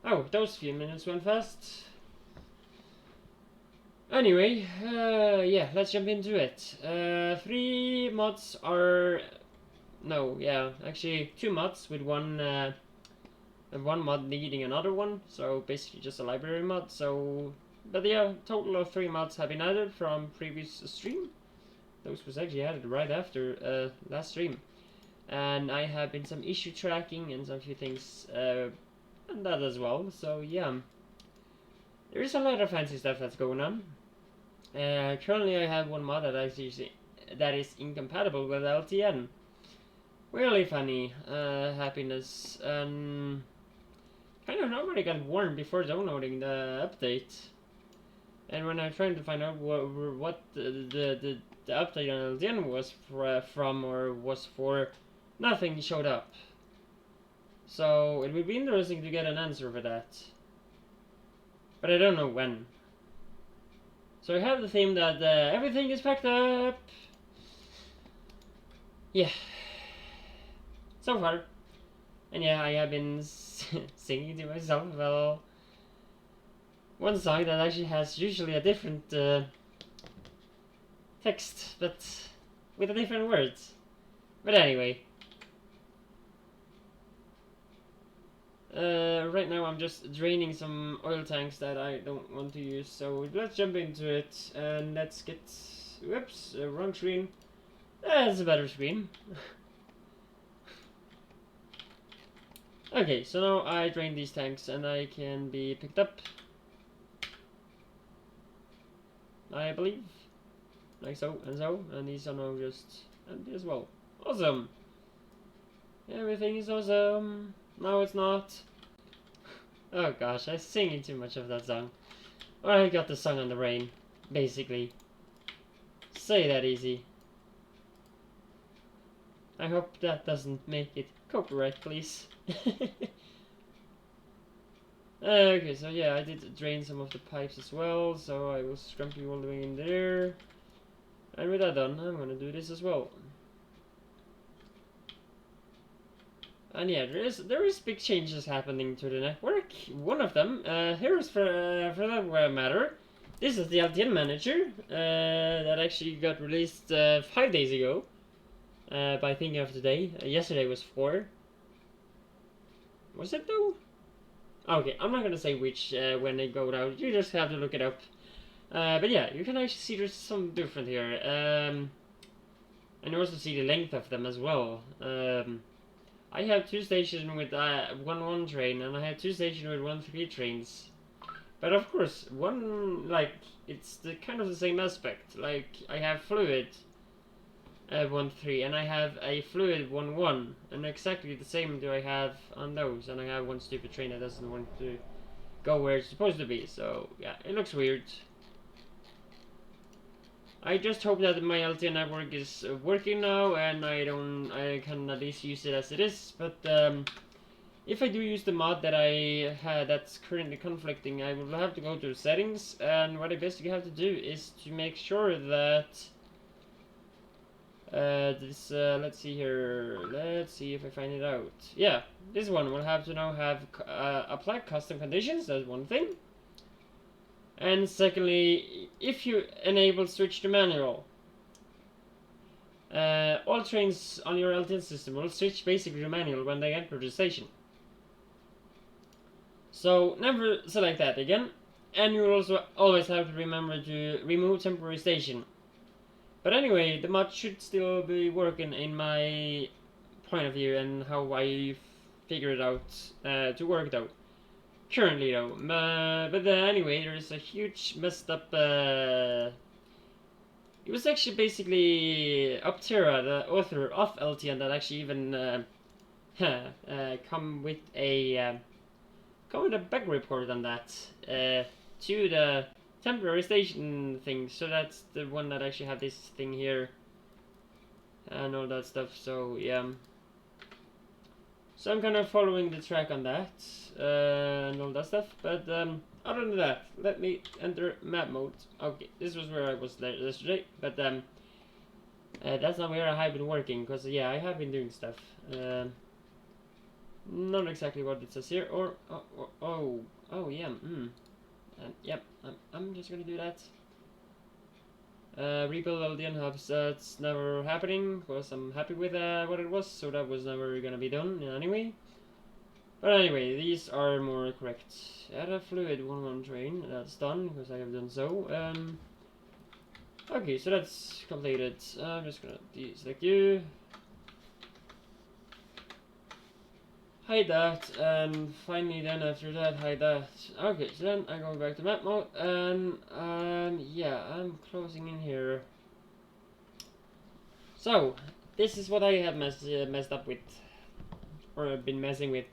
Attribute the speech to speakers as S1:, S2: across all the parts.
S1: Oh, those few minutes went fast. Anyway, yeah, let's jump into it. 3 mods are... No, yeah, actually 2 mods with one mod needing another one, so basically just a library mod, so... But yeah, total of 3 mods have been added from previous stream. Those was actually added right after last stream. And I have been some issue tracking and some few things and that as well, so yeah. There is a lot of fancy stuff that's going on. Currently I have one mod that is incompatible with LTN. Really funny happiness, and kind of nobody got warned before downloading the update. And when I'm trying to find out what the update on LTN was from or was for, nothing showed up. So it would be interesting to get an answer for that. But I don't know when. So I have the theme that everything is packed up. Yeah. So far. And yeah, I have been singing to myself, well, one song that actually has usually a different text, but with a different words. But anyway. Right now I'm just draining some oil tanks that I don't want to use, so let's jump into it and let's get... Whoops, wrong screen. That's a better screen. Okay, so now I drain these tanks and I can be picked up. I believe. Like so, and these are now just empty as well. Awesome! Everything is awesome! No, it's not. Oh gosh, I'm singing too much of that song. Or I got the song on the rain, basically. Say that easy. I hope that doesn't make it copyright, please. Okay, so yeah, I did drain some of the pipes as well, so I was scrumping all the way in there. And with that done, I'm gonna do this as well. And yeah, there is big changes happening to the network. One of them, here's for that matter. This is the LTN manager that actually got released 5 days ago. By thinking of today. Yesterday was 4. Was it though? Okay, I'm not gonna say which when they go out. You just have to look it up. But yeah, you can actually see there's some different here. And you also see the length of them as well. I have 2 stations with 1 train, and I have 2 stations with 1 3 trains. But of course, one, like, it's the kind of the same aspect. Like, I have fluid 1 3, and I have a fluid 1 1, and exactly the same do I have on those. And I have 1 stupid train that doesn't want to go where it's supposed to be. So yeah, it looks weird. I just hope that my LTN network is working now, and I can at least use it as it is. But if I do use the mod that I had that's currently conflicting, I will have to go to settings, and what I basically have to do is to make sure that let's see here, let's see if I find it out. Yeah, this one will have to now have apply custom conditions. That's one thing. And secondly, if you enable switch to manual, all trains on your LTN system will switch basically to manual when they enter the station. So never select that again, and you will also always have to remember to remove temporary station. But anyway, the mod should still be working in my point of view and how I figure it out to work though. Currently though, but anyway, there is a huge messed up. It was actually basically Optera, the author of LTN, that actually even come with a bug report on that to the temporary station thing. So that's the one that actually had this thing here and all that stuff. So yeah. So I'm kind of following the track on that and all that stuff. But other than that, let me enter map mode. Okay, this was where I was there yesterday, but that's not where I have been working, because yeah, I have been doing stuff. Not exactly what it says here, or oh yeah, yep, I'm just gonna do that. Rebuild Eldian hubs, that's never happening, because I'm happy with what it was, so that was never gonna be done anyway. But anyway, these are more correct. Add a fluid 1-1 train, that's done, because I have done so. Okay, so that's completed. I'm just gonna deselect you. Hide that, and finally then after that, hide that. Okay, so then I go back to map mode, and yeah, I'm closing in here. So, this is what I have messed up with, or been messing with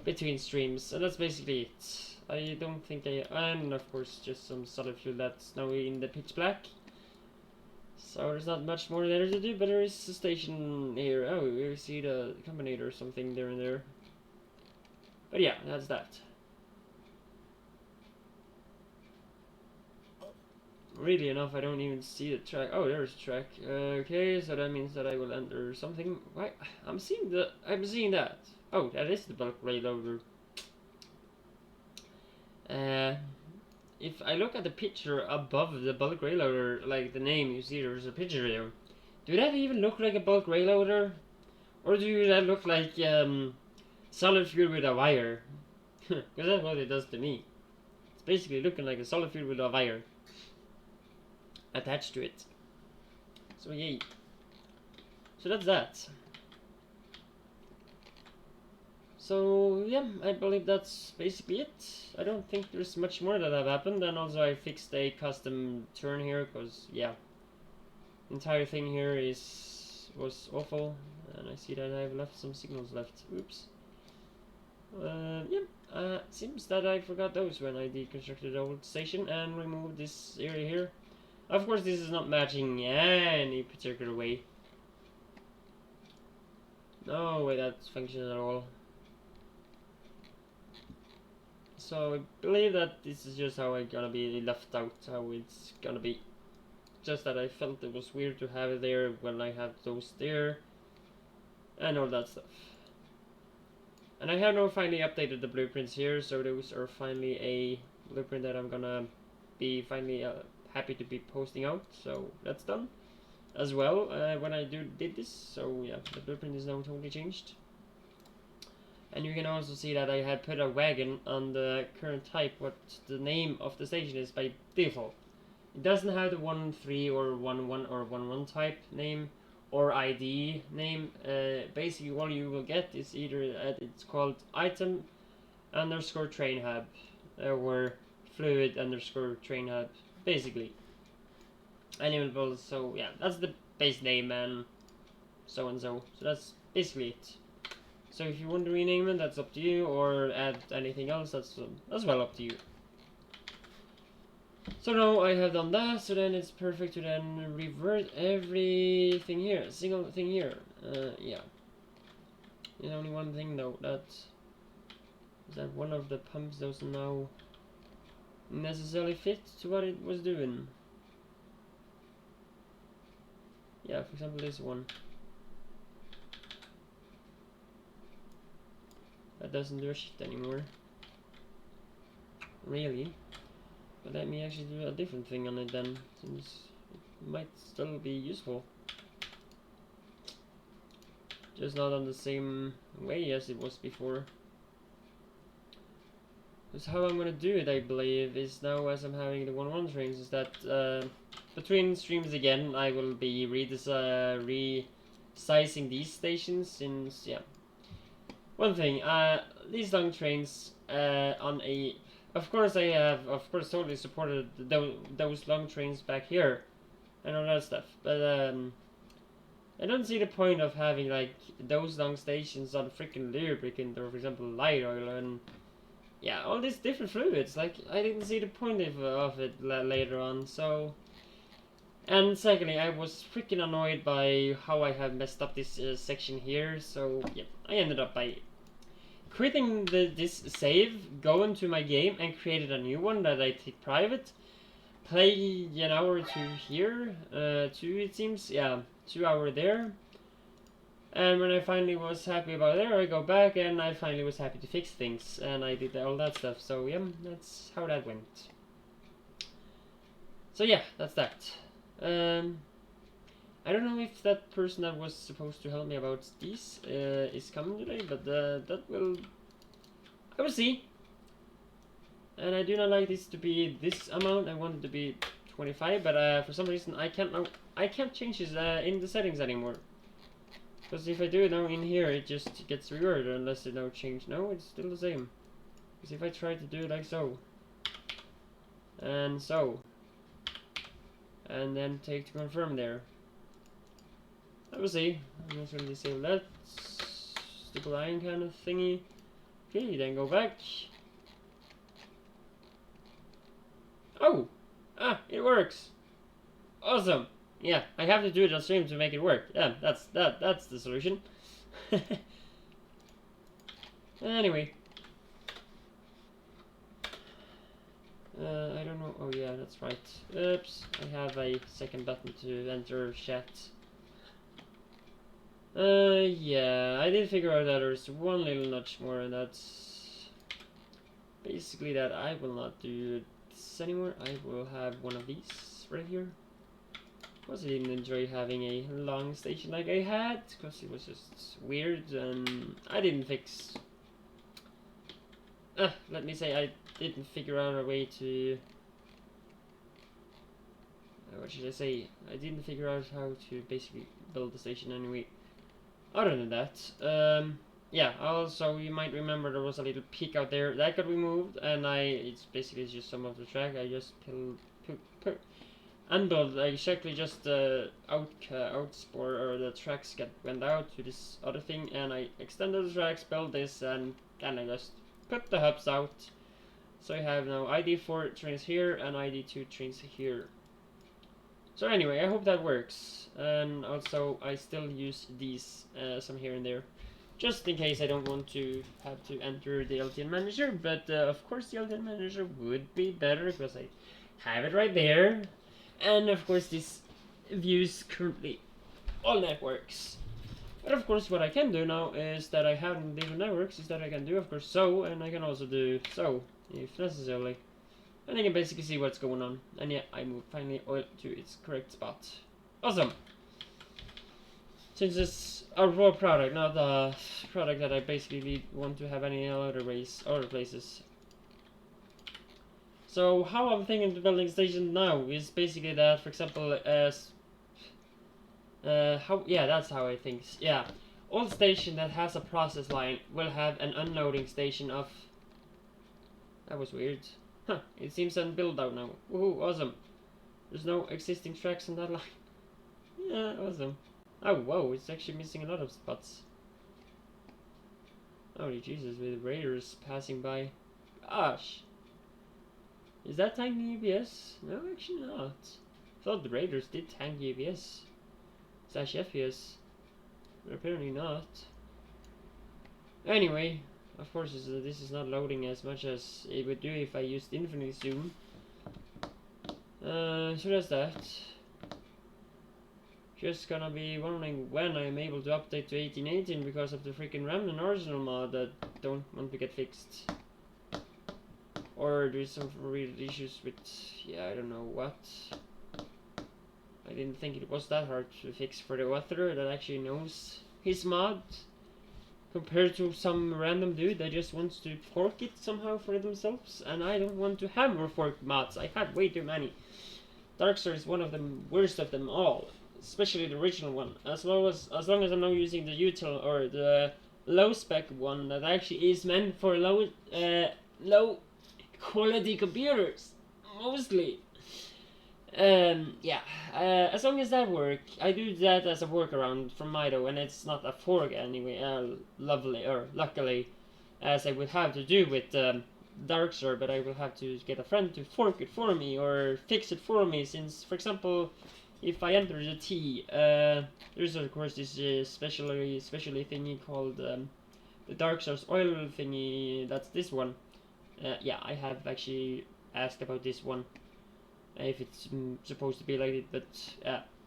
S1: between streams, and that's basically it. I don't think and of course just some solid fuel that's now in the pitch black. So there's not much more there to do, but there is a station here. Oh, we see the Cobinator or something there and there. But yeah, that's that. Really enough, I don't even see the track. Oh, there's a track. Okay, so that means that I will enter something. Why? I'm seeing that. Oh, that is the bulk railroader. If I look at the picture above the bulk railroader, like the name, you see there's a picture there. Do that even look like a bulk railroader? Or do that look like solid fuel with a wire? Because that's what it does to me. It's basically looking like a solid fuel with a wire attached to it. So yay. So that's that. So yeah, I believe that's basically it. I don't think there's much more that have happened, and also I fixed a custom turn here, because yeah, the entire thing here was awful, and I see that I've left some signals left. Oops. Yeah, seems that I forgot those when I deconstructed the old station and removed this area here. Of course, this is not matching any particular way. No way that's functioning at all. So I believe that this is just how I'm gonna be left out, how it's gonna be. Just that I felt it was weird to have it there when I have those there, and all that stuff. And I have now finally updated the blueprints here, so those are finally a blueprint that I'm gonna be finally happy to be posting out. So that's done as well when I did this. So yeah, the blueprint is now totally changed. And you can also see that I had put a wagon on the current type, what the name of the station is by default. It doesn't have the 1.3 or 1.1 or 1.1 type name or ID name. Basically all you will get is either it's called item underscore train hub or fluid underscore train hub, basically. And so yeah, that's the base name and so and so. So that's basically it. So if you want to rename it, that's up to you, or add anything else, that's as well up to you. So now I have done that, so then it's perfect to then revert everything here, single thing here. Yeah. There's only one thing though, that one of the pumps doesn't now necessarily fit to what it was doing. Yeah, for example this one. That doesn't do a shit anymore. Really. But let me actually do a different thing on it then, since it might still be useful. Just not on the same way as it was before. Because how I'm gonna do it, I believe, is now as I'm having the 1-1 trains, is that between streams again, I will be resizing these stations, since, yeah. One thing, these long trains on a... Of course I have, totally supported those long trains back here and all that stuff, but I don't see the point of having like those long stations on freaking lubricant or for example light oil and yeah, all these different fluids. Like I didn't see the point of it later on. So, and secondly, I was freaking annoyed by how I have messed up this section here. So yeah, I ended up by quitting this save, go into my game and created a new one that I take private. Play an hour or two here, 2 it seems, yeah, 2 hours there. And when I finally was happy about it, I go back and I finally was happy to fix things, and I did all that stuff. So yeah, that's how that went. So yeah, that's that. I don't know if that person that was supposed to help me about these is coming today, but I will see. And I do not like this to be this amount. I want it to be 25, but for some reason I can't change this in the settings anymore. Because if I do it now in here, it just gets reworded unless it now change. No, it's still the same. Because if I try to do it like so, and so, and then take to confirm there, I will see. I'm just going to disable that stupid line kind of thingy. Okay, then go back. Oh! Ah, it works! Awesome! Yeah, I have to do it on stream to make it work. Yeah, that's the solution. Anyway. I don't know. Oh yeah, that's right. Oops, I have a second button to enter chat. Yeah, I did figure out that there's one little notch more, and that's basically that I will not do this anymore. I will have one of these right here. Because I didn't enjoy having a long station like I had, because it was just weird, and I didn't fix... let me say I didn't figure out a way to... what should I say? I didn't figure out how to basically build the station anyway. Other than that, yeah, also you might remember there was a little peak out there that got removed, and it's basically just some of the track. I just unbuilt. I exactly just outspore, or the tracks went out to this other thing, and I extended the tracks, built this, and then I just put the hubs out. So I have now ID4 trains here and ID2 trains here. So anyway, I hope that works. And also I still use these some here and there, just in case I don't want to have to enter the LTN manager. But of course the LTN manager would be better because I have it right there. And of course this views currently all networks. But of course what I can do now is that I have different networks, is that I can do of course so, and I can also do so if necessary. And I can basically see what's going on. And yeah, I moved finally oil to its correct spot. Awesome! Since it's a raw product, not a product that I basically want to have any other places. So how I'm thinking of building station now is basically that, for example, that's how I think. Yeah, all station that has a process line will have an unloading station of... That was weird. Huh, it seems unbuilt out now. Woohoo, awesome. There's no existing tracks on that line. Yeah, awesome. Oh, whoa, it's actually missing a lot of spots. Holy Jesus, with raiders passing by. Gosh. Is that tanking ABS? No, actually not. I thought the raiders did tank ABS. / FPS. But apparently not. Anyway. Of course, this is not loading as much as it would do if I used infinite zoom. So that's that. Just gonna be wondering when I'm able to update to 1818 because of the freaking Remnant Arsenal mod that don't want to get fixed. Or there's some real issues with, yeah, I don't know what. I didn't think it was that hard to fix for the author that actually knows his mod. Compared to some random dude that just wants to fork it somehow for themselves, and I don't want to have more fork mods. I had way too many. Darkstar is one of the worst of them all, especially the original one. As long as I'm not using the util or the low spec one that actually is meant for low quality computers, mostly. Yeah, as long as that works, I do that as a workaround from Mido, and it's not a fork anyway, luckily, as I would have to do with Darkstar, but I will have to get a friend to fork it for me, or fix it for me, since, for example, if I enter the T, there's of course this specially thingy called the Darkstar's oil thingy, that's this one. Yeah, I have actually asked about this one. If it's supposed to be like it, but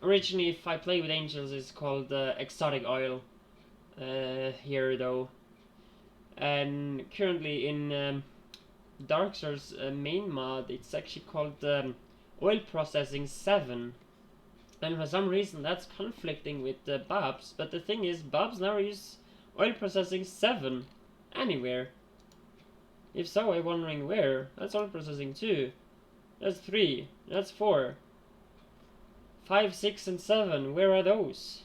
S1: originally if I play with angels it's called exotic oil, here though. And currently in Darkstar's main mod, it's actually called Oil Processing 7. And for some reason that's conflicting with Bob's. But the thing is, Bob's never use Oil Processing 7 anywhere. If so, I'm wondering where. That's Oil Processing 2. That's 3. That's 4. 5, 6, and 7. Where are those?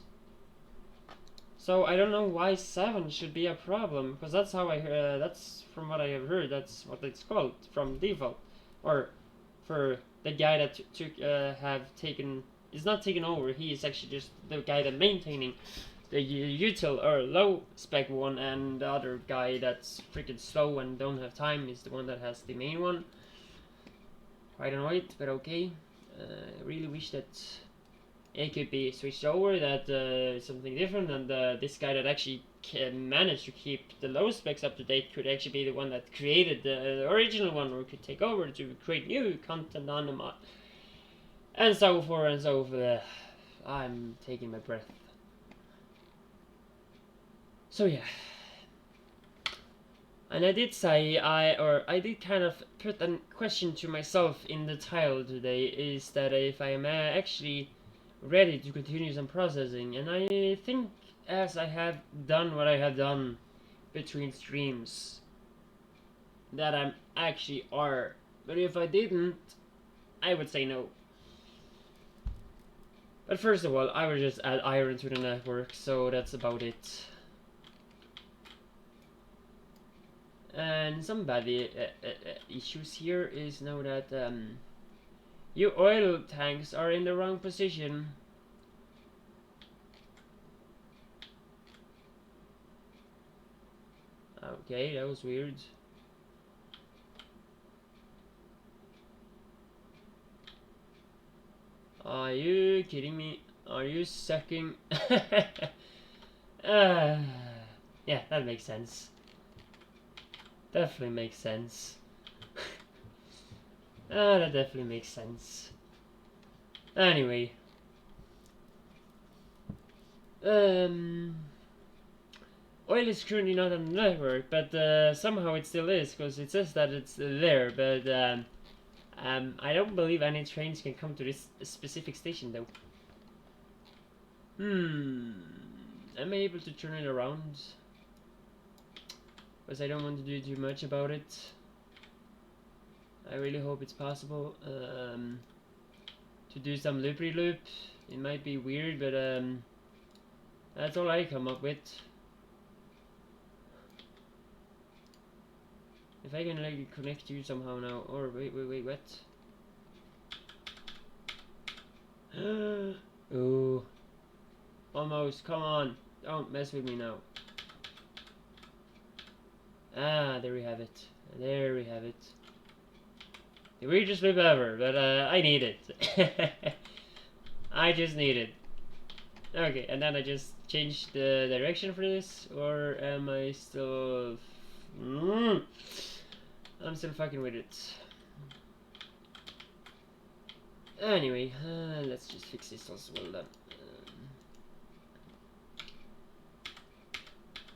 S1: So I don't know why 7 should be a problem, because that's how I that's from what I have heard. That's what it's called from default, or for the guy that have taken is not taken over. He is actually just the guy that maintaining the util or low spec one, and the other guy that's freaking slow and don't have time is the one that has the main one. Quite annoyed, but okay. I really wish that it could be switched over, that something different, and this guy that actually can manage to keep the low specs up to date could actually be the one that created the original one, or could take over to create new content on the mod, and so forth and so forth. I'm taking my breath. So yeah, and I did say I did kind of put a question to myself in the title today, is that if I am actually ready to continue some processing, and I think as I have done what I have done between streams that I'm actually are, but if I didn't, I would say no. But first of all, I will just add iron to the network, so that's about it. And some bad issues here is now that your oil tanks are in the wrong position. Okay, that was weird. Are you kidding me? Are you sucking? Yeah, that makes sense. Definitely makes sense. That definitely makes sense. Anyway. Oil is currently not on the network, but somehow it still is, because it says that it's there, but I don't believe any trains can come to this specific station though. Am I able to turn it around? Because I don't want to do too much about it. I really hope it's possible to do some loop-re-loop. It might be weird, but that's all I come up with. If I can like connect you somehow now, or wait, what? Ooh, almost. Come on, don't mess with me now. Ah, there we have it. There we have it. The weirdest loop ever, but I need it. I just need it. Okay, and then I just changed the direction for this, or am I still? I'm still fucking with it. Anyway, let's just fix this as well then.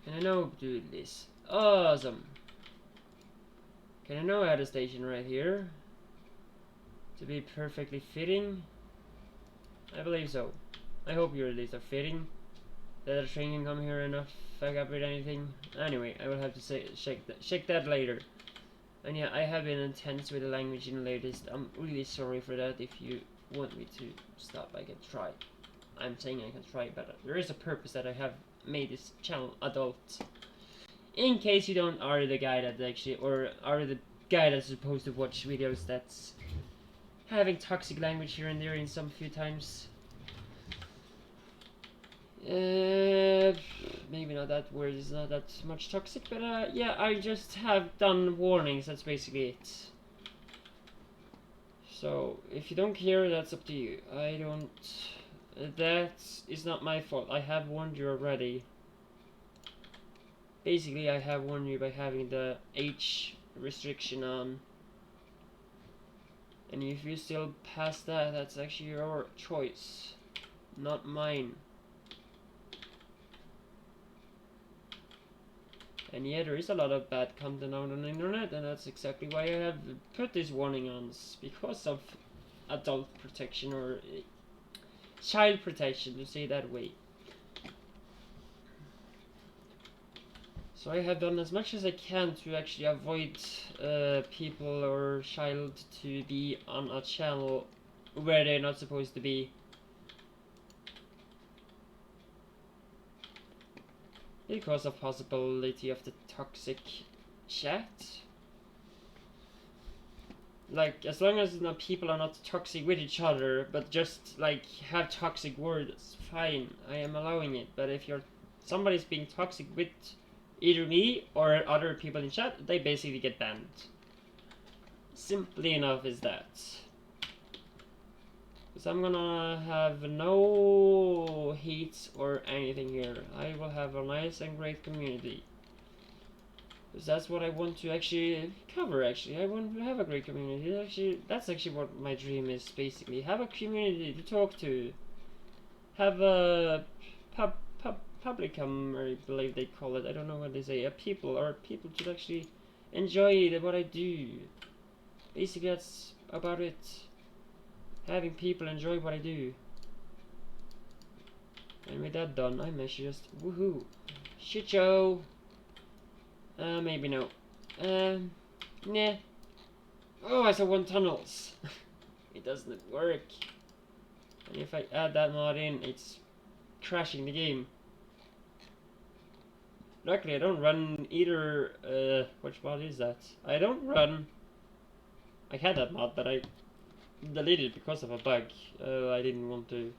S1: Can I now do this? Awesome. Can I now add a station right here to be perfectly fitting? I believe so. I hope your leads are fitting. That a train can come here and not fuck up with anything. Anyway, I will have to check that later. And yeah, I have been intense with the language in the latest. I'm really sorry for that. If you want me to stop, I can try. I'm saying I can try, but there is a purpose that I have made this channel adult. In case you don't are the guy that actually, or are the guy that's supposed to watch videos that's having toxic language here and there in some few times. Maybe not that word is not that much toxic, but yeah, I just have done warnings, that's basically it. So, if you don't care, that's up to you. I don't... that is not my fault. I have warned you already. Basically, I have warned you by having the H restriction on. And if you still pass that, that's actually your choice, not mine. And yeah, there is a lot of bad content out on the internet, and that's exactly why I have put this warning on, because of adult protection, or child protection, to say that way. So I have done as much as I can to actually avoid people or child to be on a channel where they're not supposed to be. Because of possibility of the toxic chat. Like, as long as people are not toxic with each other, but just like have toxic words, fine, I am allowing it. But if somebody's being toxic with either me or other people in chat, they basically get banned. Simply enough is that. Because I'm gonna have no hate or anything here. I will have a nice and great community. Because that's what I want to actually cover, actually. I want to have a great community. Actually, that's actually what my dream is, basically. Have a community to talk to. Have a publicum, I believe they call it. I don't know what they say. People to actually enjoy what I do. Basically, that's about it. Having people enjoy what I do. And with that done, I'm actually just woohoo. Shit show. Maybe no. Nah. Oh, I saw one tunnels. It doesn't work. And if I add that mod in, it's crashing the game. Luckily, I don't run either. Which mod is that? I don't run. I had that mod, but I deleted it because of a bug. I didn't want to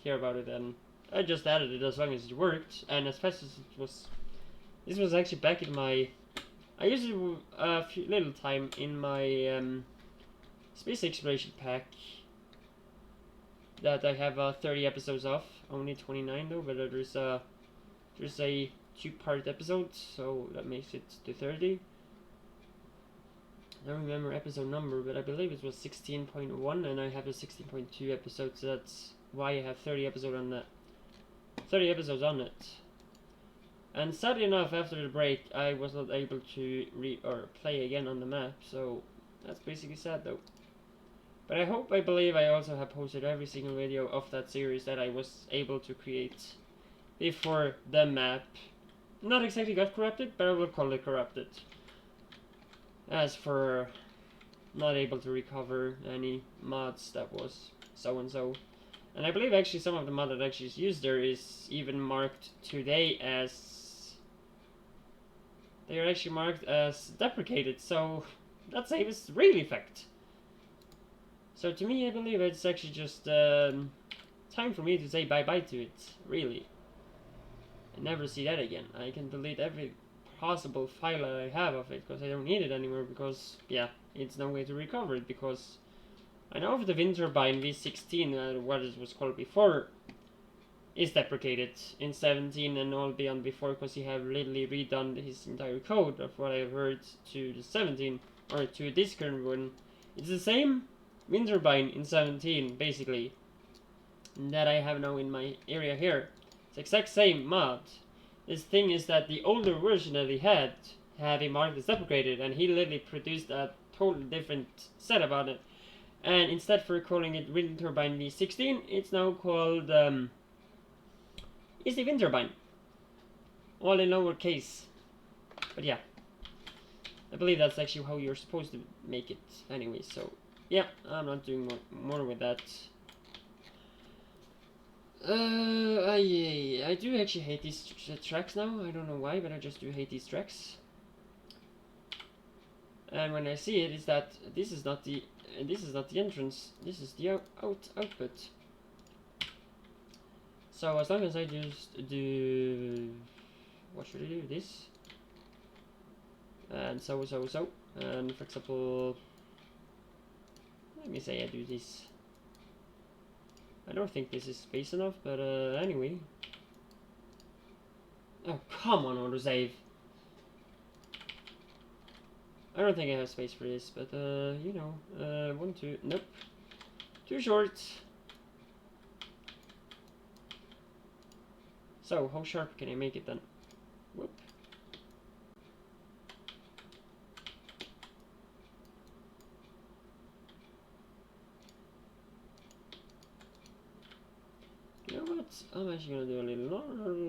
S1: hear about it, and I just added it as long as it worked, and as fast as it was. This was actually back in my. I used it a little time in my space exploration pack that I have 30 episodes of. Only 29 though, but there's a 2-part episode, so that makes it to 30. I don't remember episode number, but I believe it was 16.1, and I have a 16.2 episode, so that's why I have 30 episodes on that. 30 episodes on it. And sadly enough, after the break, I was not able to play again on the map, so that's basically sad though. But I believe I also have posted every single video of that series that I was able to create before the map not exactly got corrupted, but I will call it corrupted. As for not able to recover any mods, that was so and so. And I believe actually some of the mods that actually is used there is even marked today as... They are actually marked as deprecated, so that save is really fucked. So to me, I believe it's actually just time for me to say bye-bye to it, really. And never see that again. I can delete every possible file that I have of it, because I don't need it anymore, because, yeah, it's no way to recover it, because I know of the wind turbine V16, what it was called before, is deprecated in 17 and all beyond before, because he have literally redone his entire code of what I've heard to the 17, or to this current one. It's the same wind turbine in 17, basically, that I have now in my area here. It's the exact same mod. This thing is that the older version that he had him marked as deprecated, and he literally produced a totally different setup on it. And instead for calling it wind turbine V16, it's now called is the wind turbine, all in lowercase. But yeah, I believe that's actually how you're supposed to make it anyway. So yeah, I'm not doing more with that. I do actually hate these tracks now. I don't know why, but I just do hate these tracks. And when I see it, is that this is not the entrance. This is the output. So as long as I just do, what should I do? This, and so, and for example, let me say I do this. I don't think this is space enough, but anyway. Oh, come on, autosave. I don't think I have space for this, but you know, 1, 2, nope. Too short. So, how sharp can I make it then? Whoop. what? I'm actually gonna do a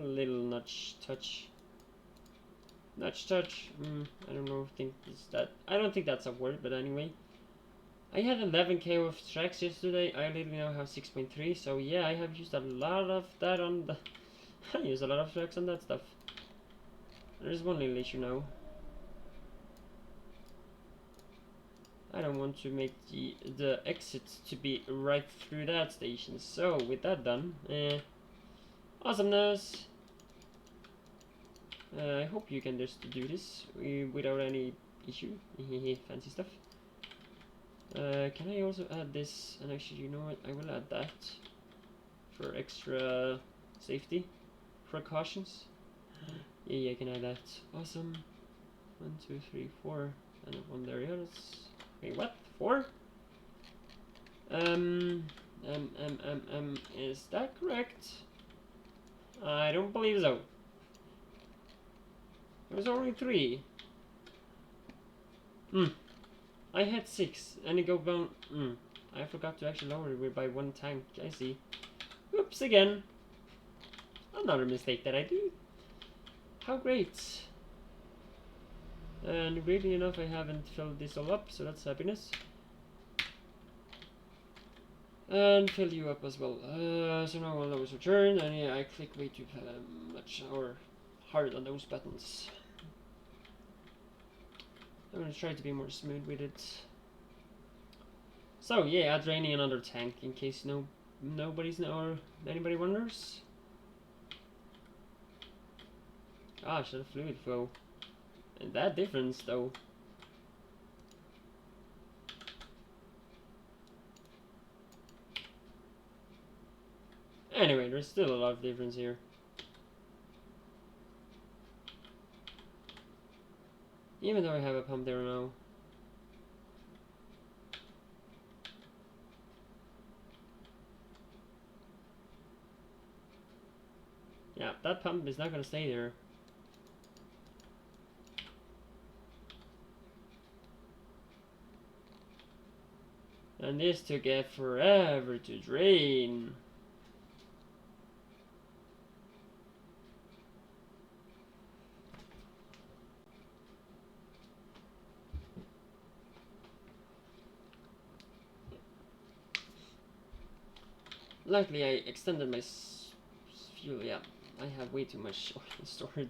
S1: little nudge touch. Nudge touch. I don't know. Think is that. I don't think that's a word, but anyway. I had 11k of tracks yesterday. I literally now have 6.3. So yeah, I have used a lot of that on the. I use a lot of tracks on that stuff. There's one little issue now. I don't want to make the exit to be right through that station. So with that done, awesomeness. I hope you can just do this without any issue. Fancy stuff. Can I also add this? And actually, you know what? I will add that for extra safety precautions. Yeah, I can add that. Awesome. 1, 2, 3, 4, and one there. Yeah, that's. Wait, what? 4? Is that correct? I don't believe so. There was only 3. I had 6, and it go down. I forgot to actually lower it by 1 tank. I see. Oops, again. Another mistake that I do. How great. And weirdly enough, I haven't filled this all up, so that's happiness. And fill you up as well. So now I'll always return, and yeah, I click way too much or hard on those buttons. I'm gonna try to be more smooth with it. So yeah, draining another tank in case anybody wonders. Gosh, that fluid flow. And that difference though. Anyway, there's still a lot of difference here. Even though I have a pump there now. Yeah, that pump is not gonna stay there. And this took forever to drain. Luckily, I extended my fuel. Yeah, I have way too much oil stored.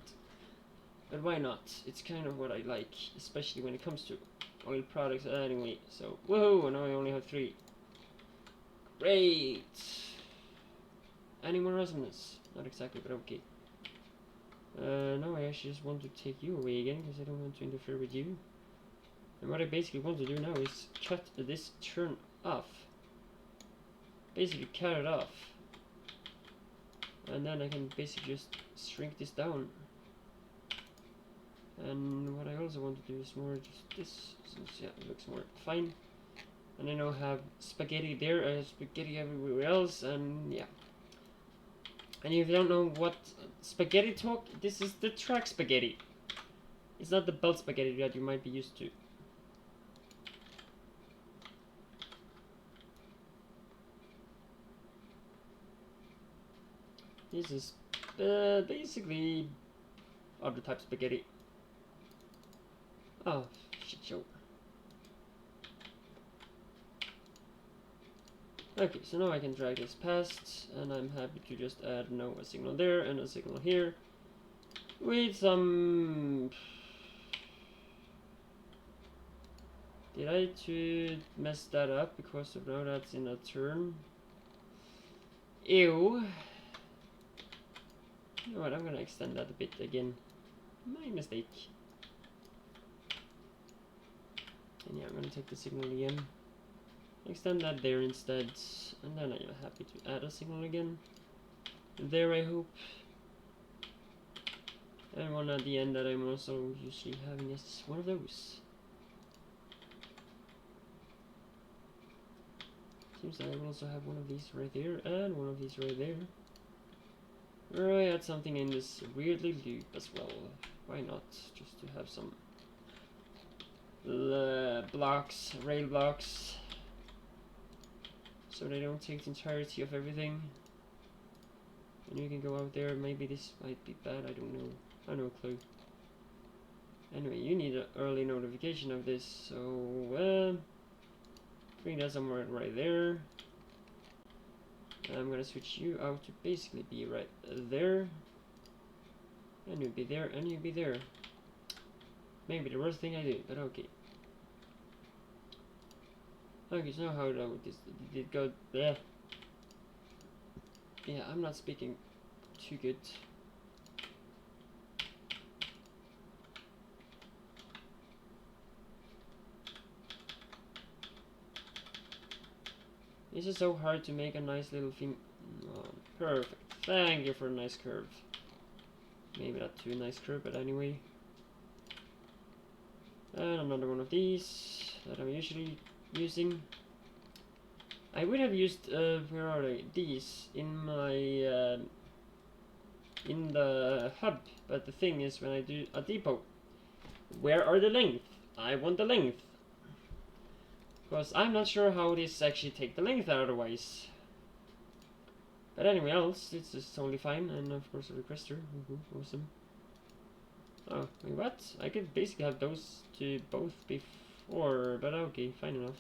S1: But why not? It's kind of what I like, especially when it comes to oil products anyway. So, woohoo! Now I only have 3. Great! Any more awesomeness? Not exactly, but okay. Now I actually just want to take you away again, because I don't want to interfere with you. And what I basically want to do now is cut this turn off. Basically cut it off. And then I can basically just shrink this down. And what I also want to do is more just this, since yeah, it looks more fine. And then I'll have spaghetti there, I have spaghetti everywhere else, and yeah. And if you don't know what spaghetti talk, this is the track spaghetti. It's not the belt spaghetti that you might be used to. This is basically other type of spaghetti. Oh, shit show. Okay, so now I can drag this past, and I'm happy to just add now a signal there and a signal here. With some... Did I to mess that up because of now that's in a turn? Ew. You know what, I'm gonna extend that a bit again. My mistake. And yeah, I'm gonna take the signal again. Extend that there instead. And then I'm happy to add a signal again. There, I hope. And one at the end that I'm also usually having is one of those. Seems that I will also have one of these right there and one of these right there. Or I add something in this weirdly loop as well. Why not? Just to have some blocks, rail blocks, so they don't take the entirety of everything. And you can go out there. Maybe this might be bad. I don't know. I have no clue. Anyway, you need an early notification of this, so bring that somewhere right there. I'm gonna switch you out to basically be right there. And you'll be there, and you'll be there. Maybe the worst thing I do, but okay. Okay, so how this did go there. Yeah, I'm not speaking too good. This is so hard to make a nice little thing. Oh, perfect. Thank you for a nice curve. Maybe not too nice curve, but anyway. And another one of these that I'm usually using. I would have used where are they? These in my in the hub, but the thing is, when I do a depot, where are the length? I want the length, because I'm not sure how this actually take the length otherwise. But anyway, else it's just totally fine, and of course a requester. Awesome. Oh, wait, what? I could basically have those two both before, but okay, fine enough.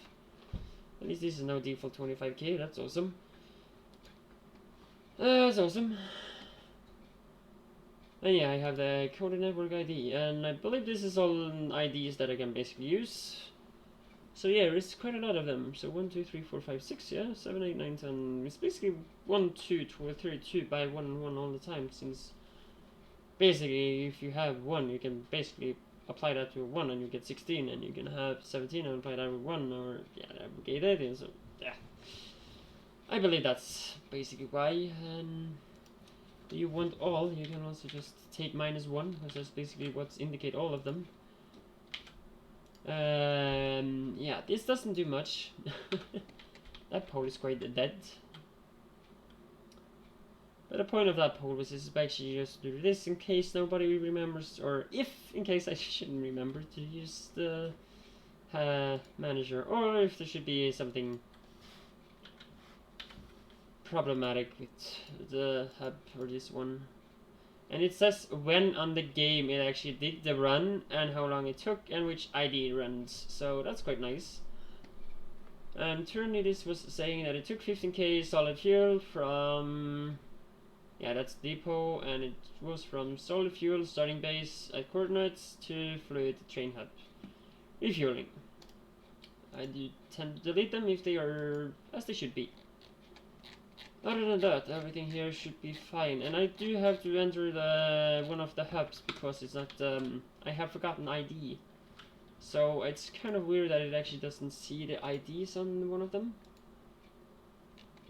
S1: At least this is now default 25k, that's awesome. That's awesome. And yeah, I have the coded network ID, and I believe this is all IDs that I can basically use. So yeah, there's quite a lot of them. So 1, 2, 3, 4, 5, 6, yeah, 7, 8, 9, 10. It's basically 1, 2, 32 by 1 and 1 all the time, since basically if you have 1, you can basically apply that to 1 and you get 16, and you can have 17 and apply that with 1, or yeah, aggregate it, and so yeah. I believe that's basically why. And if you want all, you can also just take -1, because that's basically what's indicate all of them. Yeah, this doesn't do much. That pole is quite dead. But the point of that pole was is actually just to do this in case nobody remembers, or if in case I shouldn't remember to use the manager, or if there should be something problematic with the hub or this one. And it says when on the game it actually did the run, and how long it took, and which ID it runs, so that's quite nice. And currently this was saying that it took 15k solid fuel from, yeah, that's depot, and it was from solid fuel starting base at coordinates to fluid train hub refueling. I do tend to delete them if they are as they should be. Other than that, everything here should be fine, and I do have to enter the one of the hubs because it's not. I have forgotten ID, so it's kind of weird that it actually doesn't see the IDs on one of them.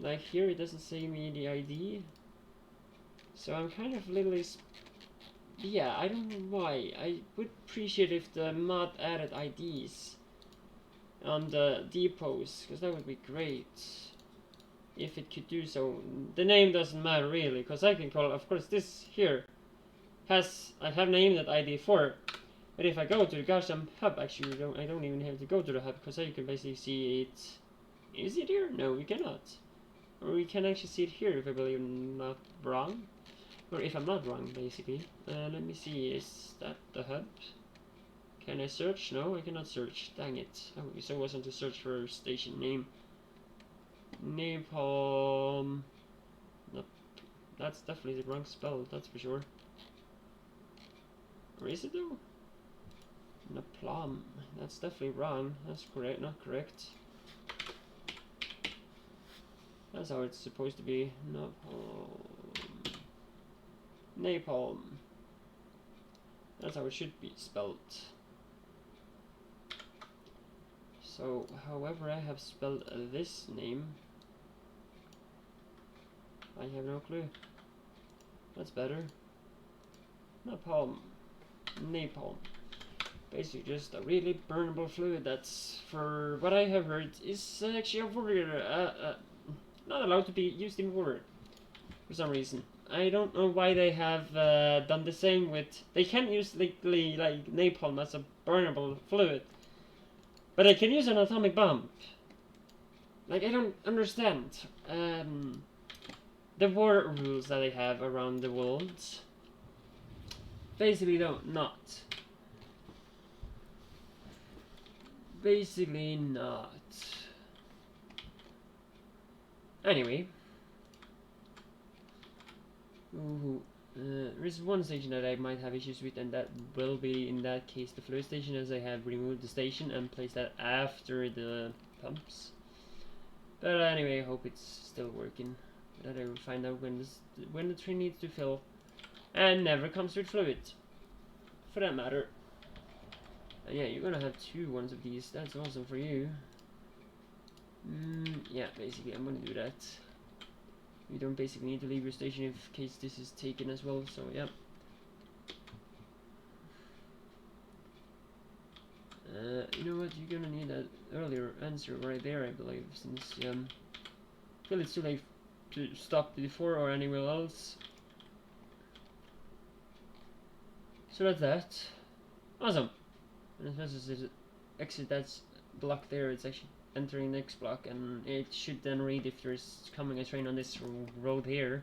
S1: Like here, it doesn't say me the ID, so I'm kind of literally. Yeah, I don't know why. I would appreciate if the mod added IDs on the depots, because that would be great. If it could do so. The name doesn't matter really, because I can call, of course this here has, I have named it ID 4, but if I go to the Darkstar hub, actually I don't even have to go to the hub, because you can basically see it. Is it here? No, we cannot. Or we can actually see it here if I believe I'm not wrong, or if I'm not wrong basically. Let me see, is that the hub? Can I search? No, I cannot search, dang it. Oh, so it wasn't to search for station name. Napalm. Nope. That's definitely the wrong spell, that's for sure. Or is it though? Napalm. That's definitely wrong. That's correct, not correct. That's how it's supposed to be. Napalm. Napalm. That's how it should be spelled. So, however I have spelled this name, I have no clue. That's better. Napalm. Napalm. Basically just a really burnable fluid that's, for what I have heard, is actually a water, not allowed to be used in water for some reason. I don't know why they have done the same with, they can't use legally like napalm as a burnable fluid, but they can use an atomic bomb. Like, I don't understand. the war rules that they have around the world basically don't not. Basically not. Anyway. Ooh, there's one station that I might have issues with, and that will be, in that case, the flow station, as I have removed the station and placed that after the pumps. But anyway, I hope it's still working. That I will find out when the train needs to fill, and never comes with fluid, for that matter. And yeah, you're gonna have 2 ones of these. That's awesome for you. Yeah, basically, I'm gonna do that. You don't basically need to leave your station in case this is taken as well, so yeah. You know what, you're gonna need that earlier answer right there, I believe, since I feel it's too late to stop before or anywhere else. So that's that. Awesome. And as soon as it exit that block there, it's actually entering the next block, and it should then read if there's coming a train on this road here.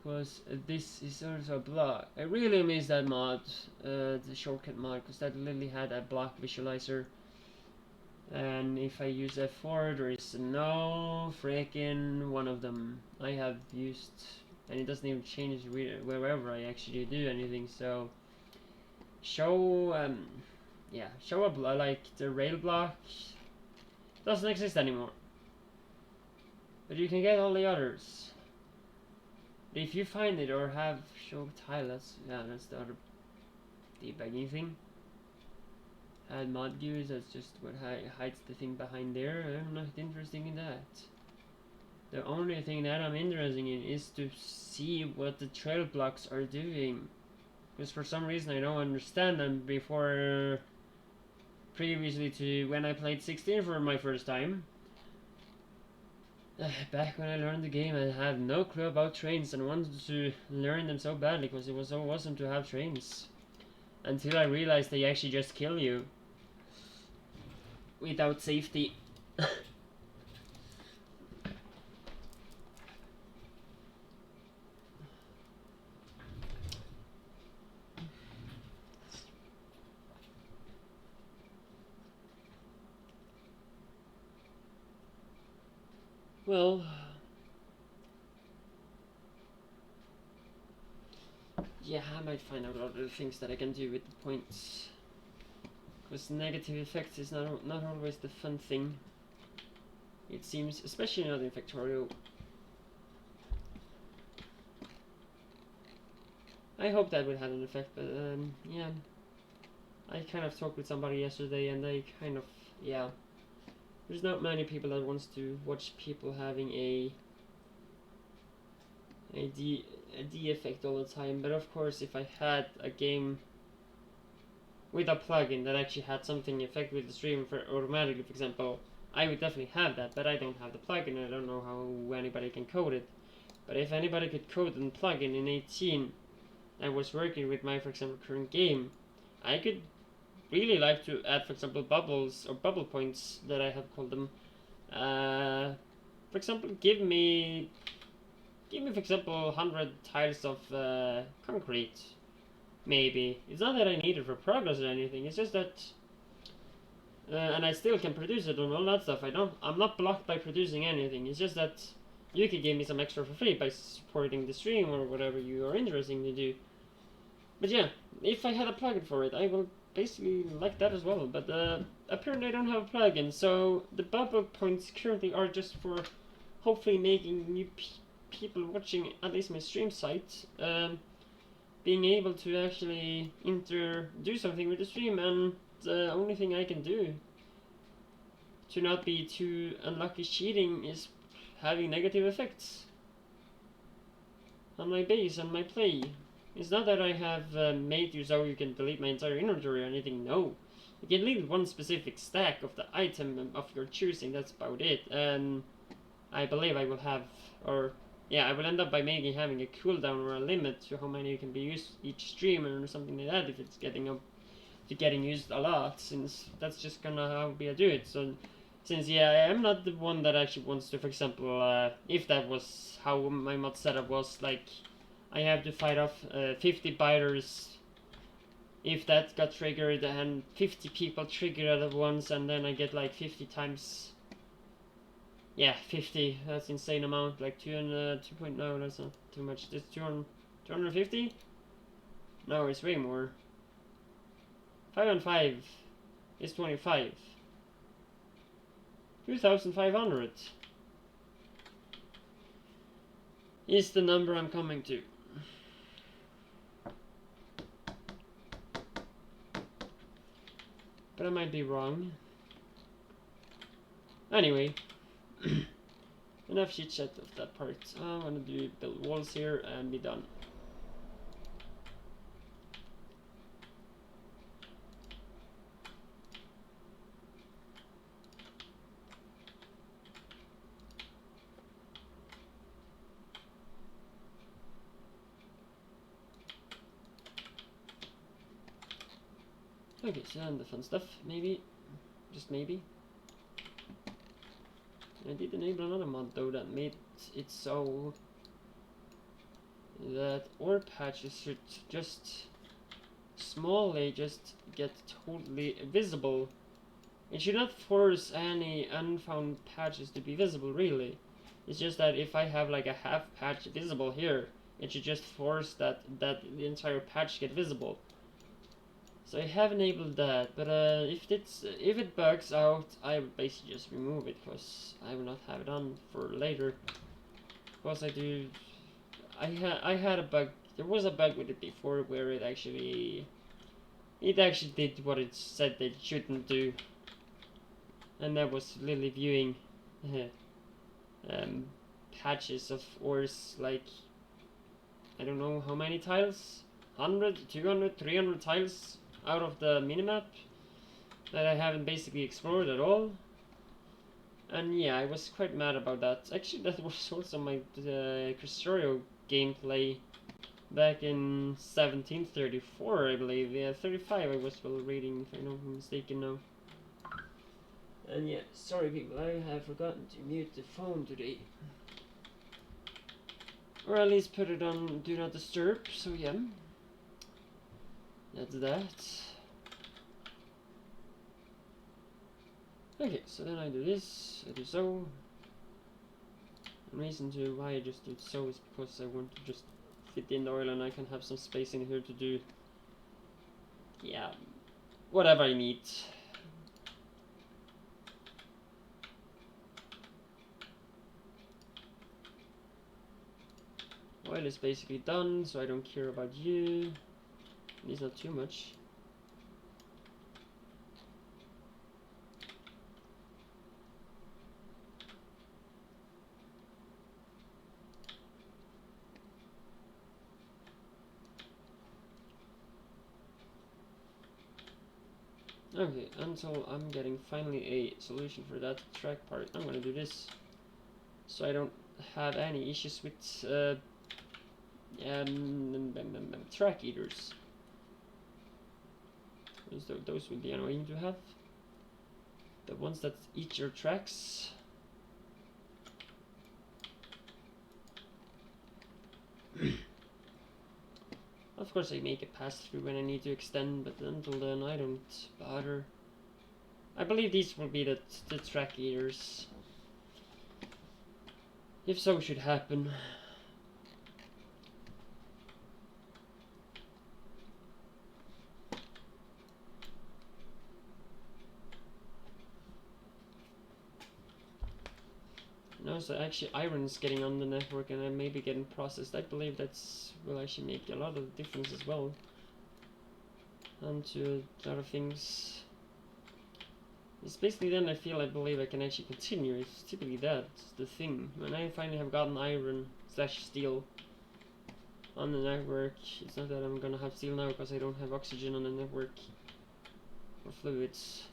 S1: Because this is also a block. I really miss that mod, the shortcut mod, because that literally had a block visualizer. And if I use F4, there is no freaking one of them I have used, and it doesn't even change wherever I actually do anything. So show show up like the rail block doesn't exist anymore, but you can get all the others if you find it, or have show tile. That's the other debugging thing. Add mod views, that's just what hides the thing behind there. I'm not interested in that. The only thing that I'm interested in is to see what the trail blocks are doing, because for some reason I don't understand them before. Previously to when I played 16 for my first time, back when I learned the game, I had no clue about trains and wanted to learn them so badly because it was so awesome to have trains, until I realized they actually just kill you without safety. Well, yeah, I might find out other things that I can do with the points, because negative effects is not always the fun thing, it seems, especially not in Factorio. I hope that would have an effect, but yeah, I kind of talked with somebody yesterday, and they kind of, yeah, there's not many people that wants to watch people having a D effect all the time. But of course, if I had a game with a plugin that actually had something effect with the stream for automatically, for example, I would definitely have that. But I don't have the plugin. I don't know how anybody can code it. But if anybody could code a plugin in 18 that was working with my, for example, current game, I could really like to add, for example, bubbles or bubble points that I have called them. For example, give me for example 100 tiles of concrete. Maybe it's not that I need it for progress or anything. It's just that, and I still can produce it and all that stuff. I'm not blocked by producing anything. It's just that you could give me some extra for free by supporting the stream or whatever you are interested to do. But yeah, if I had a plugin for it, I will basically like that as well. But apparently I don't have a plugin, so the bubble points currently are just for hopefully making new people watching at least my stream site being able to actually do something with the stream. And the only thing I can do to not be too unlucky cheating is having negative effects on my base and my play. It's not that I have made you so you can delete my entire inventory or anything, no. You can leave one specific stack of the item of your choosing, that's about it. And I believe I will have, or yeah, I will end up by maybe having a cooldown or a limit to how many can be used each stream or something like that, if it's getting up to getting used a lot, since that's just gonna how I do it. So Since, yeah, I am not the one that actually wants to, for example, if that was how my mod setup was, like, I have to fight off 50 biters if that got triggered, and 50 people triggered at once, and then I get like 50 times. Yeah, 50, that's insane amount, like 200, 2.0, that's not too much. This 250? No, it's way more. 5 and 5 is 25. 2,500 is the number I'm coming to. But I might be wrong. Anyway, enough chit chat of that part. I'm gonna build walls here and be done. Okay, so then the fun stuff, maybe, just maybe. I did enable another mod though that made it so that ore patches should just smallly just get totally visible. It should not force any unfound patches to be visible, really. It's just that if I have like a half patch visible here, it should just force that the entire patch get visible. So I have enabled that, but if it bugs out, I will basically just remove it, because I will not have it on for later. Because I had a bug. There was a bug with it before where it actually did what it said it shouldn't do, and that was literally viewing patches of ores, like I don't know how many tiles, 100, 200, 300 tiles out of the minimap that I haven't basically explored at all. And yeah, I was quite mad about that. Actually, that was also my Factorio gameplay back in 1734, I believe. Yeah, 35 I was still reading, if I'm not mistaken now. And yeah, sorry people, I have forgotten to mute the phone today. Or at least put it on Do Not Disturb, so yeah. That's that. Okay, so then I do this, I do so. The reason to why I just do it so is because I want to just fit in the oil and I can have some space in here to do, yeah, whatever I need. Oil is basically done, so I don't care about you. It's not too much. Okay, until I'm getting finally a solution for that track part, I'm gonna do this, so I don't have any issues with track eaters. Those would be annoying to have. The ones that eat your tracks. Of course I make a pass through when I need to extend, but until then I don't bother. I believe these will be the track eaters. If so should happen. No, so actually iron's getting on the network and I may be getting processed. I believe that's will actually make a lot of difference as well. And to a lot of things. It's basically then I believe I can actually continue. It's typically that's the thing. When I finally have gotten iron / steel on the network, it's not that I'm gonna have steel now because I don't have oxygen on the network or fluids.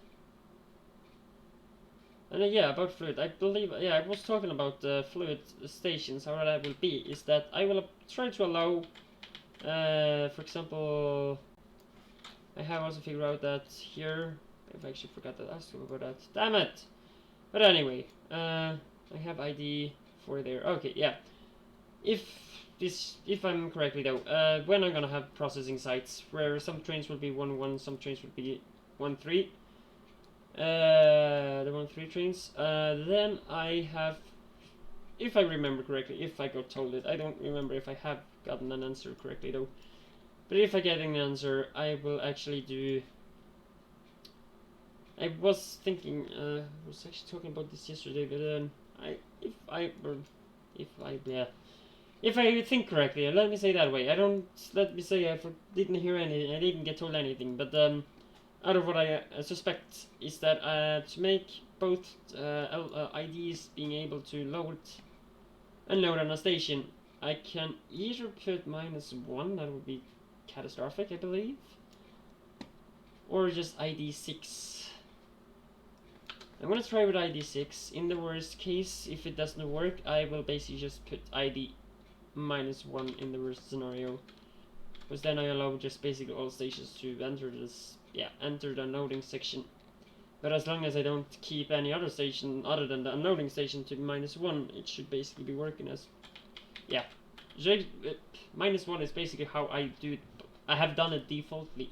S1: And yeah, about fluid, I believe, yeah, I was talking about the fluid stations, how that will be, is that I will try to allow, for example, I have also figured out that here, I've actually forgot to ask you about that, damn it! But anyway, I have ID for there. Okay, yeah. If I'm correctly though, when I'm gonna have processing sites where some trains will be 1-1, some trains will be 1-3. The 1-3 trains. Then I have, if I remember correctly, if I got told it, I don't remember if I have gotten an answer correctly though. But if I get an answer, I will actually do. I was thinking, I was actually talking about this yesterday, but if I think correctly, let me say that way. Let me say didn't hear anything, I didn't get told anything, but out of what I suspect is that to make both IDs being able to load and load on a station, I can either put -1, that would be catastrophic, I believe, or just ID 6. I'm gonna try with ID 6. In the worst case, if it doesn't work, I will basically just put ID -1 in the worst scenario, because then I allow just basically all stations to enter enter the unloading section. But as long as I don't keep any other station other than the unloading station to -1, it should basically be working as, yeah. -1 is basically how I do it. I have done it defaultly,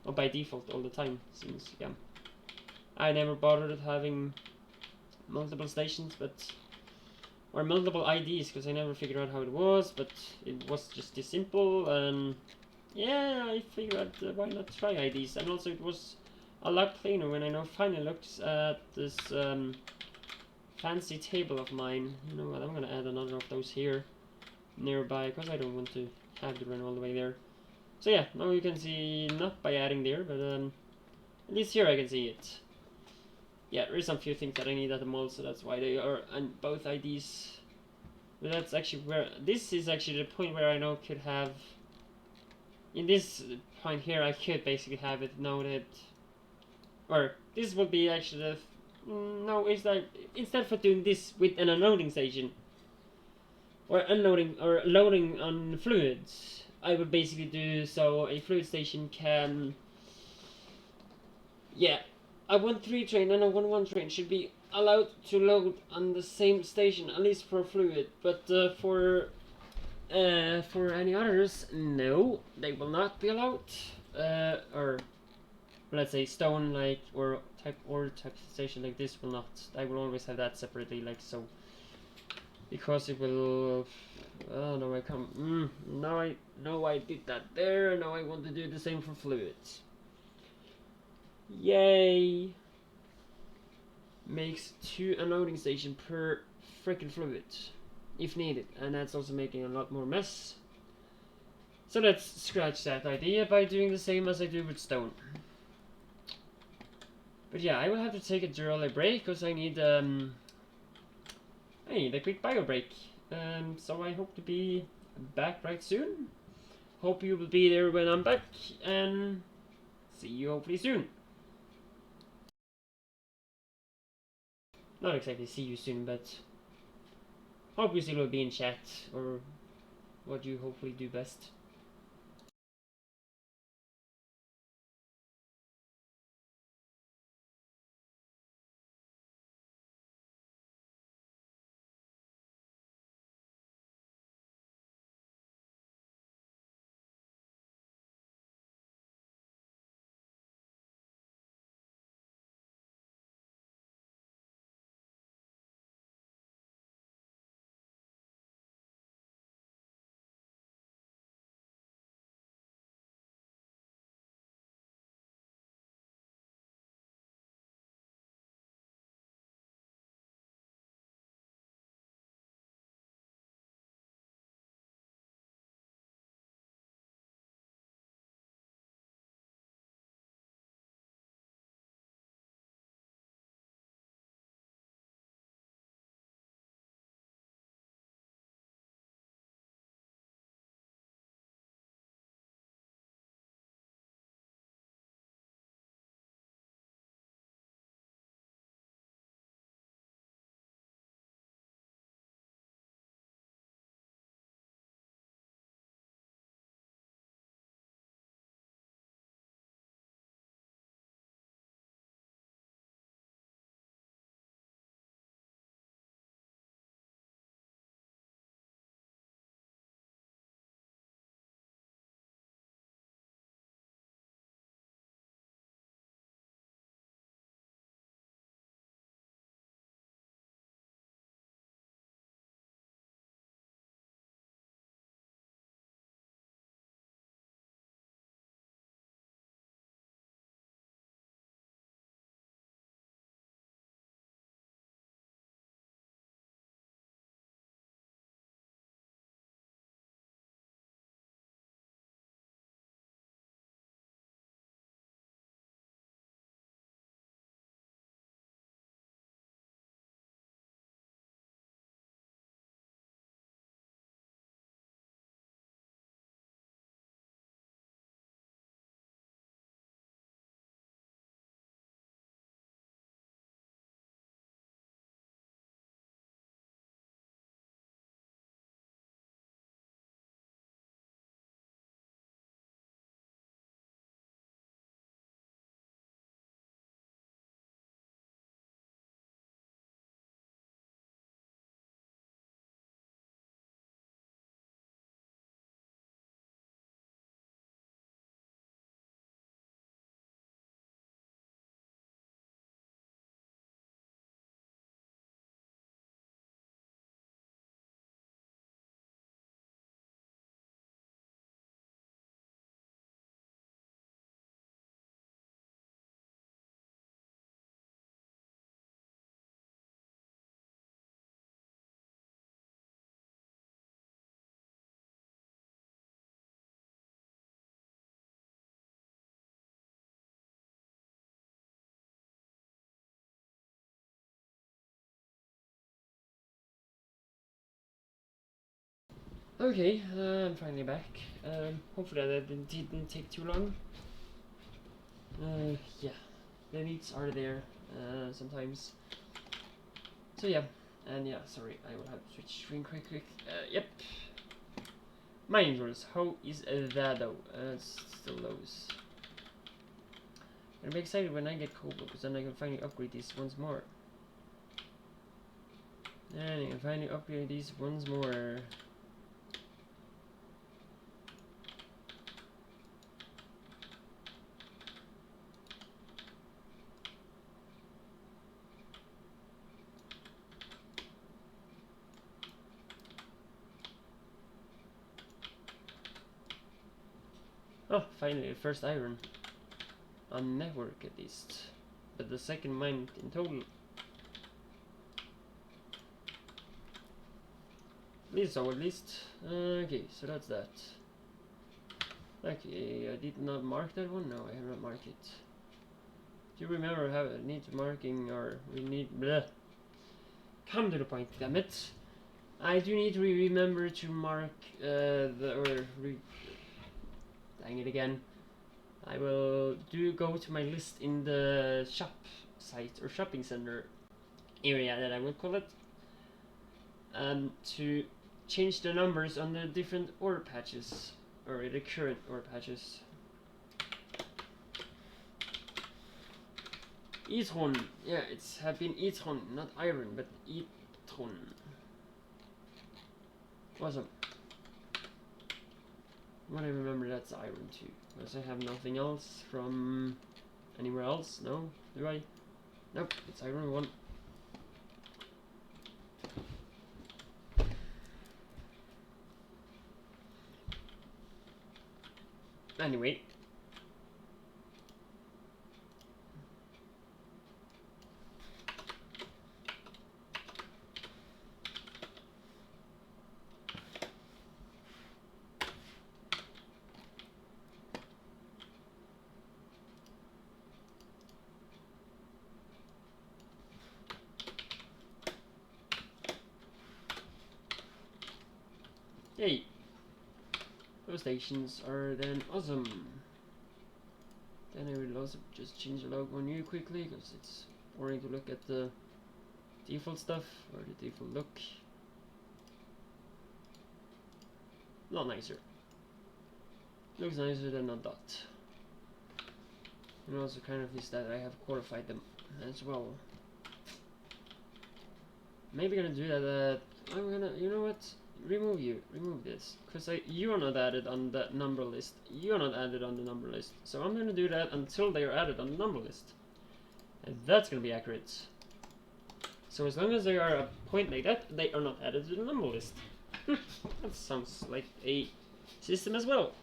S1: or by default all the time, since, yeah. I never bothered having multiple stations, or multiple IDs, because I never figured out how it was, but it was just this simple, and yeah, I figured out why not try IDs, and also it was a lot cleaner when I now finally looked at this fancy table of mine. You know what, I'm gonna add another of those here nearby, because I don't want to have to run all the way there. So yeah, now you can see, not by adding there, but at least here I can see it. Yeah, there is some few things that I need at the mall, so that's why they are on both IDs. But that's actually where, this is actually the point where I now could have, in this point here, I could basically have it noted, or this would be actually the, no, it's like, instead of doing this with an unloading station, or unloading, or loading on fluids, I would basically do so a fluid station can, yeah, a 1-3 train and a 1-1 train should be allowed to load on the same station, at least for fluid, but for any others, no, they will not be allowed. Or let's say stone, like, or type station like this will not. I will always have that separately, like so, because it will. Oh no, I come. No, I did that there. Now I want to do the same for fluids. Yay! Makes 2 unloading station per freaking fluid, if needed, and that's also making a lot more mess. So let's scratch that idea by doing the same as I do with stone. But yeah, I will have to take a early break because I need a quick bio break. So I hope to be back right soon. Hope you will be there when I'm back, and see you hopefully soon. Not exactly see you soon, but hope you still will be in chat, or what you hopefully do best. Okay, I'm finally back. Hopefully that didn't take too long. Yeah, the needs are there sometimes. So yeah, and yeah, sorry, I will have to switch screen quick. Yep. Mining tools, how is that though? It's still lows. I'm excited when I get cobalt, because then I can finally upgrade these once more. And I can finally upgrade these once more. Oh, finally, the first iron. On network at least. But the second mine in total. At least. Okay, so that's that. Okay, I did not mark that one? No, I have not marked it. Do you remember how I need marking or we need bleh. Come to the point, damn it. I do need to remember to mark dang it again. I will go to my list in the shop site or shopping center area that I will call it, to change the numbers on the different ore patches or the current ore patches. Etron, yeah, it's have been Etron, not iron, but Etron. Awesome. What I remember, that's iron too. Because I have nothing else from anywhere else. No, do I? Nope, it's iron 1. Anyway. Yay! Those stations are then awesome. Then I will also just change the logo on you quickly, because it's boring to look at the default stuff, or the default look. Not nicer. Looks nicer than a dot. And also kind of is that I have qualified them as well. Maybe gonna do that, I'm gonna, you know what? Remove this, because you are not added on the number list. You are not added on the number list. So I'm gonna do that until they are added on the number list. And that's gonna be accurate. So as long as they are a point like that, they are not added to the number list. That sounds like a system as well.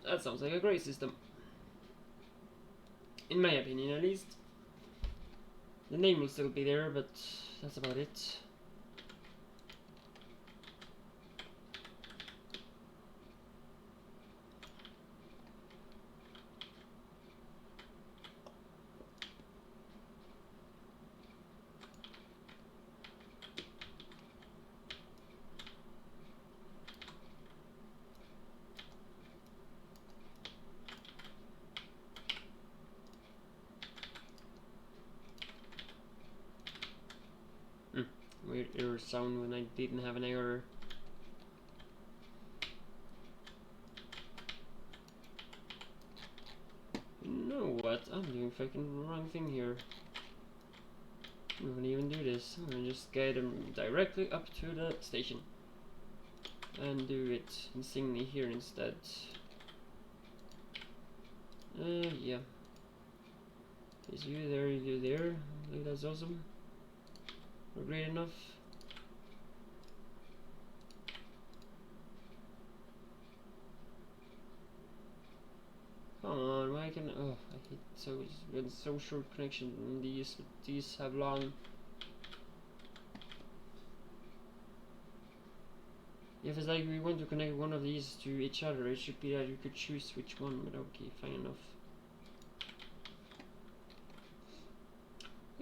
S1: That sounds like a great system. In my opinion, at least. The name will still be there, but that's about it. Weird error sound when I didn't have an error. You know what? I'm doing fucking wrong thing here. I'm gonna even do this. I'm gonna just guide them directly up to the station. And do it insanely here instead. Yeah. Is you there, you there. I think that's awesome. Or great enough. Come on, why can I hate so short connection and these have long. If it's like we want to connect one of these to each other, it should be that you could choose which one, but okay, fine enough.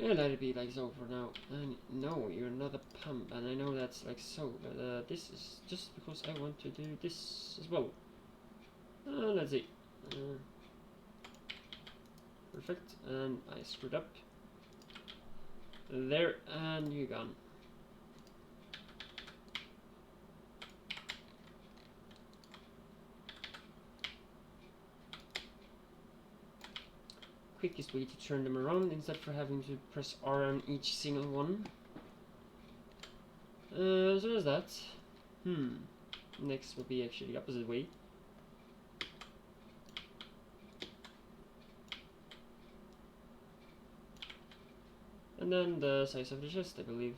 S1: Yeah, let it be like so for now. And no, you're not a pump, and I know that's like so, but this is just because I want to do this as well. Let's see. Perfect, and I screwed up. There, and you're gone. Quickest way to turn them around instead for having to press R on each single one. So there's that. Next will be actually the opposite way. And then the size of the chest, I believe.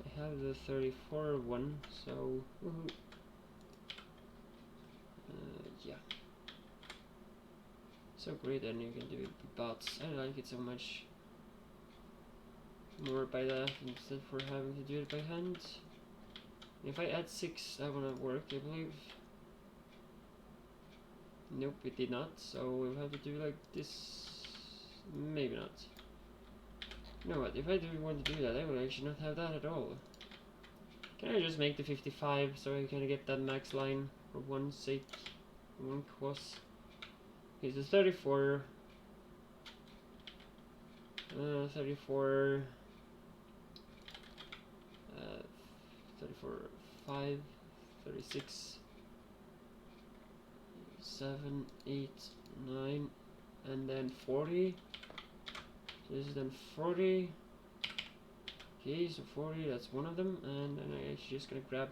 S1: I have the 34 one, so woohoo. Yeah. So great, and you can do it with bots. I like it so much more by that instead for having to do it by hand. If I add 6, that will not work, I believe. Nope, it did not, so we'll have to do like this. Maybe not. You know what, if I do want to do that, I will actually not have that at all. Can I just make the 55 so I can get that max line for one sake, one cause? Okay, so 34, 34, 34, 5, 36, 7, 8, 9, and then 40. So this is then 40. Okay, so 40, that's one of them, and then I actually just gonna grab.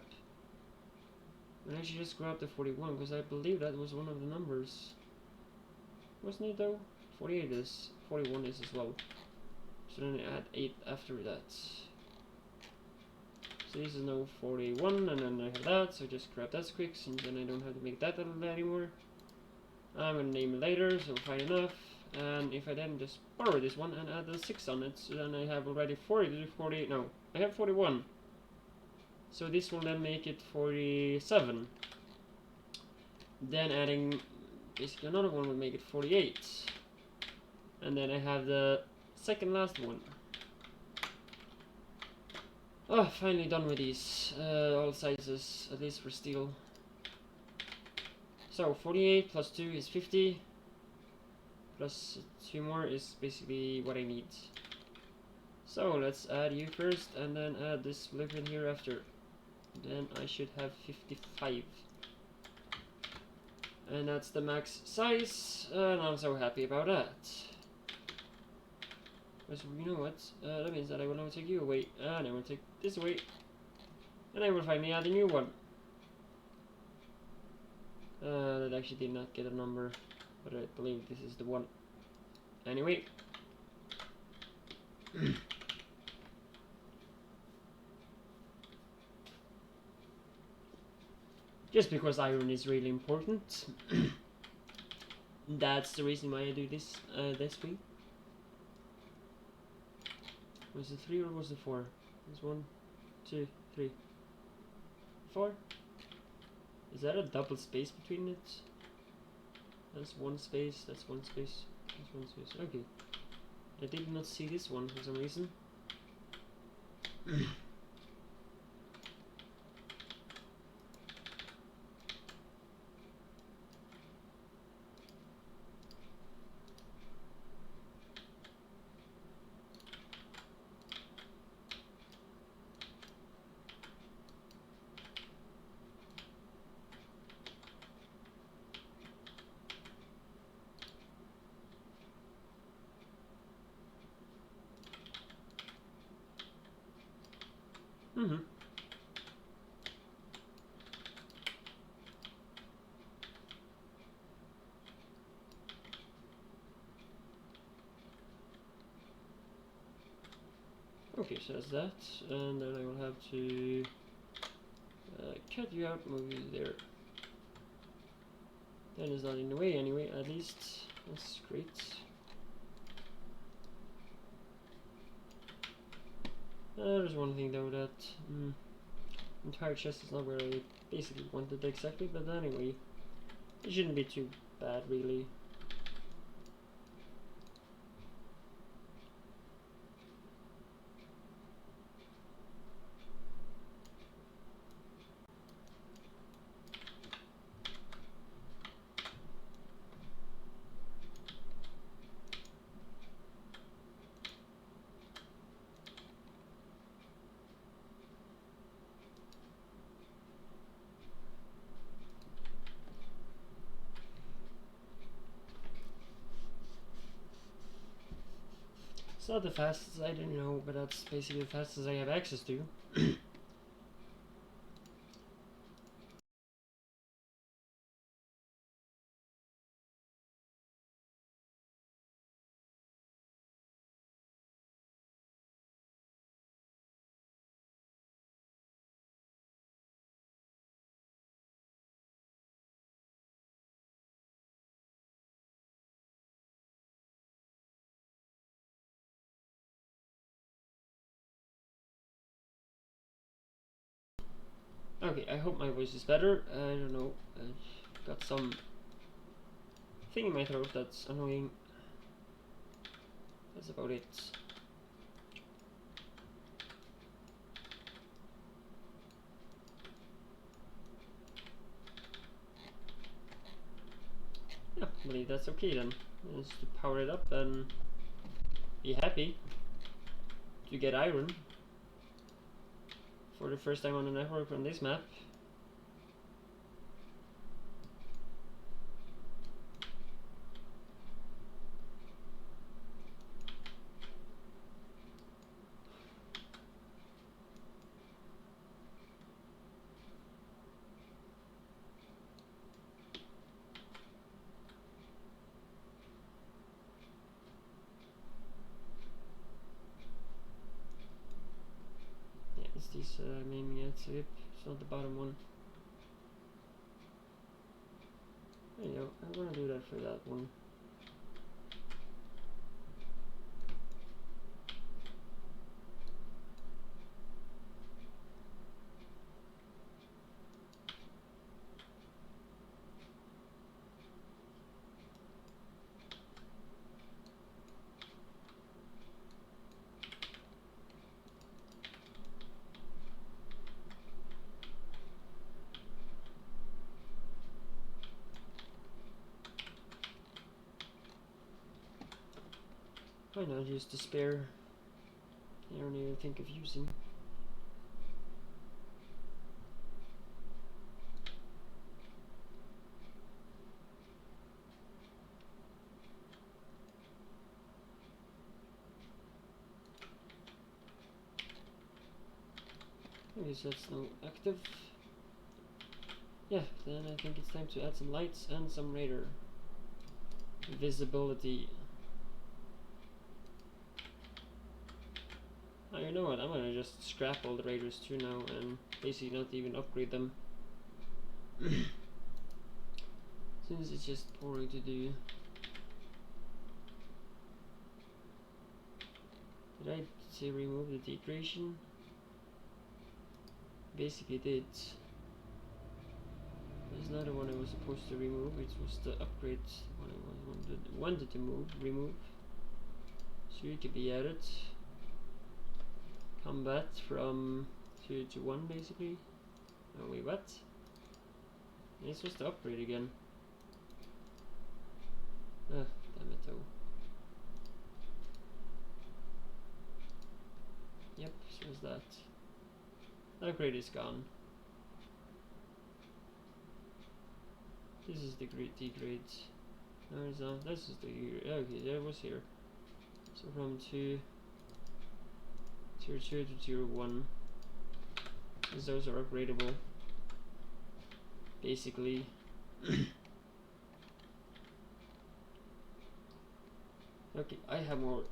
S1: I actually just grab the 41 because I believe that was one of the numbers. Wasn't it though? 48 is, 41 is as well. So then I add 8 after that. So this is now 41, and then I have that, so just grab that quick, and then I don't have to make that anymore. I'm gonna name it later, so fine enough. And if I then just borrow this one and add a 6 on it, so then I have already 40, no, I have 41. So this will then make it 47. Then adding basically another one will make it 48. And then I have the second last one. Oh, finally done with these, all sizes, at least for steel. So 48 plus 2 is 50. Plus 2 more is basically what I need. So let's add you first and then add this liquid here after. Then I should have 55. And that's the max size, and I'm so happy about that. Because you know what, that means that I will now take you away, and I will take this away, and I will finally add a new one. That actually did not get a number, but I believe this is the one. Anyway. Just because iron is really important. That's the reason why I do this this way. Was it 3 or was it 4? There's 1, 2, 3, 4. Is that a double space between it? That's 1 space, that's 1 space, that's 1 space. Okay. I did not see this one for some reason. Mm-hmm. Okay, so that's that, and then I will have to cut you out, move you there. That is not in the way anyway, at least. That's great. There's one thing though that entire chest is not where I basically wanted exactly, but anyway, it shouldn't be too bad really. It's not the fastest, I don't know, but that's basically the fastest I have access to. Okay, I hope my voice is better. I don't know. I've got some thing in my throat that's annoying. That's about it. Yeah, I believe that's okay then. Just to power it up and be happy to get iron for the first time on the network on this map. Yeah, it's this naming it, so it's not the bottom one. There you go, I'm gonna do that for that one. Why not use the spare? I don't even think of using. I guess that's now active. Yeah, then I think it's time to add some lights and some radar visibility. Oh, you know what? I'm gonna just scrap all the radars too now and basically not even upgrade them. Since it's just boring to do. Did I say remove the degradation? Basically did. There's another one I was supposed to remove, which was the upgrade one I wanted to remove. So it could be added. Combat from 2 to 1 basically. Oh wait, what? It's supposed to upgrade again. Ah, damn it though. Yep, so is that. That upgrade is gone. This is the degrade. No, this is the okay, that was here. So from 2 tier 2 to tier 1. Because those are upgradable. Basically. Okay, I have more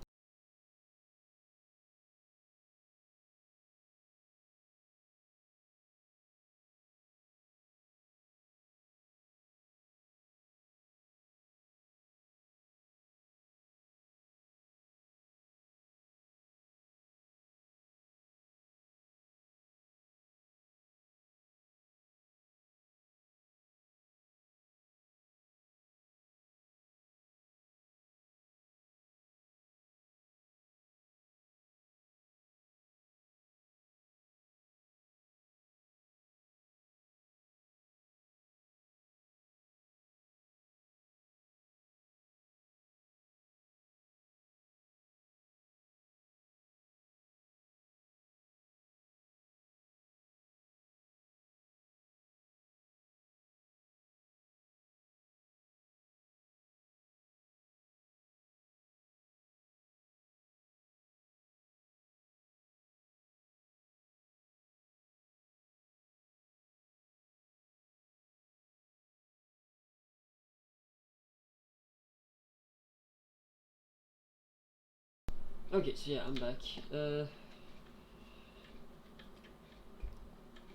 S1: Okay, so yeah, I'm back.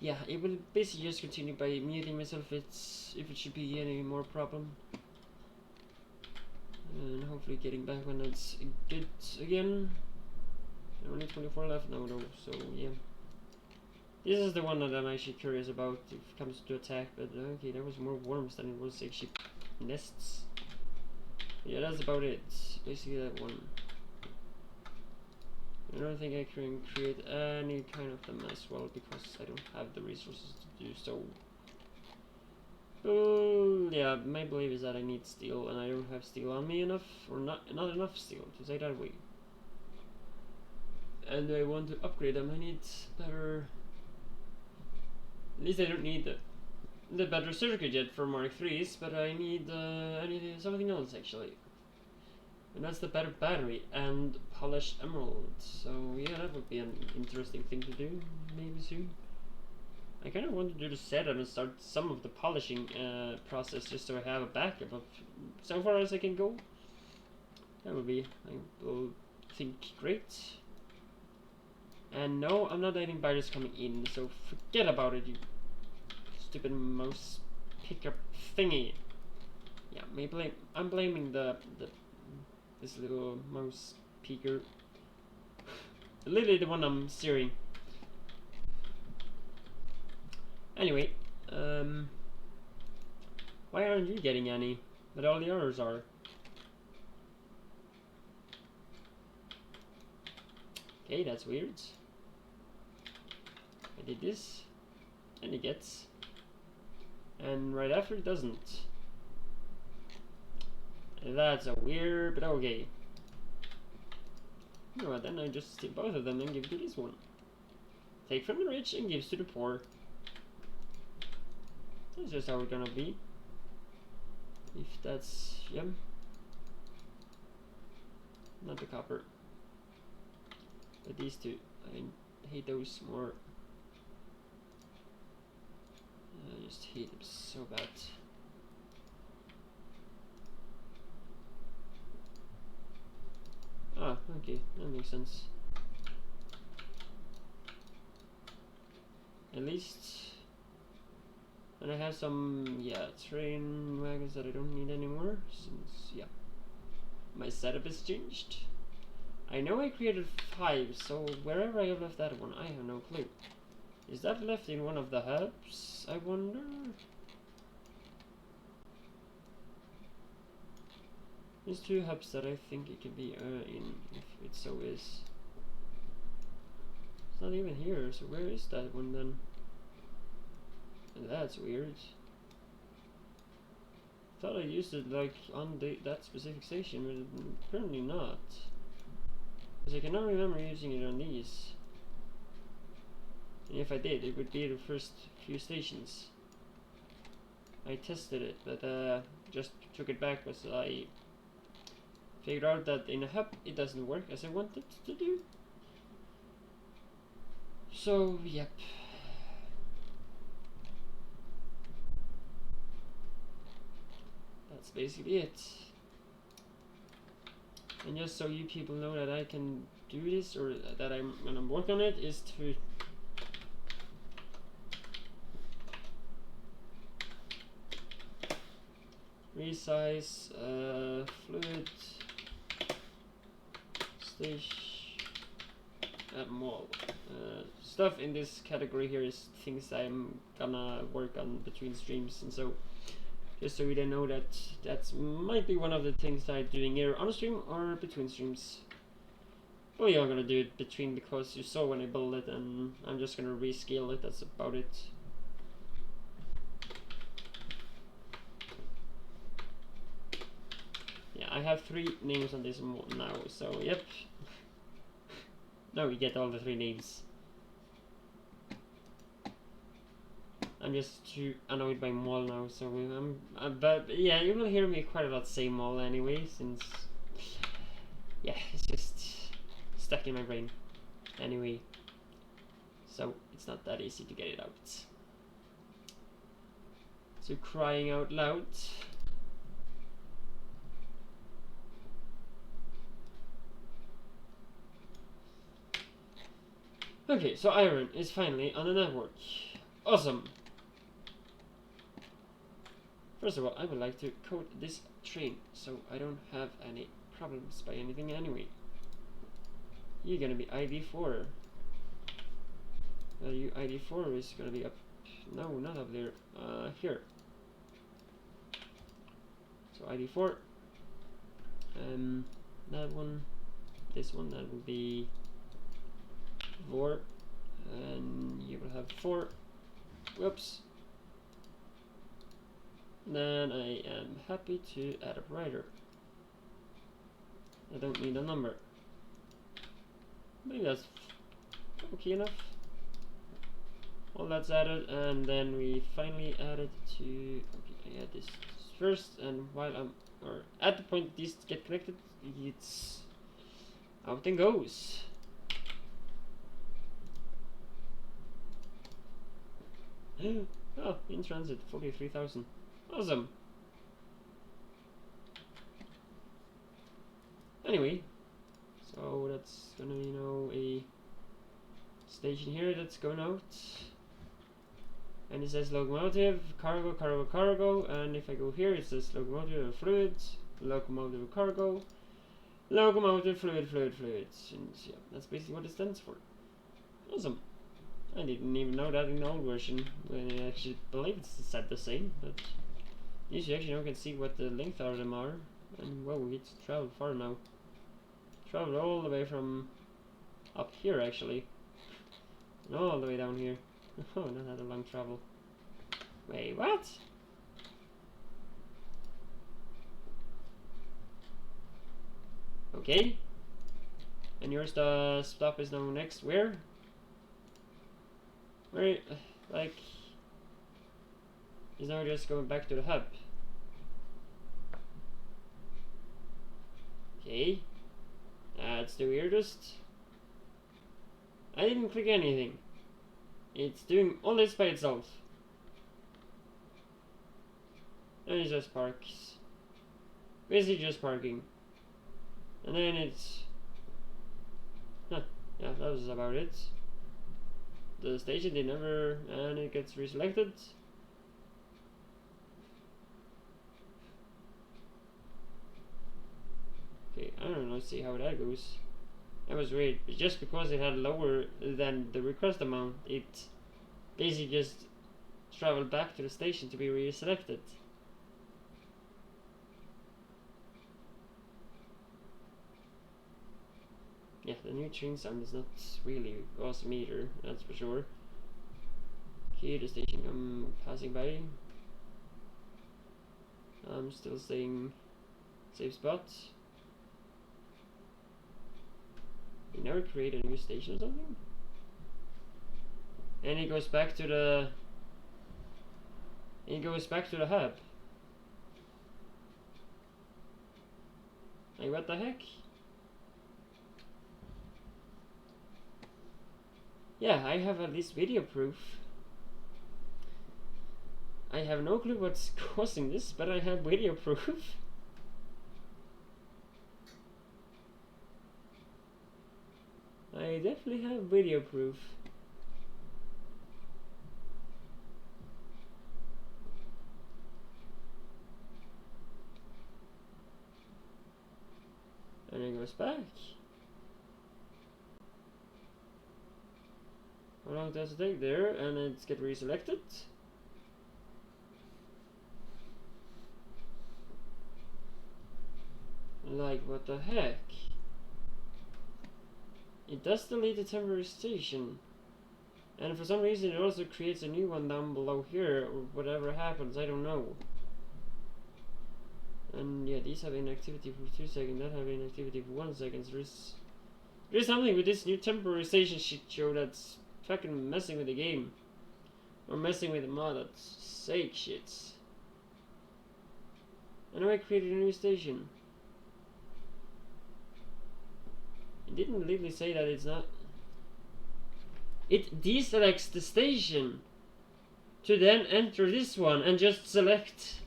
S1: Yeah, it will basically just continue by muting myself if it should be any more problem. And hopefully getting back when it's good again. Only 24 left? No, so yeah. This is the one that I'm actually curious about if it comes to attack, but okay, there was more worms than it was actually nests. Yeah, that's about it. Basically that one. I don't think I can create any kind of them as well because I don't have the resources to do so. Yeah, my belief is that I need steel and I don't have steel on me enough, or not enough steel to say that way. And I want to upgrade them. I need better. At least I don't need the better circuit yet for Mark 3s, but I need something else actually. And that's the better battery and polished emerald. So yeah, that would be an interesting thing to do maybe soon. I kind of want to do the setup and start some of the polishing process just so I have a backup of so far as I can go. That would be, I will think, great. And no, I'm not letting buyers coming in, so forget about it, you stupid mouse pickup thingy. Yeah, I'm blaming this little mouse peeker. Literally the one I'm steering. Anyway, why aren't you getting any? But all the others are. Okay, that's weird. I did this, and it gets, and right after it doesn't. That's a weird, but okay. You know what, then I just steal both of them and give to this one. Take from the rich and gives to the poor. That's just how it's gonna be. If that's, yeah. Not the copper. But these two, I hate those more. I just hate them so bad. Ah, okay, that makes sense. At least, and I have some, yeah, train wagons that I don't need anymore, since, yeah, my setup is changed. I know I created 5, so wherever I have left that one, I have no clue. Is that left in one of the hubs, I wonder? There's 2 hubs that I think it can be in, if it so is. It's not even here, so where is that one then? And that's weird. Thought I used it like on that specific station, but apparently not. Because I cannot remember using it on these. And if I did, it would be the first few stations. I tested it, but just took it back because I figured out that in a hub it doesn't work as I wanted to do. So, yep. That's basically it. And just so you people know that I can do this, or that I'm gonna work on it, is to resize fluid stage mall. Stuff in this category here is things I'm gonna work on between streams, and so just so you don't know that that might be one of the things I'm doing here on stream or between streams. Well, yeah, I'm gonna do it between because you saw when I built it, and I'm just gonna rescale it. That's about it. Yeah, I have 3 names on this now, so yep. Now we get all the 3 names. I'm just too annoyed by mall now, so but yeah, you will hear me quite a lot say mall anyway, since yeah, it's just stuck in my brain anyway, so it's not that easy to get it out. So crying out loud. Okay, so iron is finally on the network. Awesome. First of all, I would like to code this train so I don't have any problems by anything anyway. You're gonna be ID4. You ID4 is gonna be up. No, not up there. Here. So ID4. That one. This one, that will be 4. And you will have 4. Whoops. Then I am happy to add a writer. I don't need a number. Maybe that's okay enough. All that's added, and then we finally added to. Okay, I add this first, and while I'm at the point these get connected, it's out and goes. Oh, in transit, 43,000. Awesome. Anyway, so that's gonna be, a station here that's going out. And it says locomotive, cargo, cargo, cargo. And if I go here, it says locomotive and fluids, locomotive, cargo, locomotive, fluids. And yeah, that's basically what it stands for. Awesome. I didn't even know that in the old version, when I actually believe it's said the same, but usually actually you can see what the length of them are. And whoa, it's traveled far now. Traveled all the way from up here actually, and all the way down here. Oh, not had a long travel. Wait, what? Okay. And yours, the stop is now next where? Where, like, is now just going back to the hub. Okay. That's the weirdest. I didn't click anything. It's doing all this by itself. And it just parks. Basically just parking. And then it's... Huh, yeah, that was about it. The station did never... and it gets reselected. Okay, I don't know, see how that goes. That was weird. Just because it had lower than the request amount, it basically just traveled back to the station to be reselected. Yeah, the new train sound is not really awesome either, that's for sure. Okay, the station I'm passing by. I'm still staying safe spot. You never create a new station or something? And it goes back to the... hub. Like, what the heck? Yeah, I have at least video proof. I have no clue what's causing this, but I have video proof. I definitely have video proof. And it goes back. How long does it take there? And it's get reselected. Like, what the heck? It does delete the temporary station, and for some reason it also creates a new one down below here, or whatever happens, I don't know. And yeah, these have inactivity for 2 seconds, that have inactivity for 1 second, so there's something with this new temporary station shit show that's fucking messing with the game. Or messing with the mod, that's sake shits. I know I created a new station. It didn't literally say that it's not. It deselects the station to then enter this one and just select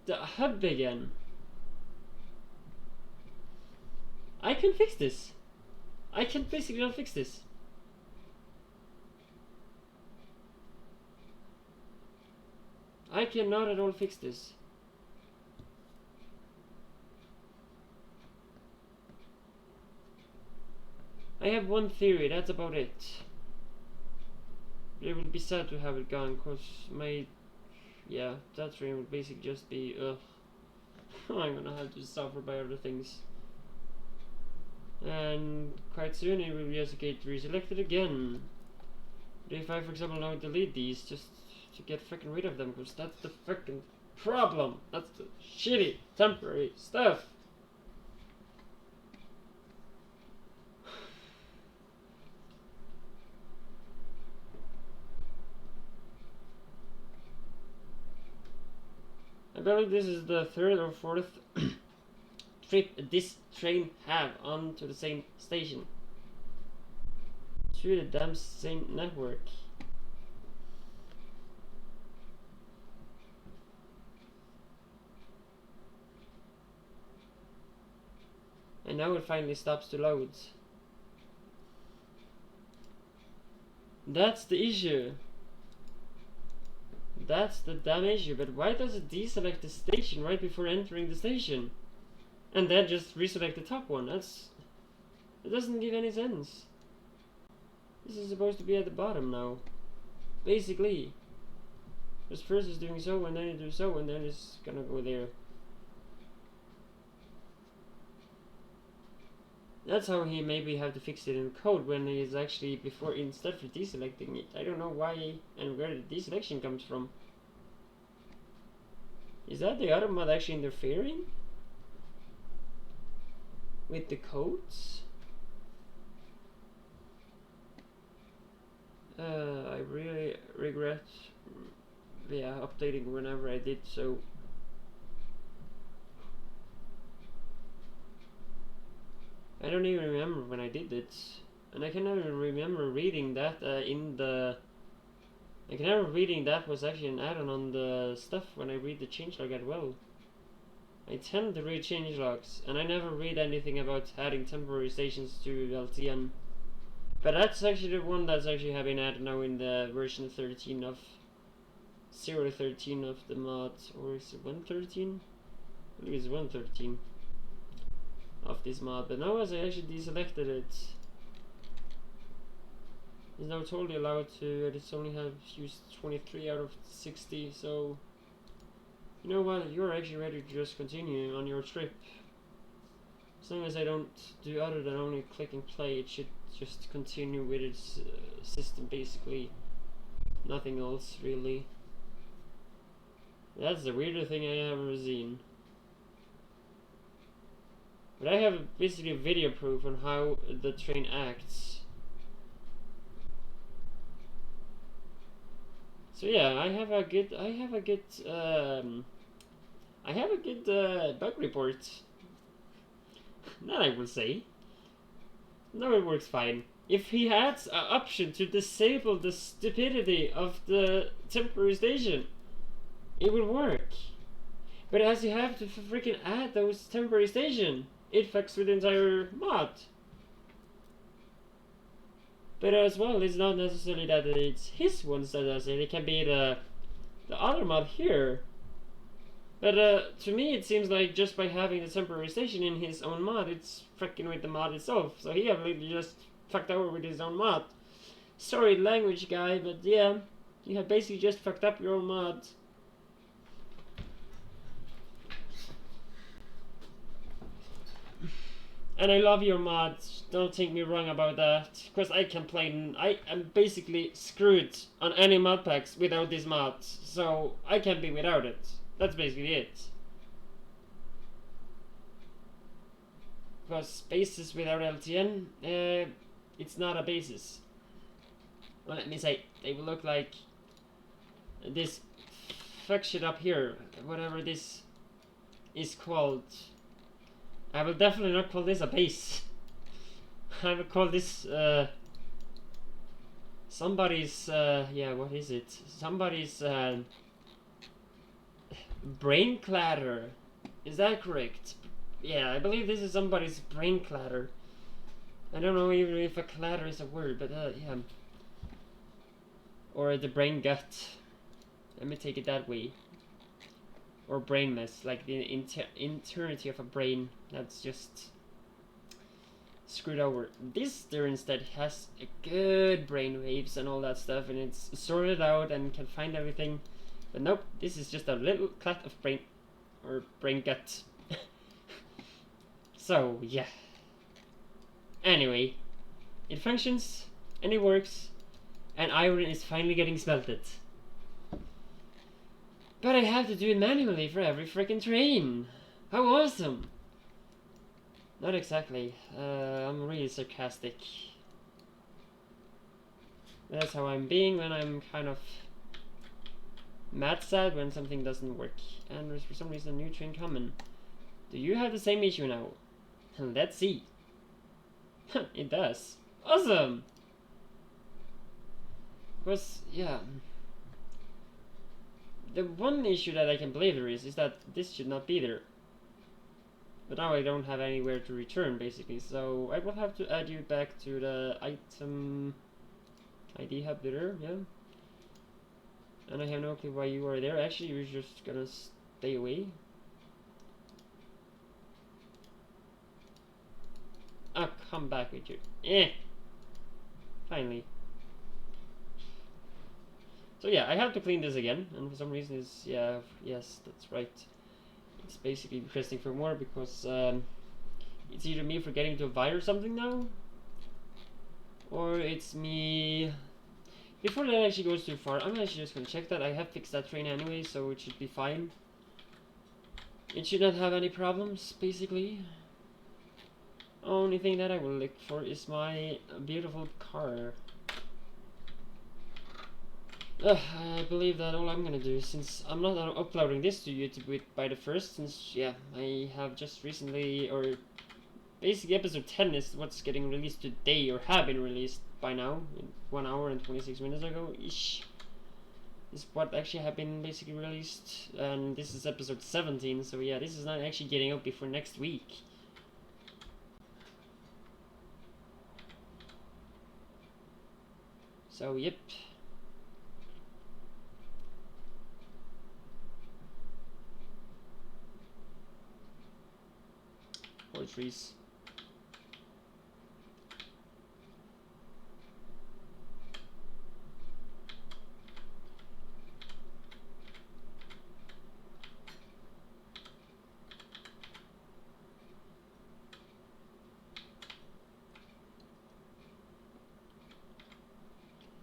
S1: the hub again. I can fix this. I can basically not fix this. I cannot at all fix this. I have one theory, that's about it. It would be sad to have it gone, cause my... yeah, that train would basically just be... ugh. I'm gonna have to suffer by other things. And quite soon it will just get reselected again. If I, for example, now delete these just to get fucking rid of them, because that's the fucking problem. That's the shitty temporary stuff. I believe this is the third or fourth trip this train have onto the same station. Through the damn same network. And now it finally stops to load. That's the issue. That's the damn issue. But why does it deselect the station right before entering the station? And then just reselect the top one? It doesn't give any sense. This is supposed to be at the bottom now. Basically. Because first it's doing so, and then it does so, and then it's gonna go there. That's how he maybe have to fix it in code when he is actually before, instead of deselecting it. I don't know why and where the deselection comes from. Is that the other mod actually interfering with the codes? I really regret updating whenever I did so. I don't even remember when I did it, and I can never remember reading that I can never reading that was actually an add-on on the stuff when I read the changelog as well. I tend to read changelogs, and I never read anything about adding temporary stations to LTN. But that's actually the one that's actually have been added now in the version 13 of 0.13 of the mod, or is it 1.13? I believe it's 1.13 of this mod, but now as I actually deselected it, it's now totally allowed to, it's only have used 23 out of 60, so you know what, you're actually ready to just continue on your trip. As long as I don't do other than only click and play, it should just continue with its system basically. Nothing else really. That's the weirdest thing I have ever seen. But I have basically a video proof on how the train acts. So yeah, I have a good bug report. That I will say. No, it works fine. If he adds an option to disable the stupidity of the temporary station, it will work. But as you have to freaking add those temporary stations, it fucks with the entire mod. But as well, it's not necessarily that it's his ones that does it. It can be the other mod here. But to me, it seems like just by having the temporary station in his own mod, it's fucking with the mod itself. So he have literally just fucked over with his own mod. Sorry, language guy, but yeah, you have basically just fucked up your own mod. And I love your mods, don't take me wrong about that, because I can play, I am basically screwed on any mod packs without this mod, so I can be without it. That's basically it. Because bases without LTN, it's not a basis. Well, let me say, they will look like this fuck shit up here, whatever this is called. I will definitely not call this a base. I will call this somebody's yeah, what is it? Somebody's brain clatter. Is that correct? Yeah, I believe this is somebody's brain clatter. I don't know even if a clatter is a word, but yeah. Or the brain gut. Let me take it that way. or brain mess, like the eternity of a brain that's just screwed over. This there instead has a good brain waves and all that stuff, and it's sorted out and can find everything. But nope, this is just a little clot of brain or brain gut. So yeah. Anyway, it functions and it works, and iron is finally getting smelted. But I have to do it manually for every freaking train. How awesome! Not exactly. I'm really sarcastic. That's how I'm being when I'm kind of mad sad when something doesn't work. And there's for some reason a new train coming. Do you have the same issue now? Let's see. It does. Awesome! Because, yeah. The one issue that I can believe there is that this should not be there. But now I don't have anywhere to return, basically, so I will have to add you back to the item ID hub there, yeah. And I have no clue why you are there. Actually, you're just gonna stay away. I'll come back with you. Finally. So yeah, I have to clean this again, and for some reason it's, yeah, yes, that's right. It's basically requesting for more because it's either me forgetting to buy or something now, or it's me. Before that actually goes too far, I'm actually just gonna check that. I have fixed that train anyway, so it should be fine. It should not have any problems, basically. Only thing that I will look for is my beautiful car. I believe that all I'm gonna do, since I'm not uploading this to YouTube by the first, since yeah, I have just recently, or basically episode 10 is what's getting released today, or have been released by now, 1 hour and 26 minutes ago ish. Is what actually have been basically released, and this is episode 17, so yeah, this is not actually getting up before next week. So yep. Or trees.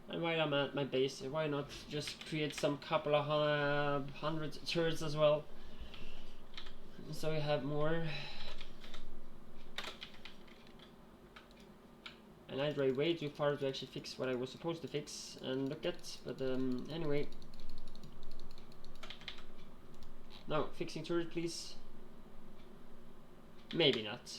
S1: And while I'm at my base, why not just create some couple of hundred turrets as well, so we have more. And I drove way too far to actually fix what I was supposed to fix and look at, but anyway. No, fixing turret please. Maybe not.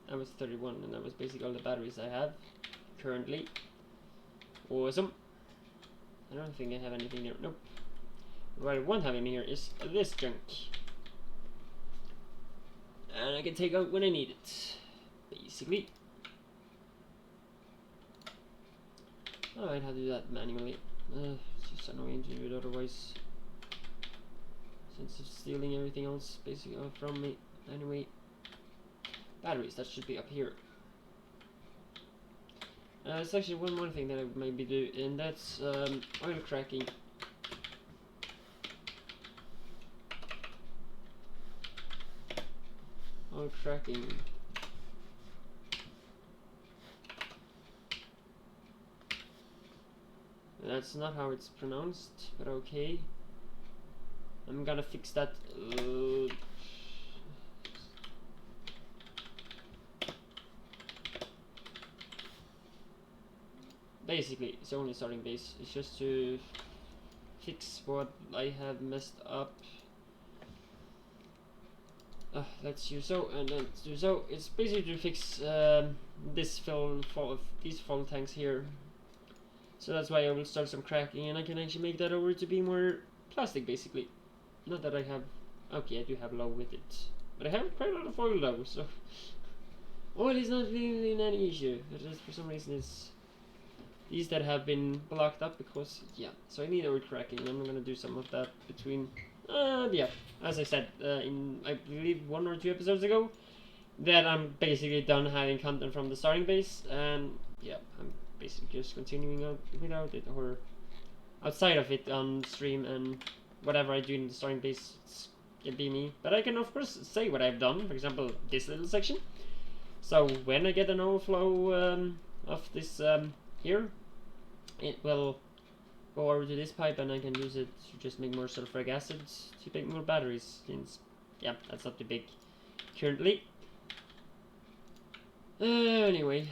S1: That was 31, and that was basically all the batteries I have currently. Awesome. I don't think I have anything there. Nope. What I won't have in here is this junk. And I can take out when I need it, basically. I might have to do that manually. It's just annoying to do it otherwise, since it's stealing everything else basically from me. Anyway, batteries, that should be up here. There's actually one more thing that I would maybe do, and that's oil cracking. Oil cracking. That's not how it's pronounced, but okay. I'm gonna fix that. Basically, it's only starting base. It's just to fix what I have messed up. Let's do so, and let's do so. It's basically to fix this these full tanks here. So that's why I will start some cracking, and I can actually make that over to be more plastic, basically. Not that I have. Okay, I do have low with it, but I have quite a lot of oil though. So oil is not really any issue. But just for some reason it's these that have been blocked up because, yeah, so I need overcracking. I'm gonna do some of that between, yeah, as I said, in, I believe, 1 or 2 episodes ago, that I'm basically done having content from the starting base, and yeah, I'm basically just continuing out without it, or outside of it on stream, and whatever I do in the starting base, can be me. But I can of course say what I've done, for example, this little section. So when I get an overflow of this here, it will go over to this pipe and I can use it to just make more sulfuric acid to make more batteries, since, yeah, that's not too big currently. Anyway,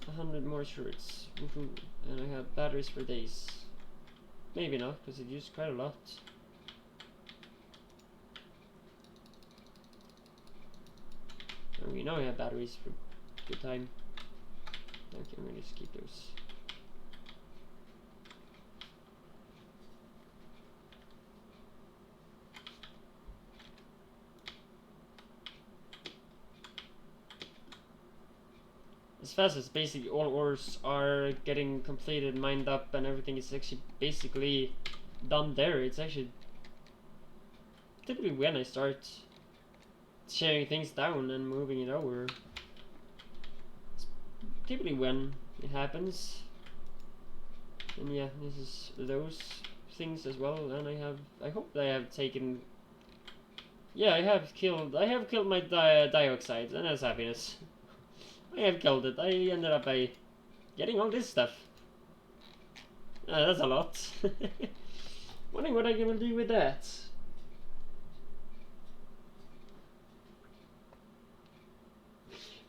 S1: 100 more shirts, and I have batteries for days. Maybe not, because it used quite a lot. And we know I have batteries for good time. Okay, I'm gonna just keep those. As fast as basically all ores are getting completed, mined up, and everything is actually basically done there, it's actually typically when I start sharing things down and moving it over. It's typically when it happens. And yeah, this is those things as well, and I hope I have taken, yeah, I have killed my dioxide, and that's happiness. I have killed it. I ended up by getting all this stuff. That's a lot. Wondering what I'm gonna do with that.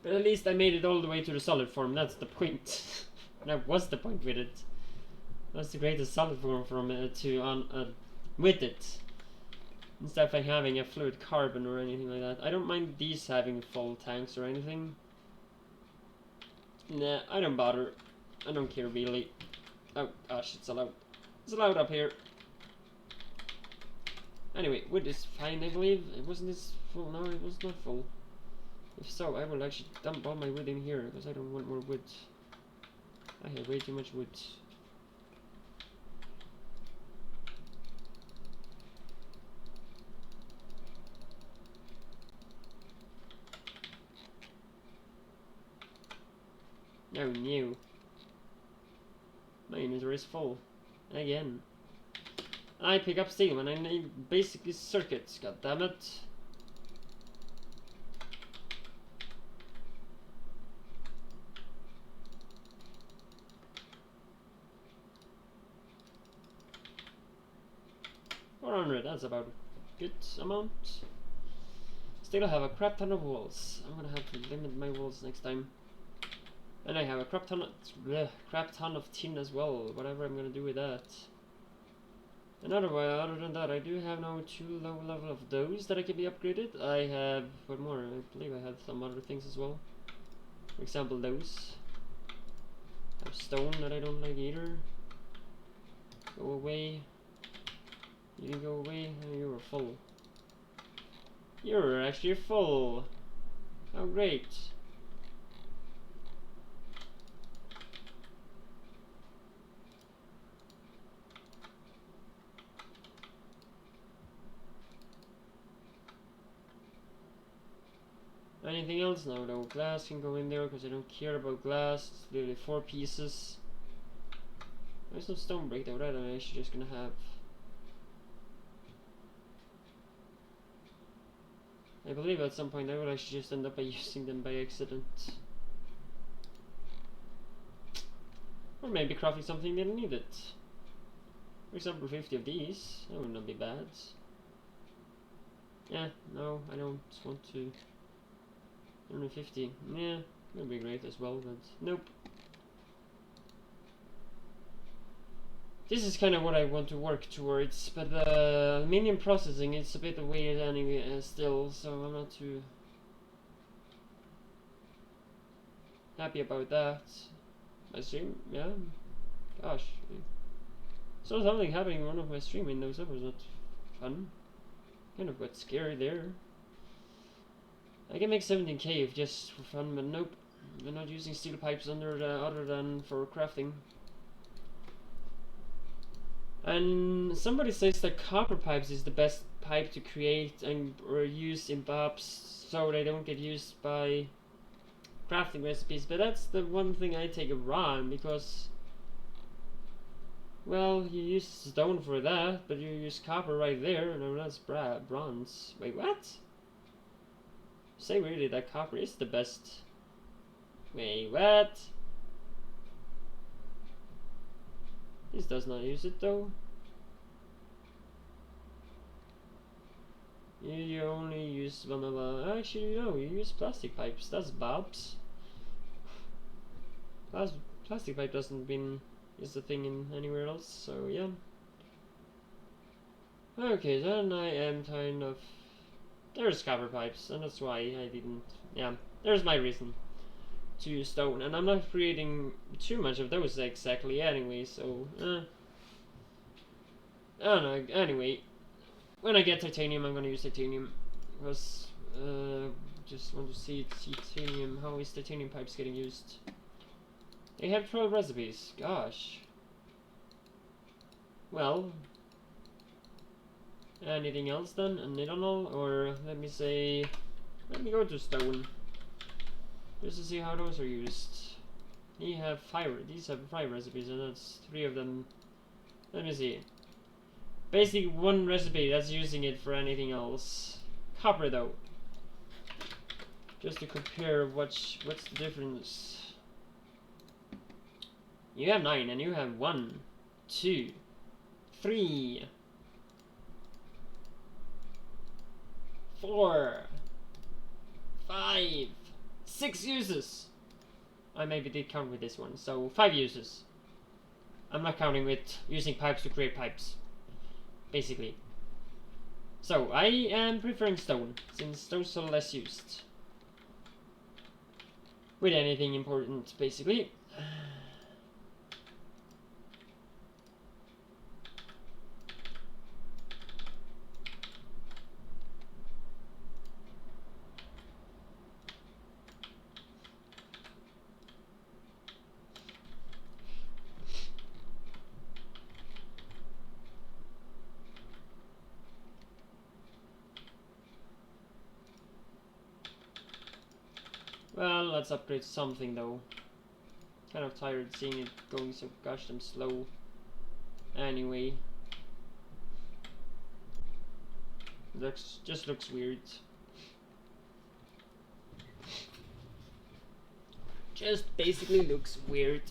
S1: But at least I made it all the way to the solid form. That's the point. That was the point with it. That's the greatest solid form from with it. Instead of having a fluid carbon or anything like that. I don't mind these having full tanks or anything. Nah, I don't bother. I don't care really. Oh gosh, it's allowed. It's allowed up here. Anyway, wood is fine, I believe. It wasn't this full. No, it was not full. If so, I will actually dump all my wood in here because I don't want more wood. I have way too much wood. No, new. My inventory is full. Again. I pick up steel and I need basically circuits, god damn it. That's about a good amount. Still have a crap ton of walls. I'm gonna have to limit my walls next time. And I have a crap ton of tin as well. Whatever I'm gonna do with that. And other than that, I do have now 2 low level of those that I can be upgraded. I have what more? I believe I have some other things as well. For example, those. I have stone that I don't like either. Go away. You go away. Oh, you are full. You're actually full. How great. Anything else? No, no. Glass can go in there because I don't care about glass. It's literally 4 pieces. There's no stone break though, right? I'm actually just gonna have. I believe at some point I will actually just end up by using them by accident. Or maybe crafting something that need it. For example, 50 of these. That would not be bad. Yeah, no, I don't want to. 150. Yeah, that would be great as well, but nope. This is kind of what I want to work towards, but aluminium processing is a bit weird anyway still, so I'm not too happy about that. My stream, yeah, gosh. Saw something happening in one of my stream windows, that was not fun. Kind of got scared there. I can make 17k if just for fun, but nope. We're not using steel pipes other than for crafting. And somebody says that copper pipes is the best pipe to create and or use in bobs so they don't get used by crafting recipes, but that's the one thing I take wrong, because well, you use stone for that, but you use copper right there. No, that's bronze. Wait, what? Say really that copper is the best. Wait, what? This does not use it though. You only use vanilla. Actually, no, you use plastic pipes. That's Bob's. Plastic pipe doesn't been is the thing in anywhere else. So yeah. Okay, then I am kind of. There's copper pipes, and that's why I didn't. Yeah, there's my reason to use stone, and I'm not creating too much of those exactly anyway. So I don't know. Anyway. When I get titanium, I'm gonna use titanium, because just want to see titanium. How is titanium pipes getting used? They have 12 recipes. Gosh. Well, anything else then? A niddle, or let me go to stone, just to see how those are used. These have 5 recipes, and that's 3 of them. Let me see. Basically, 1 recipe that's using it for anything else. Copper though. Just to compare what's the difference. You have 9 and you have 1, 2, 3, 4, 5, 6 uses. I maybe did count with this one, so 5 uses. I'm not counting with using pipes to create pipes. Basically. So, I am preferring stone, since those are less used. With anything important, basically. Well, let's upgrade something though. Kind of tired seeing it going so gosh damn slow. Anyway. Just looks weird. Just basically looks weird.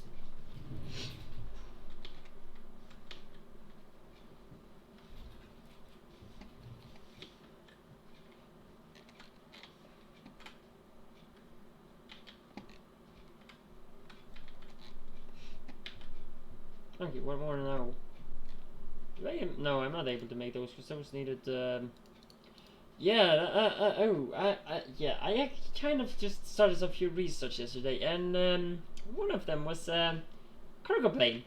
S1: Okay, what more now? No, I'm not able to make those because those needed. Yeah, I kind of just started a few research yesterday, and one of them was cargo plane.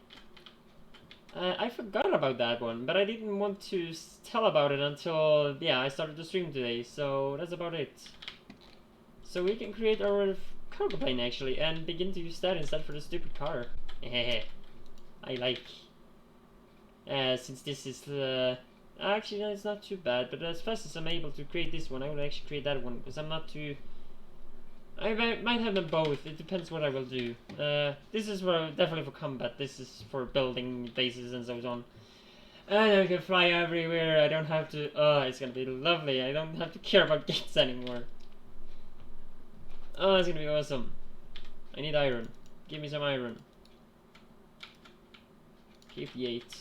S1: I forgot about that one, but I didn't want to tell about it until I started the stream today. So that's about it. So we can create our cargo plane actually, and begin to use that instead for the stupid car. I like. Since this is actually no, it's not too bad, but as fast as I'm able to create this one, I will actually create that one, because I'm not too. I might have them both. It depends what I will do. This is definitely for combat. This is for building bases and so on. And I can fly everywhere. I don't have to. Oh, it's gonna be lovely. I don't have to care about gates anymore. Oh, it's gonna be awesome. I need iron. Give me some iron. Keep the 8.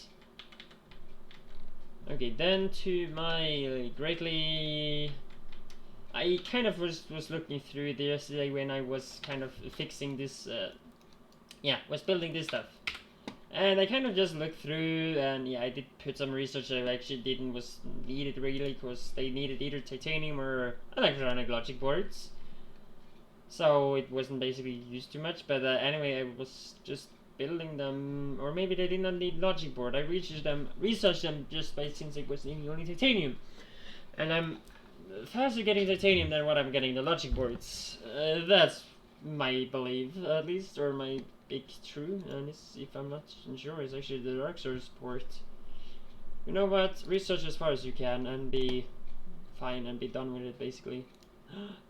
S1: Okay, then to my greatly. I kind of was looking through it yesterday when I was kind of fixing this. Was building this stuff, and I kind of just looked through, and I did put some research that I actually didn't was needed really, because they needed either titanium or electronic logic boards. So it wasn't basically used too much, but anyway, I was just building them, or maybe they did not need logic board. I researched them just by since it was only titanium, and I'm faster getting titanium than what I'm getting the logic boards. That's my belief at least, or my big true, and it's, if I'm not sure, it's actually the Darkstar port. You know what? Research as far as you can and be fine and be done with it basically.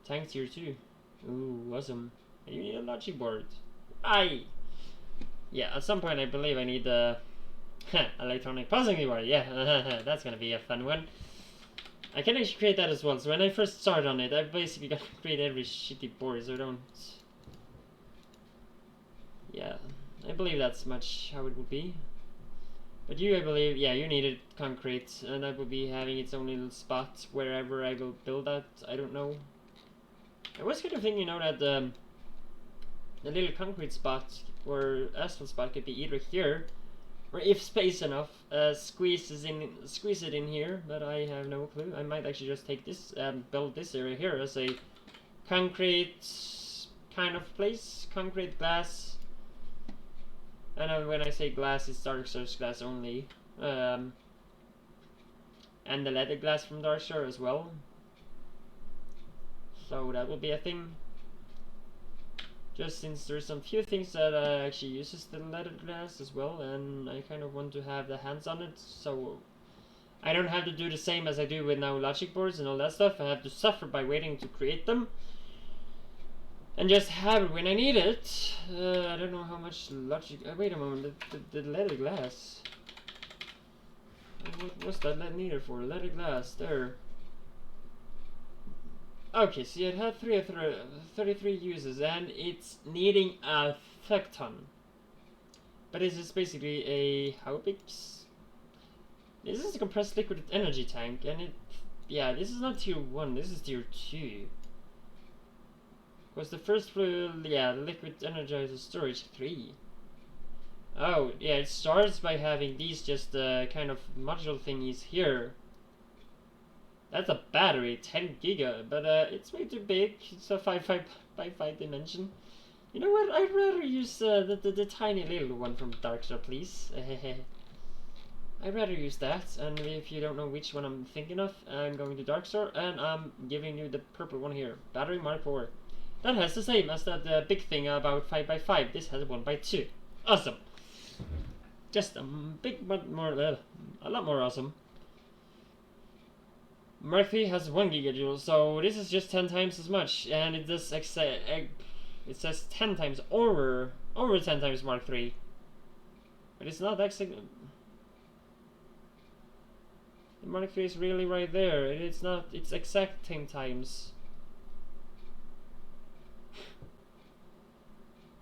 S1: Tank tier 2. Ooh, awesome. And you need a logic board. Yeah, at some point I believe I need a electronic processing board. Yeah, that's gonna be a fun one. I can actually create that as well. So when I first start on it, I basically gotta create every shitty board, so I don't. Yeah, I believe that's much how it would be. But you, I believe, yeah, you needed concrete, and that would be having its own little spot wherever I will build that. I don't know. I was kind of thinking, you know, that the little concrete spot or asphalt spot could be either here, or if space enough, squeeze it in here. But I have no clue. I might actually just take this and build this area here as a concrete kind of place, concrete glass. And when I say glass, it's Darkstar's glass only. And the leather glass from Darkstar as well. So that will be a thing. Just since there's some few things that actually uses the leather glass as well, and I kind of want to have the hands on it, so I don't have to do the same as I do with now logic boards and all that stuff. I have to suffer by waiting to create them. And just have it when I need it. I don't know how much logic. Wait a moment, the leather glass. What's that needed for? Leather glass, there. Okay, so it had 33 uses, and it's needing a fuck ton. But this is basically a how big? This is a compressed liquid energy tank, and it. Yeah, this is not tier 1. This is tier 2. Was the first flow, yeah, the liquid energizer storage 3. Oh, yeah, it starts by having these just kind of module thingies here. That's a battery, 10 giga, but it's way too big. It's a 5 by 5 dimension. You know what? I'd rather use the tiny little one from Darkstar, please. I'd rather use that. And if you don't know which one I'm thinking of, I'm going to Darkstar, and I'm giving you the purple one here, battery Mark IV. That has the same as that big thing about 5 by 5. This has 1 by 2. Awesome. Just a bit more, a lot more awesome. Mark III has 1 gigajoule, so this is just 10 times as much, and it does it says 10 times over 10 times Mark III. But it's not exact. The Mark III is really right there. It's not. It's exact 10 times.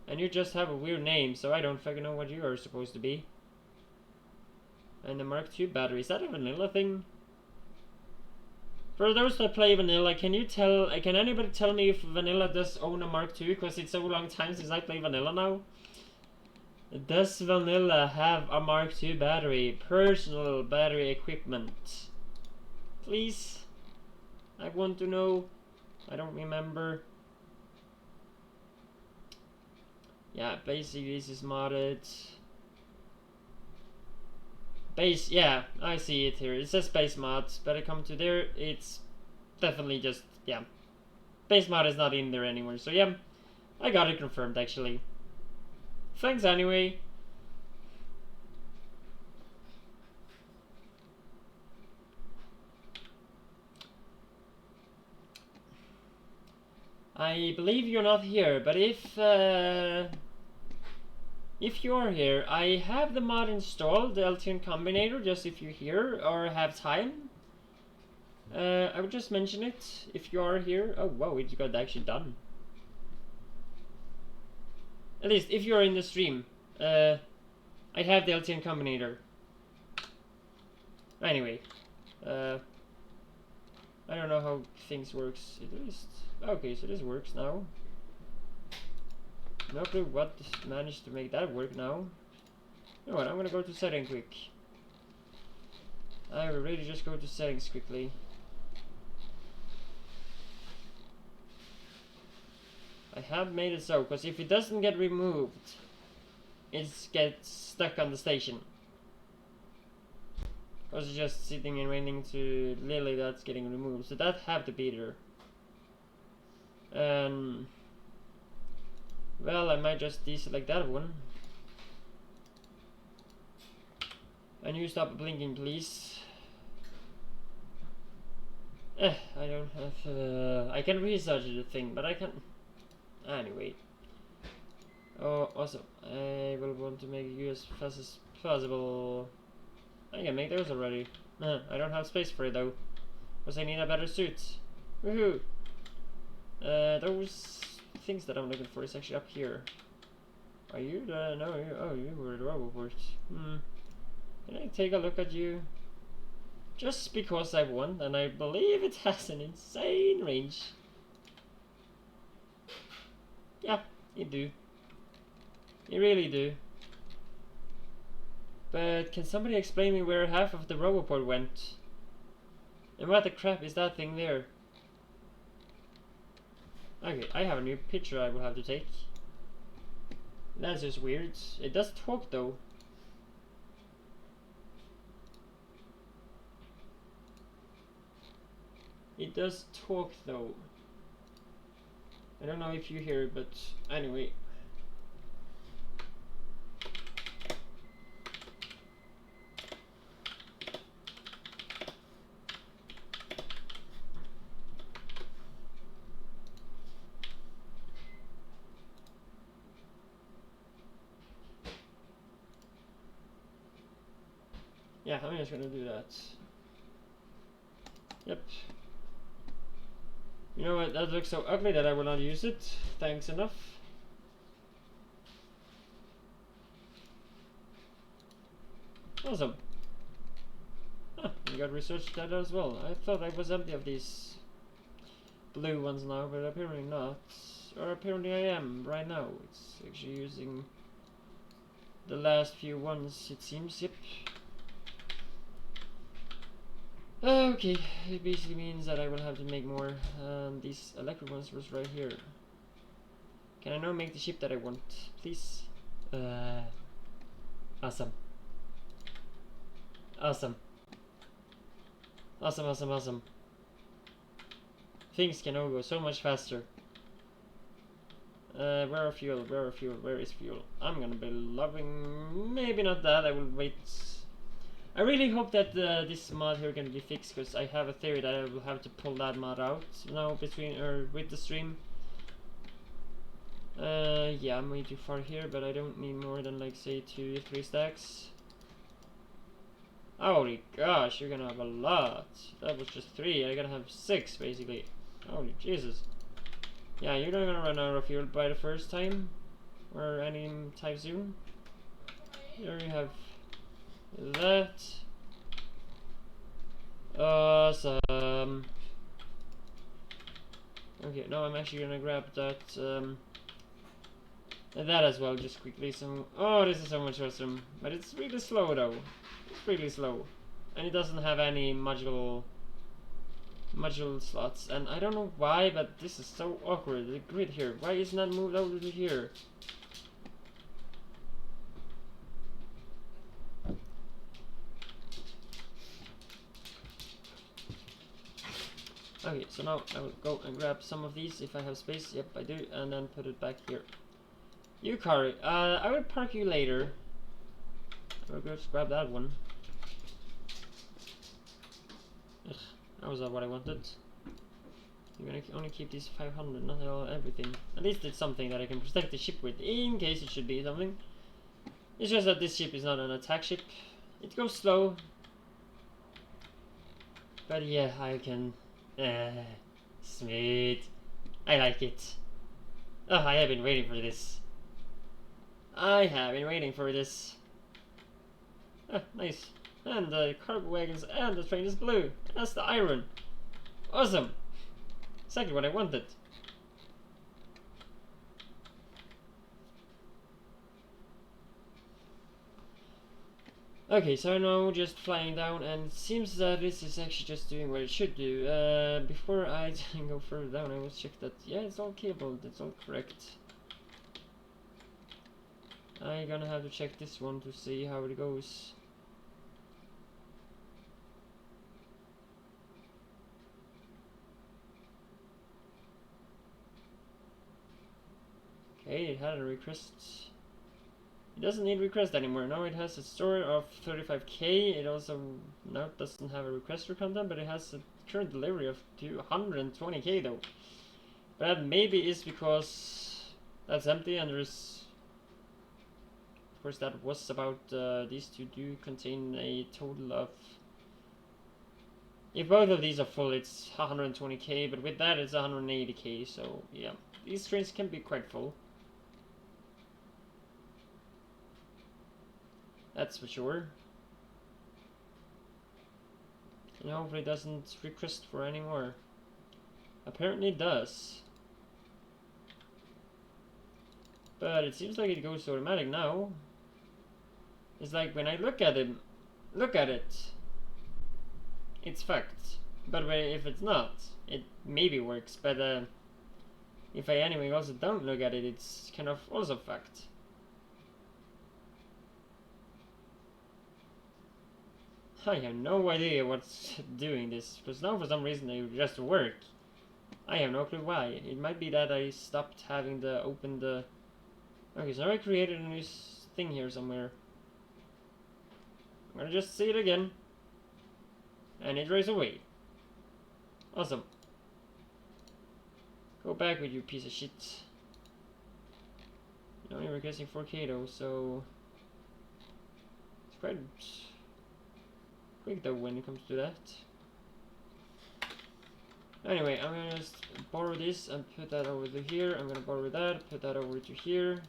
S1: And you just have a weird name, so I don't fucking know what you are supposed to be. And the Mark II battery, is that a vanilla thing? For those that play vanilla, can anybody tell me if vanilla does own a Mark II? Because it's so long time since I play vanilla now. Does vanilla have a Mark II battery? Personal battery equipment. Please? I want to know. I don't remember. Yeah, basically this is modded. Base, yeah, I see it here. It says base mod. Better come to there. It's definitely just, yeah. Base mod is not in there anymore. So yeah, I got it confirmed actually. Thanks anyway. I believe you're not here, but if you are here, I have the mod installed, the LTN Cobinator, just if you're here or have time. I would just mention it if you are here. Oh wow, it got actually done. At least if you're in the stream, I have the LTN Cobinator. Anyway, I don't know how things works. At least okay, so this works now. No clue what managed to make that work now. You know what, I'm gonna go to settings quick. I will really just go to settings quickly. I have made it so, because if it doesn't get removed, it gets stuck on the station. Because it's just sitting and waiting to Lily that's getting removed, so that have to be there. Well, I might just deselect that one. And you stop blinking, please. I don't have. I can research the thing, but I can't. Anyway. Oh, awesome. I will want to make you as fast as possible. I can make those already. I don't have space for it though. Because I need a better suit. Woohoo! Those things that I'm looking for is actually up here. Are you the... no, you were the roboport. Can I take a look at you? Just because I won, and I believe it has an insane range. Yeah, you do. You really do. But can somebody explain me where half of the roboport went? And what the crap is that thing there? Okay, I have a new picture I will have to take. That's just weird. It does talk though. It does talk though. I don't know if you hear it, but anyway. Yeah, I'm just gonna do that. Yep. You know what, that looks so ugly that I will not use it. Thanks enough. Awesome. Huh, you got researched that as well. I thought I was empty of these blue ones now, but apparently not. Or apparently I am right now. It's actually using the last few ones, it seems. Yep. Okay, it basically means that I will have to make more. These electric ones was right here. Can I now make the ship that I want, please? Awesome. Awesome. Awesome, awesome, awesome. Things can now go so much faster. Where are fuel? Where are fuel? Where is fuel? I'm gonna be loving... maybe not that, I will wait. I really hope that this mod here can be fixed, because I have a theory that I will have to pull that mod out now between with the stream. Yeah, I'm way too far here, but I don't need more than like say 2 or 3 stacks. Holy gosh, you're gonna have a lot. That was just 3. I gotta have 6 basically. Holy Jesus. Yeah, you're not gonna run out of fuel by the first time, or any time soon. There you have that. Awesome. Okay, now I'm actually gonna grab that that as well, just quickly. Oh, this is so much awesome, but it's really slow though. It's really slow, and it doesn't have any module slots, and I don't know why, but this is so awkward. The grid here, why isn't that moved over to here? Okay, so now I will go and grab some of these if I have space. Yep, I do, and then put it back here. You, Kari, I will park you later. I will just grab that one. Ugh, that was not what I wanted. You're gonna only keep these 500, not everything. At least it's something that I can protect the ship with, in case it should be something. It's just that this ship is not an attack ship. It goes slow. But yeah, I can... smooth. I like it. Oh, I have been waiting for this. I have been waiting for this. Ah, nice. And the cargo wagons and the train is blue. That's the iron. Awesome. Exactly what I wanted. Okay, so now just flying down, and it seems that this is actually just doing what it should do. Before I go further down, I will check that, yeah, it's all cabled, it's all correct. I'm gonna have to check this one to see how it goes. Okay, it had a request. It doesn't need request anymore. Now it has a store of 35k. It also now doesn't have a request for content, but it has a current delivery of 220k though. But that maybe is because that's empty and there's... Of course that was about these two do contain a total of... If both of these are full it's 120k, but with that it's 180k, so yeah. These trains can be quite full. That's for sure. And hopefully it doesn't request for any more. Apparently it does. But it seems like it goes automatic now. It's like when I look at it, it's fucked. But if it's not, it maybe works. But if I anyway also don't look at it, it's kind of also fucked. I have no idea what's doing this, because now for some reason it just work. I have no clue why. It might be that I stopped having the open the... Okay, so now I created a new thing here somewhere. I'm gonna just see it again. And it raised away. Awesome. Go back with you piece of shit. You're only requesting 4k though, so... It's quite quick though when it comes to that. Anyway, I'm gonna just borrow this and put that over to here. I'm gonna borrow that, put that over to here.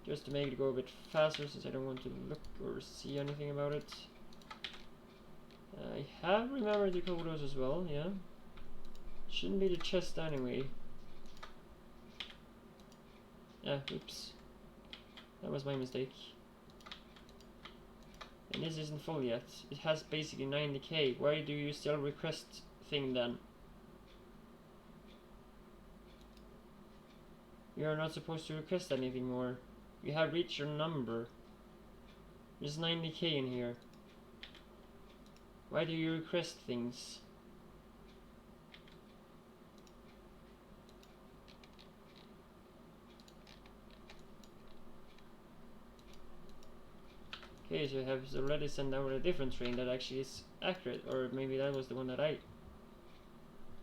S1: Just to make it go a bit faster since I don't want to look or see anything about it. I have remembered the codes as well, yeah. Shouldn't be the chest anyway. Ah, oops. That was my mistake. And this isn't full yet. It has basically 90k. Why do you still request thing then? You are not supposed to request anything more. You have reached your number. There's 90k in here. Why do you request things? Okay, so I have already sent out a different train that actually is accurate, or maybe that was the one that I...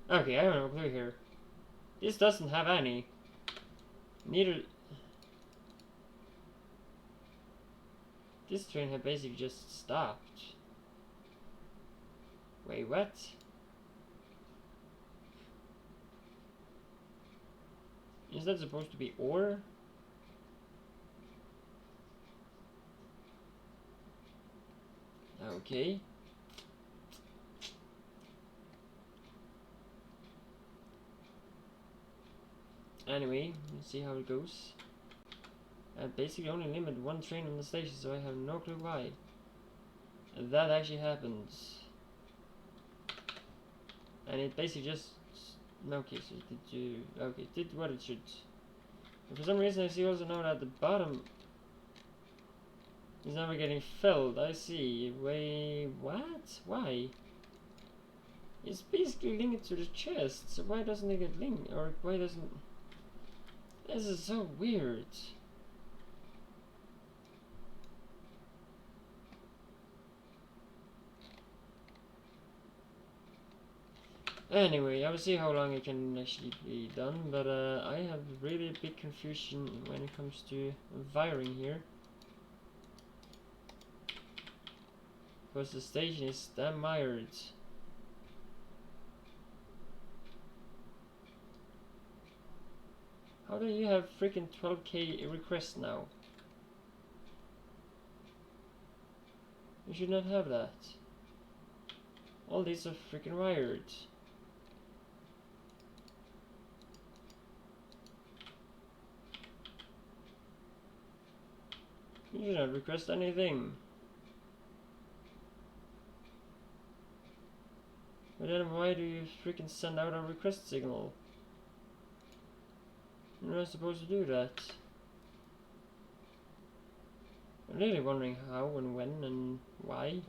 S1: Okay, I have no clue here. This doesn't have any. Neither... This train had basically just stopped. Wait, what? Is that supposed to be ore? Okay. Anyway, let's see how it goes. I basically only limit one train on the station, so I have no clue why. And that actually happens. And it basically just... Okay, so did you... Okay, did what it should. And for some reason I see also now that the bottom is never getting filled. I see. Wait, what? Why? It's basically linked to the chest, so why doesn't it get linked? Or why doesn't... This is so weird. Anyway, I will see how long it can actually be done, but I have really big confusion when it comes to wiring here. Because the station is damn wired. How do you have freaking 12k requests now? You should not have that. All these are freaking wired. You should not request anything. But then why do you freaking send out a request signal? You're not supposed to do that. I'm really wondering how and when and why.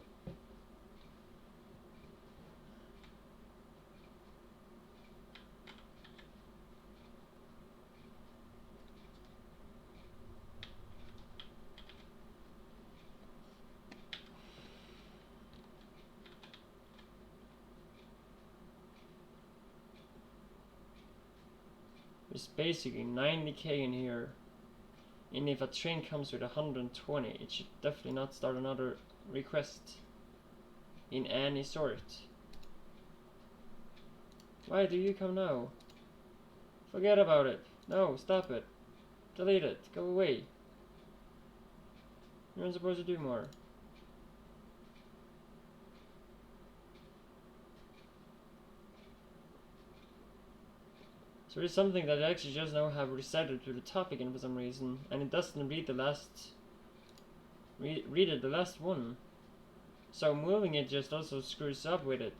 S1: There's basically 90k in here. And if a train comes with 120, it should definitely not start another request. In any sort. Why do you come now? Forget about it. No, stop it. Delete it. Go away. You're not supposed to do more. So there's something that I actually just now have reset it to the top again for some reason, and it doesn't read the last read it the last one. So moving it just also screws up with it,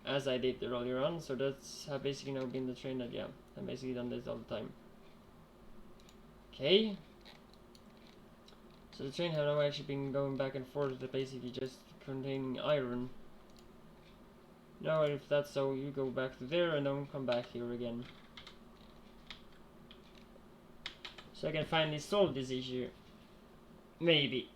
S1: as I did earlier on. So that's basically now been the train that I've basically done this all the time. Okay. So the train have now actually been going back and forth to basically just containing iron. Now if that's so, you go back to there and then come back here again. So I can finally solve this issue. Maybe.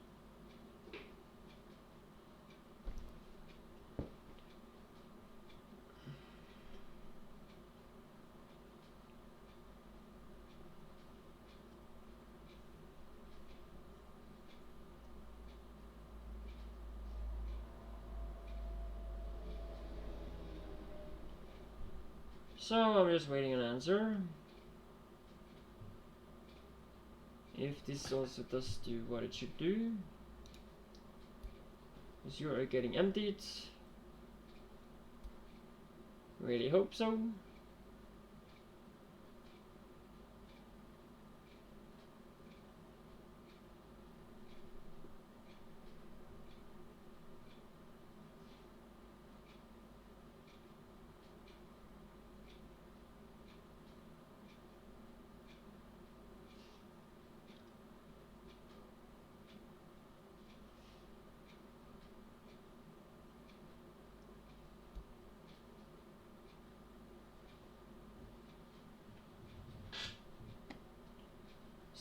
S1: So I'm just waiting an answer. If this also does do what it should do. Because you are getting emptied. Really hope so.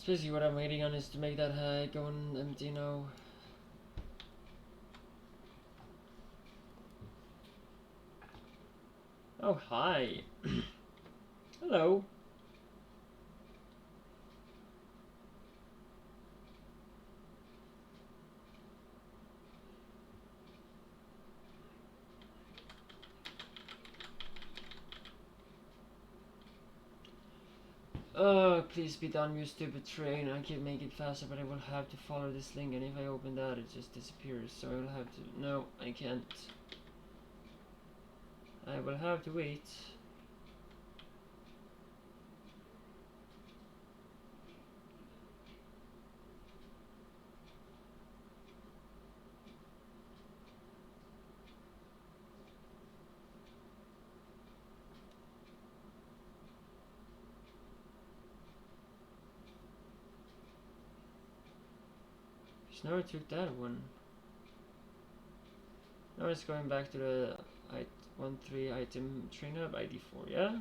S1: Basically what I'm waiting on is to make that go on empty now. Oh, hi. Hello. Oh, please be done, you stupid train. I can make it faster, but I will have to follow this link, and if I open that, it just disappears. So I will have to... No, I can't. I will have to wait. So now I took that one. Now it's going back to the 13 item train hub ID 4, yeah?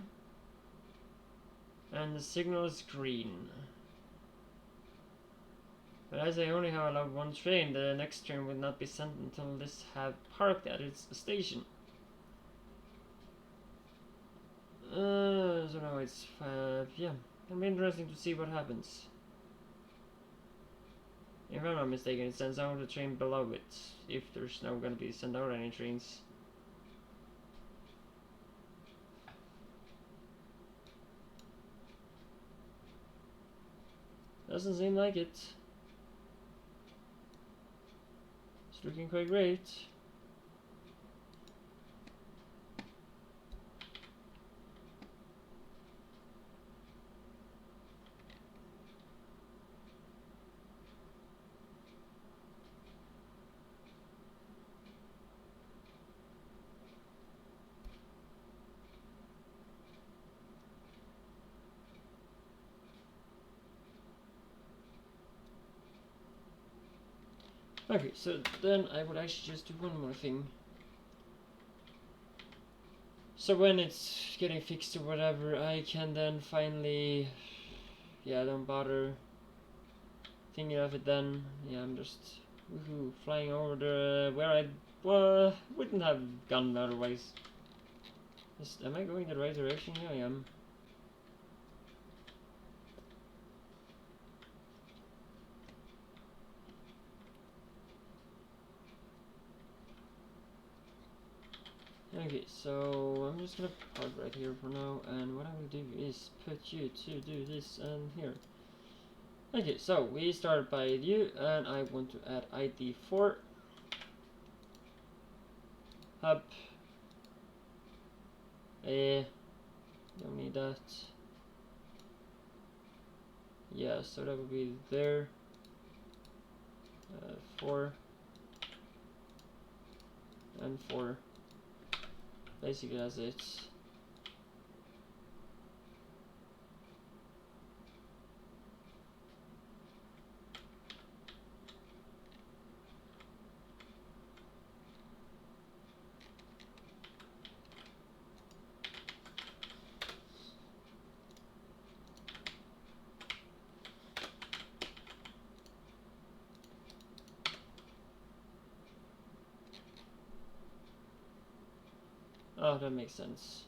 S1: And the signal is green. But as I only have allowed one train, the next train will not be sent until this have parked at its station. So now it's yeah. It'll be interesting to see what happens. If I'm not mistaken, it sends out a train below it, if there's now gonna be sent out any trains. Doesn't seem like it. It's looking quite great. Okay, so then I would actually just do one more thing. So when it's getting fixed or whatever, I can then finally, yeah, don't bother thinking of it then. Yeah, I'm just flying over the where I wouldn't have gone otherwise. Am I going the right direction? Yeah, I am. Okay, so I'm just gonna park right here for now, and what I will do is put you to do this and here. Okay, so we start by you, and I want to add ID 4 hub. Don't need that. Yeah, so that will be there. 4 and 4. Basically, that's it. Oh, that makes sense.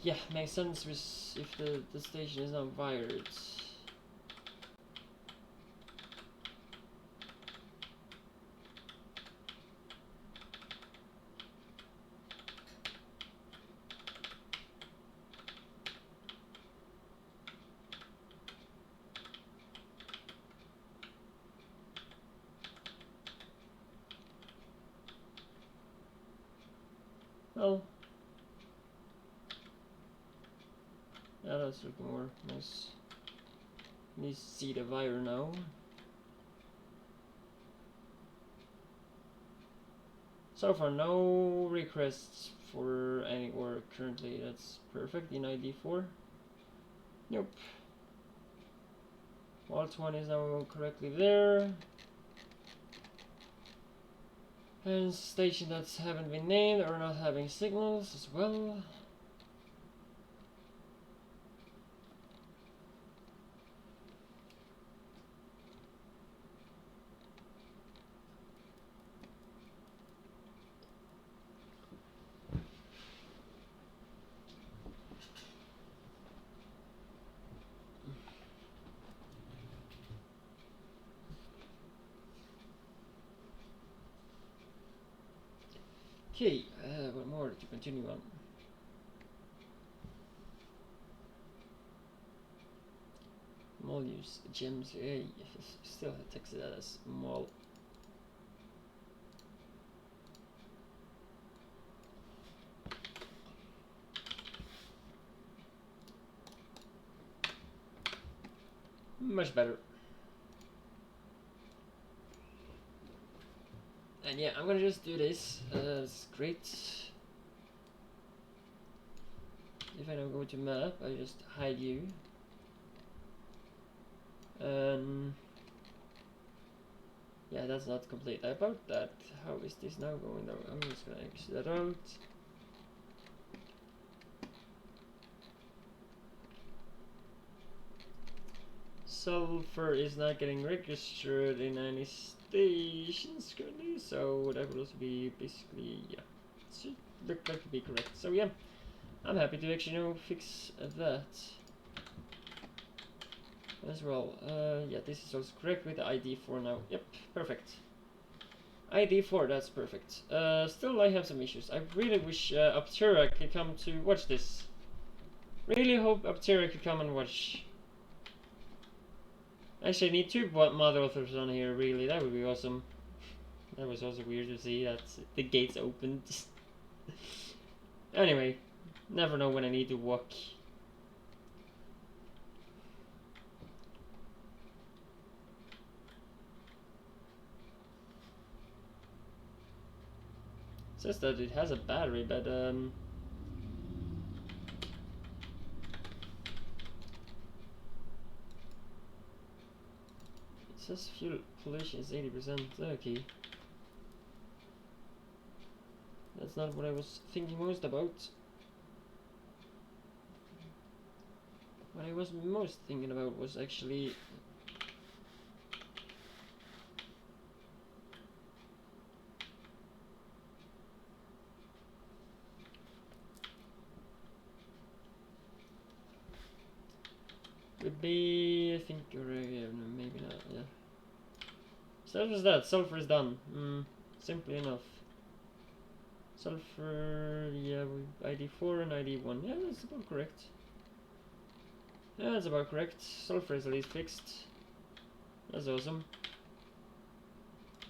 S1: Yeah, makes sense if the station is not wired. Well, yeah, that's looking more nice. Need to see the wire now. So far, no requests for any work currently. That's perfect in ID4. Nope. Alt 1 is now correctly there. And stations that haven't been named are not having signals as well. Okay, what more to continue on? Mall use gems. Hey, still texted that as mall. Much better. And yeah, I'm gonna just do this. It's great. If I now go to map, I just hide you. Yeah, that's not complete. About that, how is this now going though? I'm just gonna exit that out. Sulfur is not getting registered in any stations currently, so that will also be basically, yeah, it should look like to be correct. So yeah, I'm happy to actually fix that as well. Yeah, this is also correct with the ID4 now. Yep, perfect. ID4, that's perfect. Still, I have some issues. I really wish Aptera could come to watch this. Really hope Aptera could come and watch. Actually, I need 2 mod authors on here, really. That would be awesome. That was also weird to see that the gates opened. Anyway, never know when I need to walk. It says that it has a battery, but it says fuel pollution is 80%. Okay. That's not what I was thinking most about. what I was most thinking about was actually would be, I think, or yeah, no, maybe not, yeah. So that was that. Sulfur is done. Simply enough. Sulfur, yeah, with ID4 and ID1. Yeah, that's about correct. Yeah, that's about correct. Sulfur is at least fixed. That's awesome.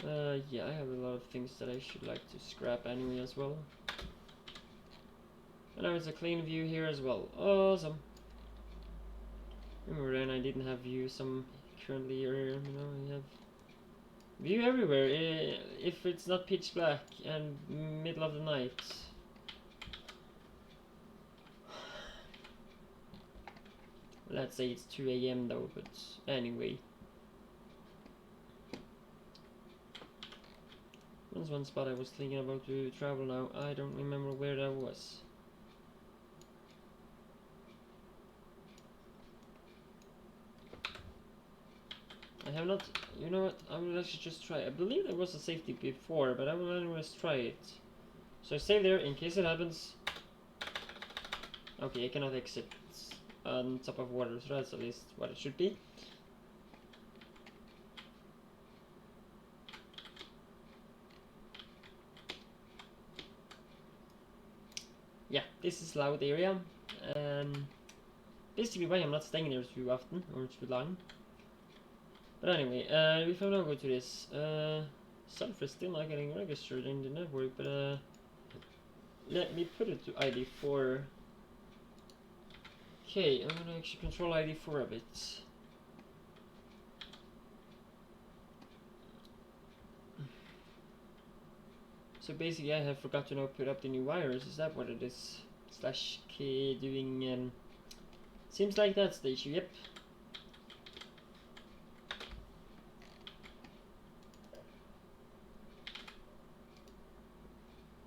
S1: Yeah, I have a lot of things that I should like to scrap anyway as well. And now it's a clean view here as well. Awesome. Remember then I didn't have view some currently earlier, you know, I have view everywhere, if it's not pitch black and middle of the night. Let's say it's 2 AM though, but anyway. There's one spot I was thinking about to travel now. I don't remember where that was. I have not, you know what, I will actually just try. I believe there was a safety before, but I will anyways try it. So I stay there in case it happens. Okay, I cannot exit on top of water, so that's at least what it should be. Yeah, this is loud area. Basically why I'm not staying there too often, or too long. But anyway, if I now go to this, sulfur is still not getting registered in the network, but let me put it to ID4. Okay, I'm gonna actually control ID4 a bit. So basically I have forgot to now put up the new wires, is that what it is? Slash K doing, seems like that's the issue, yep.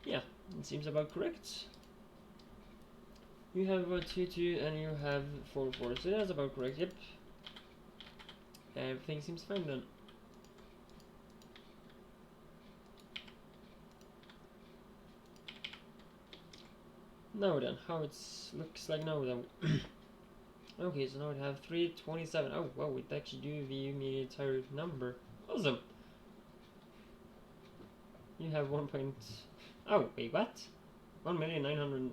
S1: Yeah, it seems about correct. You have 2-2 and you have 4-4, so that's about correct, yep. Everything seems fine then. Now then, how it looks like now then. Okay, so now we have 327. Oh, wow, it actually do view me the entire number. Awesome. You have 1 point... Oh, wait, what? 1,920,000?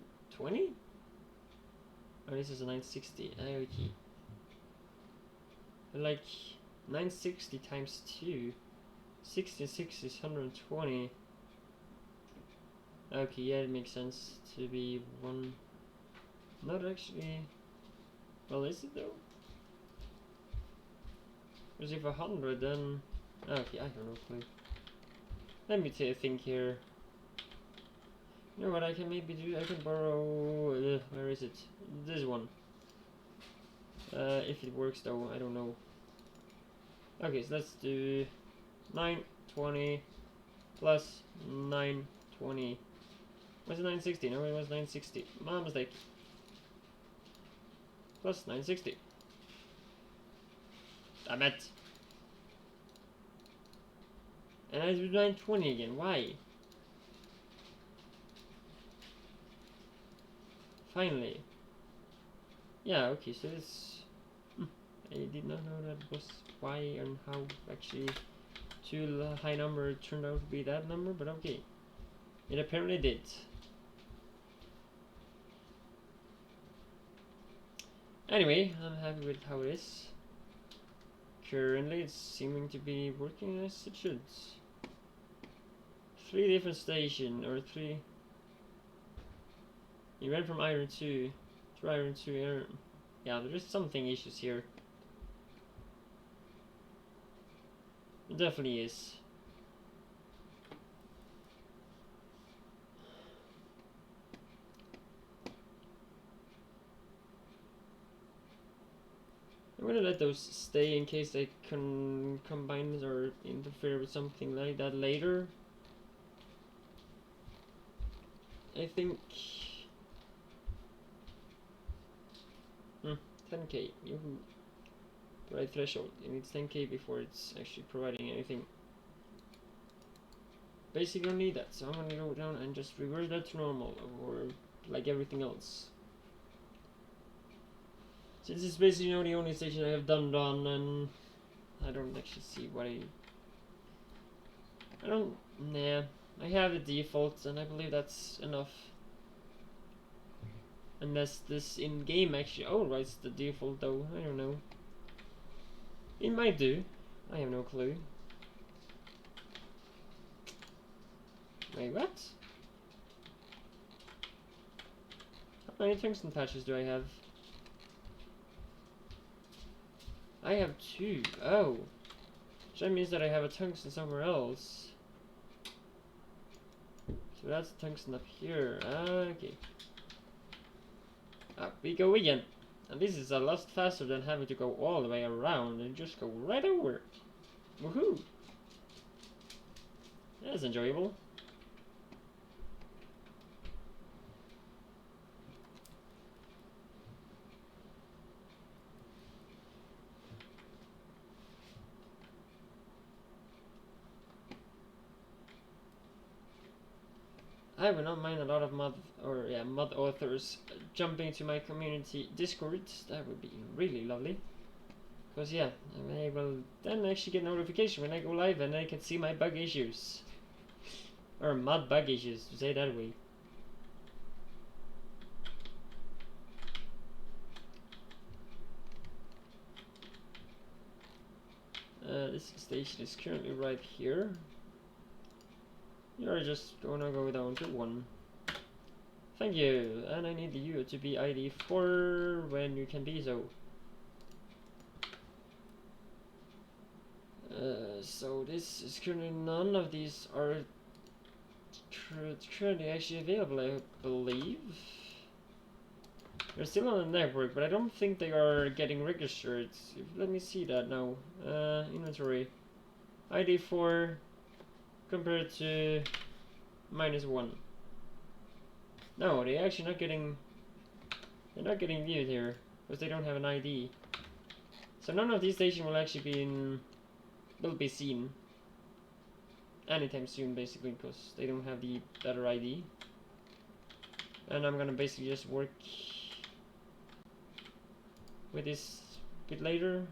S1: Oh, this is a 960. Okay. Like, 960 times 2. 66 is 120. Okay, yeah, it makes sense to be one... Not actually... Well, is it though? Because if 100 then... Okay, I have no clue. Let me think here. You know what I can maybe do? I can borrow... where is it? This one. If it works though, I don't know. Okay, so let's do 920 plus 920. Was it 960? No, it was 960. My mistake. Plus 960. Damn it. And I do 920 again. Why? Finally. Yeah, okay, so this... I did not know that was why and how actually too high number turned out to be that number, but okay. It apparently did. Anyway, I'm happy with how it is. Currently it's seeming to be working as it should. 3 different stations, or 3... You went from iron 2 to iron 2 iron. Yeah, there is something issues here. It definitely is. I'm gonna let those stay in case they can combine or interfere with something like that later. I think... 10k. Yoo-hoo. The right threshold. It needs 10k before it's actually providing anything. Basically don't need that, so I'm gonna go down and just revert that to normal, or like everything else. Since it's basically the only station I have done, and I don't actually see what I don't, nah, I have the default, and I believe that's enough. Unless this in-game actually overrides the default though, I don't know. It might do, I have no clue. Wait, what? How many tungsten patches do I have? I have 2. Oh. So that means that I have a tungsten somewhere else. So that's tungsten up here. Okay. Up we go again. And this is a lot faster than having to go all the way around and just go right over. Woohoo! That's enjoyable. I would not mind a lot of mod authors jumping to my community Discord. That would be really lovely. Because yeah, I will then actually get notification when I go live and I can see my bug issues. Or mod bug issues, to say it that way. This station is currently right here. You're just gonna go down to 1. Thank you, and I need you to be ID 4 when you can be so. So this is currently, none of these are currently actually available, I believe. They're still on the network, but I don't think they are getting registered. Let me see that now. Inventory. ID 4 compared to -1. No, they're actually not getting. They're not getting viewed here because they don't have an ID. So none of these stations will actually will be seen anytime soon, basically, because they don't have the better ID. And I'm gonna basically just work with this a bit later.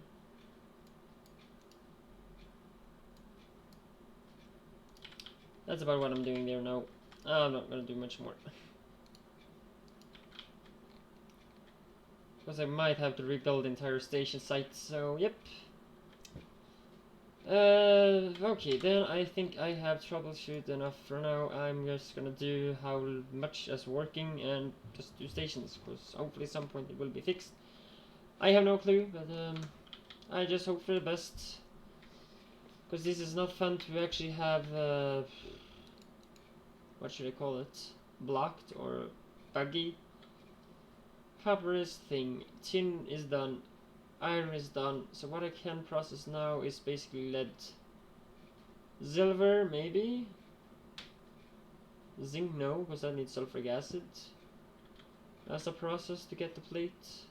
S1: That's about what I'm doing there now. I'm not gonna do much more. Because I might have to rebuild the entire station site, so yep. Okay, then I think I have troubleshoot enough for now. I'm just gonna do how much is working and just do stations, because hopefully some point it will be fixed. I have no clue, but I just hope for the best. Because this is not fun to actually have, what should I call it? Blocked or buggy. Copper is thing, tin is done, iron is done, so what I can process now is basically lead. Silver, maybe? Zinc, no, because I need sulfuric acid as a process to get the plate.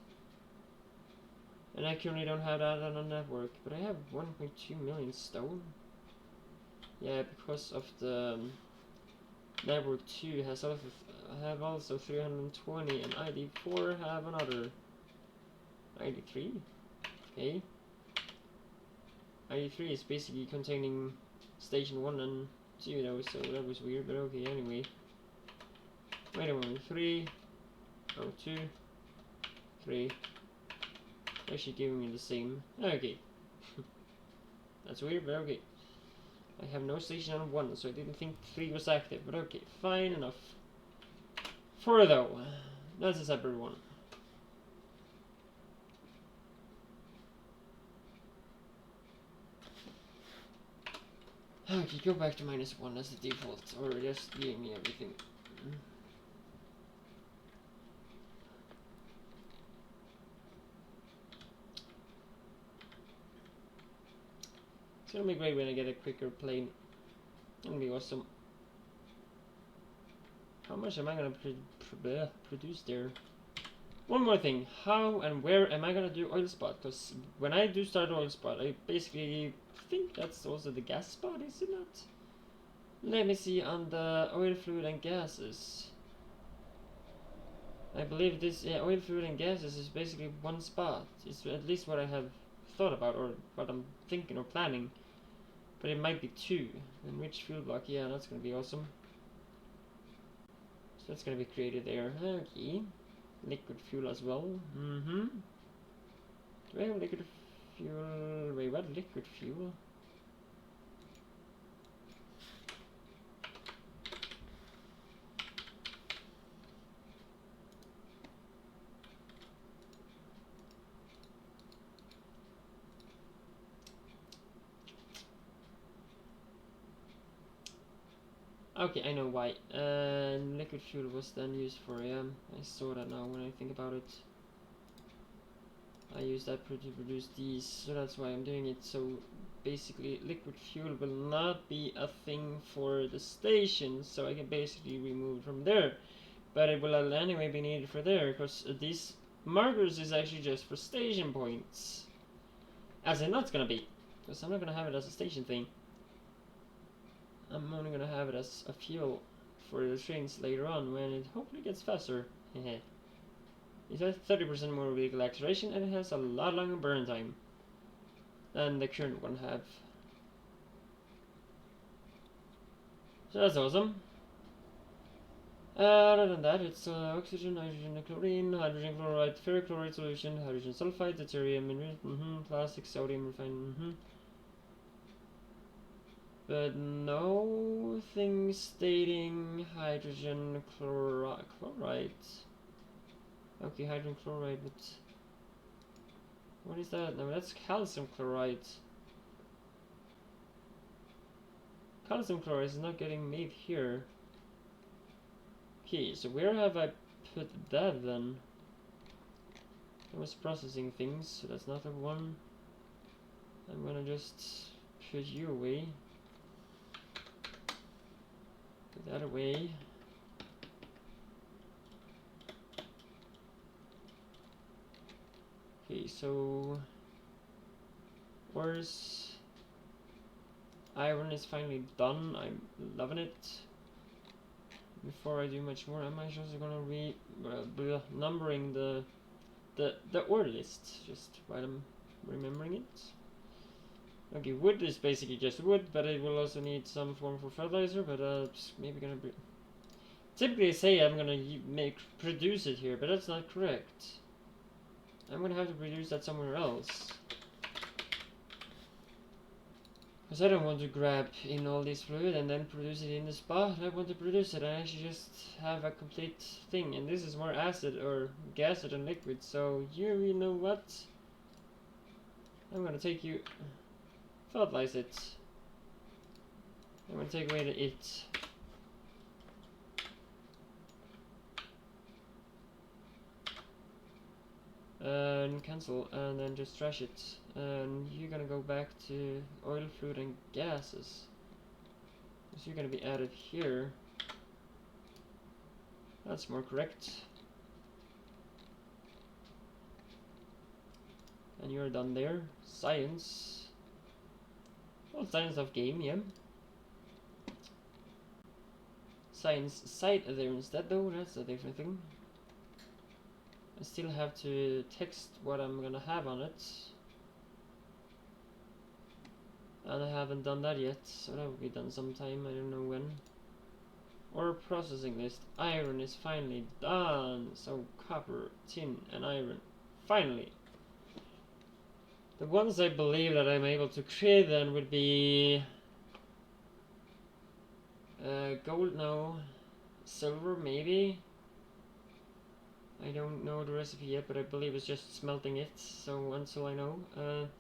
S1: And I currently don't have that on a network, but I have 1.2 million stone. Yeah, because of the network 2 has also have also 320, and ID4 have another 93. Okay. ID3 is basically containing station 1 and 2 though, so that was weird, but okay, anyway. Wait a moment, 3, oh, 2, 3. Actually giving me the same. Okay. That's weird, but okay. I have no station on 1, so I didn't think 3 was active, but okay, fine enough. 4 though, that's a separate one. Okay, go back to -1 as the default, or just give me everything. It's gonna be great when I get a quicker plane. It'll be awesome. How much am I gonna produce there? One more thing, how and where am I gonna do oil spot? Because when I do start oil spot, I basically think that's also the gas spot, is it not? Let me see on the oil, fluid and gases. I believe this, yeah, oil, fluid and gases is basically one spot. It's at least what I have thought about, or what I'm thinking or planning. But it might be two. And which fuel block? Yeah, that's gonna be awesome. So that's gonna be created there. Okay. Liquid fuel as well. Do I have liquid fuel? Wait, what liquid fuel? Okay, I know why. Liquid fuel was then used for, yeah, I saw that now when I think about it. I use that to produce these, so that's why I'm doing it. So basically liquid fuel will not be a thing for the station, so I can basically remove it from there. But it will anyway be needed for there, because these markers is actually just for station points. As in not gonna be, because I'm not gonna have it as a station thing. I'm only gonna have it as a fuel for the trains later on when it hopefully gets faster. It has 30% more vehicle acceleration and it has a lot longer burn time than the current one have. So that's awesome. Other than that, it's oxygen, hydrogen, chlorine, hydrogen chloride, ferric chloride solution, hydrogen sulfide, deuterium, plastic, sodium refined, But no thing stating hydrogen chloride. Okay, hydrogen chloride, but what is that? No, that's calcium chloride. Calcium chloride is not getting made here. Okay, so where have I put that then? I was processing things, so that's not the one. I'm gonna just put you away. Put that away. Okay, so where's iron is finally done. I'm loving it. Before I do much more, I'm actually also gonna be numbering the ore list just while I'm remembering it. Okay, wood is basically just wood, but it will also need some form for fertilizer. But maybe gonna be. Typically, say I'm gonna produce it here, but that's not correct. I'm gonna have to produce that somewhere else. Because I don't want to grab in all this fluid and then produce it in the spot. I want to produce it and actually just have a complete thing. And this is more acid or gases than liquid. So you know what? I'm gonna take you, fertilize it. I'm gonna take away the it. And cancel, and then just trash it. And you're gonna go back to oil, fluid, and gases. So you're gonna be added here. That's more correct. And you're done there. Science. Well, science of game, yeah. Science site there instead, though. That's a different thing. I still have to text what I'm gonna have on it. And I haven't done that yet, so that will be done sometime, I don't know when. Or processing list. Iron is finally done. So copper, tin, and iron. Finally. The ones I believe that I'm able to create then would be gold, no. Silver, maybe. I don't know the recipe yet, but I believe it's just smelting it. So until I know,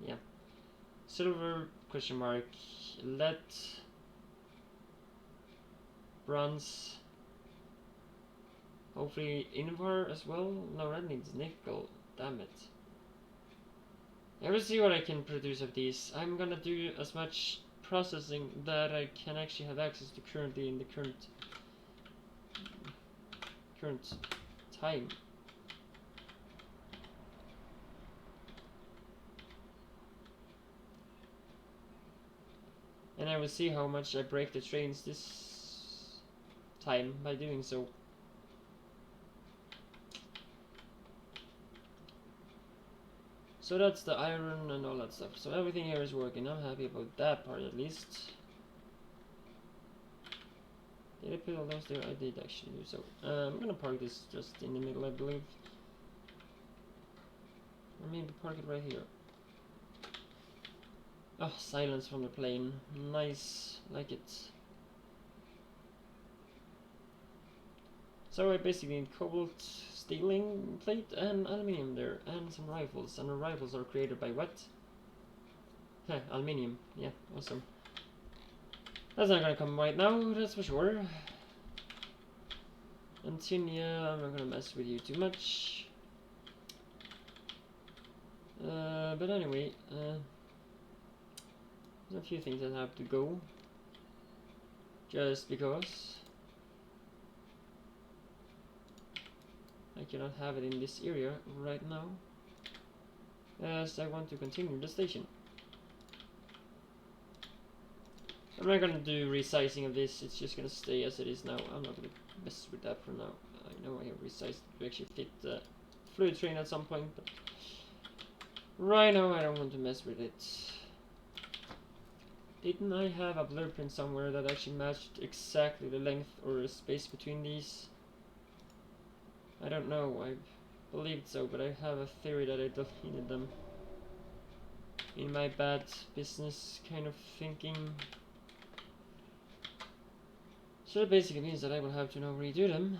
S1: yeah. Silver, question mark. Lead, bronze. Hopefully Invar as well. No, that needs nickel. Damn it. I will see what I can produce of these. I'm gonna do as much processing that I can actually have access to currently in the current time. And I will see how much I break the trains this time by doing so. So that's the iron and all that stuff. So everything here is working. I'm happy about that part at least. Did I put all those there? I did actually do so. I'm gonna park this just in the middle, I believe. Or maybe park it right here. Oh, silence from the plane. Nice. Like it. So I basically need cobalt, steeling plate, and aluminium there, and some rifles. And the rifles are created by what? Heh, aluminium. Yeah, awesome. That's not gonna come right now, that's for sure. Antinia, I'm not gonna mess with you too much. But anyway, there's a few things that have to go. Just because I cannot have it in this area right now, as I want to continue the station. I'm not gonna do resizing of this, it's just gonna stay as it is now. I'm not gonna mess with that for now. I know I have resized to actually fit the fluid train at some point, but right now I don't want to mess with it. Didn't I have a blueprint somewhere that actually matched exactly the length or the space between these? I don't know, I believed so, but I have a theory that I deleted them in my bad business kind of thinking. So that basically means that I will have to now redo them.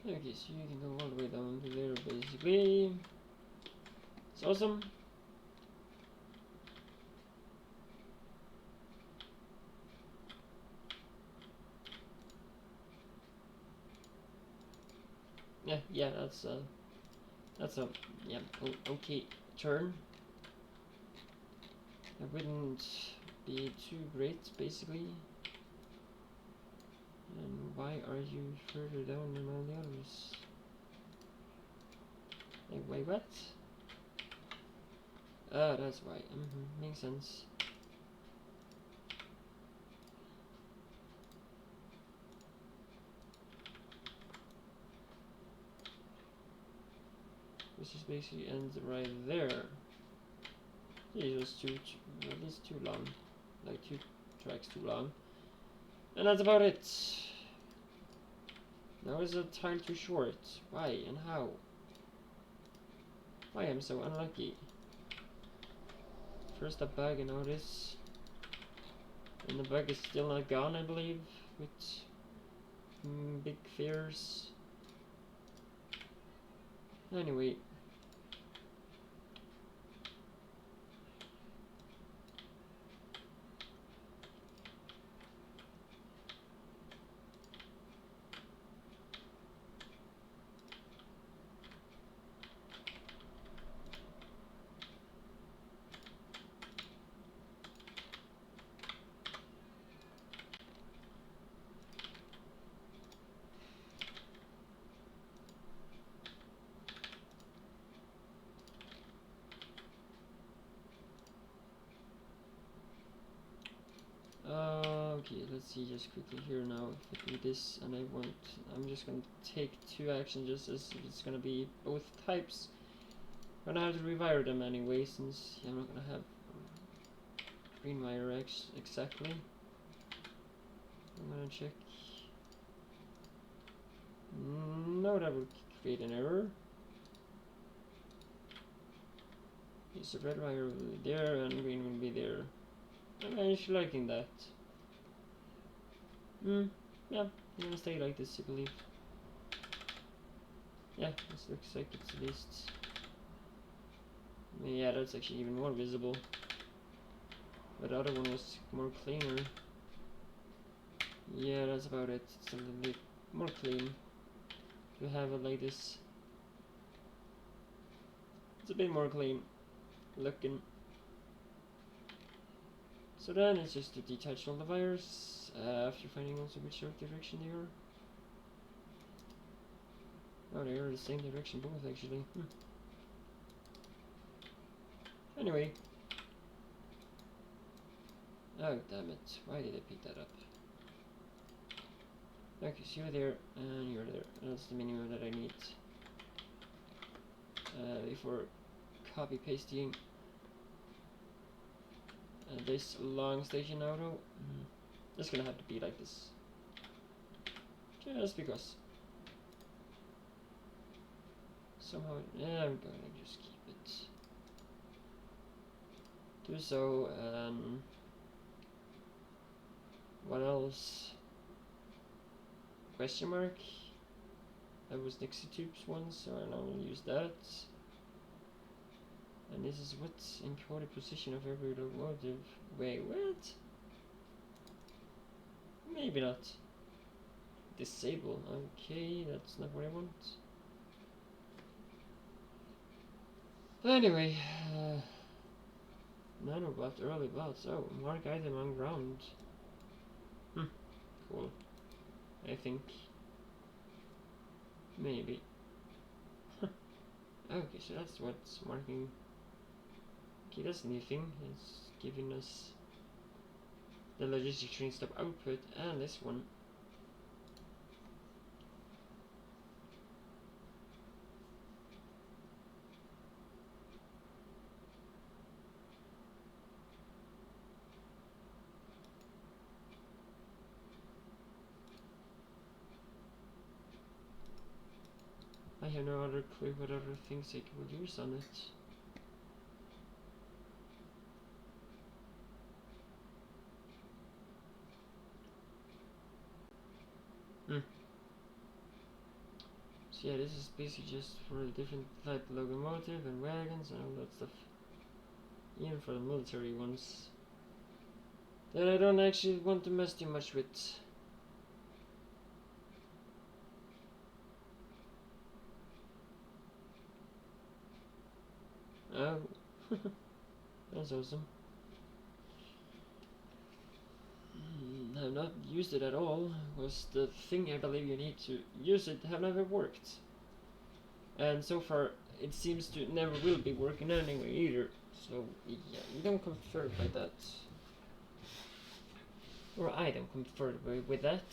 S1: Okay, so you can go all the way down to there basically. It's awesome. Yeah, that's a yeah, okay turn. It wouldn't be too great basically. And why are you further down than all the others? Like, wait, what? Oh, that's why. Makes sense. This is basically ends right there. It was at least too long. Like 2 tracks too long. And that's about it. Now is a tile too short. Why and how? Why am I so unlucky? First a bug and now this. And the bug is still not gone, I believe, with big fears. Anyway. Okay, let's see just quickly here now if I do this and I'm just gonna take 2 actions just as if it's gonna be both types. I'm gonna have to rewire them anyway since I'm not gonna have green wire exactly. I'm gonna check. No, that would create an error. Okay, so red wire will be there and green will be there. I'm actually liking that. Yeah, I'm gonna stay like this, I believe. Yeah, this looks like it's at least. Yeah, that's actually even more visible. But the other one was more cleaner. Yeah, that's about it. It's a little bit more clean to have it like this. It's a bit more clean looking. So then it's just to detach all the wires after finding also which direction they are. Oh, they are the same direction both actually. Anyway. Oh damn it, why did I pick that up? Okay, so you're there and you're there. That's the minimum that I need before copy pasting this long station auto. It's gonna have to be like this. Just because. Somehow, yeah, I'm gonna just keep it. Do so, what else? Question mark? That was next to tubes once, so I will use that. And this is what's encoded position of every locomotive. Wait, what? Maybe not. Disable. Okay, that's not what I want. Anyway, nanobot, early bots. Oh, mark item on ground. Cool. I think. Maybe. Okay, so that's what's marking. Okay, that's a new thing. It's giving us the logistic train stop output and this one. I have no other clue what other things I could use on it. So yeah, this is basically just for a different type of locomotive and wagons and all that stuff. Even for the military ones. That I don't actually want to mess too much with. Oh. That's awesome. I've not used it at all, was the thing I believe you need to use it have never worked. And so far it seems to never will be working anyway either. So yeah, you don't comfort by that. Or I don't comfort with that.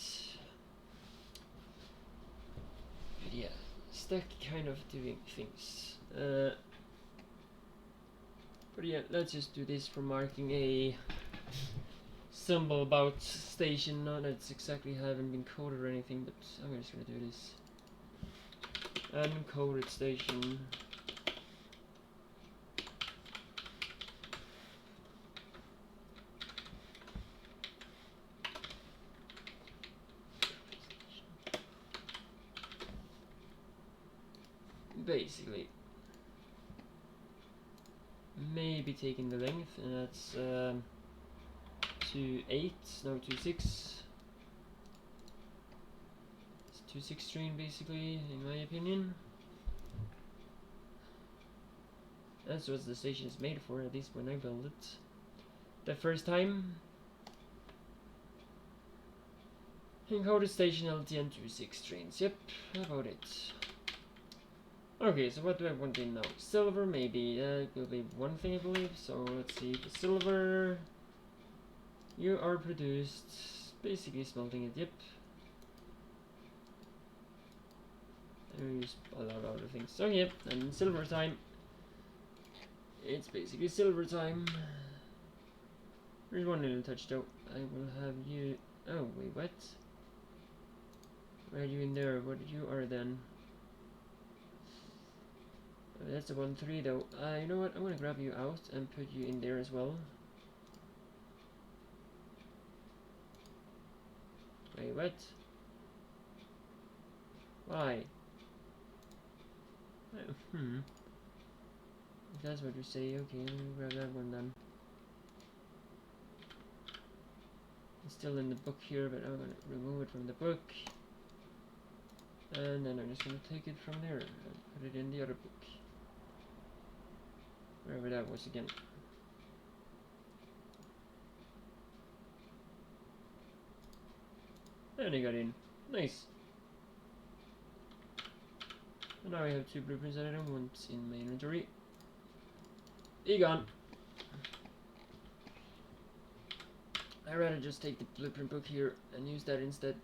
S1: But yeah, stuck kind of doing things. But yeah, let's just do this for marking a symbol about station. Not that it's exactly haven't been coded or anything, but I'm just gonna do this. Uncoded station. Basically, maybe taking the length, and that's 2.8, no 2.6. It's 2.6 train basically, in my opinion. That's what the station is made for, at least when I built it the first time. Encoded station LTN 2.6 trains, yep, about it. Okay, so what do I want in now? Silver, maybe. That will be one thing, I believe. So let's see. The silver. You are produced. Basically smelting it, yep. And we use a lot of other things. So, yep, and silver time. It's basically silver time. There's one little touch though. I will have you. Oh, wait, what? Why are you in there? What you are then? That's a 1-3 though. You know what? I'm gonna grab you out and put you in there as well. Wait, what? Why? If that's what you say, okay, let me grab that one then. It's still in the book here, but I'm gonna remove it from the book. And then I'm just gonna take it from there and put it in the other book. Wherever that was again. And I got in. Nice. And now I have 2 blueprints that I don't want in my inventory. Gone. I'd rather just take the blueprint book here and use that instead.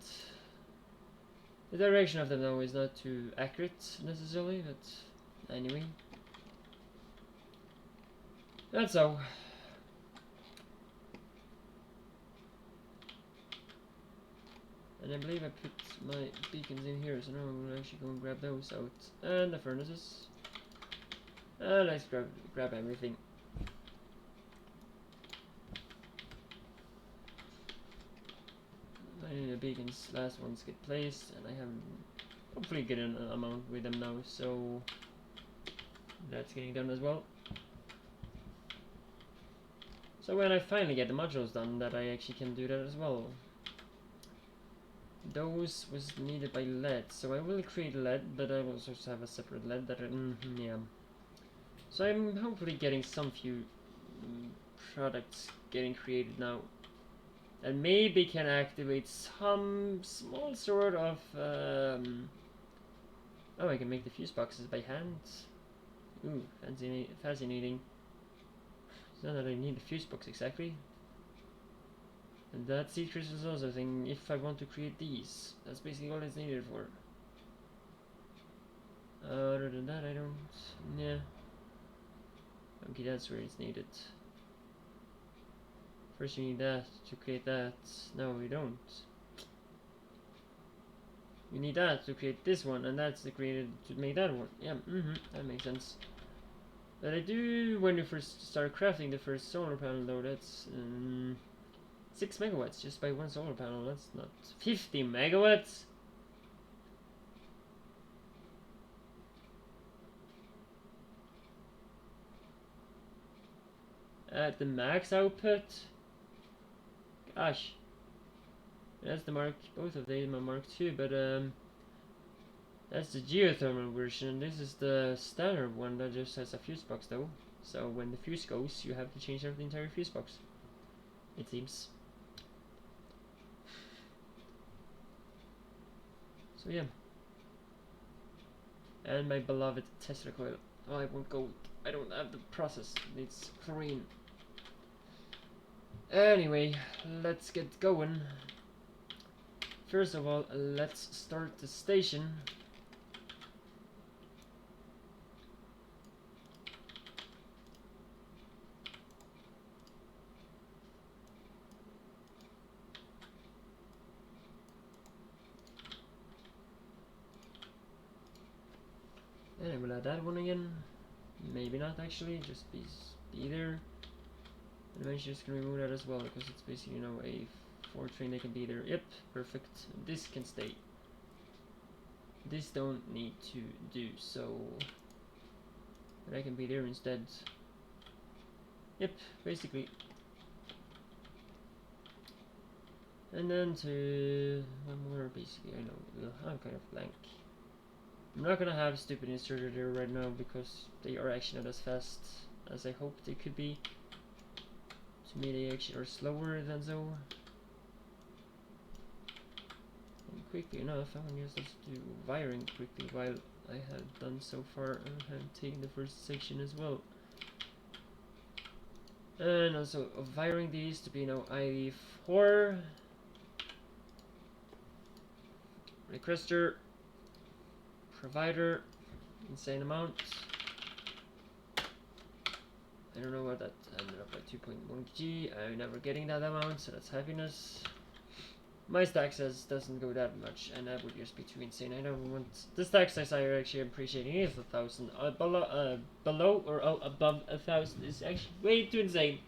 S1: The direction of them though is not too accurate necessarily, but anyway. That's so. And I believe I put my beacons in here, so now I'm gonna actually go and grab those out. And the furnaces. And let's grab everything. The beacons, last ones get placed, and I have hopefully get an amount with them now, so that's getting done as well. So when I finally get the modules done, that I actually can do that as well. Those was needed by lead, so I will create lead, but I will also have a separate lead that yeah. So I'm hopefully getting some few products getting created now. And maybe can activate some small sort of oh, I can make the fuse boxes by hand. Ooh, fascinating. It's not that I need the fuse box exactly. And that seed crystal is also a thing if I want to create these. That's basically all it's needed for. Other than that, I don't. Yeah. Okay, that's where it's needed. First you need that to create that. No, we don't. You need that to create this one, and that's created to make that one. Yeah, that makes sense. But I do, when you first start crafting the first solar panel though, that's 6 megawatts just by one solar panel. That's not 50 megawatts. At the max output. Gosh, that's the Mark. Both of them are Mark II, but that's the geothermal version. This is the standard one that just has a fuse box though. So when the fuse goes, you have to change out the entire fuse box. It seems. So yeah. And my beloved Tesla coil. Oh, I won't go. I don't have the process. It's chlorine. Anyway, let's get going. First of all, let's start the station. And I will add that one again. Maybe not actually, just be there. And eventually just gonna remove that as well because it's basically, you know, a 4 train that can be there. Yep, perfect. This can stay. This don't need to do so. But I can be there instead. Yep, basically. And then to one more, basically. I know I'm kind of blank. I'm not gonna have stupid inserter there right now because they are actually not as fast as I hoped they could be. To me, they actually are slower than so. And quickly enough, I can just do wiring quickly while I have done so far and have taken the first section as well. And also wiring these to be now IV4. Requester. Provider. Insane amount. I don't know what that ended up at 2.1 G. I'm never getting that amount, so that's happiness. My stack size doesn't go that much, and that would just be too insane. I don't want the stack size I actually appreciating is 1,000. Below or above 1,000 is actually way too insane.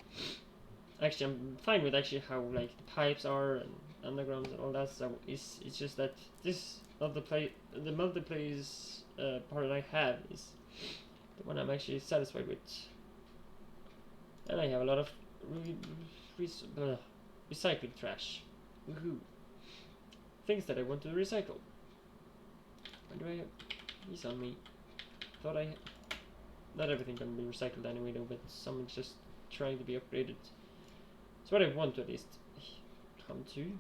S1: Actually, I'm fine with actually how like the pipes are and undergrounds and all that. So it's just that this the multiplays part that I have is the one I'm actually satisfied with. And I have a lot of recycling trash. Woohoo. Things that I want to recycle. Why do I have these on me? Thought I... Not everything can be recycled anyway though, but someone's just trying to be upgraded. It's what I want to at least come to.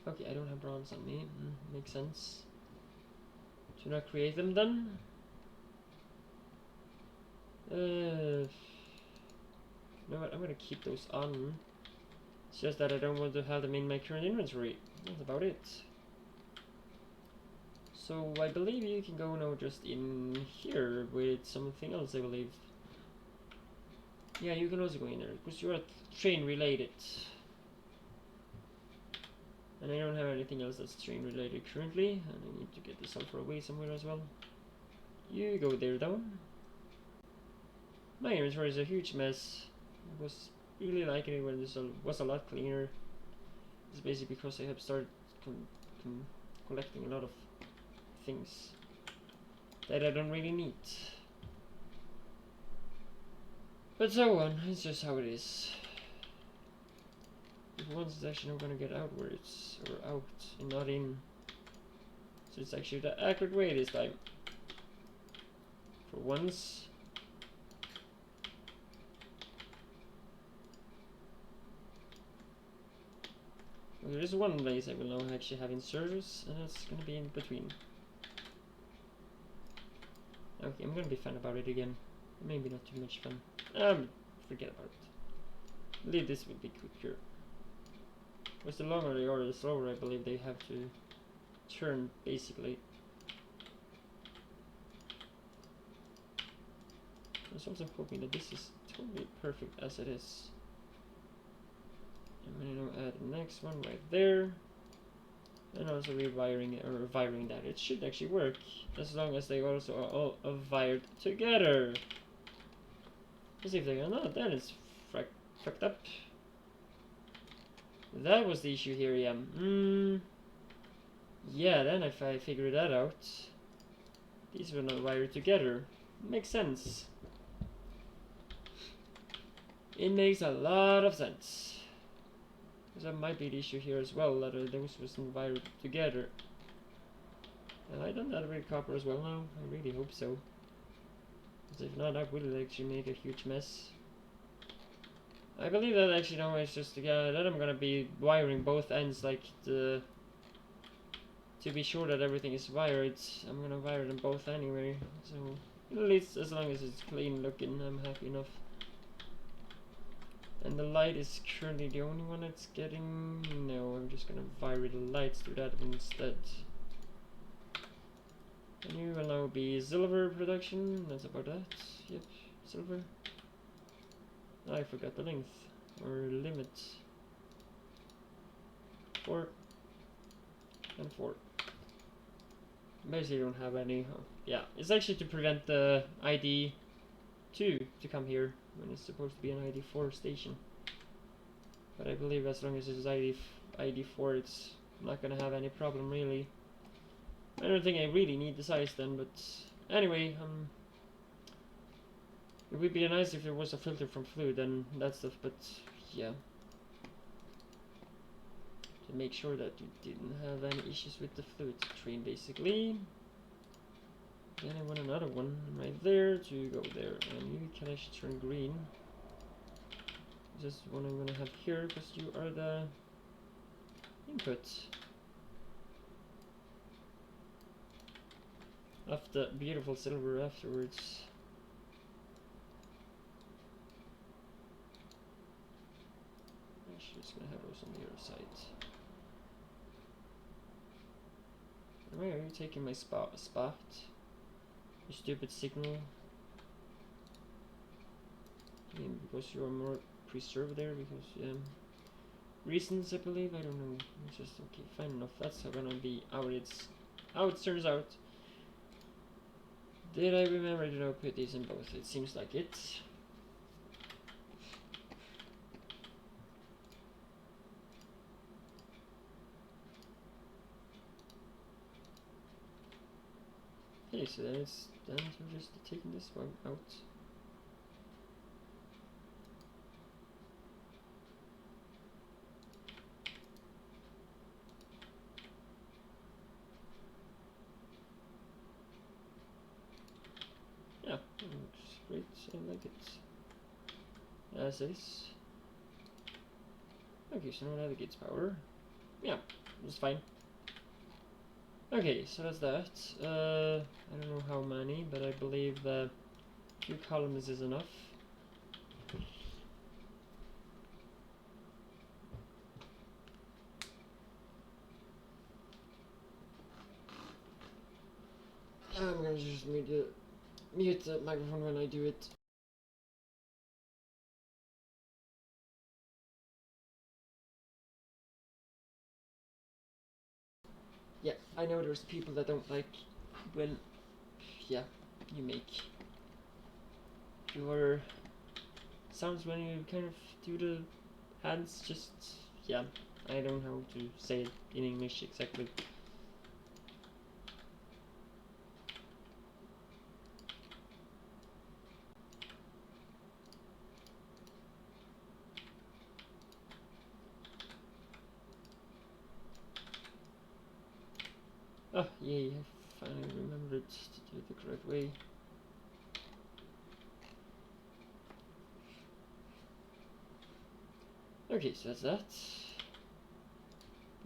S1: Okay, I don't have bronze on me. Makes sense. Should I create them then? You know what, I'm gonna keep those on. It's just that I don't want to have them in my current inventory. That's about it. So I believe you can go now just in here with something else, I believe. Yeah, you can also go in there, because you're train related. And I don't have anything else that's train related currently, and I need to get the sulfur away somewhere as well. You go there though. My inventory is a huge mess. I was really liking it when this was a lot cleaner. It's basically because I have started collecting a lot of things that I don't really need. But so on, it's just how it is. If once it's actually not gonna get outwards, or out, and not in. So it's actually the accurate way this time. For once. Well, there is one place I will now actually have in service, and that's gonna be in between. Okay, I'm gonna be fun about it again. Maybe not too much fun. Forget about it. I believe this would be quicker. Because the longer they are, the slower I believe they have to turn, basically. I was also hoping that this is totally perfect as it is. I'm gonna now add the next one right there. And also rewiring it, or wiring that. It should actually work, as long as they also are all wired together. Because if they are not, then it's fucked up. That was the issue here, yeah. Yeah, then if I figure that out, these were not wired together. Makes sense. It makes a lot of sense. Because that might be the issue here as well, that those wasn't wired together. Have I done that with copper as well now? I really hope so. Because if not, that will actually make a huge mess. I believe that actually now it's just that I'm gonna be wiring both ends, like to be sure that everything is wired. I'm gonna wire them both anyway, so at least as long as it's clean looking, I'm happy enough. And the light is currently the only one that's getting... No, I'm just gonna wire the lights to that instead. And you will now be silver production, that's about that. Yep, silver. I forgot the length, or limit. 4 and 4. Basically don't have any. Yeah, it's actually to prevent the ID 2 to come here when it's supposed to be an ID 4 station. But I believe as long as it's ID 4, it's not gonna have any problem really. I don't think I really need the size then, but anyway, it would be nice if there was a filter from fluid and that stuff, but yeah. To make sure that you didn't have any issues with the fluid train, basically. Then I want another one right there to go there, and you can actually turn green. This is one I'm gonna have here, because you are the input of the beautiful silver afterwards. Actually, just gonna have those on the other side. Why are you taking my spot? You stupid signal. I mean, because you're more preserved there, because, yeah. Reasons, I believe, I don't know. It's just, okay, fine enough. That's gonna be how it turns out. Did I remember to put these in both? It seems like it. Okay, so then we're just taking this one out. like it. As is. Okay, so now that gets power. Yeah, that's fine. Okay, so that's that. I don't know how many, but I believe 2 columns is enough. I'm gonna just mute the microphone when I do it. Yeah, I know there's people that don't like when, yeah, you make your sounds when you kind of do the hands, just, yeah, I don't know how to say it in English exactly. Oh, yay, I finally remembered to do it the correct way. Okay, so that's that.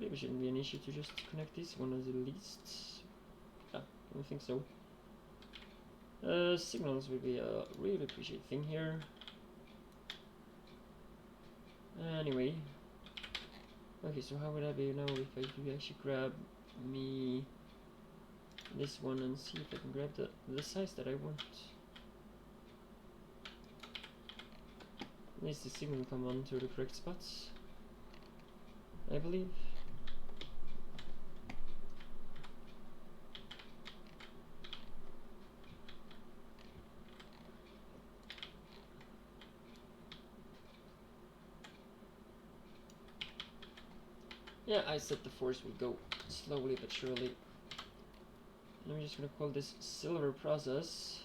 S1: Maybe it shouldn't be an issue to just connect this one as the least. Yeah, I don't think so. Signals would be a really appreciated thing here. Anyway. Okay, so how would I be now if I do actually grab me this one and see if I can grab the size that I want. At least the signal come on to the correct spots, I believe. Yeah, I said the force would go slowly but surely. And I'm just gonna call this silver process.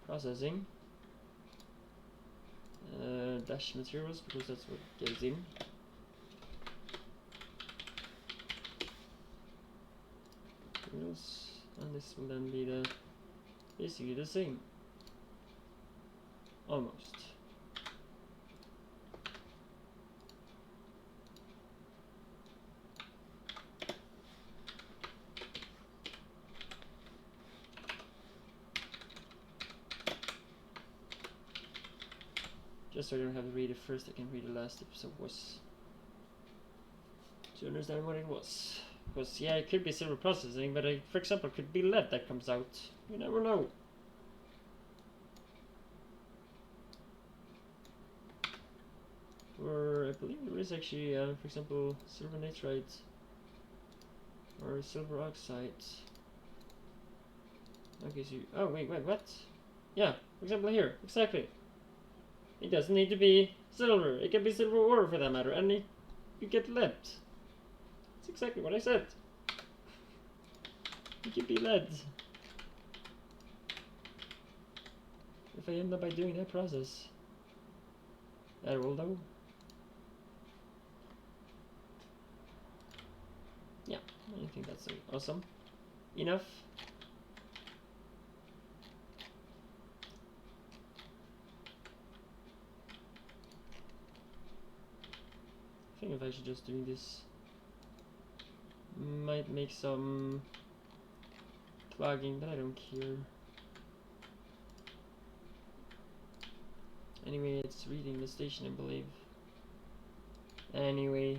S1: Processing. Dash materials, because that's what goes in. Materials, and this will then be the basically the same. Almost. Just so I don't have to read it first, I can read the last episode was to understand what it was. Because yeah, it could be silver processing, but for example, it could be lead that comes out. You never know. Or I believe there is actually, for example, silver nitride or silver oxide. Okay, so oh wait, what? Yeah, for example here, exactly. It doesn't need to be silver. It can be silver ore for that matter, and you get lead. That's exactly what I said. It could be lead. If I end up by doing that process at all, though. Yeah, I think that's awesome. Enough. I think if I should just do this, might make some clogging, but I don't care. Anyway, it's reading the station, I believe. Anyway,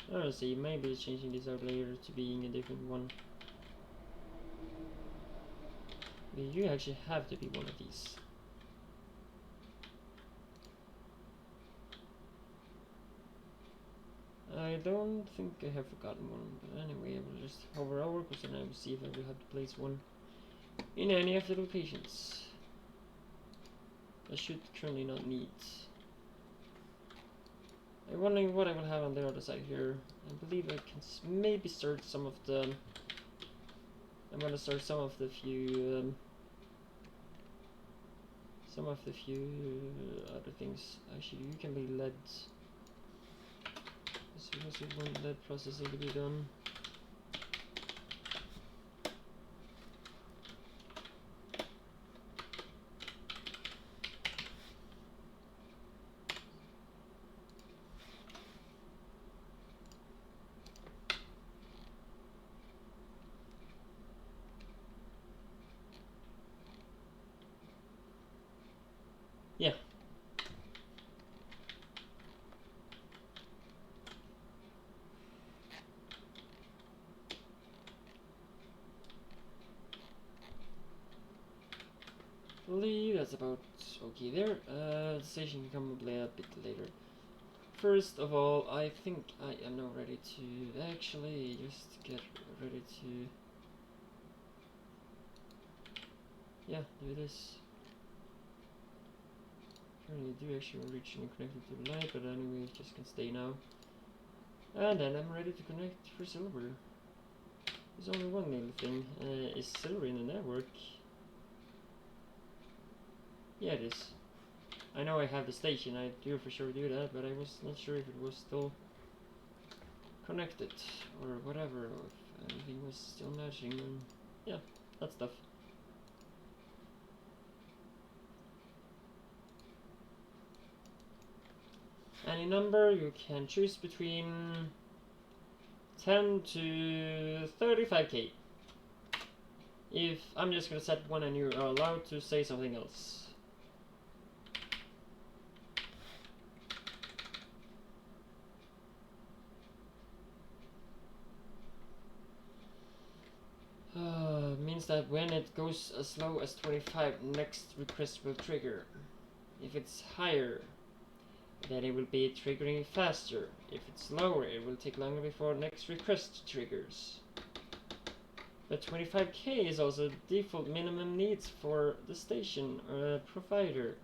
S1: I don't see, maybe it's changing this out later to being a different one. But you actually have to be one of these. I don't think I have forgotten one, but anyway, I will just hover over, because then I will see if I will have to place one in any of the locations. I should currently not need. I'm wondering what I will have on the other side here. I believe I can maybe start some of the. I'm gonna start some of the few other things. Actually, you can be lead. So there's one lead processing to be done. Yeah. I believe that's about okay there. The station can come a bit later. First of all, I think I am now ready to actually just get ready to do this. Currently do actually reach and connect it to the light, but anyway, it just can stay now. And then I'm ready to connect for silver. There's only one little thing, is silver in the network? Yeah, it is. I know I have the station, I do for sure do that, but I was not sure if it was still connected or whatever, or if anything was still matching, and yeah, that stuff. Any number you can choose between 10 to 35k. If I'm just gonna set one and you are allowed to say something else. Means that when it goes as low as 25, next request will trigger. If it's higher, then it will be triggering faster. If it's lower, it will take longer before next request triggers. But 25k is also default minimum needs for the station provider.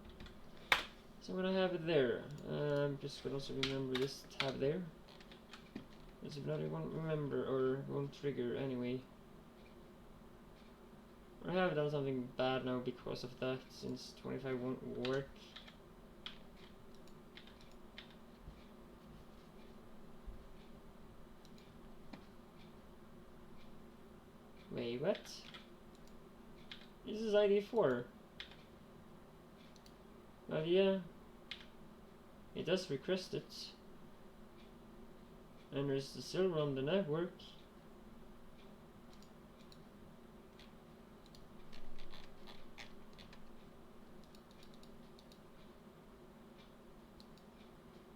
S1: So I'm gonna have it there. I'm just gonna also remember this tab there. Because if not, it won't remember or won't trigger anyway. I have done something bad now because of that, since 25 won't work. Wait, what? This is ID 4. Well, yeah. It does request it. And there's the silver on the network.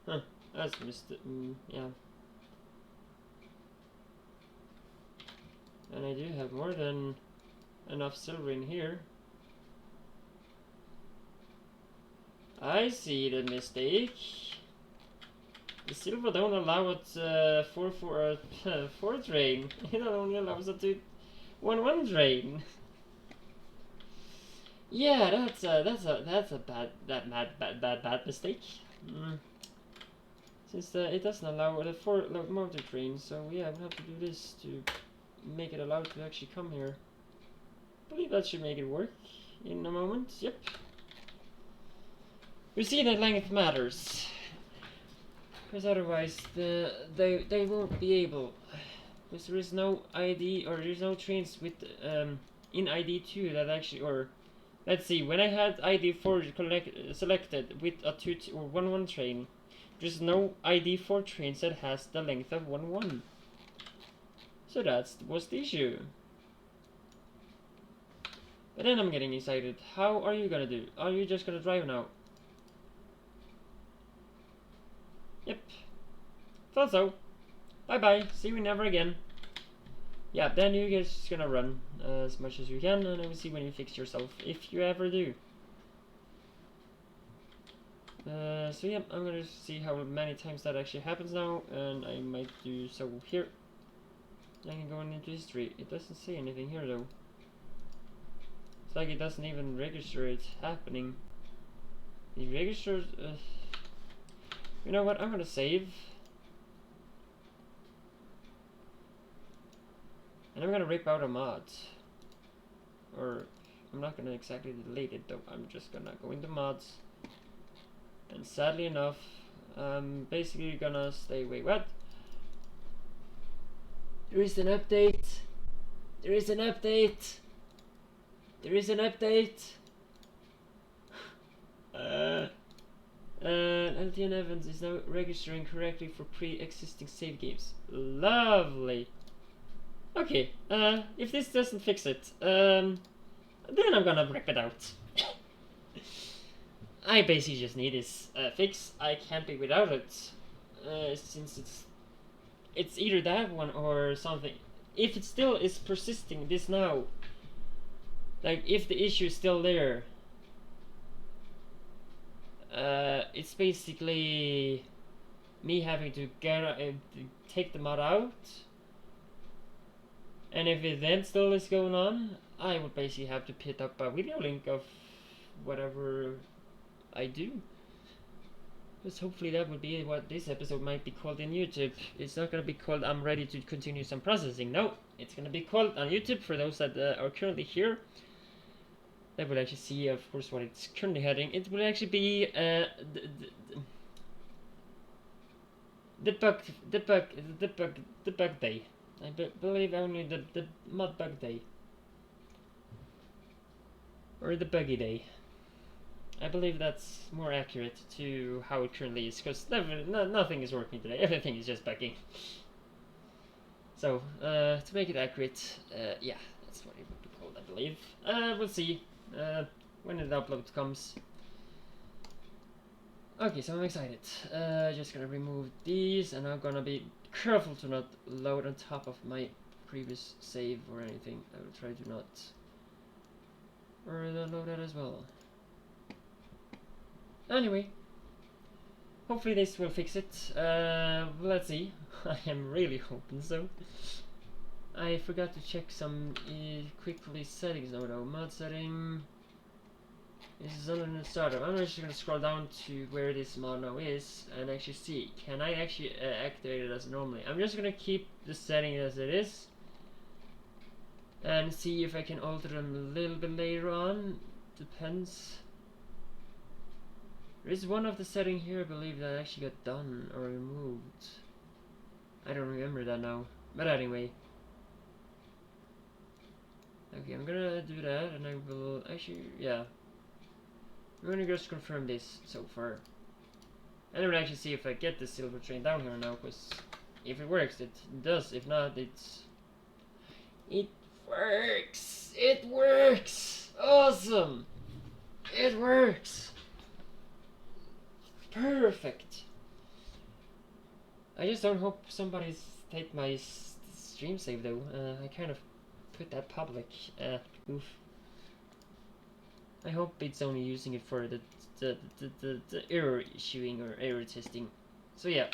S1: Huh, that's missed it. Yeah. And I do have more than enough silver in here. I see the mistake. The silver don't allow it 4 drain. It only allows it to 1 drain. Yeah, that's a bad mistake. Since it doesn't allow the 4 locomotive train, so yeah, we'll have to do this to make it allowed to actually come here. I believe that should make it work in a moment. Yep. We see that length matters, because otherwise they won't be able. Because there is no ID, or there's no trains with in ID 2 that actually, or let's see, when I had ID 4 selected with a 2 or 1 train, there's no ID 4 trains that has the length of 1 So that was the issue. But then I'm getting excited. How are you gonna do? Are you just gonna drive now? Yep. Thought so. Bye bye. See you never again. Yeah, then you're just gonna run as much as you can, and I will see when you fix yourself, if you ever do. So yeah, I'm gonna see how many times that actually happens now, and I might do so here. I can go into history. It doesn't say anything here though. It's like it doesn't even register it happening. It registers. You know what? I'm gonna save. And I'm gonna rip out a mod. Or, I'm not gonna exactly delete it though. I'm just gonna go into mods. And sadly enough, I'm basically gonna stay. Wait, what? There is an update. There is an update. There is an update. LTN Evans is now registering correctly for pre-existing save games. Lovely. Okay, if this doesn't fix it, then I'm gonna rip it out. I basically just need this fix. I can't be without it, since it's either that one or something. If it still is persisting this now, like if the issue is still there, it's basically me having to take the mod out. And if it then still is going on, I would basically have to put up a video link of whatever I do. Because hopefully that would be what this episode might be called in YouTube. It's not going to be called I'm ready to continue some processing. No, it's going to be called on YouTube for those that are currently here. They will actually see, of course, what it's currently heading. It will actually be the bug day. I believe only the mod bug day. Or the buggy day. I believe that's more accurate to how it currently is, because nothing is working today. Everything is just bugging. So, to make it accurate, yeah, that's what it would be called, I believe. We'll see when the upload comes. Okay, so I'm excited. Just gonna remove these, and I'm gonna be careful to not load on top of my previous save or anything. I will try to not. Or load that as well. Anyway, hopefully this will fix it. Let's see. I am really hoping so. I forgot to check some quickly settings now though. Mod setting. This is under the startup. I'm just gonna scroll down to where this mod now is and actually see. Can I actually activate it as normally? I'm just gonna keep the setting as it is and see if I can alter them a little bit later on. Depends. There is one of the setting here, I believe, that actually got done or removed. I don't remember that now. But anyway. Okay, I'm gonna do that and I will actually, yeah. I'm gonna just confirm this so far. And I will actually see if I get the silver train down here now, because if it works, it does. If not, it works! It works! Awesome! It works! Perfect! I just don't hope somebody's take my stream save though. I kind of put that public. Oof. I hope it's only using it for the error issuing or error testing. So yeah,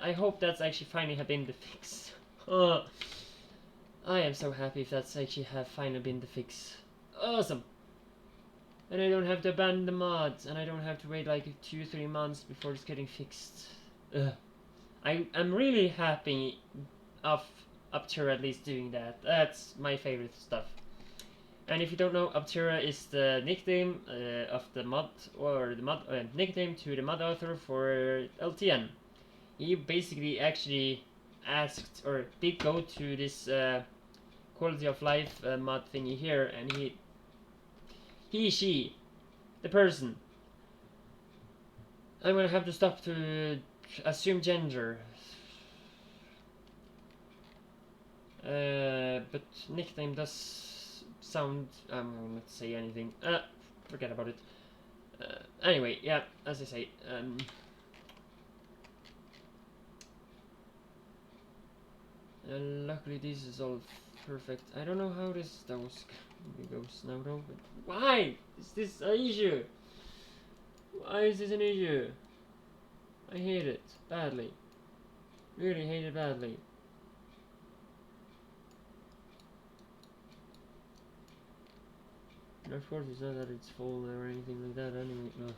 S1: I hope that's actually finally have been the fix. I am so happy if that's actually have finally been the fix. Awesome! And I don't have to abandon the mods, and I don't have to wait like 2-3 months before it's getting fixed. I'm really happy of Aptera at least doing that. That's my favorite stuff. And if you don't know, Aptera is the nickname of the mod, or the mod nickname to the mod author for LTN. He basically actually asked or did go to this quality of life mod thingy here, and she, the person. I'm gonna have to stop to assume gender. But nickname does sound. I'm not say anything. Forget about it. Anyway, yeah, as I say. Luckily, this is all perfect. I don't know how this goes now though. But why is this an issue? Why is this an issue? I hate it badly. Really hate it badly. And of course, it's not that it's full or anything like that. Anyway, no.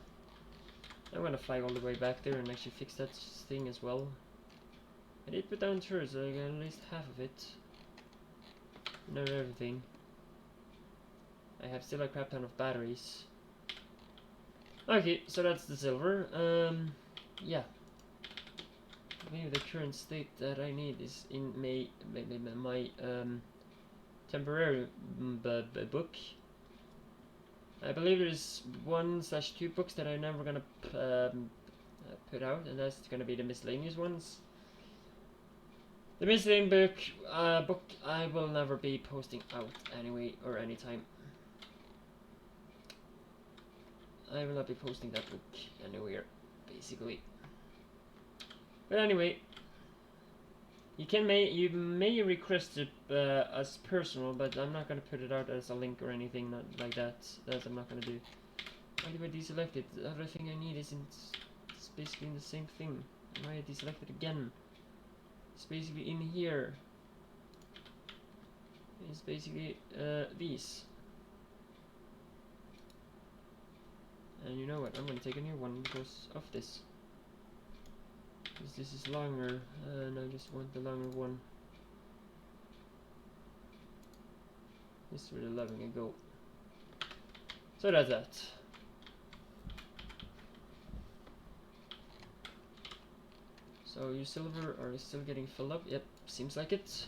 S1: I'm gonna fly all the way back there and actually fix that thing as well. I did put down turrets, so I got at least half of it. Not everything. I have still a crap ton of batteries. Okay, so that's the silver. Yeah. I believe the current state that I need is in my temporary book. I believe there's 1/2 books that I'm never gonna put out, and that's gonna be the miscellaneous ones. The miscellaneous book I will never be posting out anyway or anytime. I will not be posting that book anywhere, basically. But anyway, you may request it as personal, but I'm not gonna put it out as a link or anything like that. That I'm not gonna do. Why do I deselect it? Everything I need isn't. It's basically in the same thing. Why I deselect it again? It's basically in here. It's basically these. And you know what? I'm gonna take a new one because of this. Because this is longer, and I just want the longer one. This really loving a go. So that's that. So your silver are still getting filled up? Yep, seems like it.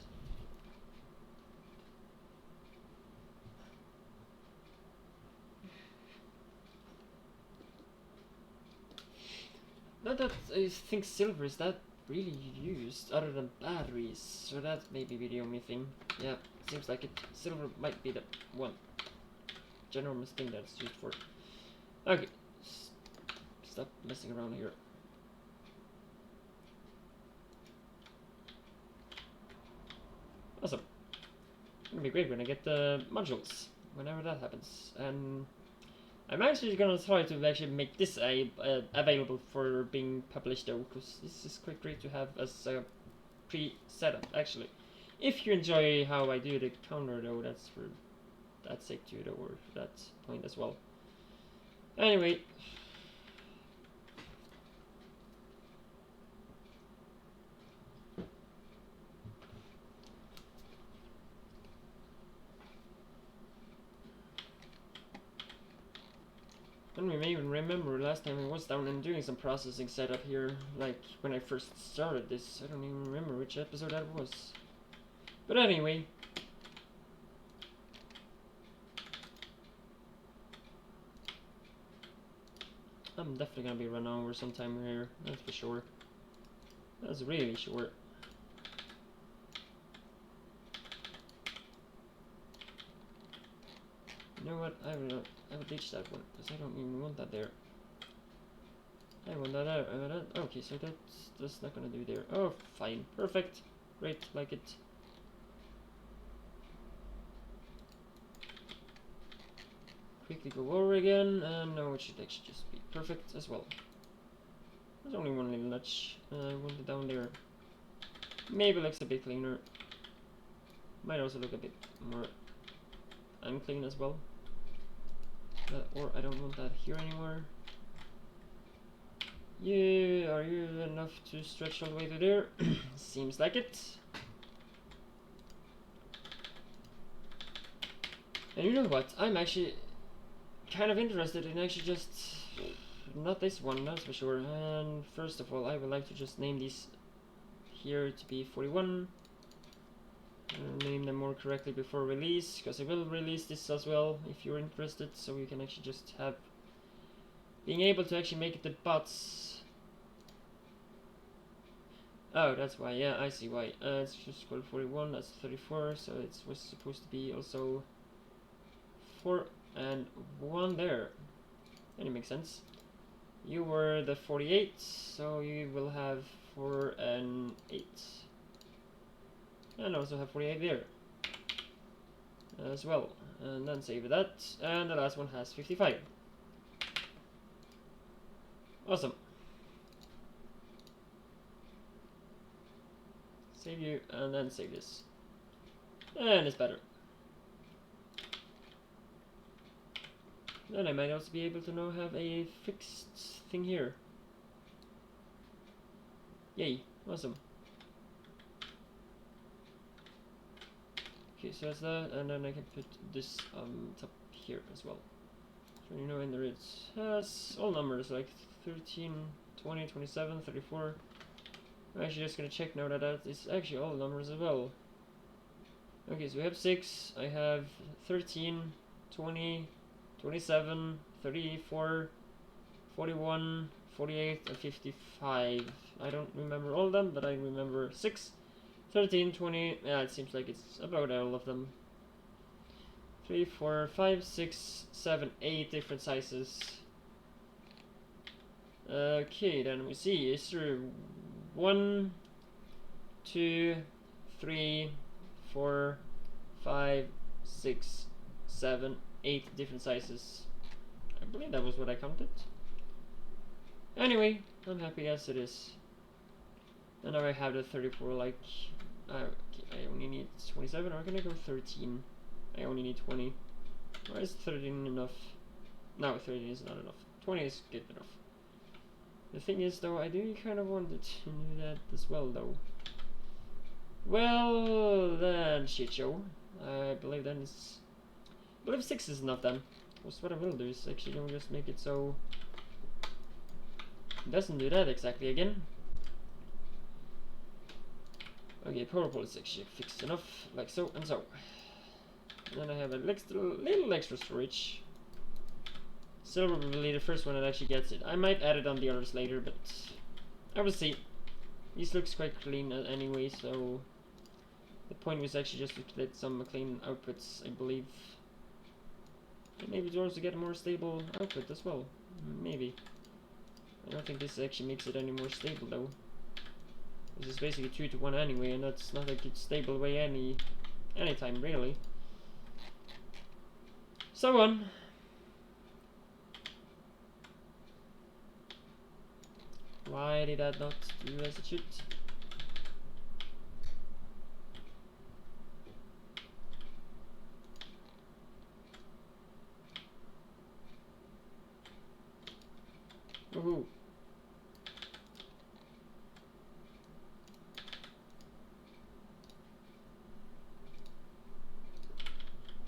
S1: Not that I think silver is that really used other than batteries, so that may be the only thing. Yeah, seems like it. Silver might be the one general thing that's used for. Okay, stop messing around here. Awesome. It's gonna be great when I get the modules, whenever that happens. And I'm actually gonna try to actually make this available for being published though, because this is quite great to have as a pre-setup actually. If you enjoy how I do the counter though, that's for that sake too though, or for that point as well. Anyway. And we may even remember last time I was down and doing some processing setup here, like when I first started this. I don't even remember which episode that was. But anyway. I'm definitely gonna be run over sometime here, that's for sure. That's really sure. You know what? I will ditch that one because I don't even want that there. I want that there. Okay, so that's not gonna do there. Oh, fine, perfect, great, like it. Quickly go over again, and now it should actually just be perfect as well. There's only one little notch. I want it down there. Maybe looks a bit cleaner. Might also look a bit more unclean as well. Or I don't want that here anymore. Yeah, are you enough to stretch all the way to there? Seems like it. And you know what? I'm actually kind of interested in actually just not this one, that's for sure. And first of all, I would like to just name these here to be 41. Name them more correctly before release, because I will release this as well if you're interested, so you can actually just have being able to actually make the bots. Oh, that's why. Yeah, I see why. It's just called 41. That's 34, so it was supposed to be also 4 and 1 there. And it makes sense. You were the 48, so you will have 4 and 8. And also have 48 there as well, and then save that, and the last one has 55. Awesome. Save you, and then save this, and it's better. Then I might also be able to now have a fixed thing here. Yay, awesome. Okay, so that's that, and then I can put this on top here as well. So you know in there it has all numbers like 13, 20, 27, 34. I'm actually just gonna check now that that is actually all numbers as well. Okay, so we have 6, I have 13, 20, 27, 34, 41, 48, and 55. I don't remember all of them, but I remember 6. 13, 20, yeah, it seems like it's about all of them. 3, 4, 5, 6, 7, 8 different sizes. Okay, then we see, is there 1, 2, 3, 4, 5, 6, 7, 8 different sizes. I believe that was what I counted. Anyway, I'm happy as it is. And now I have the 34, like, I only need 27, or can I go 13? I only need 20. Or is 13 enough? No, 13 is not enough. 20 is good enough. The thing is, though, I do kind of want to do that as well, though. Well, then, shit show. I believe then is... I believe 6 is enough then. Because what I will do is actually don't just make it so... It doesn't do that exactly again. Okay, power pole is actually fixed enough, like so and so. And then I have a little extra storage. Silver will be the first one that actually gets it. I might add it on the others later, but I will see. This looks quite clean anyway, so the point was actually just to get some clean outputs, I believe. And maybe to also get a more stable output as well. Maybe. I don't think this actually makes it any more stable though. This is basically 2 to 1 anyway, and that's not a good stable way anytime really. So on. Why did that not do as it should? Woohoo!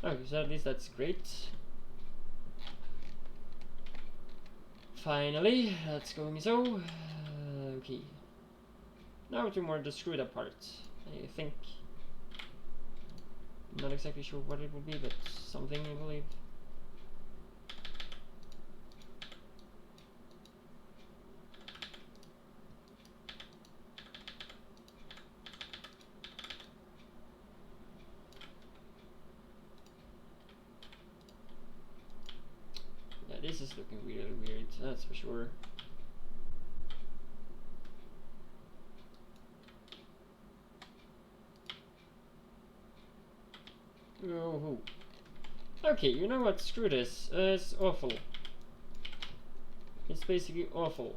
S1: Okay, so at least that's great. Finally, that's going so. Okay. Now to more the screwed up part. I think. I'm not exactly sure what it would be, but something I believe. Yeah, this is looking really weird, that's for sure. Oh, okay, you know what? Screw this. It's awful. It's basically awful.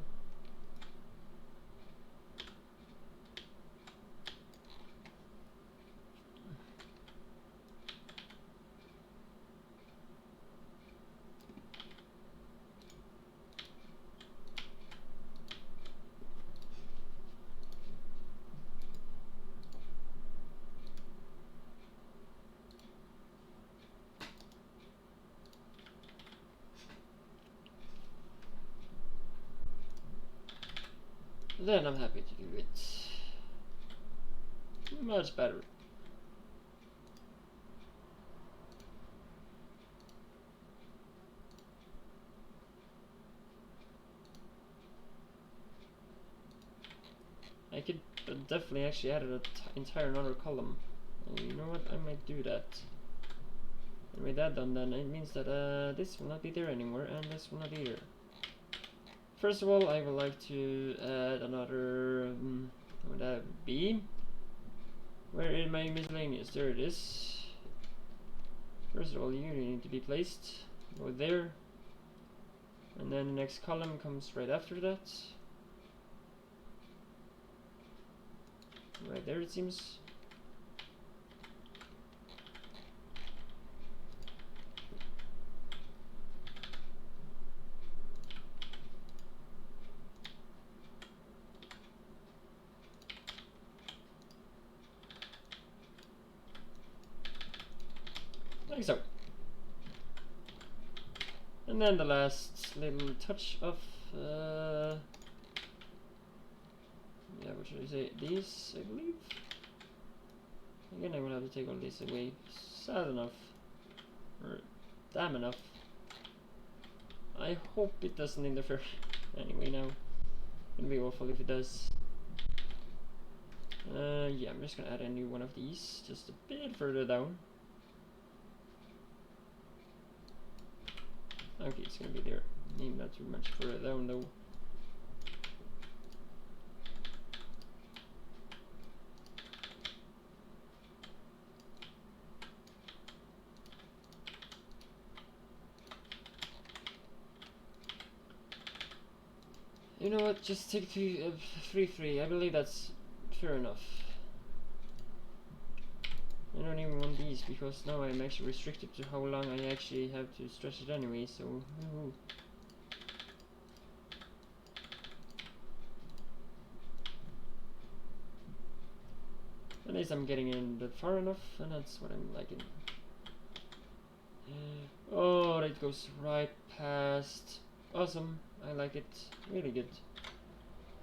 S1: Then I'm happy to do it. Much better. I could definitely actually add an entire another column. And you know what? I might do that. And with that done, then it means that this will not be there anymore, and this will not either. First of all, I would like to add another. What would that be? Where in my miscellaneous? There it is. First of all, you need to be placed. Go there. And then the next column comes right after that. Right there, it seems. Like so. And then the last little touch of yeah, what should I say? These, I believe. Again, I will have to take all these away. Sad enough. Or damn enough. I hope it doesn't interfere. Anyway, now. It'll be awful if it does. Yeah, I'm just gonna add a new one of these. Just a bit further down. Okay, it's gonna be there. Maybe not too much further down though. You know what? Just take 3-3. I believe that's fair enough. I don't even want these because now I'm actually restricted to how long I actually have to stretch it anyway. So. Ooh. At least I'm getting in that far enough, and that's what I'm liking. Oh, that goes right past. Awesome. I like it. Really good.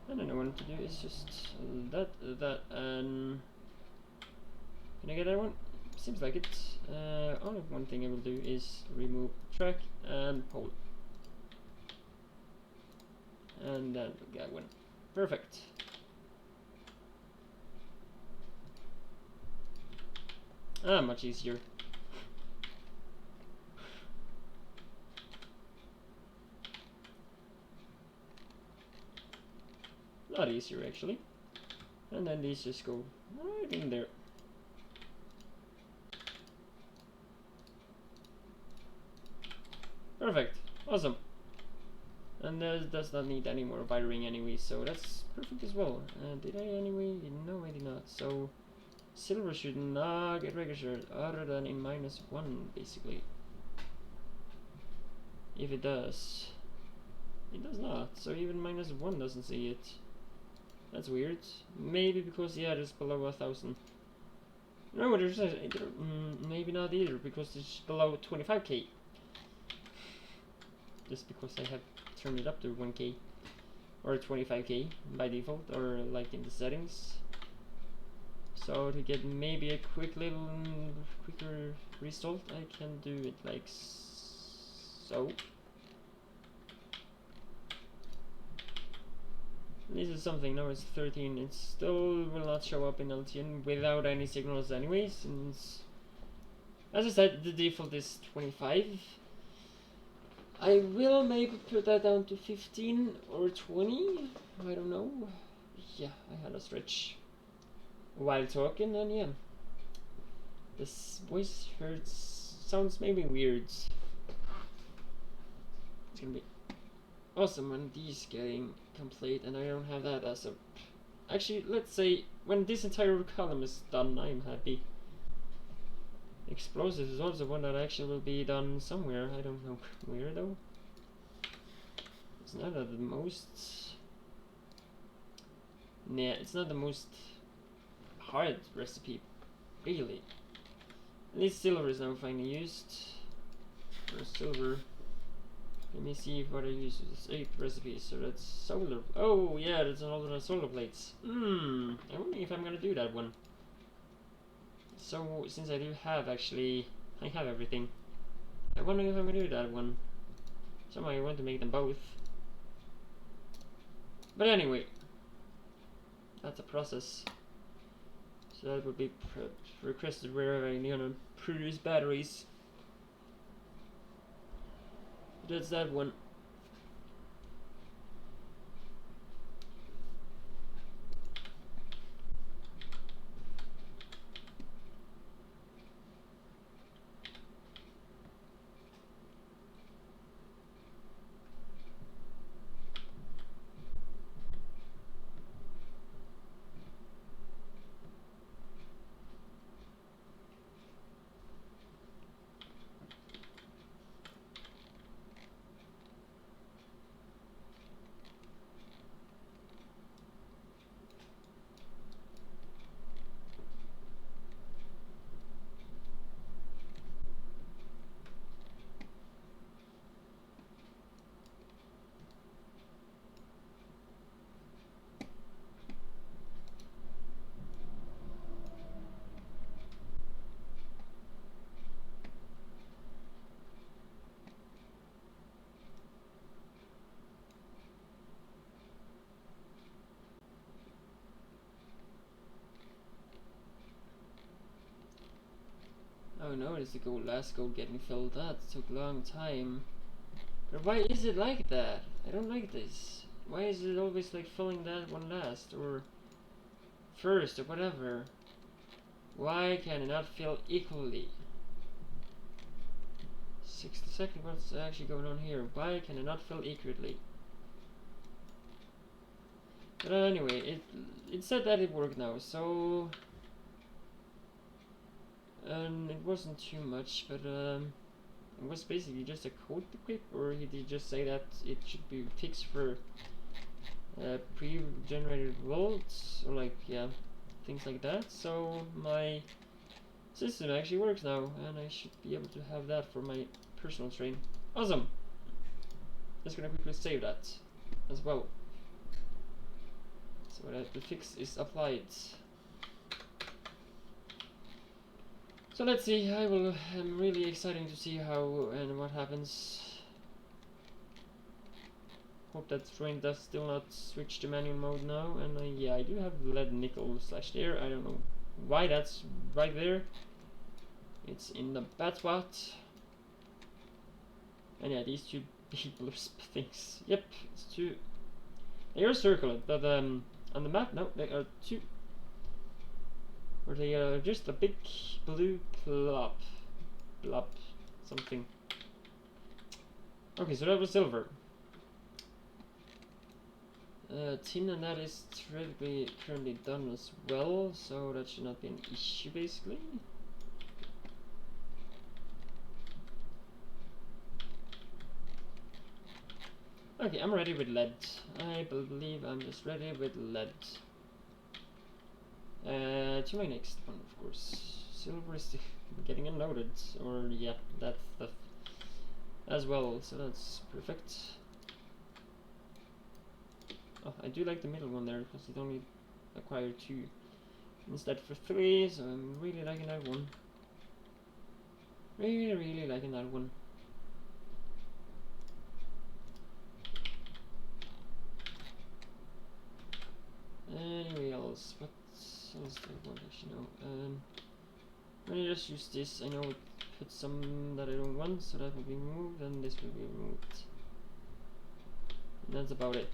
S1: And then I want to do is just that, and can I get that one? Seems like it. Only one thing I will do is remove track and pole, and then we got one. Perfect. Much easier. A lot easier actually. And then these just go right in there. Perfect. Awesome. And does not need any more wiring anyway, so that's perfect as well. Did I anyway? No, I did not. So silver should not get registered other than in -1 basically. If it does. It does not, so even -1 doesn't see it. That's weird. Maybe because yeah, it's below 1,000. No, there's maybe not either because it's below 25k. Just because I have turned it up to 1k or 25k by default, or like in the settings. So to get maybe a quicker result, I can do it like so. This is something, now it's 13, it still will not show up in LTN without any signals anyway, since, as I said, the default is 25. I will maybe put that down to 15 or 20, I don't know. Yeah, I had a stretch while talking, and yeah. This voice sounds maybe weird. It's gonna be awesome when these getting complete, and I don't have that as a. Actually, let's say when this entire column is done, I'm happy. Explosives is also one that actually will be done somewhere. I don't know where though. It's not the most. Nah, it's not the most hard recipe, really. At least silver is now finally used. For silver. Let me see what I use. It's 8 recipes, so that's solar. Oh yeah, that's an alternate solar plates. I'm wondering if I'm gonna do that one. So since I do have actually, I have everything. I'm wondering if I'm gonna do that one. Somehow I want to make them both. But anyway, that's a process. So that would be requested wherever I'm gonna produce batteries. That's that one. Oh no, it's the last goal getting filled. That took a long time. But why is it like that? I don't like this. Why is it always like filling that one last or first or whatever? Why can it not fill equally? 60 seconds, what's actually going on here? Why can it not fill equally? But anyway, it said that it worked now, so it wasn't too much, but it was basically just a code equip, or he did just say that it should be fixed for pre-generated volts, or like, yeah, things like that. So my system actually works now, and I should be able to have that for my personal train. Awesome! Just gonna quickly save that as well, so that the fix is applied. So let's see, I'm really excited to see how and what happens. Hope that train does still not switch to manual mode now, and yeah, I do have lead nickel slash there. I don't know why that's right there. It's in the bad spot. And yeah, these two big blue things. Yep, it's two. They are circular, but on the map, no, they are two. Or they are just a big blue blob, something. Okay, so that was silver. Tin, and that is currently done as well, so that should not be an issue basically. Okay, I'm ready with lead. I believe I'm just ready with lead. To my next one, of course. Silver is getting unloaded, or yeah, that stuff as well, so that's perfect. Oh, I do like the middle one there, because it only acquired 2 instead for 3, so I'm really liking that one. Really liking that one. Anyway else, what else do I want actually know? I'm gonna just use this. I know it put some that I don't want, so that will be removed, and this will be removed. And that's about it.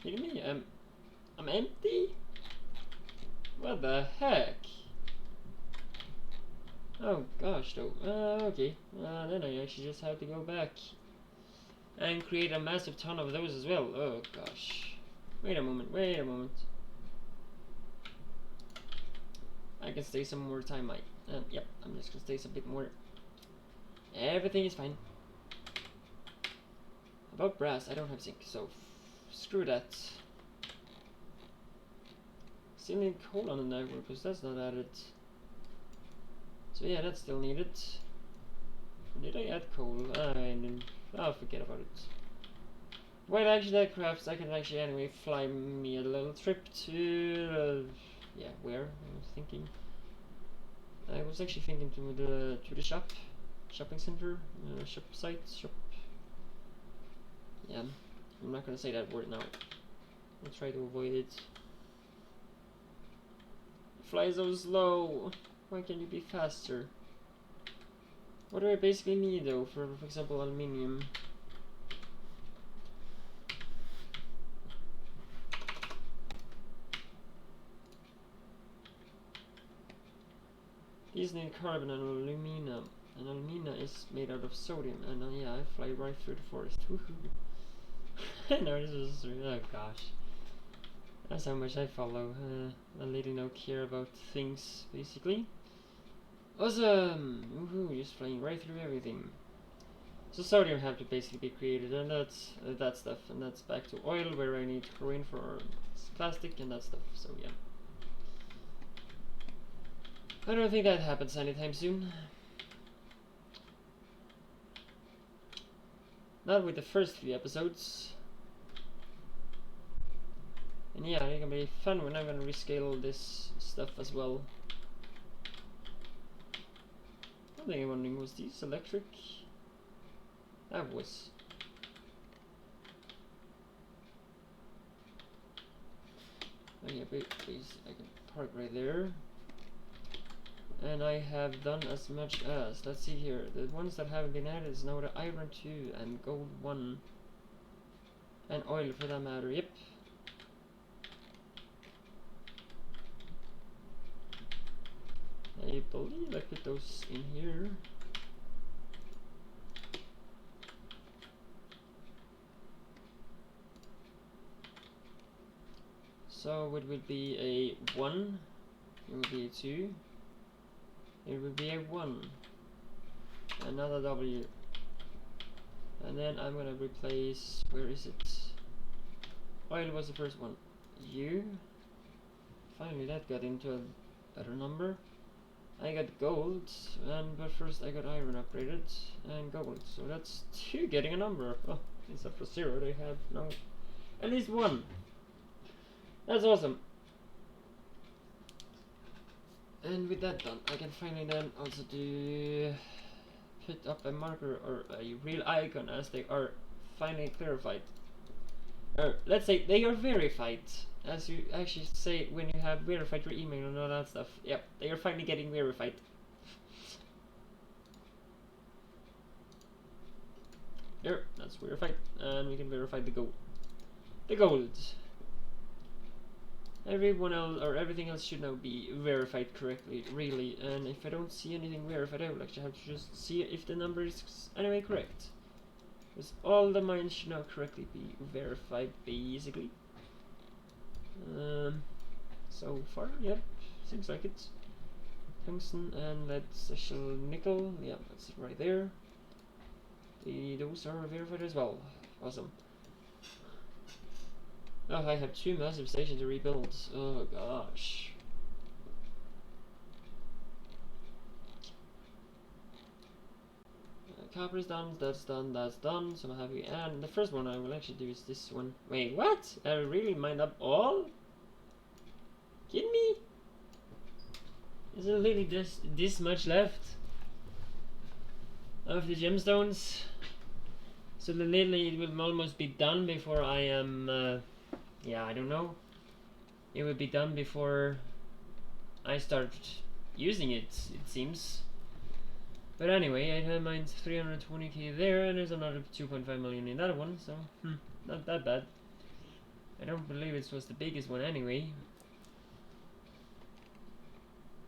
S1: Kidding me? I'm empty? What the heck? Oh gosh, though. Okay. Then I actually just have to go back and create a massive ton of those as well. Oh gosh. Wait a moment. I can stay some more time, Mike. Yep, I'm just gonna stay a bit more. Everything is fine. About brass, I don't have zinc, so screw that. Still need coal on the network, because that's not added. So yeah, that's still needed. Did I add coal? I didn't. I'll forget about it. Well, actually, that crafts. I can actually anyway fly me a little trip to. Yeah, where? I was actually thinking to the shopping center, shop. Yeah, I'm not gonna say that word now. I'll try to avoid it. Fly so slow. Why can't you be faster? What do I basically need though? For example, aluminium. These need carbon and aluminum. And alumina is made out of sodium, and yeah, I fly right through the forest. Woohoo! No, this is, oh gosh. That's how much I follow. I really don't care about things, basically. Awesome! Woohoo, just flying right through everything. So sodium have to basically be created, and that's that stuff, and that's back to oil, where I need chlorine for plastic and that stuff, so yeah. I don't think that happens anytime soon. Not with the first few episodes. And yeah, it's gonna be fun when I'm gonna rescale this stuff as well. I think I'm wondering, was these electric? That was. Oh yeah, please, I can park right there. And I have done as much as, let's see here, the ones that haven't been added is now the iron 2 and gold 1. And oil for that matter, yep. I believe I put those in here. So it would be a 1, it would be a 2, it would be a 1, another W, and then I'm gonna replace, where is it? Oil was the first one. U. Finally that got into a better number. I got gold, but first I got iron upgraded, and gold, so that's 2 getting a number. Oh, instead for 0 they have now at least 1. That's awesome. And with that done, I can finally then also do put up a marker or a real icon as they are finally clarified. Or let's say they are verified, as you actually say when you have verified your email and all that stuff. Yep, they are finally getting verified. There, that's verified, and we can verify the gold. The gold. Everyone else or everything else should now be verified correctly, really. And if I don't see anything verified, I will actually have to just see if the number is anyway correct. Because all the mines should now correctly be verified, basically. So far, yep, seems like it. Tungsten and that's actual nickel. Yeah, that's it right there. Those are verified as well. Awesome. Oh, I have 2 massive stations to rebuild. Oh gosh. Copper is done, that's done, that's done, so I'm happy. And the first one I will actually do is this one. Wait, what? I really mined up all? Kidding me? Is there really this much left of the gemstones? So literally it will almost be done before I am yeah, I don't know. It will be done before I start using it, it seems. But anyway, I have mine 320k there, and there's another 2.5 million in that one, so not that bad. I don't believe it was the biggest one anyway.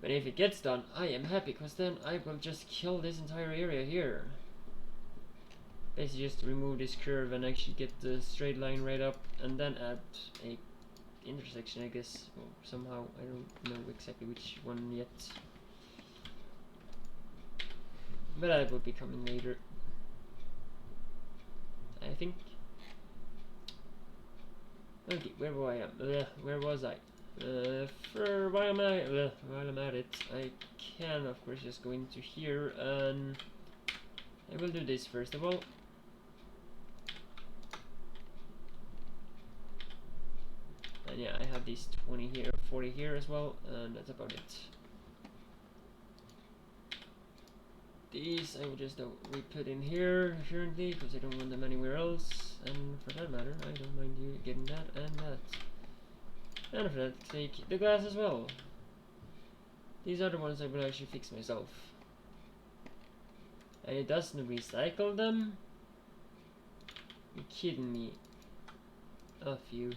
S1: But if it gets done, I am happy, because then I will just kill this entire area here. Basically just remove this curve and actually get the straight line right up, and then add a intersection, I guess, or somehow. I don't know exactly which one yet. But that will be coming later, I think. Okay, where was I? While I'm at it, I can of course just go into here, and I will do this first of all. And yeah, I have these 20 here, 40 here as well, and that's about it. These I will just re-put in here currently, because I don't want them anywhere else, and for that matter, I don't mind you getting that and that. And for that, take the glass as well. These are the ones I will actually fix myself. And it doesn't recycle them? You're kidding me. A few.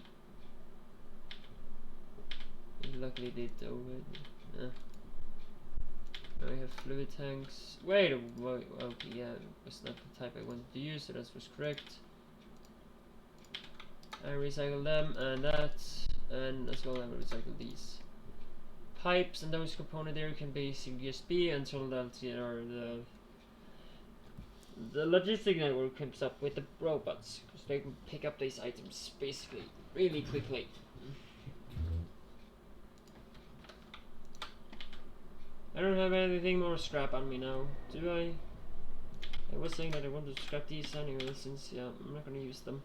S1: It luckily did though. Now I have fluid tanks. Wait, okay, yeah, it's not the type I wanted to use, so that was correct. I recycle them and that, and as well I will recycle these. Pipes and those components there can basically just be until the logistic network comes up with the robots, because they can pick up these items basically really quickly. I don't have anything more scrap on me now, do I? I was saying that I wanted to scrap these anyway, since yeah, I'm not gonna use them.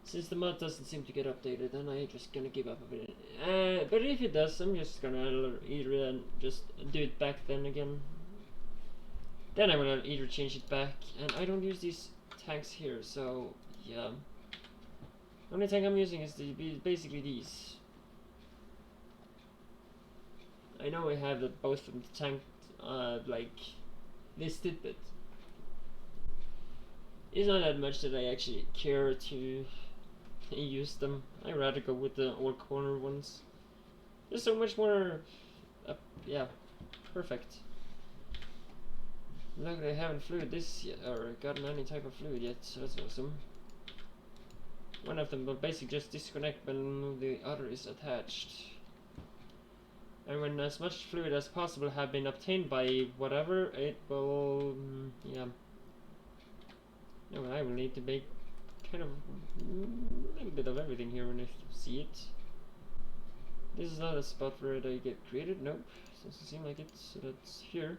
S1: Since the mod doesn't seem to get updated, then I'm just gonna give up a bit. But if it does, I'm just gonna either just do it back then again. Then I will either change it back, and I don't use these tanks here, so yeah. The only tank I'm using is basically these. I know I have both of the tank like listed, but it's not that much that I actually care to use them. I'd rather go with the all corner ones. They're so much more, yeah, perfect. Look, I haven't fluid this yet, or gotten any type of fluid yet, so that's awesome. One of them will basically just disconnect when the other is attached. And when as much fluid as possible have been obtained by whatever, it will, yeah. No, I will need to make kind of a little bit of everything here when I see it. This is not a spot where they get created, nope. Doesn't seem like it, so that's here.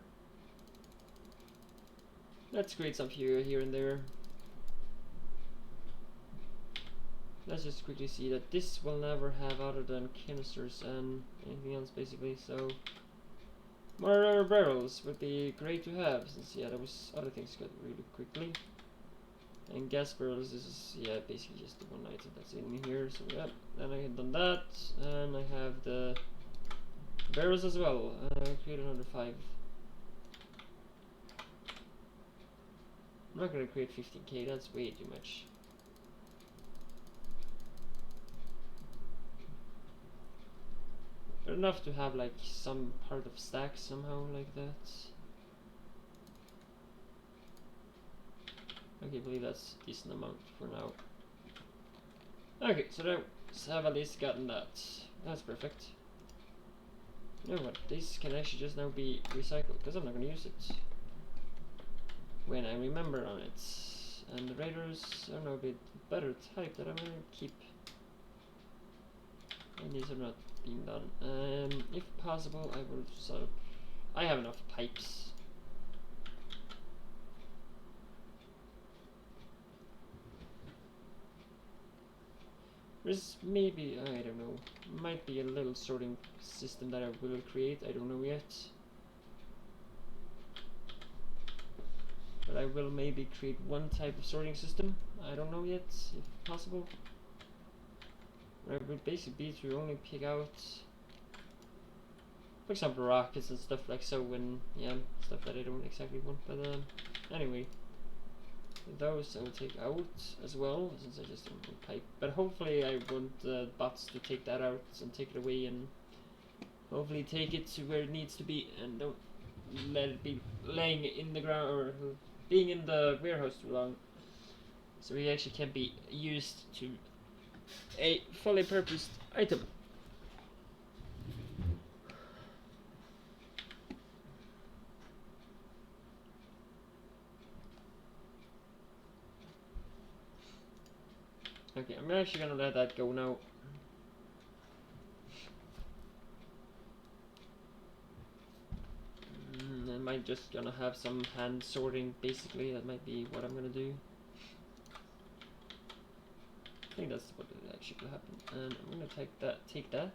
S1: Let's create some here and there. Let's just quickly see that this will never have other than canisters and anything else basically, so more barrels would be great to have, since yeah, there was other things got really quickly. And gas barrels, this is yeah basically just the one item that's in here, so yeah, then I had done that, and I have the barrels as well. I created another 5. I'm not gonna create 15k, that's way too much. But enough to have like some part of stack somehow like that. Okay, I believe that's a decent amount for now. Okay, so now have at least gotten that. That's perfect. You know what, this can actually just now be recycled, because I'm not going to use it when I remember on it. And the raiders are now a bit better type that I'm going to keep. And these are not being done. If possible, I will sort of... I have enough pipes. There's maybe, I don't know, might be a little sorting system that I will create, I don't know yet. But I will maybe create one type of sorting system, I don't know yet, if possible. It would basically be to only pick out, for example, rockets and stuff like so, when, yeah, stuff that I don't exactly want, but anyway. Those I will take out as well, since I just don't want pipe. But hopefully I want bots to take that out and take it away, and hopefully take it to where it needs to be, and don't let it be laying in the ground or being in the warehouse too long. So it actually can be used to a fully purposed item. Okay, I'm actually gonna let that go now. I might just gonna have some hand sorting, basically. That might be what I'm gonna do. I think that's what actually will happen. And I'm gonna take that.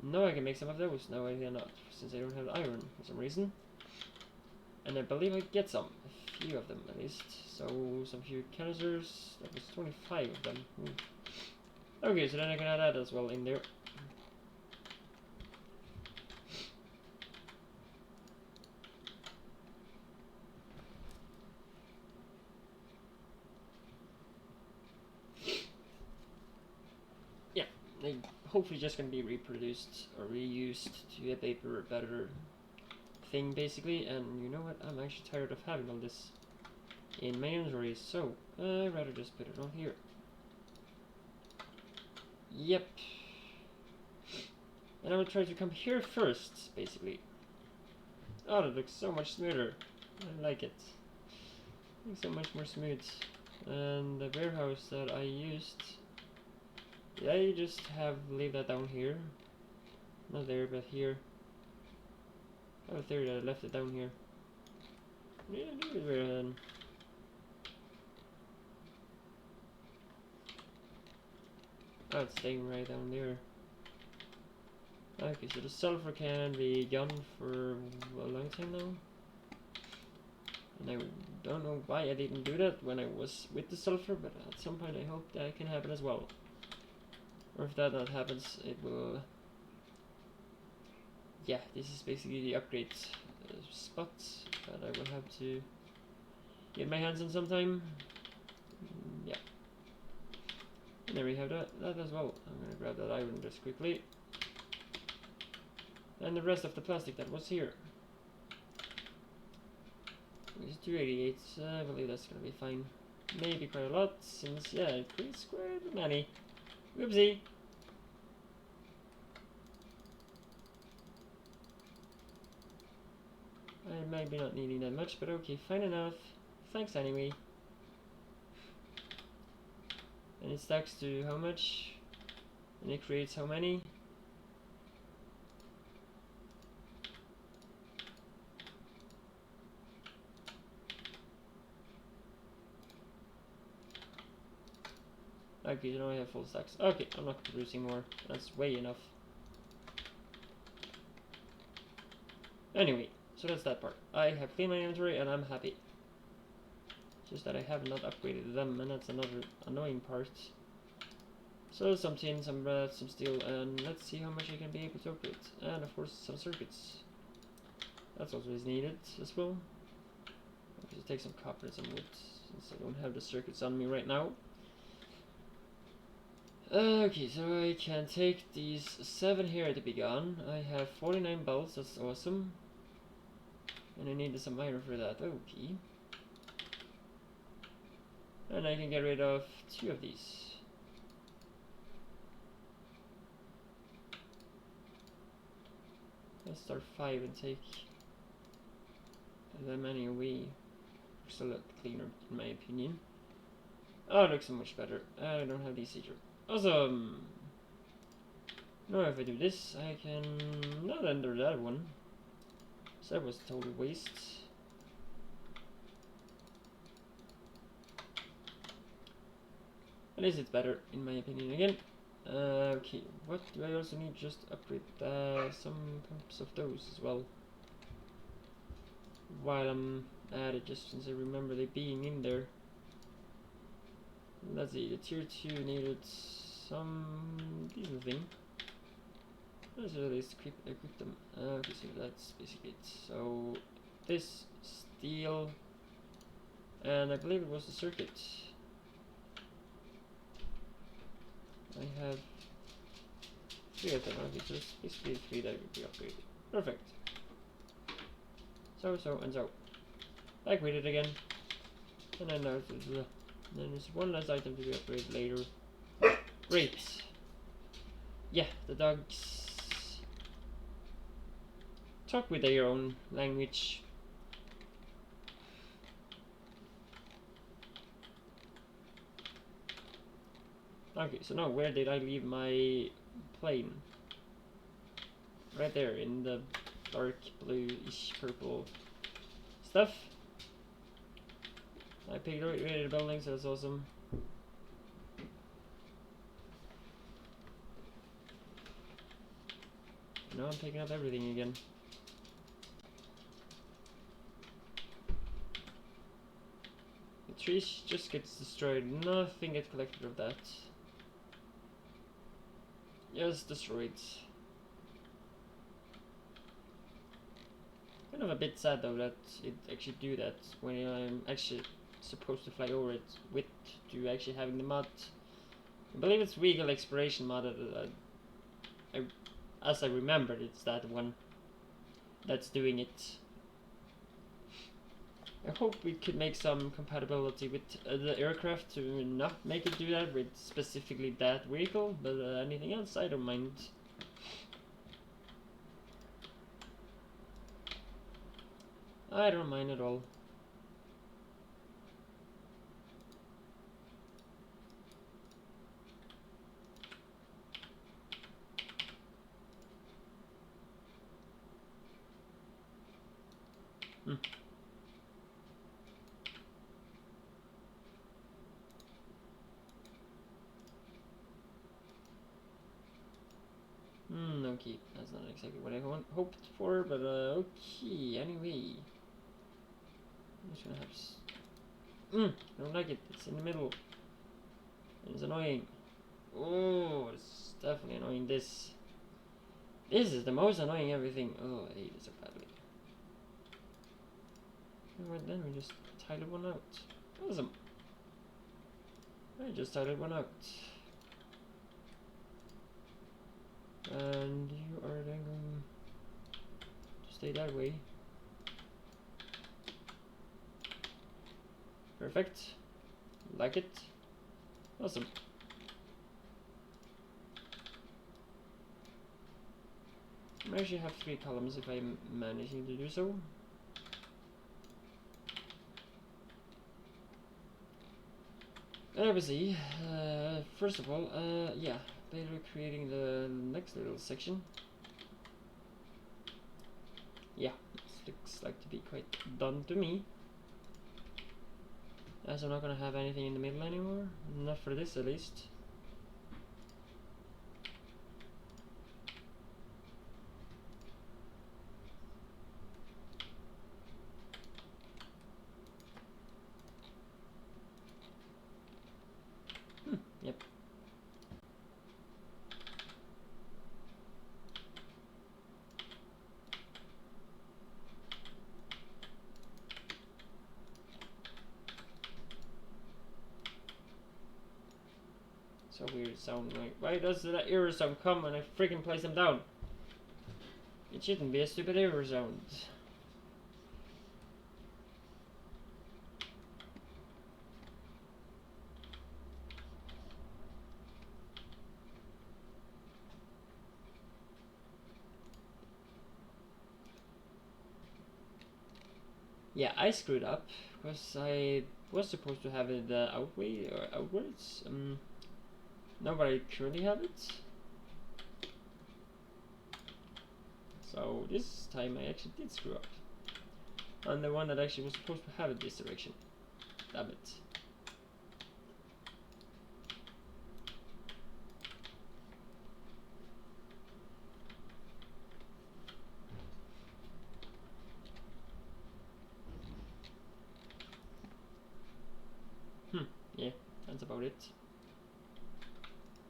S1: No, I can make some of those. No, I cannot, since I don't have iron for some reason. And I believe I get some, a few of them at least. So some few canisters. That was 25 of them. Okay, so then I can add that as well in there. They hopefully just gonna be reproduced or reused to a better thing basically, and you know what? I'm actually tired of having all this in my inventory, so I'd rather just put it on here. Yep. And I will try to come here first, basically. Oh, that looks so much smoother. I like it. It looks so much more smooth. And the warehouse that I used, did I just leave that down here? Not there, but here. I have a theory that I left it down here. Yeah, leave it there then. Oh, it's staying right down there. Okay, so the sulfur can be gone for a long time now. And I don't know why I didn't do that when I was with the sulfur, but at some point I hope that can happen as well. Or if that not happens, it will... Yeah, this is basically the upgrade spot that I will have to get my hands on sometime. Yeah. And there we have that as well. I'm gonna grab that iron just quickly. And the rest of the plastic that was here. It's 288, I believe that's gonna be fine. Maybe quite a lot, since, yeah, it creates quite many. Whoopsie! I might be not needing that much, but okay, fine enough. Thanks anyway. And it stacks to how much? And it creates how many? Okay, now I have full stacks. Okay, I'm not producing more. That's way enough. Anyway, so that's that part. I have cleaned my inventory and I'm happy. Just that I have not upgraded them, and that's another annoying part. So some tin, some brass, some steel, and let's see how much I can be able to upgrade. And of course some circuits. That's also is needed as well. Okay, so take some copper and some wood, since I don't have the circuits on me right now. Okay, so I can take these 7 here to be gone. I have 49 bolts, that's awesome. And I need some iron for that, okay. And I can get rid of 2 of these. Let's start 5 and take that many away. Looks a lot cleaner in my opinion. Oh, it looks so much better. I don't have these either. Awesome! Now if I do this, I can not enter that one. So that was a total waste. At least it's better, in my opinion again. Okay, what do I also need? Just upgrade some pumps of those as well. While I'm at it, just since I remember they being in there. Let's see, the tier 2 needed some decent thing. Let's at least equip them. Okay, so that's basically it. So, this, steel, and I believe it was the circuit. I have 3 of them, okay, so it's basically 3 that would be upgraded. Perfect. So, and so. Back with it again. And then there's one last item to be upgraded later. Great. Yeah, the dogs talk with their own language. Okay, so now where did I leave my plane? Right there in the dark bluish purple stuff. I picked right the building, so that's awesome. Now I'm picking up everything again. The tree just gets destroyed, nothing gets collected of that. Just destroyed. Kind of a bit sad though that it actually do that when I'm actually supposed to fly over it with to actually having the mod. I believe it's Regal Exploration mod. As I remembered, it's that one that's doing it. I hope we could make some compatibility with the aircraft to not make it do that with specifically that vehicle, but anything else I don't mind. I don't mind at all. Okay, that's not exactly what I hoped for, but okay, anyway. I'm just gonna have I don't like it, it's in the middle. And it's annoying. Oh, it's definitely annoying. This is the most annoying everything. Oh, I hate it so badly. Alright, then we just tiled one out. Awesome. I just tiled one out. And you are then going to stay that way. Perfect. Like it. Awesome. I actually have 3 columns if I'm managing to do so. Let me see. First of all, yeah, better creating the next little section. Yeah, this looks like to be quite done to me. As I'm not gonna have anything in the middle anymore, not for this at least. Yep. So weird sound. Like, why does that error sound come when I freaking place them down? It shouldn't be a stupid error sound. Yeah, I screwed up because I was supposed to have it outway or outwards. Now I currently have it. So this time I actually did screw up. And the one that actually was supposed to have it this direction. Damn it. Yeah, that's about it.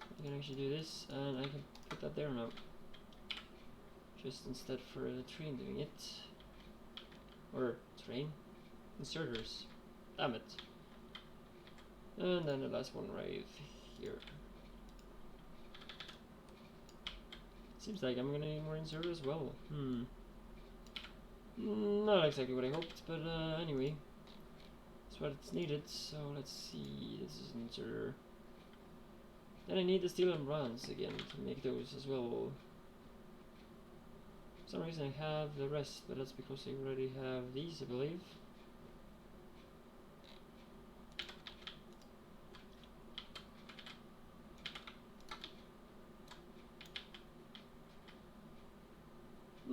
S1: I can actually do this, and I can put that there now. Just instead for the train doing it. Or train. Inserters. Damn it. And then the last one right here. Seems like I'm gonna need more inserters as well. Not exactly what I hoped, but anyway. That's what it's needed, so let's see. This is an inserter. Then I need the steel and bronze again to make those as well. For some reason I have the rest, but that's because I already have these, I believe.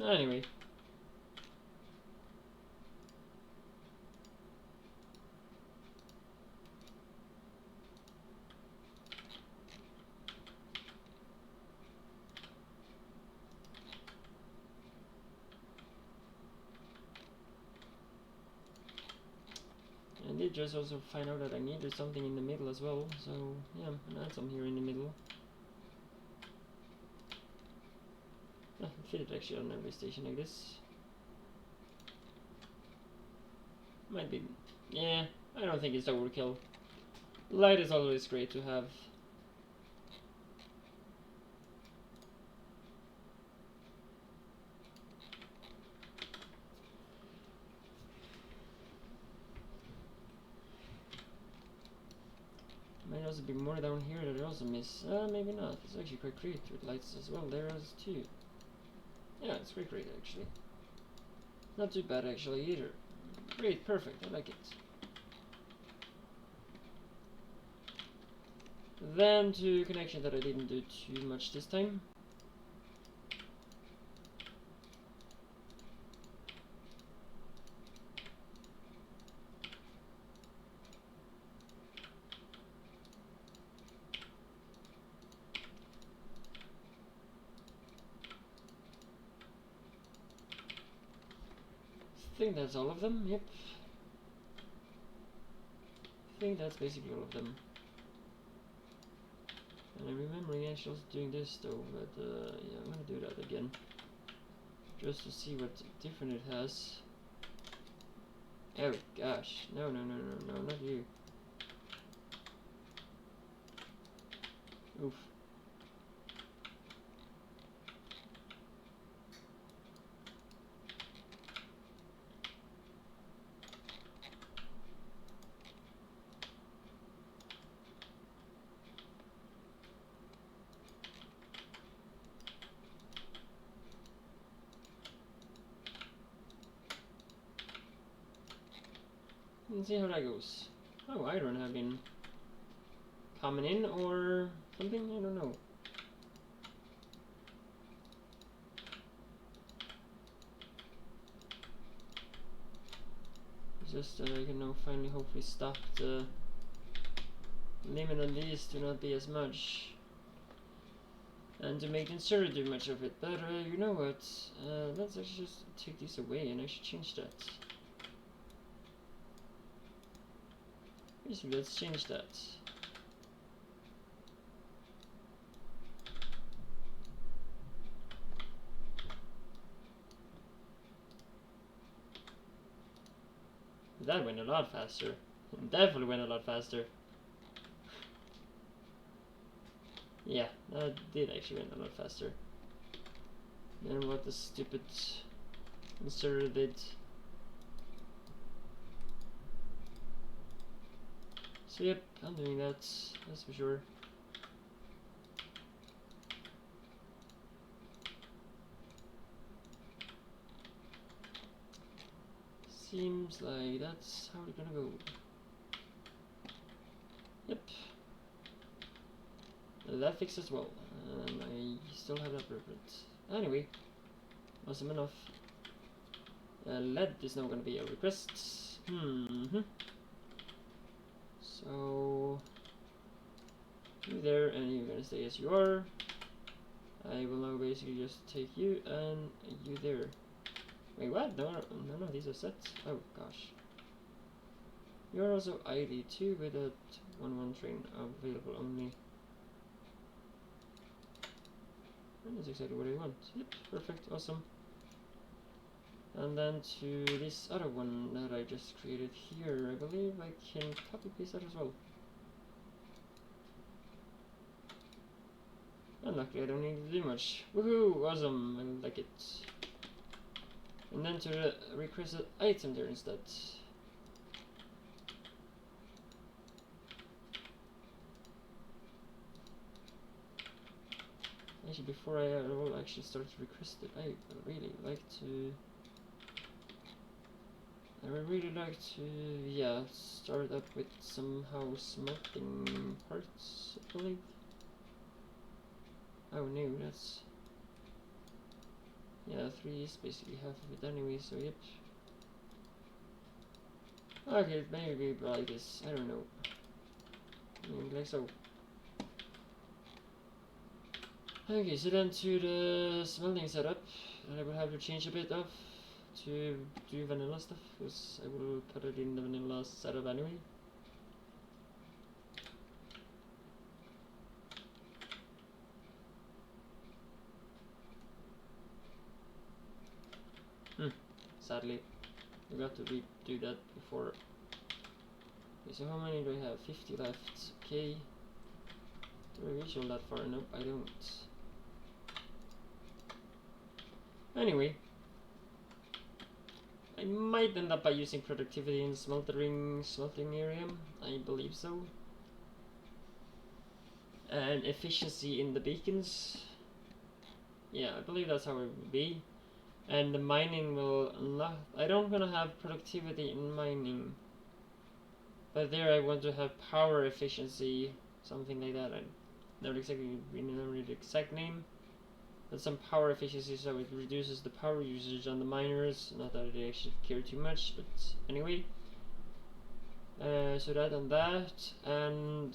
S1: Anyway. I did just also find out that I needed something in the middle as well, so yeah, I'm gonna add some here in the middle. I can fit it actually on every station like this. Might be, yeah, I don't think it's overkill. Light is always great to have. also be more down here that I also miss. Maybe not. It's actually quite great with lights as well. There is too. Yeah, it's quite great actually. Not too bad actually either. Great, perfect. I like it. Then to connection that I didn't do too much this time. I think that's all of them, yep. I think that's basically all of them. And I'm remembering actually doing this though, but yeah, I'm gonna do that again. Just to see what different it has. Oh gosh, no, not you. Oof. Let's see how that goes. Oh, iron have been coming in or something, I don't know. It's just I can now finally hopefully stop the limit on these to not be as much. And to make Insert do much of it, but you know what, let's actually just take these away and actually change that. Basically, let's change that. That went a lot faster. Definitely went a lot faster. Yeah, that did actually went a lot faster than what the stupid inserter did. So yep, I'm doing that, that's for sure. Seems like that's how we're gonna go. Yep. That fixed as well. I still have that blueprint. Anyway, awesome enough. Lead is now gonna be a request. So you there, and you're gonna stay as you are. I will now basically just take you and you there. Wait, what? No, these are set. Oh gosh. You're also ID too, with a 1-1 train available only. And that's exactly what I want. Yep, perfect, awesome. And then to this other one that I just created here, I believe I can copy paste that as well. And luckily I don't need to do much. Woohoo! Awesome! I like it. And then to the requested item there instead. Actually, before I will actually start to request it, I really like to. I would really like to, yeah, start up with somehow smelting parts, I believe. Oh no, that's. Yeah, 3 is basically half of it anyway, so yep. Okay, maybe like this, I don't know. Maybe like so. Okay, so then to the smelting setup, I will have to change a bit of to do vanilla stuff, because I will put it in the vanilla setup anyway. Sadly, I got to redo that before. Okay, so how many do I have? 50 left. Okay. Do I reach all that far? Nope, I don't. Anyway, I might end up by using productivity in smelting area. I believe so. and efficiency in the beacons. Yeah, I believe that's how it will be. And the mining will not. I don't gonna have productivity in mining, but there I want to have power efficiency, something like that. I don't exactly remember the exact name, but some power efficiency, so it reduces the power usage on the miners. Not that they actually care too much, but anyway. So that and that, and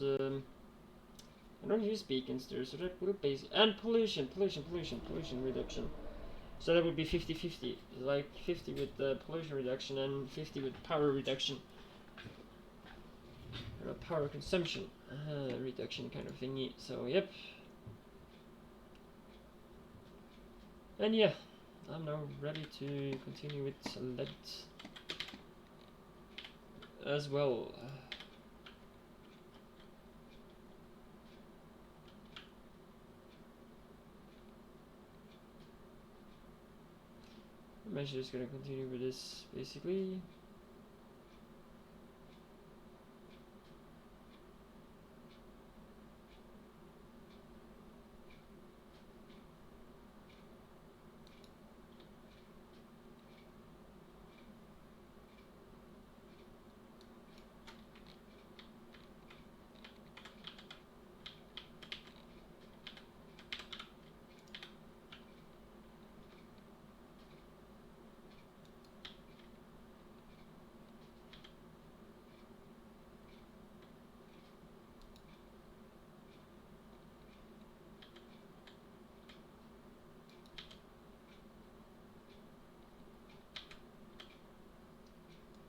S1: I don't use beacons there, so that will base and pollution reduction. So that would be 50-50, like 50 with the pollution reduction and 50 with power reduction. Or power consumption reduction kind of thingy. So yep. And yeah, I'm now ready to continue with lead as well. I'm actually just gonna continue with this basically.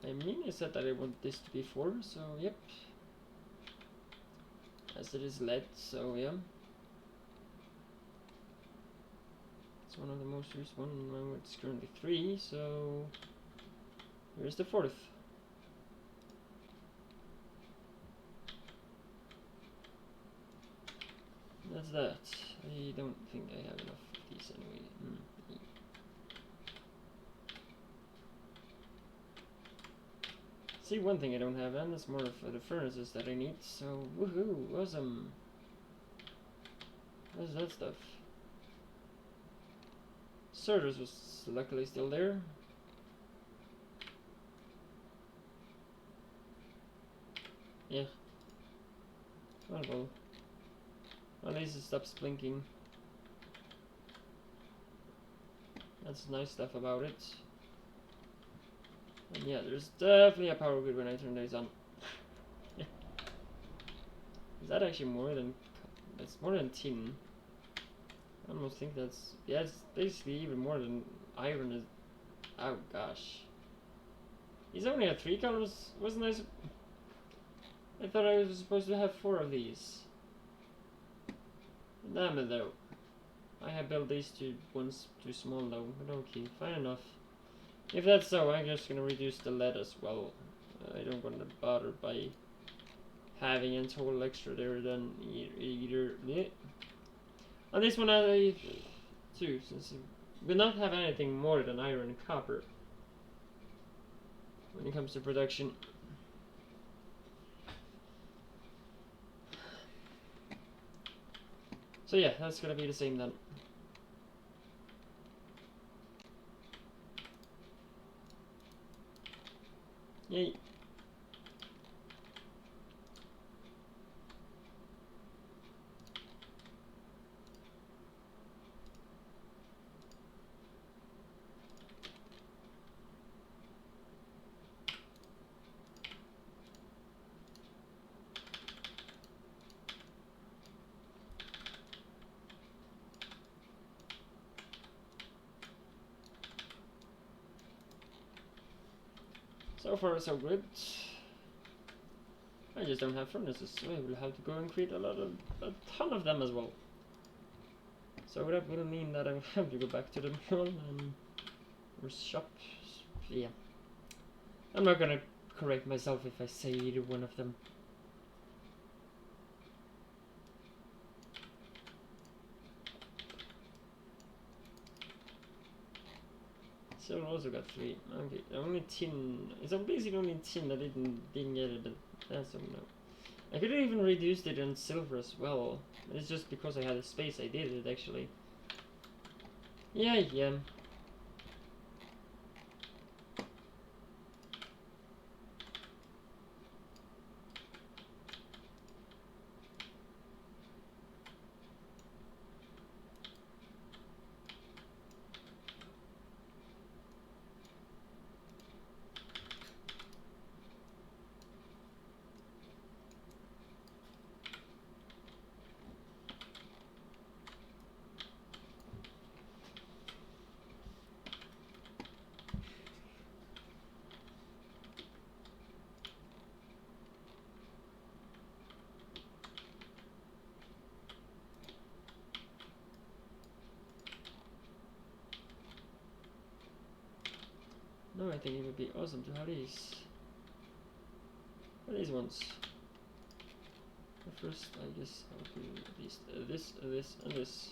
S1: I mean, I said that I want this to be 4, so yep. As it is lead, so yeah. It's one of the most used one, it's currently 3, so here's the 4th. That's that. I don't think I have enough of these anyway. See, one thing I don't have, and that's more of the furnaces that I need, so woohoo, awesome. What's that stuff? Sorters was luckily still there. Yeah. Well, at least it stops blinking. That's nice stuff about it. And yeah, there's definitely a power grid when I turn these on. Is that actually more than... That's more than tin. I almost think that's... Yeah, it's basically even more than iron is... Oh gosh. He's only at 3 colors? Wasn't I... I thought I was supposed to have 4 of these. Damn it though. I have built these two ones too small though, but okay, fine enough. If that's so, I'm just gonna reduce the lead as well. I don't want to bother by having a total extra there than either. Yeah. On this one I too, since we not have anything more than iron and copper when it comes to production. So yeah, that's gonna be the same then. Yay. So far so good. I just don't have furnaces, so I will have to go and create a ton of them as well. So that will mean that I will have to go back to the mall and or shop. Yeah. I'm not gonna correct myself if I say either one of them. So I also got 3. Okay, only tin. It's basically only tin that didn't get it, but that's no. I could have even reduced it in silver as well. It's just because I had the space I did it actually. Yeah. No, I think it would be awesome to have these. What are these ones? First, I guess I'll do these, this, and this.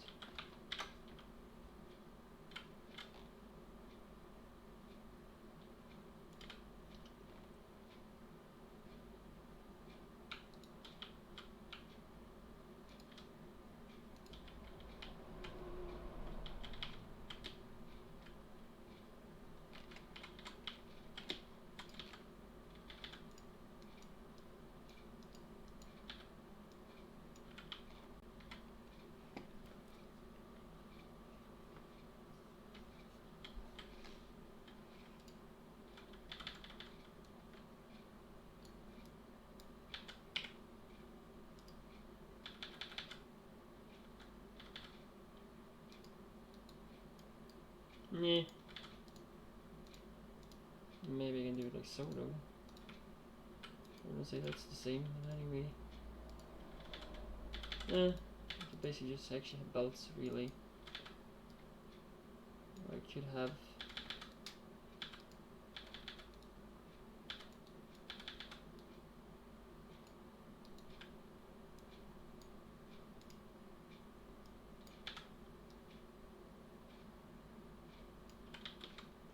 S1: Yeah. Maybe I can do it like so though. I wanna say that's the same, but anyway. Yeah. Basically just actually have belts really. Or I could have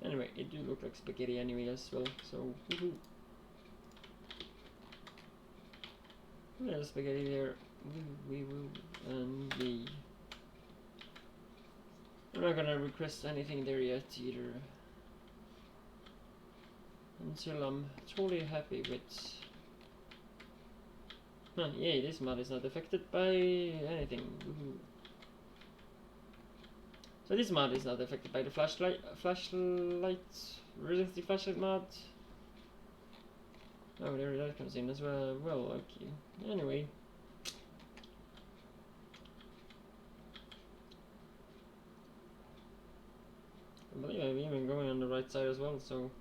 S1: anyway, it do look like spaghetti anyway as well, so woohoo. There's spaghetti there. We will and the I'm not gonna request anything there yet either. Until I'm totally happy with yay, this mod is not affected by anything. Woohoo. So this mod is not affected by the flashlight resistive flashlight mod. Oh, there that comes in as well. Well, okay. Anyway. I believe I'm even going on the right side as well, so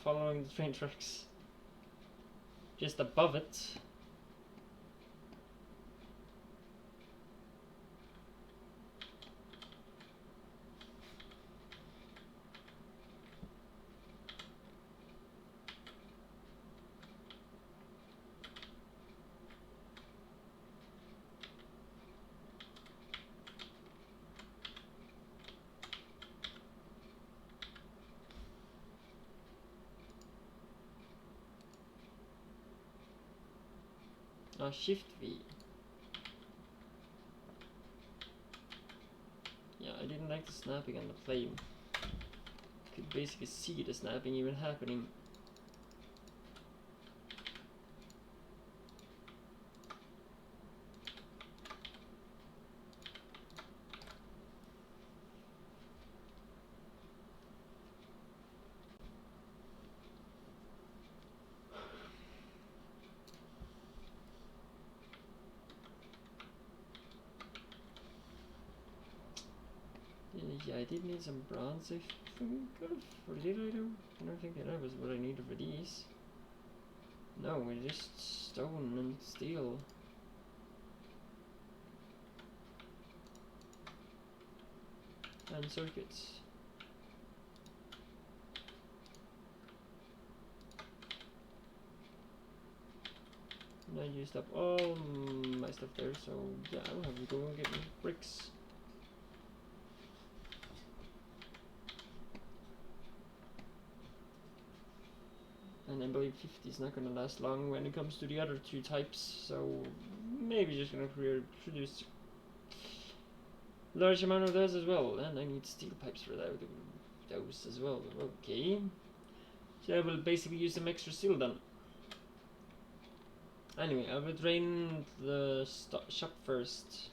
S1: following the train tracks. Just above it. Shift V. Yeah, I didn't like the snapping on the flame. You could basically see the snapping even happening. Yeah, I did need some bronze. I could have. Or did I do? I don't think that was what I needed for these. No, we're just stone and steel. And circuits. And I used up all my stuff there, so yeah, I'll have to go and get bricks. I believe 50 is not gonna last long when it comes to the other two types, so maybe just gonna produce large amount of those as well, and I need steel pipes for those as well. Okay, so I will basically use some extra steel then. Anyway, I will drain the shop first.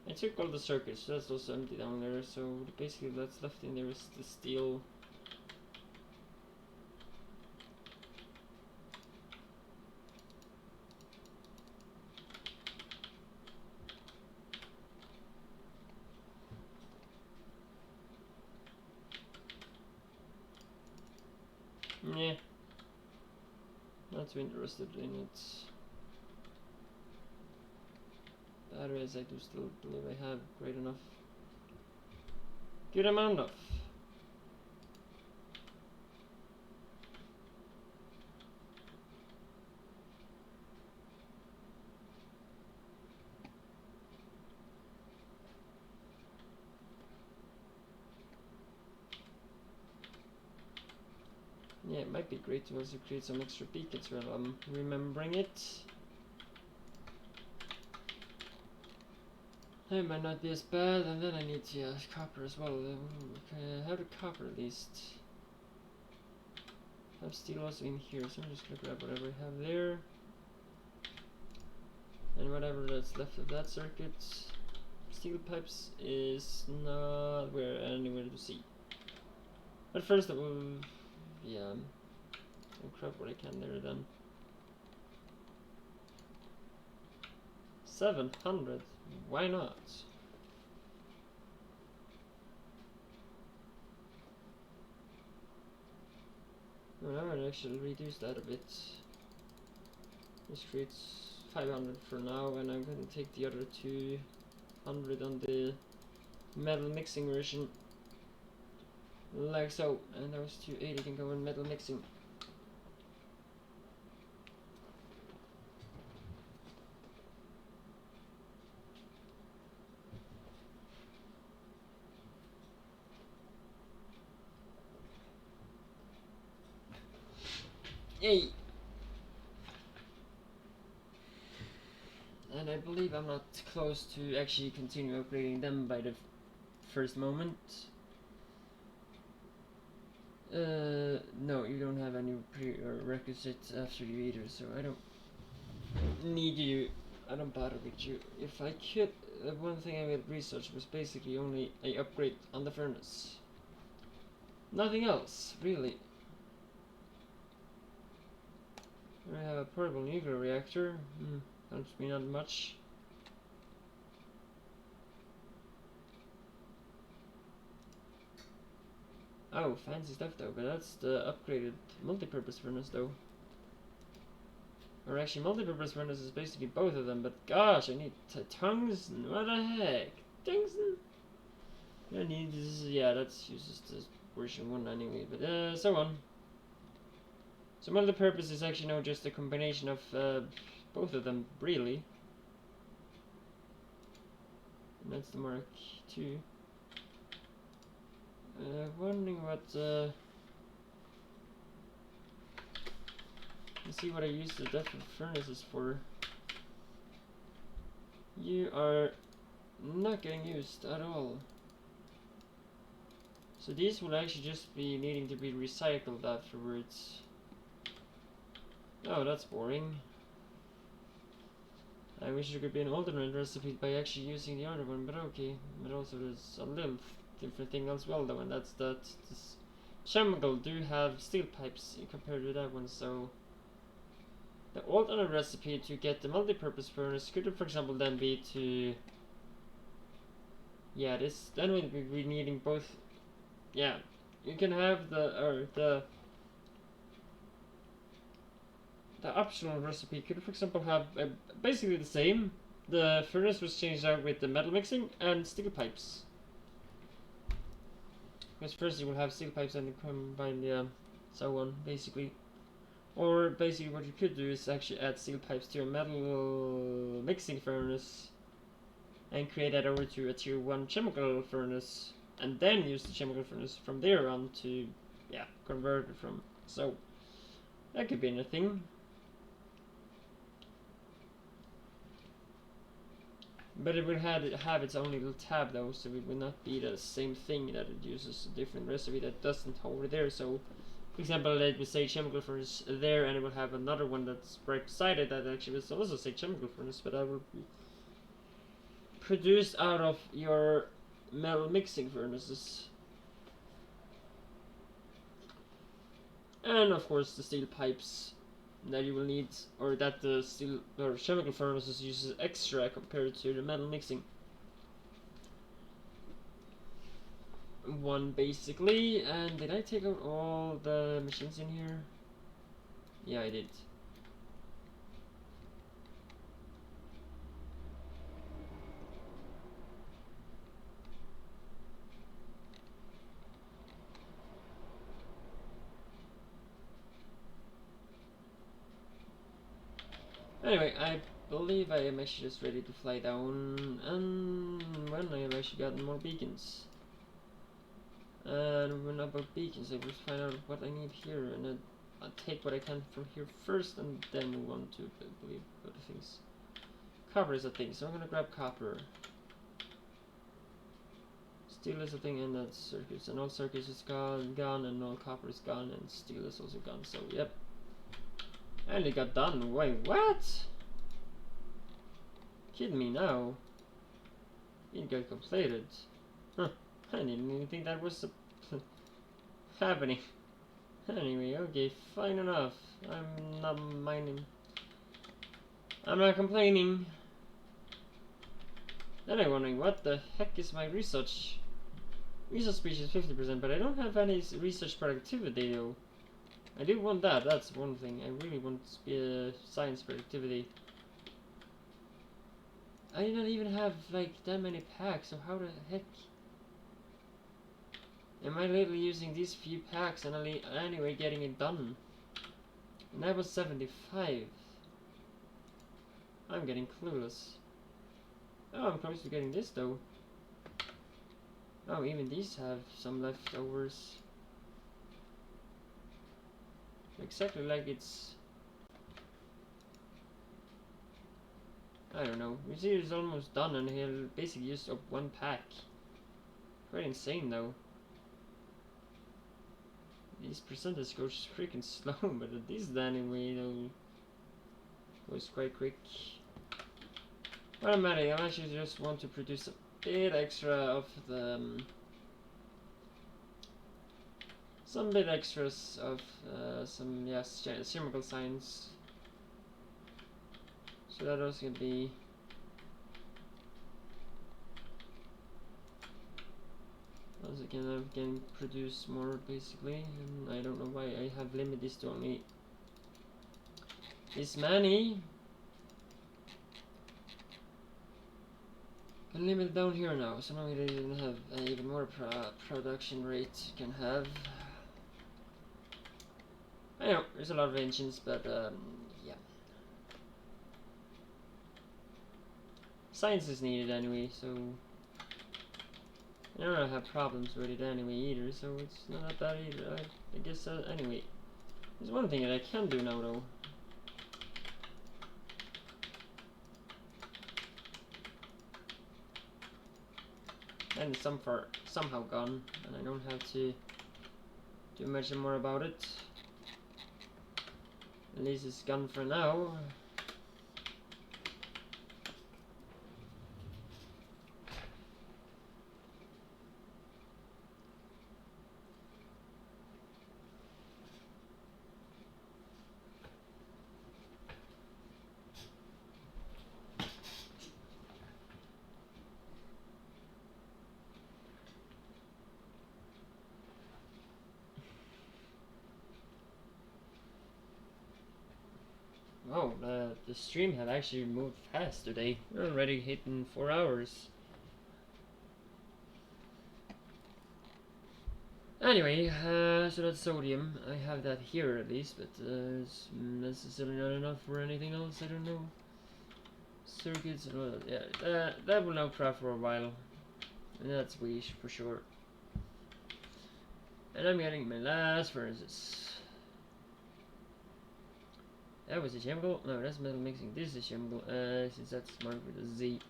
S1: I took all the circuits, so that's also empty down there, so basically that's left in there is the steel. Yeah, not too interested in it. Batteries I do still believe I have great enough. Good amount of. Yeah, it might be great to also create some extra beacons while I'm remembering it. That might not be as bad, and then I need copper as well. Okay, how to copper at least. I have steel also in here, so I'm just gonna grab whatever I have there. And whatever that's left of that circuit. Steel pipes is not anywhere to see. But first I will, yeah, I'll grab what I can there then. 700, why not? Well, I would actually reduce that a bit. This creates 500 for now, and I'm going to take the other 200 on the metal mixing version, like so, and those 280 can go in metal mixing. Yay! And I believe I'm not close to actually continue upgrading them by the first moment. No, you don't have any prerequisites after you either, so I don't need you. I don't bother with you. If I could, one thing I would research was basically only a upgrade on the furnace. Nothing else, really. I have a portable nuclear reactor. Helps me not much. Oh, fancy stuff though, but that's the upgraded multi-purpose furnace though. Or actually, multi-purpose furnace is basically both of them, but gosh, I need tungsten. What the heck? Tungsten? I need this, yeah, that's uses this version 1 anyway, but so on. So multi-purpose is actually now just a combination of both of them, really. And that's the Mark II. Wondering what let's see what I use the different furnaces for. You are not getting used at all. So these will actually just be needing to be recycled afterwards. Oh, that's boring. I wish there could be an alternate recipe by actually using the other one, but okay. But also there's a little different thing as well though, and that's that this chemical do have steel pipes compared to that one, so the alternate recipe to get the multi-purpose furnace could, for example, then be to, yeah, this then we'd be needing both. Yeah, you can have the the optional recipe could, for example, have basically the same. The furnace was changed out with the metal mixing and steel pipes. Because first you will have steel pipes and combine the so on, basically. Or basically what you could do is actually add steel pipes to your metal mixing furnace and create that over to a tier 1 chemical furnace, and then use the chemical furnace from there on to, yeah, convert it from. So that could be anything. But it will have its own little tab though, so it will not be the same thing that it uses a different recipe that doesn't over there. So for example, let me say chemical furnace there, and it will have another one that's right beside it that actually will also say chemical furnace, but that will be produced out of your metal mixing furnaces. And of course the steel pipes that you will need, or that the steel or chemical furnaces uses extra compared to the metal mixing one, basically. And did I take out all the machines in here? Yeah, I did. Anyway, I believe I am actually just ready to fly down, and when I have actually gotten more beacons. And when about beacons, I will find out what I need here, and then I'll take what I can from here first, and then move on to, I believe, other things. Copper is a thing, so I'm gonna grab copper. Steel is a thing, and that's circuits, and all circuits is gone, and all copper is gone, and steel is also gone, so yep. And it got done. Wait, what? Kidding me now? It got completed. Huh. I didn't even think that was happening. Anyway, okay, fine enough. I'm not minding. I'm not complaining. Then I'm wondering, what the heck is my research? Research speed is 50%, but I don't have any research productivity though. I do want that, that's one thing. I really want science productivity. I don't even have like that many packs, so how the heck am I lately using these few packs and anyway getting it done? And that was 75. I'm getting clueless. Oh, I'm close to getting this though. Oh, even these have some leftovers. Exactly like it's... I don't know. You see, it's almost done, and he'll basically use up one pack. Quite insane, though. These percentage goes freaking slow, but this anyway, though, goes quite quick. Automatic. I actually just want to produce a bit extra of the some bit extras of some chemical science. So that was gonna be once again I'm getting produce more basically, and I don't know why I have limited this to only this many. Can limit down here now, so now we even have even more production rate can have. I know there's a lot of engines, but yeah. Science is needed anyway, so I don't have problems with it anyway either, so it's not that bad either. I guess anyway. There's one thing that I can do now though. And it's somehow gone, and I don't have to do much more about it. At least it's gone for now. Wow, the stream have actually moved fast today. We're already hitting 4 hours. Anyway, so that's sodium. I have that here at least, but it's necessarily not enough for anything else. I don't know. Circuits, well, yeah, that will now craft for a while. And that's wish for sure. And I'm getting my last furnaces. That was a chemical. No, that's metal mixing. This is chemical. Since that's marked with a Z.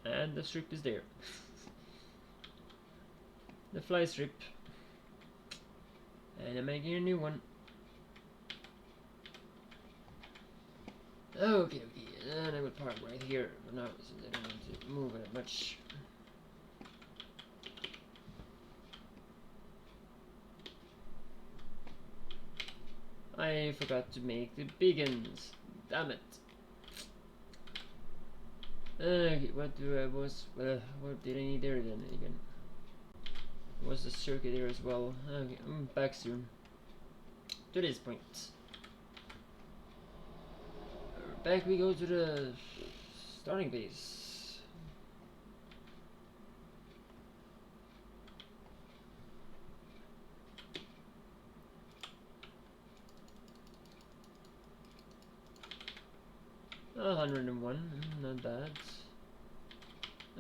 S1: And the strip is there. The fly strip. And I'm making a new one. Okay, and I will park right here for now, since I don't want to move it much. I forgot to make the big ends. Damn it. Okay, what did I need there then again? Was the circuit there as well? Okay, I'm back soon. To this point. Back we go to the starting base. Oh, 101, not bad.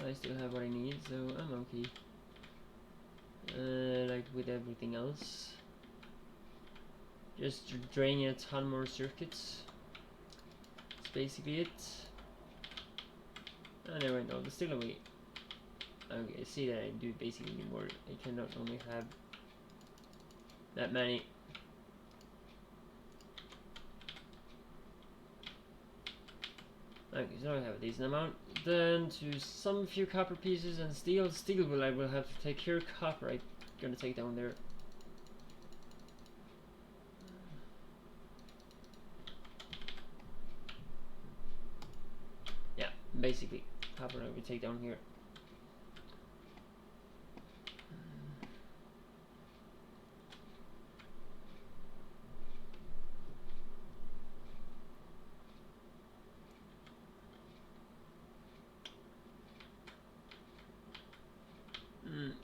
S1: I still have what I need, so I'm okay. Like with everything else. Just draining a ton more circuits. That's basically it. Oh, never mind, no, there's still a way. Okay, I see that I do basically need more. I cannot only have that many. Okay, so I have a decent amount. Then to some few copper pieces and steel. Steel I will have to take here. Copper I'm gonna take down there. Yeah, basically copper I will take down here.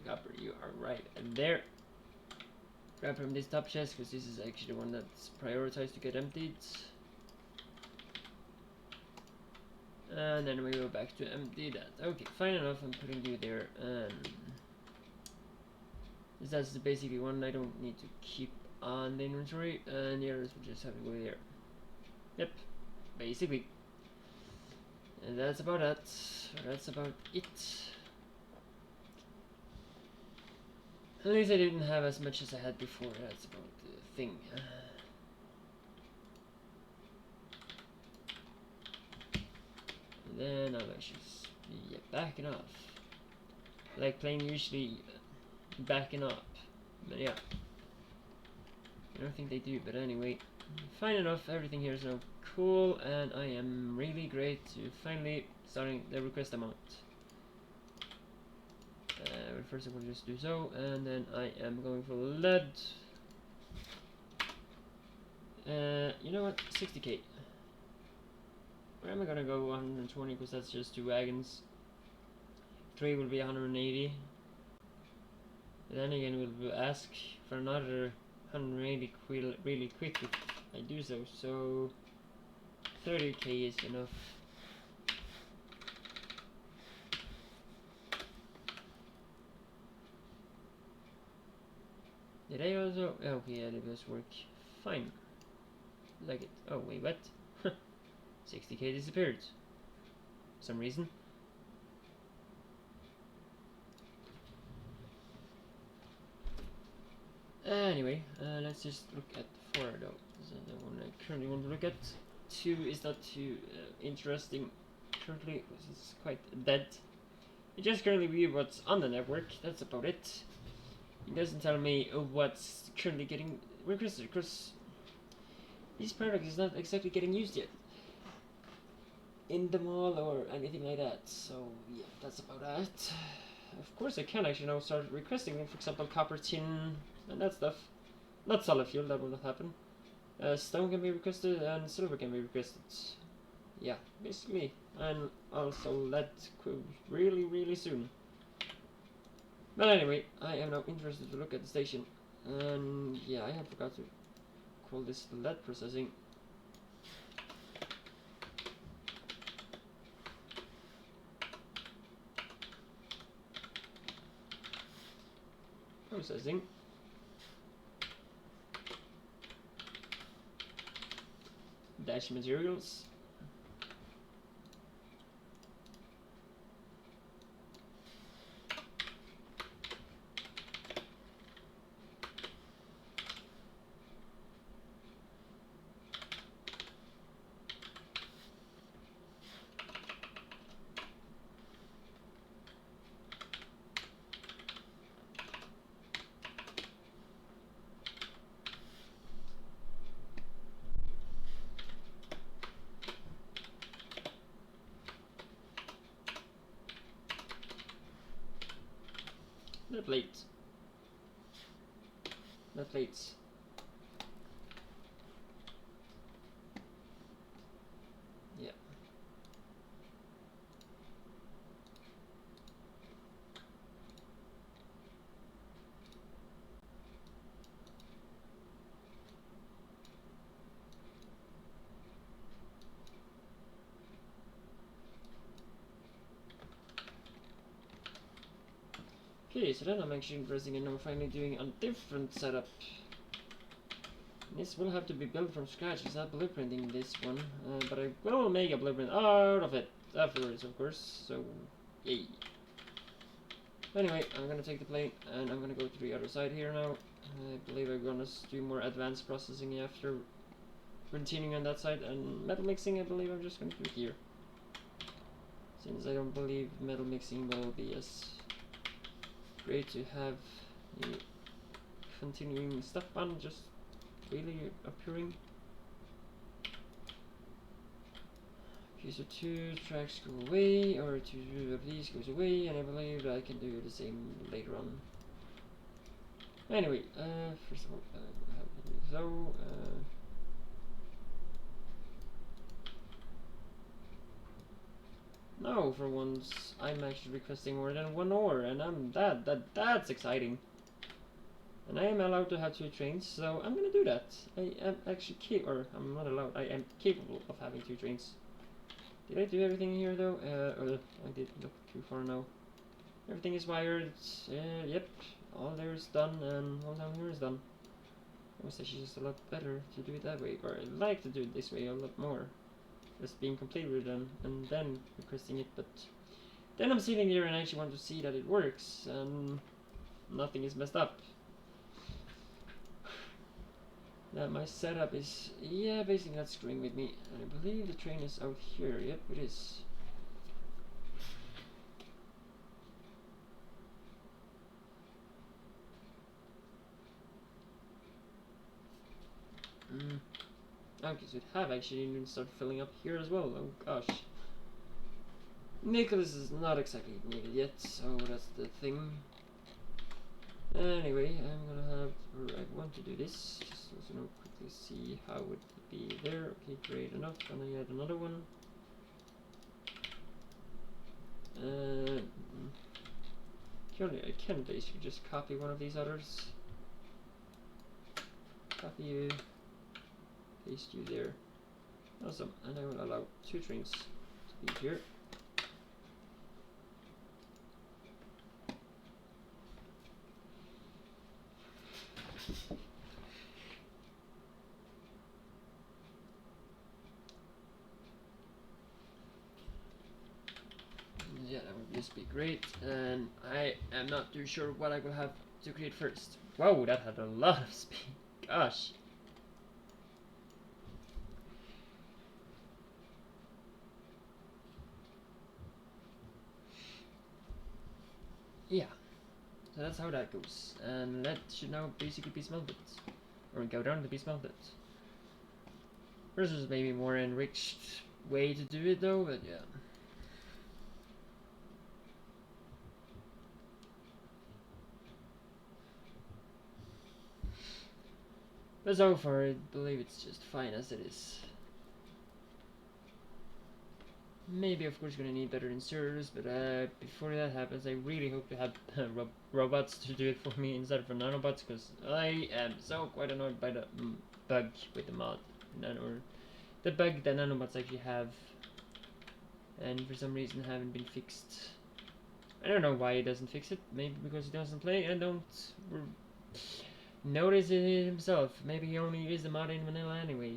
S1: Copper, you are right there. Grab from this top chest because this is actually the one that's prioritized to get emptied. And then we go back to empty that. Okay, fine enough. I'm putting you there. That's basically one I don't need to keep on the inventory, and the others will just have to go there. Yep, basically. And that's about that. That's about it. At least I didn't have as much as I had before. That's about the thing. And then I'll actually be backing off. Like playing usually backing up. But yeah. I don't think they do, but anyway. Fine enough, everything here is now cool, and I am really great to finally starting the request amount. But first I will just do so, and then I am going for lead. You know what? 60k. Where am I gonna go? 120, because that's just 2 wagons. 3 will be 180. And then again we'll ask for another 180 really quick if I do so. So 30k is enough. Did I also? Okay, yeah, it does work fine. Like it. Oh wait, what? 60k disappeared. For some reason. Anyway, let's just look at 4 though. This is the one I currently want to look at. 2 is not too interesting currently because it's quite dead. It just currently view what's on the network. That's about it. It doesn't tell me what's currently getting requested because this product is not exactly getting used yet in the mall or anything like that. So yeah, that's about that. Of course I can actually now start requesting, for example, copper tin and that stuff. Not solid fuel, that will not happen. Stone can be requested and silver can be requested. Yeah, basically. And also lead really soon. But anyway, I am now interested to look at the station. And yeah, I have forgot to call this lead processing. Processing. Dash materials. The plates. The plates. Yeah. Okay, so then I'm actually interested in now finally doing a different setup. This will have to be built from scratch. It's not blueprinting this one, but I will make a blueprint out of it afterwards, of course. So, yay. Anyway, I'm gonna take the plane and I'm gonna go to the other side here now. I believe I'm gonna do more advanced processing after continuing on that side, and metal mixing I believe I'm just gonna do here. Since I don't believe metal mixing will be as great to have continuing stuff on just really appearing. Okay, so 2 tracks go away, or 2 of these goes away, and I believe that I can do the same later on. Anyway, first of all, no, for once I'm actually requesting more than 1 ore, and that's exciting. And I am allowed to have 2 trains, so I'm gonna do that. I am actually I'm not allowed. I am capable of having 2 trains. Did I do everything here though? Or I did look too far now. Everything is wired. Yep, all there is done, and all down here is done. I was actually just a lot better to do it that way, or I like to do it this way a lot more. Just being completely done and then requesting it, but then I'm sitting there and I actually want to see that it works and nothing is messed up. That my setup is, yeah, basically not screwing with me. And I believe the train is out here. Yep, it is. Okay, so it have actually even started filling up here as well. Oh gosh. Nicholas is not exactly needed yet, so that's the thing. Anyway, I'm gonna have, or I want to do this, just also now quickly see how it would be there. Okay, great enough, and I add another one. I can basically just copy one of these others. Copy you, paste you there. Awesome, and I will allow 2 trains to be here. Yeah, that would just be great, and I am not too sure what I will have to create first. Wow, that had a lot of speed. Gosh. Yeah, so that's how that goes, and that should now basically be smelted, or go down to be smelted. Versus maybe more enriched way to do it though, but yeah. But so far, I believe it's just fine as it is. Maybe, of course, gonna need better inserters, but before that happens, I really hope to have robots to do it for me instead of nanobots, because I am so quite annoyed by the bug with the mod, or the bug that nanobots actually have, and for some reason haven't been fixed. I don't know why it doesn't fix it. Maybe because he doesn't play and don't notice it himself. Maybe he only uses the mod in vanilla anyway,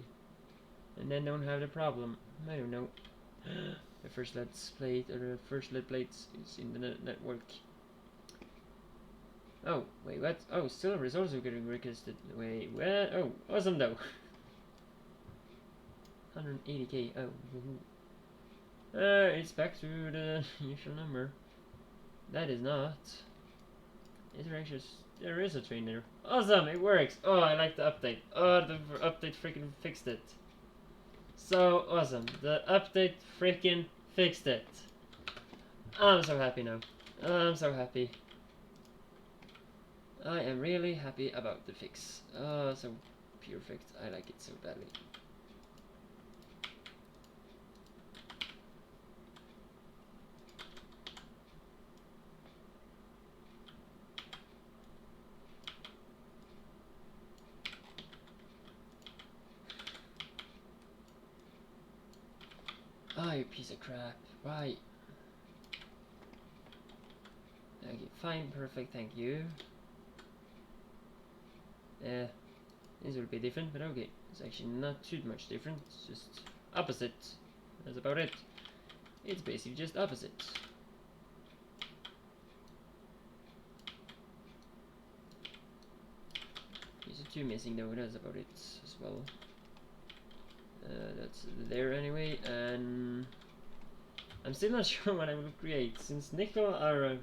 S1: and then don't have the problem. I don't know. The first let's plate, or the first let plates is in the network. Oh, wait, what? Oh, silver is also getting requested. Wait, what? Oh, awesome though. 180k. Oh, it's back to the usual number. That is not. Is there actually? There is a train there. Awesome, it works. Oh, I like the update. Oh, the update freaking fixed it. So awesome. The update freaking fixed it. I'm so happy now. I'm so happy. I am really happy about the fix. Oh, so perfect. I like it so badly. Oh, you piece of crap. Why? Okay, fine, perfect, thank you. This will be different, but okay. It's actually not too much different, it's just opposite. That's about it. It's basically just opposite. There's a 2 missing though, that's about it as well. That's there anyway, and I'm still not sure what I will create, since nickel are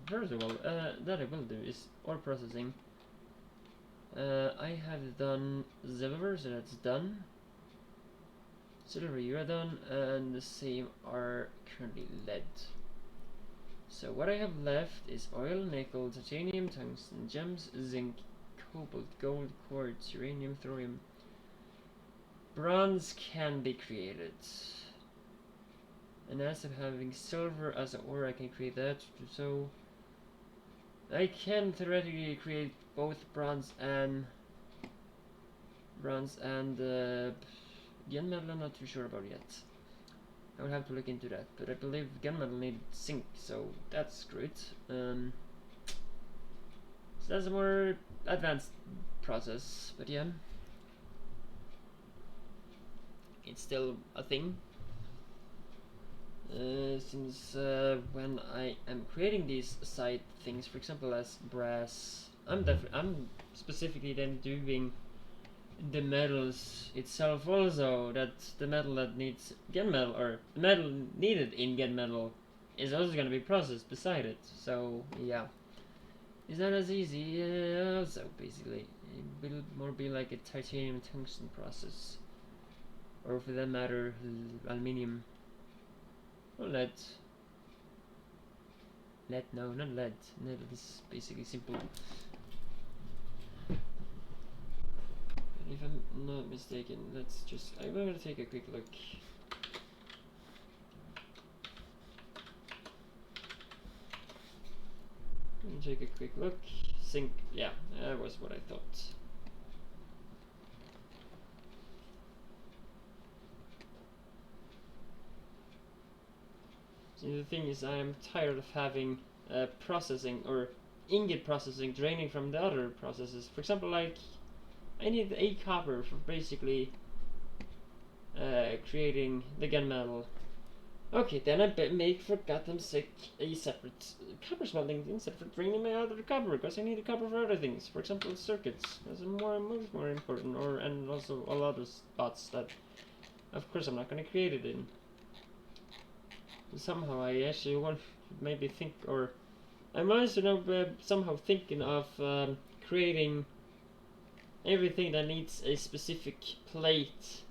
S1: first of all, that I will do is ore processing. I have done silver, so that's done. Silver you are done, and the same are currently lead. So what I have left is oil, nickel, titanium, tungsten, gems, zinc, cobalt, gold, quartz, uranium, thorium. Bronze can be created. And as of having silver as an ore, I can create that. So I can theoretically create both bronze and gunmetal. I'm not too sure about yet. I will have to look into that, but I believe gunmetal needs zinc, so that's great. So that's a more advanced process, but yeah, it's still a thing. Since when I am creating these side things, for example as brass, I'm specifically then doing the metals itself also, that the metal that needs gunmetal, or the metal needed in gunmetal, is also going to be processed beside it. So yeah, it's not as easy. So basically it will more be like a titanium tungsten process, or for that matter aluminium. Or lead. Lead, no, not lead. Lead is basically simple. If I'm not mistaken, let's just. I'm gonna take a quick look. Let me take a quick look. Zinc, yeah, that was what I thought. See, the thing is, I am tired of having processing or ingot processing draining from the other processes. For example, like I need 8 copper for basically creating the gunmetal. Okay, then I make for goddamn sake a separate copper smelting instead of draining my other copper, because I need the copper for other things. For example, circuits. That's much more important, and also all other spots that, of course, I'm not gonna create it in. Somehow I actually want maybe think, or I'm also somehow thinking of creating everything that needs a specific plate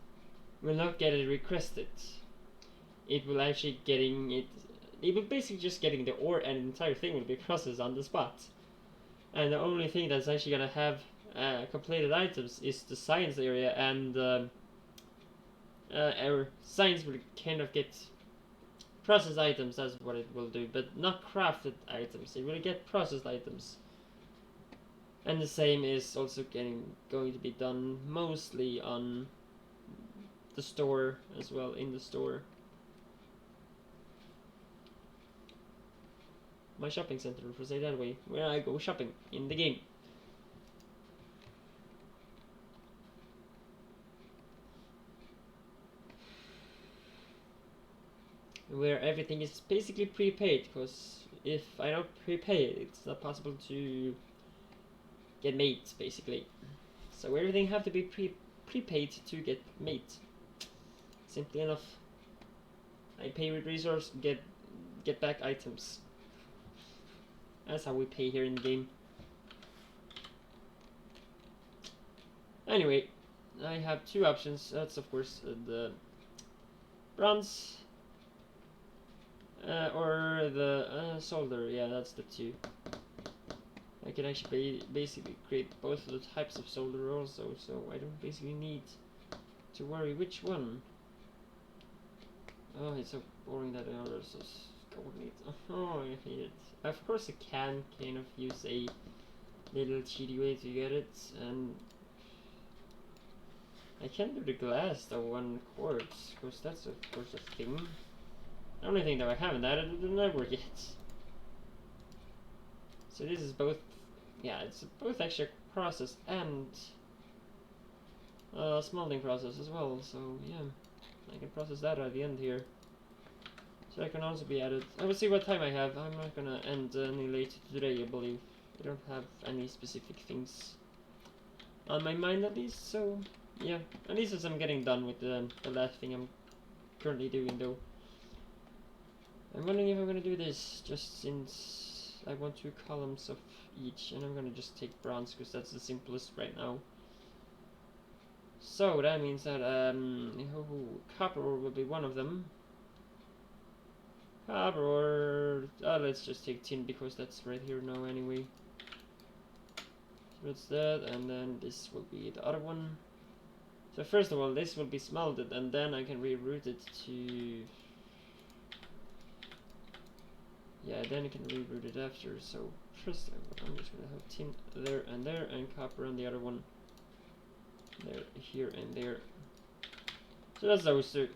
S1: will not get it requested. It will actually getting it. It will basically just getting the ore, and the entire thing will be processed on the spot. And the only thing that's actually gonna have completed items is the science area, and our science will kind of get processed items. That's what it will do, but not crafted items. It will get processed items. And the same is also going to be done mostly on the store as well, in the store. My shopping center, for say that way, where I go shopping in the game. Where everything is basically prepaid, because if I don't prepay it, it's not possible to get mates, basically. So everything have to be prepaid to get mate. Simply enough. I pay with resource, get back items. That's how we pay here in the game. Anyway, I have two options. That's of course the bronze or the solder. Yeah, that's the two. I can actually basically create both of the types of solder also, so I don't basically need to worry which one. Oh, it's so boring that I also coordinate. Oh, I hate it. Of course I can kind of use a little cheaty way to get it, and I can do the glass though, 1 quartz, because that's of course a thing. The only thing that I haven't added is the network yet. So this is both, yeah, it's both extra process and smelting process as well, so yeah, I can process that at the end here. So that can also be added. I will see what time I have. I'm not gonna end any later today, I believe. I don't have any specific things on my mind at least, so yeah. At least as I'm getting done with the last thing I'm currently doing though. I'm wondering if I'm gonna do this, just since I want 2 columns of each, and I'm gonna just take bronze because that's the simplest right now. So that means that copper ore will be one of them. Copper ore, let's just take tin because that's right here now anyway. So that's that, and then this will be the other one. So first of all, this will be smelted, and then I can reroute it to. Yeah, then I can reroute it after. So first, I'm just gonna have tin there, and copper on the other one. There, here, and there. So that's those two.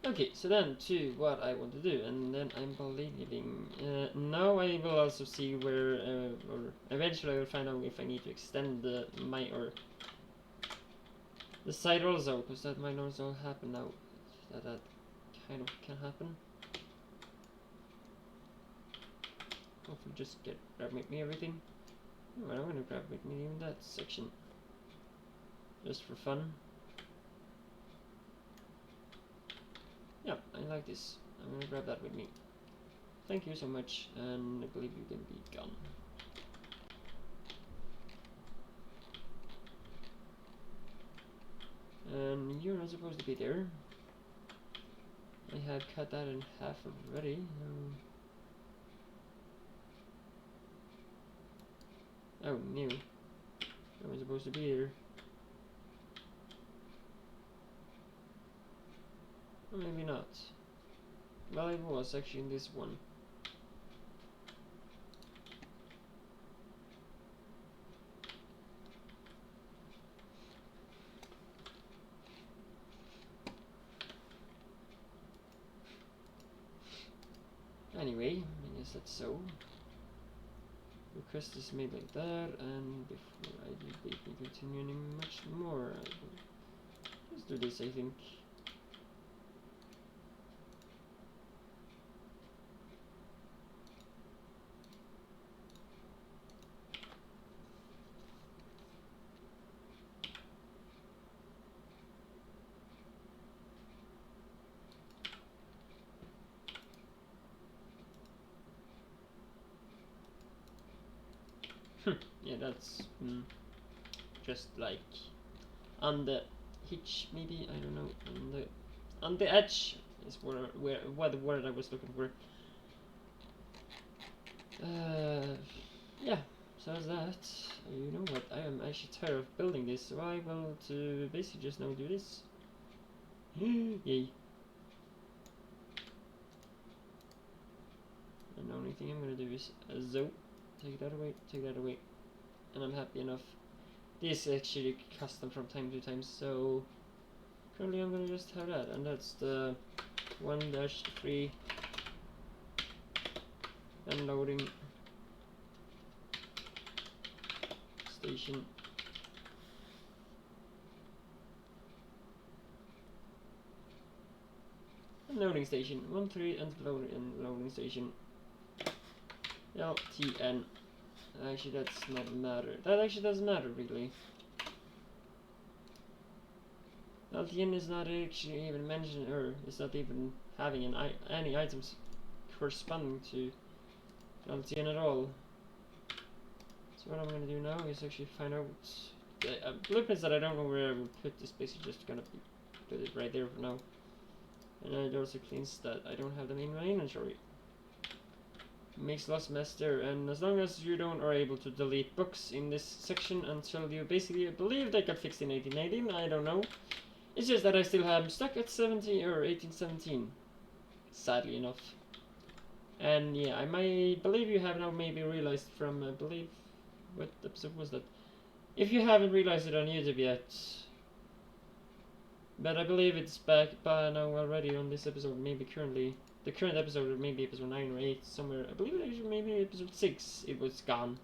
S1: Okay, so then to what I want to do, and then I'm believing. Now I will also see where, or eventually I will find out if I need to extend the site also, because that might also happen now. That kind of can happen. Hopefully, just grab with me everything. Oh, I'm gonna grab with me even that section, just for fun. Yeah, I like this. I'm gonna grab that with me. Thank you so much, and I believe you can be gone. And you're not supposed to be there. I have cut that in half already. Oh, new. I was supposed to be there. Or maybe not. Well, it was actually in this one. Anyway, I guess that's so. Request is made like that, and before I do continue any much more, let's do this, I think. Yeah, that's just like on the hitch, maybe, I don't know, on the edge is what the word I was looking for. yeah, so that's that. You know what? I am actually tired of building this, so I will to basically just now do this. Yay. And the only thing I'm gonna do is zo. Take that away, take that away. And I'm happy enough. This is actually custom from time to time, so currently I'm gonna just have that, and that's the 1-3 unloading station. Unloading station 1-3 and loading station LTN. Actually, that's not matter. That actually doesn't matter really. LTN is not actually even mentioned, or it's not even having any items corresponding to LTN at all. So what I'm gonna do now is actually find out blueprints that I don't know where I will put this. Basically, just gonna put it right there for now. And it also cleans that I don't have them in my inventory. Makes lots of mess there, and as long as you don't are able to delete books in this section until you basically believe they got fixed in 1818, I don't know. It's just that I still have them stuck at 17 or 1817, sadly enough. And yeah, I believe you have now maybe realized from, I believe, what episode was that? If you haven't realized it on YouTube yet, but I believe it's back by now already on this episode, maybe currently. The current episode, or maybe episode 9 or 8, somewhere. I believe it actually maybe episode 6, it was gone.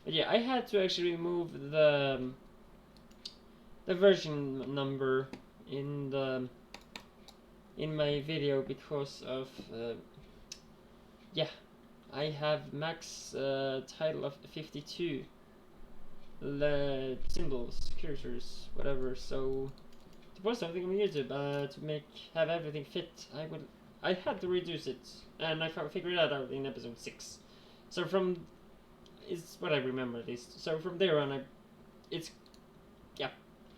S1: But yeah, I had to actually remove the version number in my video because of yeah, I have max title of 52 symbols, characters, whatever. So to post something on YouTube to have everything fit, I had to reduce it, and I figured that out in episode 6. So it's what I remember at least. So from there on, it's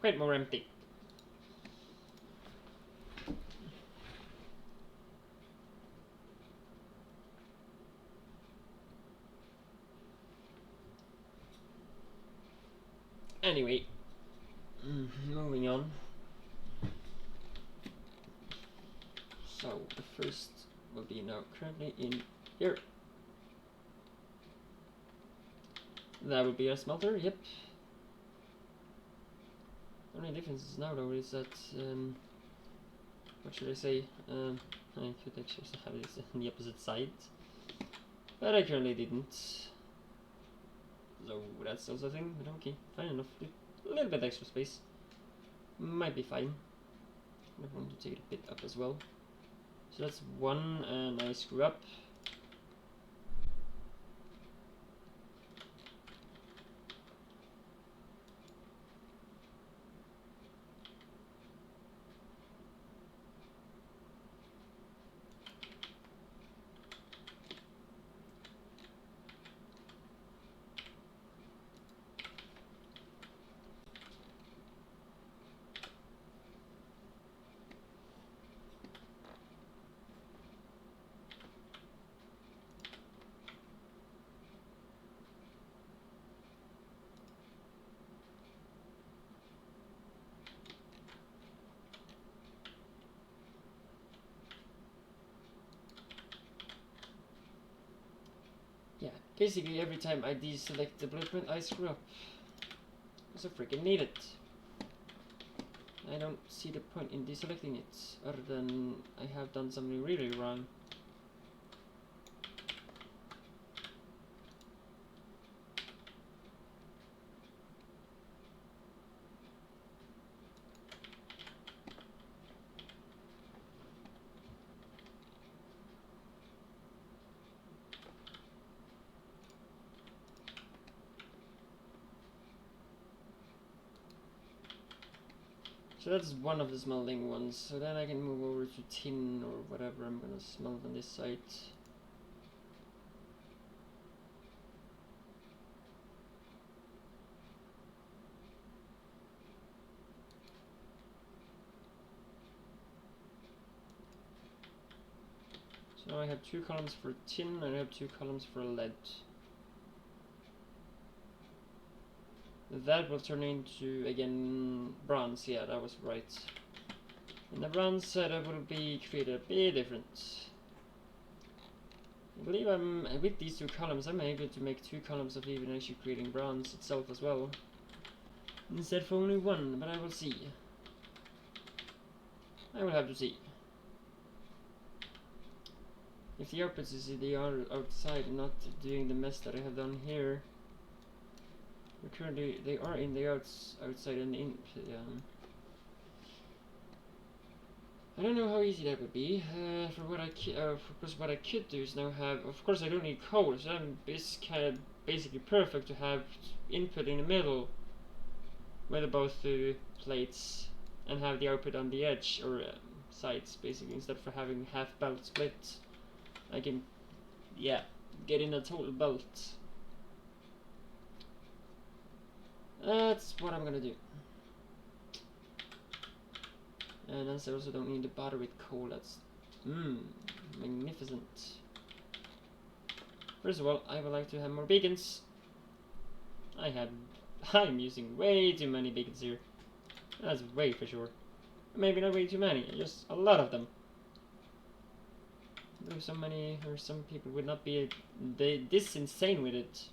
S1: quite more empty. Anyway, moving on. So the first will be now currently in here. That would be a smelter, yep. The only difference now though is that, what should I say, I could actually have this on the opposite side, but I currently didn't. So that's also a thing, but okay, fine enough. A little bit extra space might be fine. I want to take it a bit up as well. So that's one, and I screw up. Yeah, basically every time I deselect the blueprint, I screw up. So freaking need it. I don't see the point in deselecting it, other than I have done something really wrong. So that's one of the smelting ones, so then I can move over to tin or whatever I'm gonna smelt on this site. So I have 2 columns for tin and I have 2 columns for lead. that will turn into, again, bronze. Yeah, that was right. And the bronze setup will be created a bit different. I believe I'm, with these two columns, I'm able to make 2 columns of even actually creating bronze itself as well. Instead for only 1, but I will see. I will have to see. If the outputs is they are outside and not doing the mess that I have done here. Currently, they are in the outside and in. I don't know how easy that would be. For what I because what I could do is now have. Of course, I don't need coal, so it's kind of basically perfect to have input in the middle, with both the plates, and have the output on the edge or sides, basically, instead of having half belt split. I can, yeah, get in a total belt. That's what I'm gonna do. And I also don't need to bother with coal. That's magnificent. First of all, I would like to have more beacons. I'm using way too many beacons here. That's way for sure. Maybe not way too many, just a lot of them. I believe so many, or some people would not be this insane with it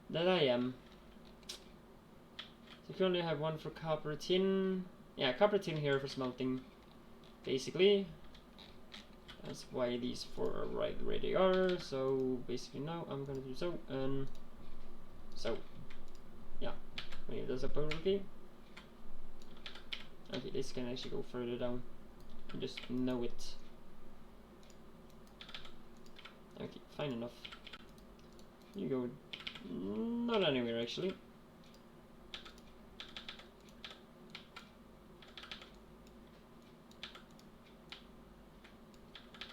S1: that I am. So currently I have 1 for copper tin. Yeah, copper tin here for smelting, basically. That's why these 4 are right where they are. So basically now I'm gonna do so and so. Yeah, wait, does that work okay? Okay, this can actually go further down. I just know it. Okay, fine enough. You go not anywhere actually.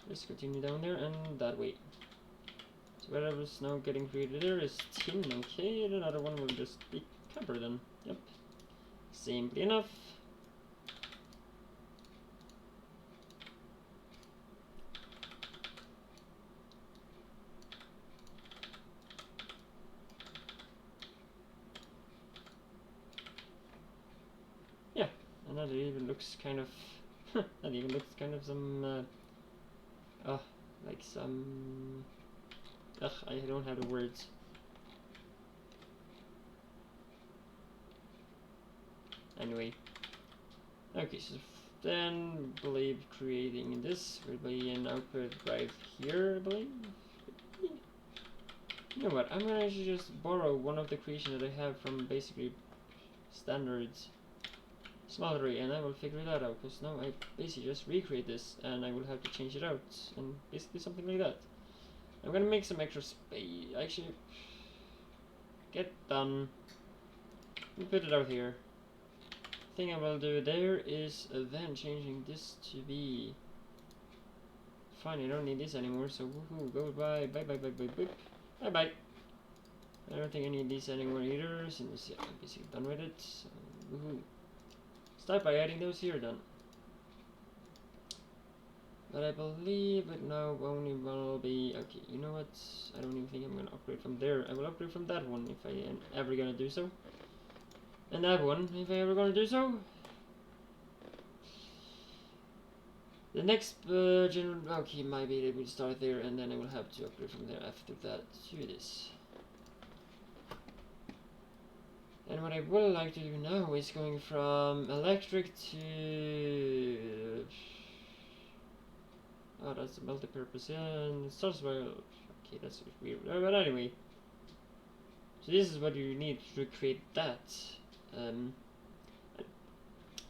S1: Just continue down there and that way. So whatever's now getting created there is tin, okay, and another one will just be copper then. Yep. Simply enough. Yeah, and that even looks kind of that even looks kind of some like some I don't have the words. Anyway. Okay, so then believe creating this will be an output right here, I believe. You know what, I'm gonna actually just borrow one of the creations that I have from basically standards smeltery, and I will figure that out, because now I basically just recreate this and I will have to change it out and basically something like that. I'm gonna make some extra space, actually get done and put it out here. Thing I will do there is then changing this to be fine. I don't need this anymore, so woohoo, go bye bye bye bye bye bye bye bye. I don't think I need this anymore either, since yeah, I'm basically done with it. So, woohoo. Start by adding those here then. But I believe it now only will be okay. You know what? I don't even think I'm gonna upgrade from there. I will upgrade from that one if I am ever gonna do so. And that one, if I ever gonna do so. The next version, okay, maybe they will start there, and then I will have to upgrade from there after that to this. And what I would like to do now is going from electric to... Oh, that's a multi-purpose, yeah, and it starts by... Okay, that's weird, but anyway. So this is what you need to create that. I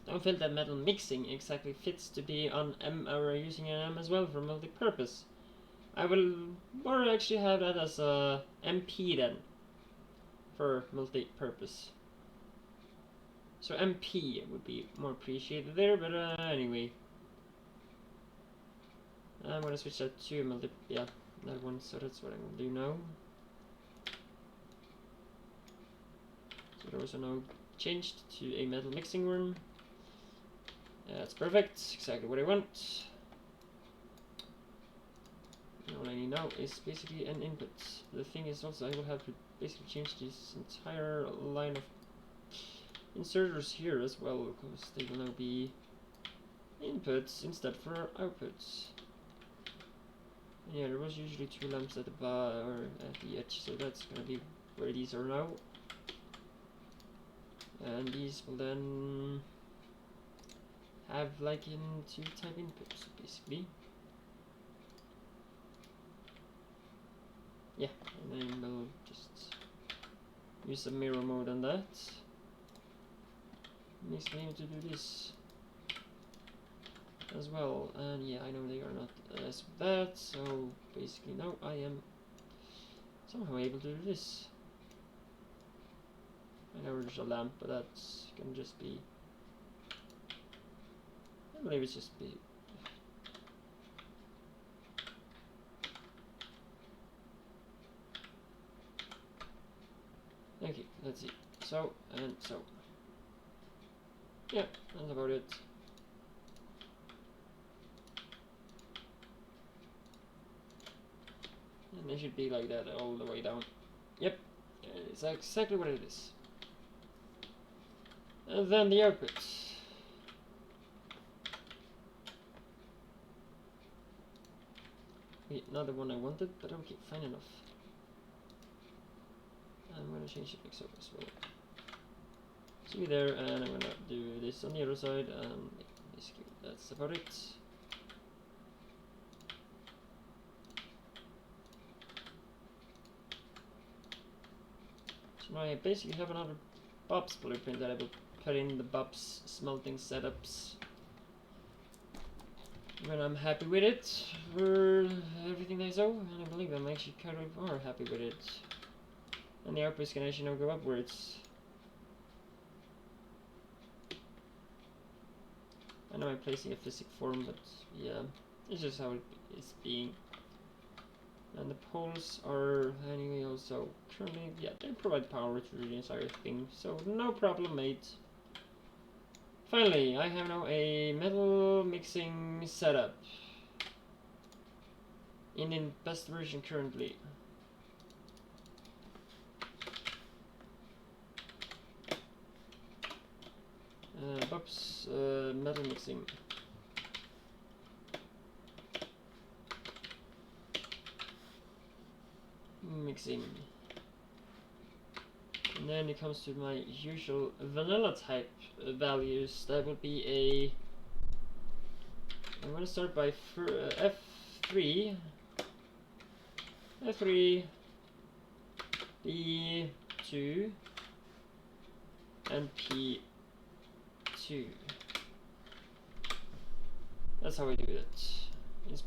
S1: don't feel that metal mixing exactly fits to be on M, or using an M as well for multi-purpose. I will more actually have that as a MP then, for multi-purpose. So MP would be more appreciated there, but anyway. I'm gonna switch that to yeah, that one, so that's what I'm gonna do now. So those are now changed to a metal mixing room. That's perfect, exactly what I want. I will I need now is basically an input. The thing is also I will have to basically change this entire line of inserters here as well, because they will now be inputs instead for outputs. And yeah, there was usually 2 lamps at the bar or at the edge, so that's gonna be where these are now. And these will then have like in 2 type inputs basically. Yeah, and then we'll just use a mirror mode on that. Makes me able to do this as well, and yeah, I know they are not as that, so basically now I am somehow able to do this. I know there's a lamp, but that's gonna just be, I believe it's just be. Okay, let's see. So and so. Yeah, that's about it. And it should be like that all the way down. Yep, it's exactly what it is. And then the output. Okay, not the one I wanted, but okay, fine enough. I'm gonna change it like so as well. See there, and I'm gonna do this on the other side, and basically that's about it. So now I basically have another Bob's blueprint that I will put in the Bob's smelting setups when I'm happy with it for everything they so, and I believe I'm actually kind of are happy with it. And the output can actually now go upwards. I know I'm placing a physic form, but yeah, it's just how it is being. And the poles are anyway also currently, yeah, they provide power to the entire thing, so no problem, mate. Finally, I have now a metal mixing setup in the best version currently. Bob's metal mixing. And then it comes to my usual vanilla type values. That would be a, I'm going to start by F3, B2, and P2. That's how I do it. It's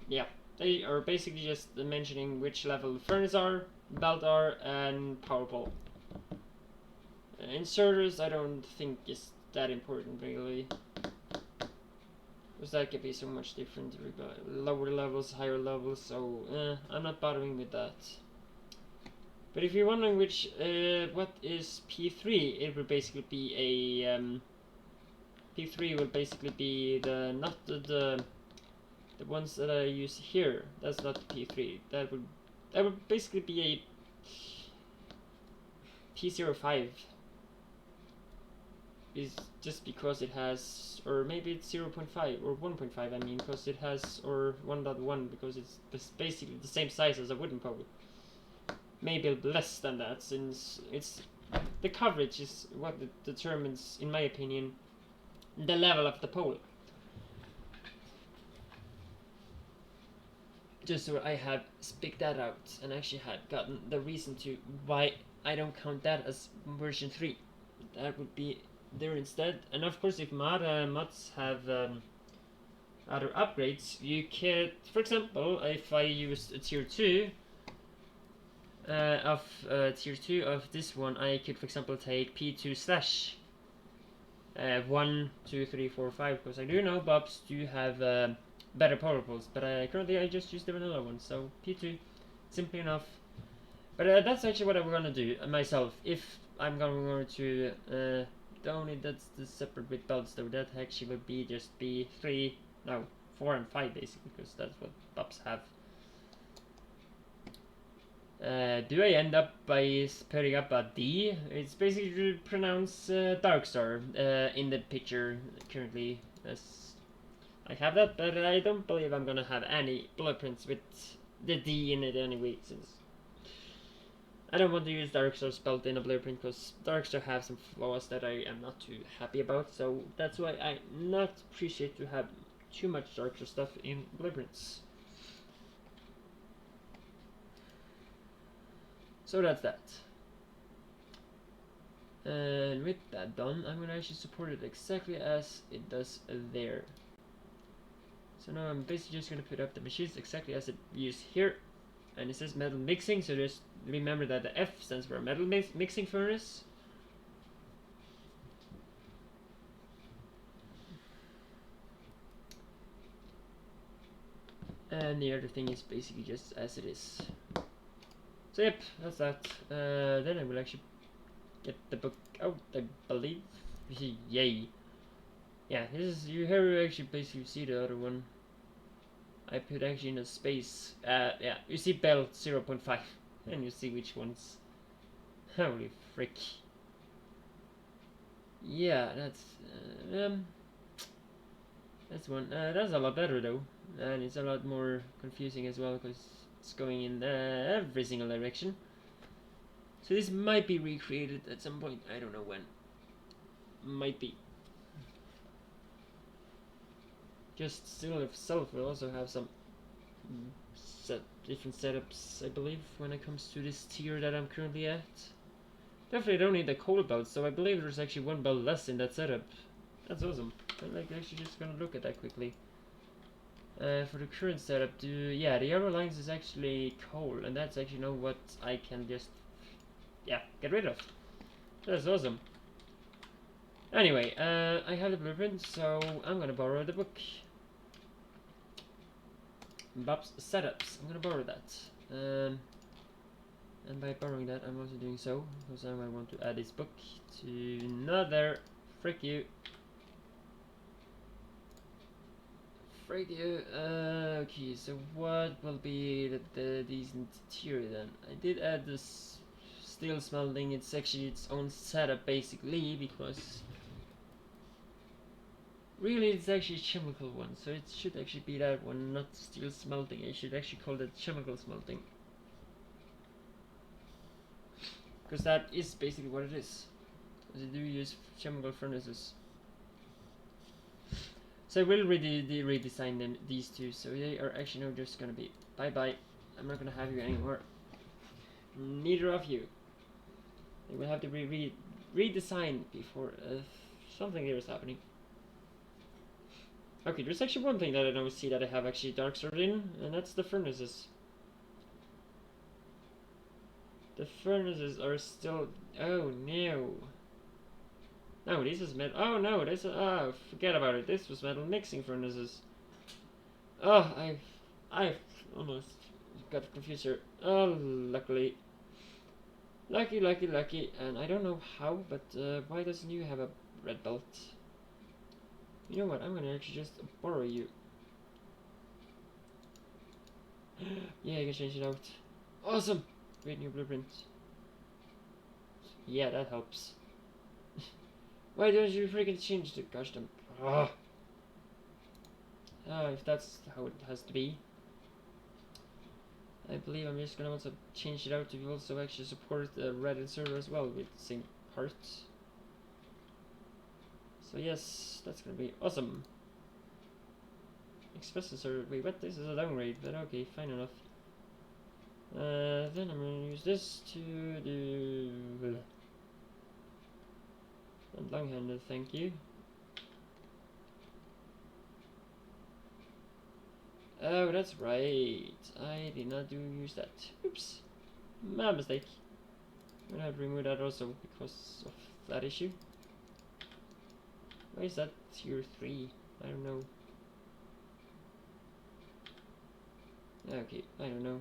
S1: yeah, they are basically just mentioning which level the furnace are, belt are, and power pole. Inserters I don't think is that important really, because that could be so much different, lower levels, higher levels, so I'm not bothering with that. But if you're wondering which what is P3, it will basically be a P3 will basically be the not the ones that I use here. That's not P3. That would basically be a P05. Is just because it has, or maybe it's 0.5 or 1.5. I mean, because it has, or 1.1 because it's basically the same size as a wooden pole. Maybe less than that, since it's the coverage is what determines, in my opinion, the level of the pole. Just so I have speaked that out and actually had gotten the reason to why I don't count that as version 3. That would be there instead. And of course, if mods have other upgrades, you could, for example, if I used a tier 2 of this one, I could, for example, take P2 slash 1, 2, 3, 4, 5, because I do know Bobs do have better power poles, but currently I just use the vanilla one, so P2, simply enough. But that's actually what I'm gonna do myself. If I'm going to only that's the separate with belts though, that actually would be just B3, no, 4 and 5 basically, because that's what Bobs have. Do I end up by putting up a D? It's basically pronounced Darkstar in the picture currently. As I have that, but I don't believe I'm gonna have any blueprints with the D in it anyway, since I don't want to use Darkstar spelled in a blueprint, because Darkstar have some flaws that I am not too happy about, so that's why I not appreciate to have too much Darkstar stuff in blueprints. So that's that. And with that done, I'm gonna actually support it exactly as it does there. So now I'm basically just gonna put up the machines exactly as it used here. And it says metal mixing, so just remember that the F stands for metal mixing furnace. And the other thing is basically just as it is. So yep, that's that. Then I will actually get the book out, I believe. Yay. Yeah, this is, you here actually basically see the other one. I put actually in a space. Yeah, you see belt 0.5, and you see which ones. Holy frick. Yeah, that's one. That's a lot better though, and it's a lot more confusing as well because it's going in every single direction. So this might be recreated at some point. I don't know when. Might be. Just still itself will also have some different setups, I believe, when it comes to this tier that I'm currently at. Definitely don't need the coal belt, so I believe there's actually one belt less in that setup. That's awesome. I'm like actually just gonna look at that quickly. For the current setup, yeah, the yellow lines is actually coal, and that's actually what I can just, yeah, get rid of. That's awesome. Anyway, I have the blueprint, so I'm gonna borrow the book. Bob's setups. I'm gonna borrow that. And by borrowing that, I'm also doing so because I want to add this book to another. Frick you. Frick you. Okay, so what will be the decent tier then? I did add this steel smelting. It's actually its own setup basically because really it's actually a chemical one, so it should actually be that one, not steel smelting. I should actually call it chemical smelting. Because that is basically what it is. Because they do use chemical furnaces. So I will redesign them, these two, so they are actually now just gonna be bye-bye. I'm not gonna have you anymore. Neither of you. They will have to be redesigned before something there is happening. Okay, there's actually one thing that I don't see that I have actually Darkstar in, and that's the furnaces. The furnaces are still... Oh no. No, this is metal. Oh no, this is... Oh, forget about it. This was metal mixing furnaces. Oh, I've almost got confused here. Oh, luckily. Lucky. And I don't know how, but why doesn't you have a red belt? You know what? I'm gonna actually just borrow you. Yeah, I can change it out. Awesome! Great new blueprint. Yeah, that helps. Why don't you freaking change the gosh damn... if that's how it has to be. I believe I'm just gonna also change it out to also actually support the Reddit server as well with the same parts. So yes, that's gonna be awesome. Expressive server. Wait, what? This is a downgrade, but okay, fine enough. Then I'm gonna use this to do... And long-handed, thank you. Oh, that's right. I did not use that. Oops. My mistake. I'm gonna have to remove that also because of that issue. Why is that tier 3? I don't know. Okay, I don't know.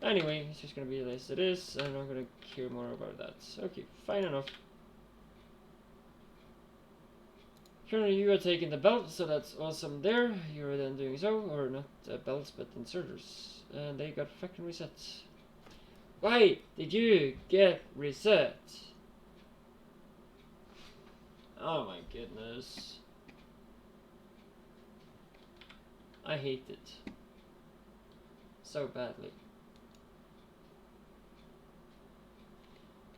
S1: Anyway, it's just gonna be as it is. I'm not gonna care more about that. Okay, fine enough. Currently you are taking the belt, so that's awesome there. You're then doing so, or not belts, but inserters. And they got fucking reset. Why did you get reset? Oh my goodness. I hate it. So badly.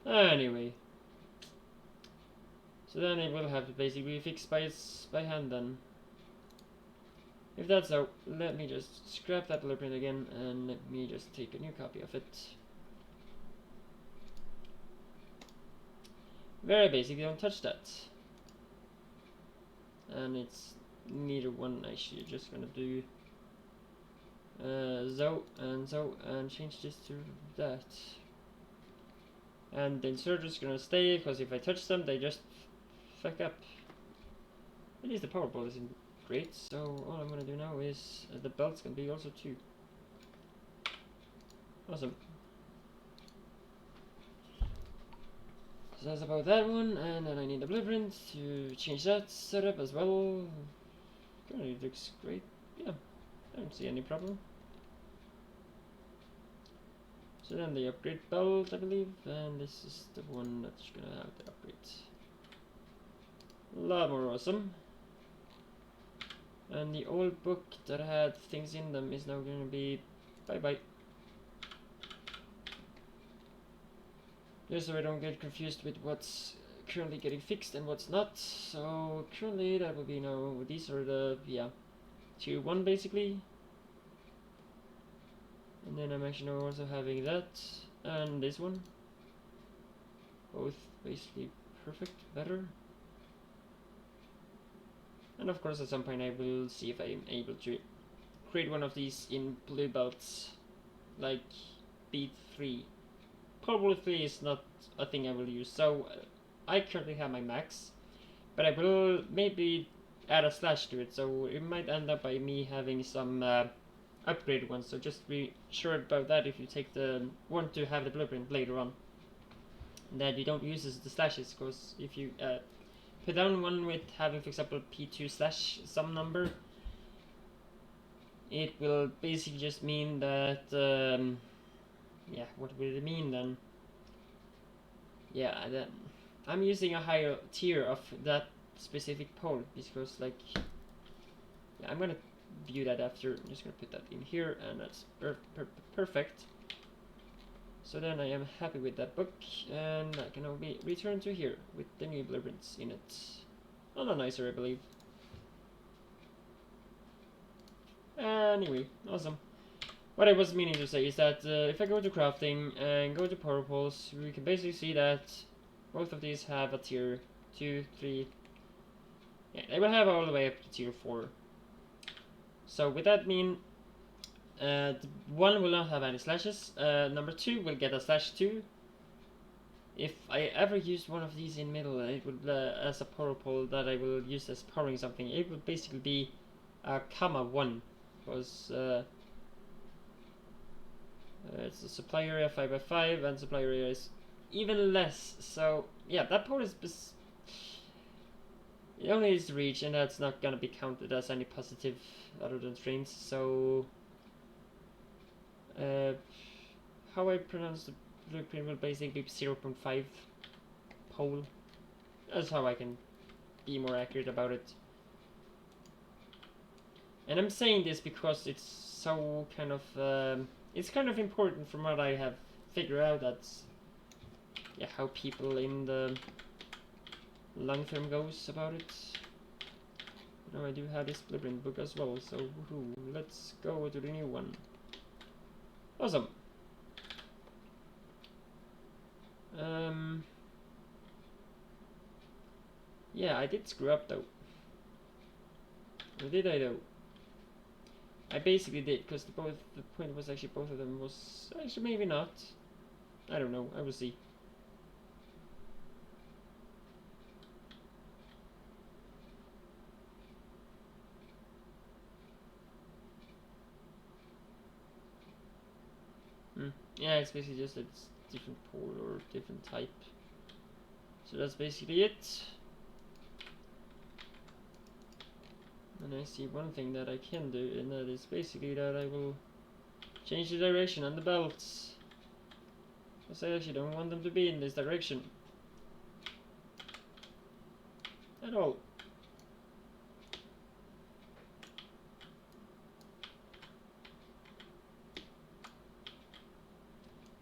S1: Anyway. So then it will have to basically be fixed by hand then. If that's so, let me just scrap that blueprint again and let me just take a new copy of it. Very basic, don't touch that. And it's neither one, actually. You're just gonna do so and change this to that. And the inserters gonna stay, because if I touch them, they just fuck up. At least the power ball isn't great, so all I'm gonna do now is the belt's gonna be also 2. Awesome. So that's about that one, and then I need a blueprint to change that setup as well. Currently it looks great. Yeah, I don't see any problem. So then the upgrade belt, I believe, and this is the one that's gonna have the upgrade. A lot more awesome. And the old book that had things in them is now gonna be bye-bye. Just so I don't get confused with what's currently getting fixed and what's not. So currently that will be now, these are the, yeah, tier 1 basically. And then I'm actually now also having that and this one. Both basically perfect, better. And of course at some point I will see if I'm able to create one of these in blue belts, like B3. Probably 3 is not a thing I will use, so I currently have my max, but I will maybe add a slash to it, so it might end up by me having some upgraded ones, so just be sure about that if you take the want to have the blueprint later on, that you don't use the slashes, because if you put down one with having, for example, P2 slash some number, it will basically just mean that yeah, what will it mean then? Yeah, then I'm using a higher tier of that specific pole, because like, yeah, I'm gonna view that after. I'm just gonna put that in here, and that's perfect. So then I am happy with that book, and I can now be returned to here with the new blueprints in it. A lot nicer, I believe. Anyway, awesome. What I was meaning to say is that if I go to crafting and go to power poles, we can basically see that both of these have a tier 2, 3. Yeah, they will have all the way up to tier 4. So with that mean, one will not have any slashes. Number 2 will get a slash 2. If I ever use one of these in middle, it would as a power pole that I will use as powering something. It would basically be a comma 1, because it's a supply area 5x5, and supply area is even less. So yeah, that pole is it only is reach, and that's not gonna be counted as any positive other than strings. So how I pronounce the blueprint will basically be 0.5 pole. That's how I can be more accurate about it. And I'm saying this because it's so kind of it's kind of important from what I have figured out. That's yeah, how people in the long term goes about it. Now I do have this blueprint book as well, so let's go to the new one. Awesome. Yeah, I did screw up though. Or did I though? I basically did, because the point was actually both of them was actually maybe not. I don't know. I will see. Yeah, it's basically just a different pole or different type. So that's basically it. And I see one thing that I can do, and that is basically that I will change the direction on the belts. Because I actually don't want them to be in this direction. At all.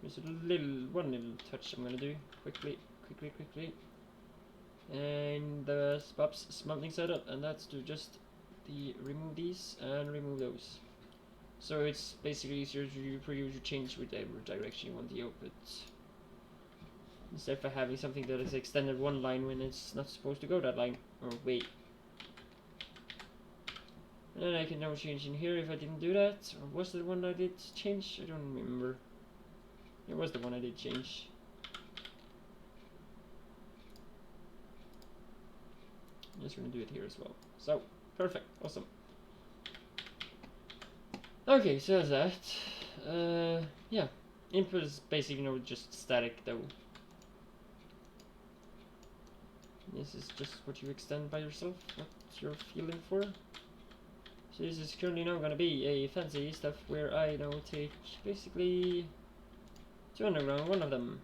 S1: There's one little touch I'm gonna do quickly. And the Bob's smelting setup, and that's to just remove these and remove those. So it's basically easier for you to change whichever direction you want the output. Instead of having something that is extended one line when it's not supposed to go that line or way. And then I can now change in here if I didn't do that. Or was it the one I did change? I don't remember. It was the one I did change. I'm just gonna do it here as well. So, perfect, awesome. Okay, so that's that. Yeah, input is basically, you know, just static though. This is just what you extend by yourself, what you're feeling for. So this is currently now gonna be a fancy stuff where I now take basically 2 underground, one of them.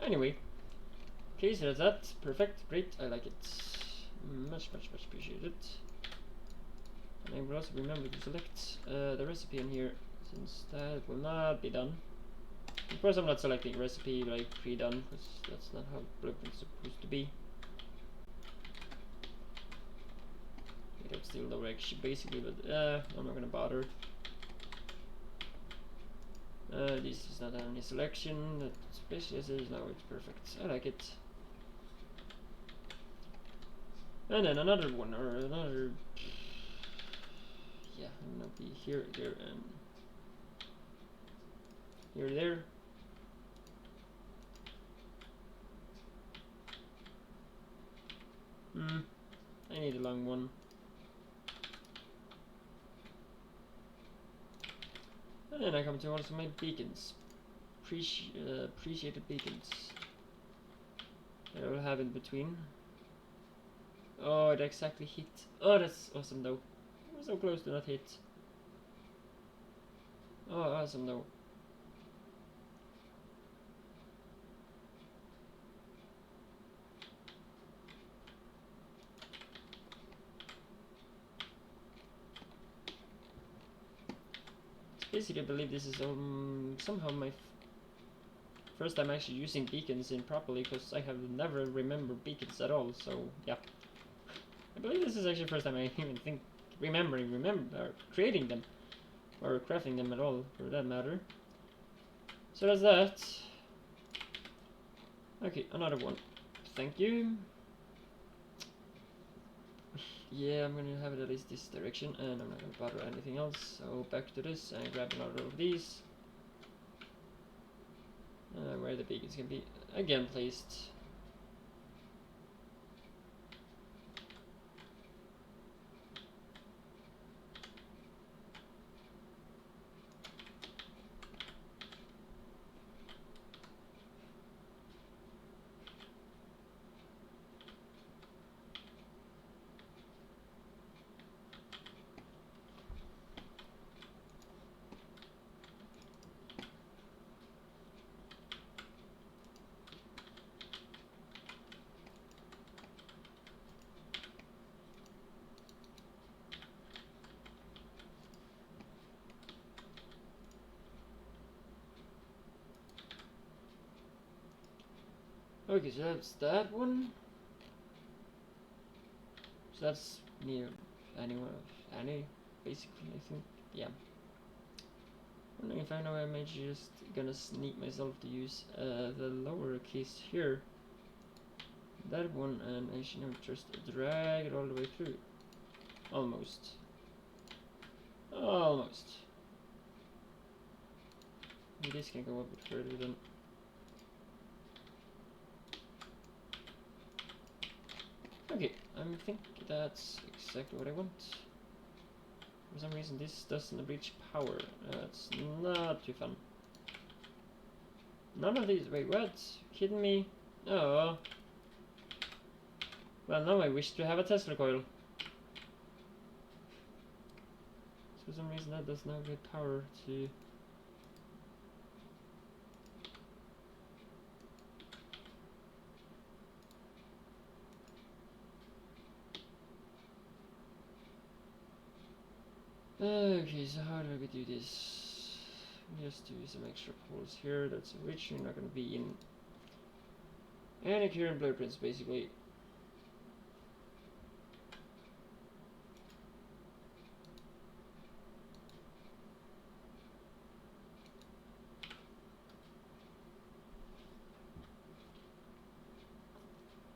S1: Anyway, okay, so that's that. Perfect, great, I like it. Much appreciated. And I will also remember to select the recipe in here, since that will not be done. Of course I'm not selecting recipe like pre-done, because that's not how blueprint's supposed to be. It have still direction basically, but I'm not gonna bother. This is not any selection, that's especially as is now, it's perfect. I like it. And then another one, or another, yeah, I'm gonna be here, there, and here, there. I need a long one. And then I come to also my beacons. Appreciated beacons. That I will have in between. Oh, it exactly hit. Oh, that's awesome though. I was so close to not hit. Oh, awesome though. Basically, I believe this is somehow my first time actually using beacons in properly, because I have never remembered beacons at all. So yeah, I believe this is actually the first time I even think remember creating them or crafting them at all, for that matter. So that's that. Okay, another one. Thank you. Yeah, I'm gonna have it at least this direction, and I'm not gonna bother anything else. So back to this and grab another of these. Where the beacons can be again placed. Okay, so that's that one. So that's near any, basically, I think. Yeah. Wondering if I know I'm actually just gonna sneak myself to use the lower case here. That one, and actually now just drag it all the way through. Almost. Almost. Maybe this can go a bit further then. Okay, I think that's exactly what I want. For some reason this doesn't reach power. It's not too fun. None of these. Wait, what? Kidding me? Oh. Well, now I wish to have a Tesla coil. So for some reason that does not get power to. Okay, so how do we do this? Just do some extra poles here. That's originally not going to be in any current blueprints, basically.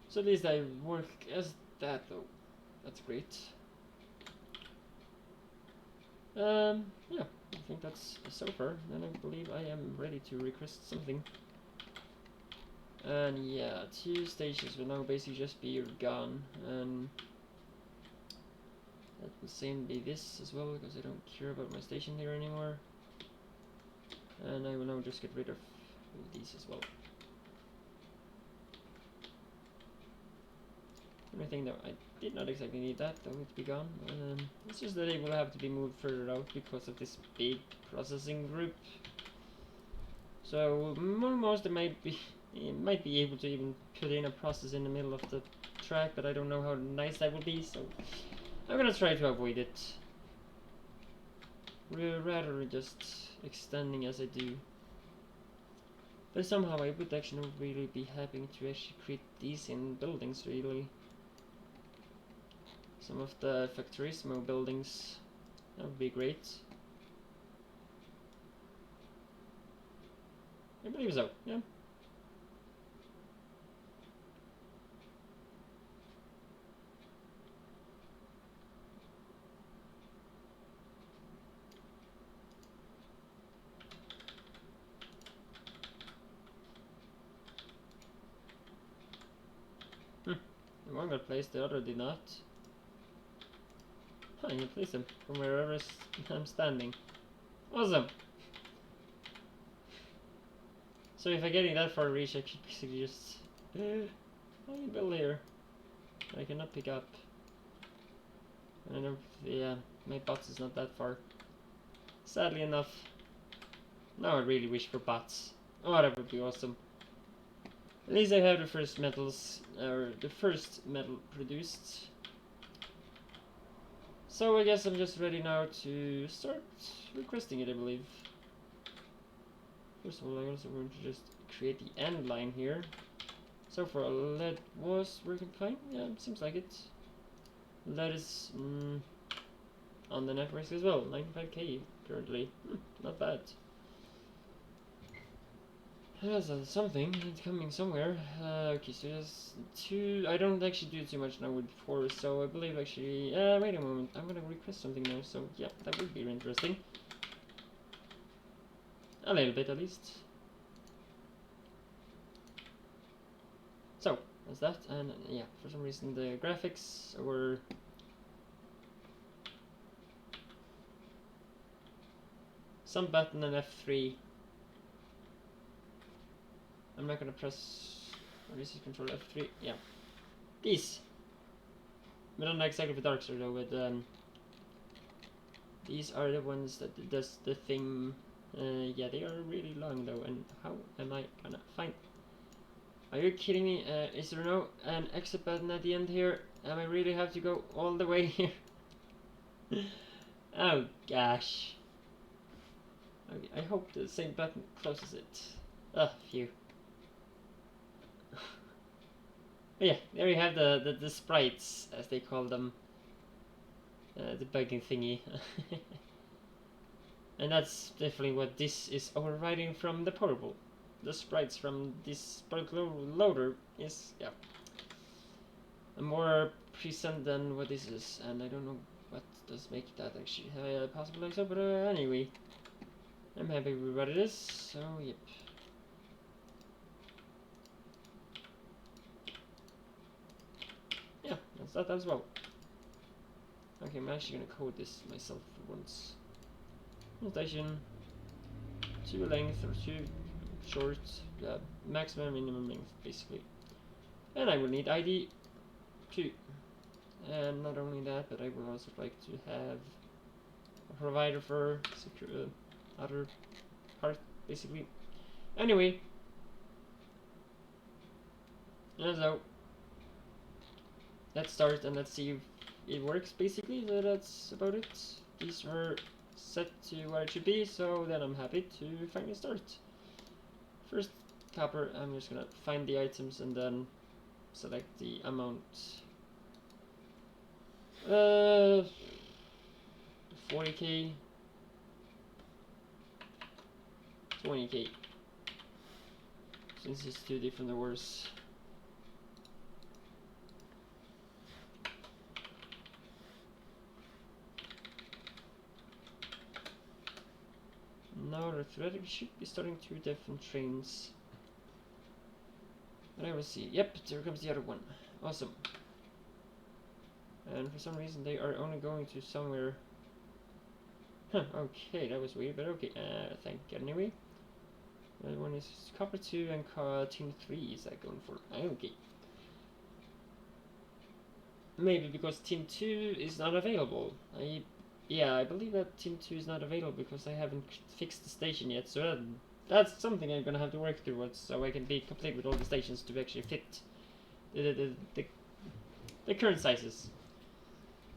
S1: So at least I work as that though. That's great. Yeah, I think that's so far. And I believe I am ready to request something. And yeah, 2 stations will now basically just be gone. And that will same be this as well, because I don't care about my station here anymore. And I will now just get rid of these as well. I think that I did not exactly need that, though, to be gone. It's just that it will have to be moved further out because of this big processing group. So almost it might be able to even put in a process in the middle of the track, but I don't know how nice that would be, so I'm gonna try to avoid it. Rather just extending as I do. But somehow I would actually not really be happy to actually create these in buildings, really. Some of the Factorio buildings, that would be great. I believe so, yeah. The one got placed, the other did not. Huh, you place them from wherever I'm standing. Awesome! So if I get that far reach, I could basically just build here. I cannot pick up. I know, yeah, my bots is not that far. Sadly enough. Now I really wish for bots. Oh, that would be awesome. At least I have the first metals, or the first metal produced. So I guess I'm just ready now to start requesting it, I believe. First of all, I also want to just create the end line here. So far, lead was working fine. Yeah, it seems like it. Lead is on the networks as well. 95k currently. Not bad. That's something. It's coming somewhere. Okay, so there's 2. I don't actually do too much now with 4, so I believe actually. Wait a moment. I'm gonna request something now. So yeah, that would be interesting. A little bit at least. So that's that, and yeah, for some reason the graphics were some button and F3. I'm not gonna press. Or is it control F3? Yeah. These. But not exactly for Darkstar though. But these are the ones that does the thing. Yeah, they are really long though. And how am I gonna find? Are you kidding me? Is there no an exit button at the end here? Am I really have to go all the way here? Oh gosh. Okay, I hope the same button closes it. Ah, phew. But yeah, there you have the sprites, as they call them. The bugging thingy. And that's definitely what this is overriding from the portable. The sprites from this particular loader is, yeah, more present than what this is, and I don't know what does make that actually possible like so, but anyway, I'm happy with what it is, so yep. Yeah, that as well. Okay, I'm actually gonna code this myself for once. Station, 2 length or 2 short, maximum minimum length basically. And I will need ID 2. And not only that, but I would also like to have a provider for secure other part basically. Anyway, so let's start and let's see if it works basically. So that's about it. These are set to where it should be, so then I'm happy to finally start. First copper, I'm just gonna find the items and then select the amount. 40k, 20k, since it's 2 different ores. Now the theoretically should be starting 2 different trains. But I will see. Yep, there comes the other one. Awesome. And for some reason they are only going to somewhere. Huh, okay, that was weird, but okay. Thank you anyway. The other one is copper 2 and tin 3 is that going for? Okay. Maybe because tin 2 is not available. Yeah, I believe that tin 2 is not available because I haven't fixed the station yet, so that's something I'm gonna have to work towards, so I can be complete with all the stations to actually fit the current sizes.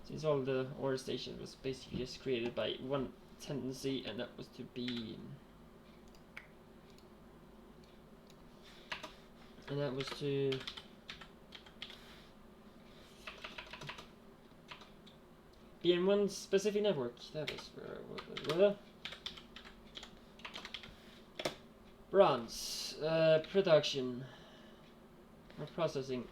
S1: Since all the ore station was basically just created by one tendency, and that was to be, be in one specific network. That was bronze production or processing.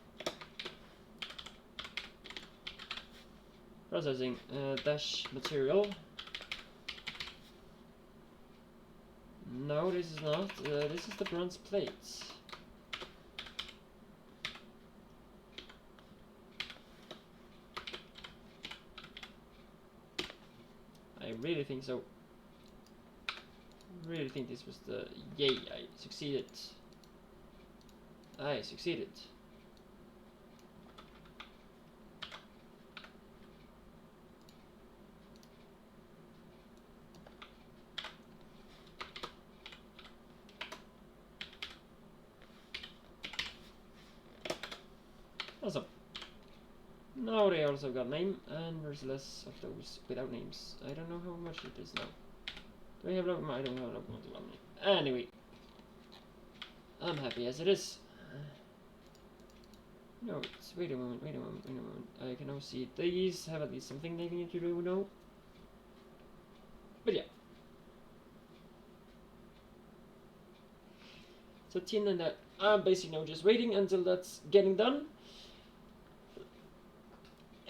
S1: Dash material. No, this is not. This is the bronze plates. I really think so. I really think this was the... Yay, I succeeded. I succeeded. Awesome. Now they also got name, and there's less of those without names. I don't know how much it is now. Do I have logo? I don't have logo on me. Anyway, I'm happy as it is. No, wait a moment. I can now see these have at least something they need to do now. But yeah. So tin and that, I'm basically now just waiting until that's getting done.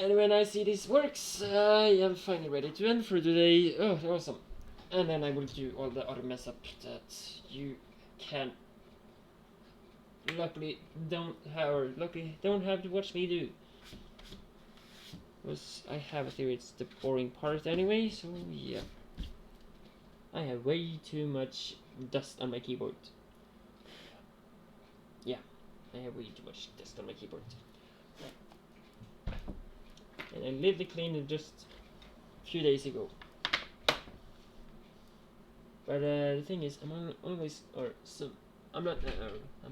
S1: And when I see this works, I am finally ready to end for today. Oh, awesome. And then I will do all the other mess up that you can luckily don't have to watch me do. Because I have a theory it's the boring part anyway, so yeah. I have way too much dust on my keyboard. Yeah, I have way too much dust on my keyboard. And I literally cleaned it just a few days ago. But the thing is, I'm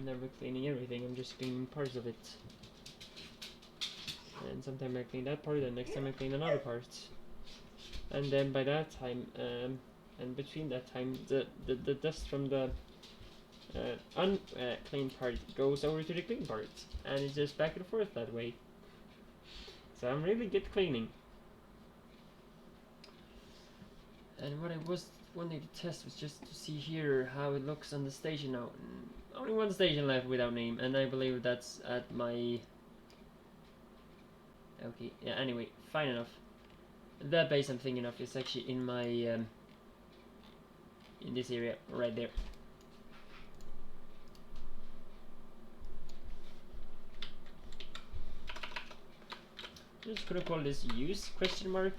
S1: never cleaning everything. I'm just cleaning parts of it. And sometimes I clean that part, and next time I clean another part. And then by that time, and between that time, the dust from the unclean part goes over to the clean part, and it's just back and forth that way. So I'm really good cleaning. And what I was wanting to test was just to see here how it looks on the station now. Only one station left without name, and I believe that's at my... Okay, yeah, anyway, fine enough. That base I'm thinking of is actually in my... in this area, right there. Just gonna call this use question mark.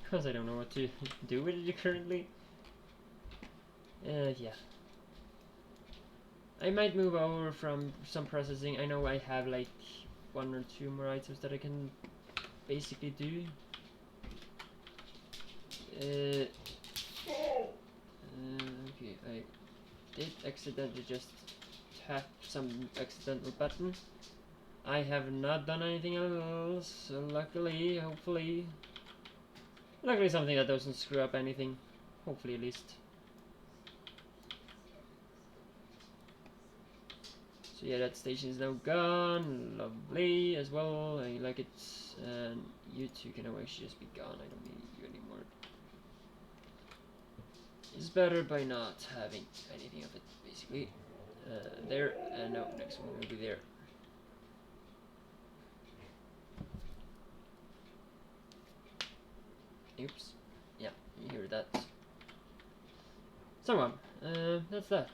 S1: Because I don't know what to do with it currently. Yeah. I might move over from some processing. I know I have like 1 or 2 more items that I can basically do. Okay, I did accidentally just tap some accidental button. I have not done anything else, so luckily, hopefully. Luckily something that doesn't screw up anything. Hopefully at least. So yeah, that station is now gone. Lovely as well. I like it. And you two can now actually just be gone. I don't need you anymore. It's better by not having anything of it, basically. There, and no, next one will be there. Oops. Yeah, you hear that. So that's that.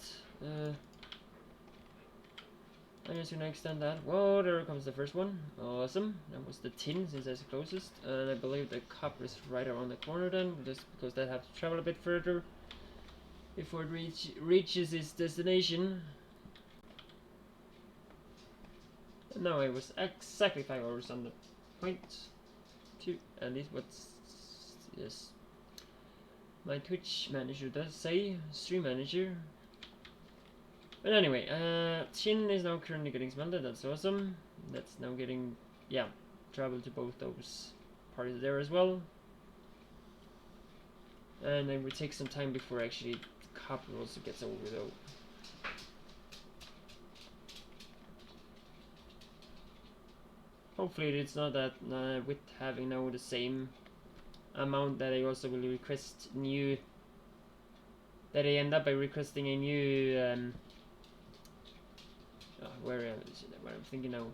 S1: I'm just gonna extend that. Whoa, there comes the first one. Awesome. That was the tin since that's the closest. And I believe the copper is right around the corner then, just because they have to travel a bit further before it reaches its destination. And now I was exactly 5 hours on the point. 2, and this what's yes. My Twitch manager does say, stream manager. But anyway, tin is now currently getting smelted, that's awesome. That's now getting, yeah, travel to both those parties there as well. And it would take some time before actually the copper also gets over though. Hopefully it's not that with having now the same amount that I also will request new, that I end up by requesting a new where is it? What I'm thinking now.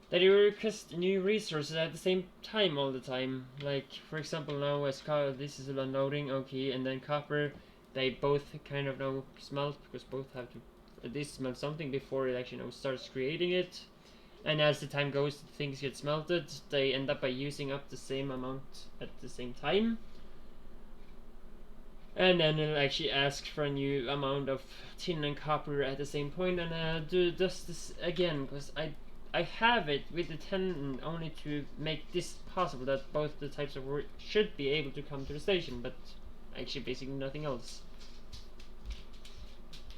S1: That you request new resources at the same time all the time. Like for example now as this is unloading, okay, and then copper, they both kind of now smelt because both have to at least smelt something before it actually now starts creating it. And as the time goes, things get smelted. They end up by using up the same amount at the same time. And then it'll actually ask for a new amount of tin and copper at the same point, and do just this again, because I have it with the tin only to make this possible, that both the types of work should be able to come to the station, but actually basically nothing else.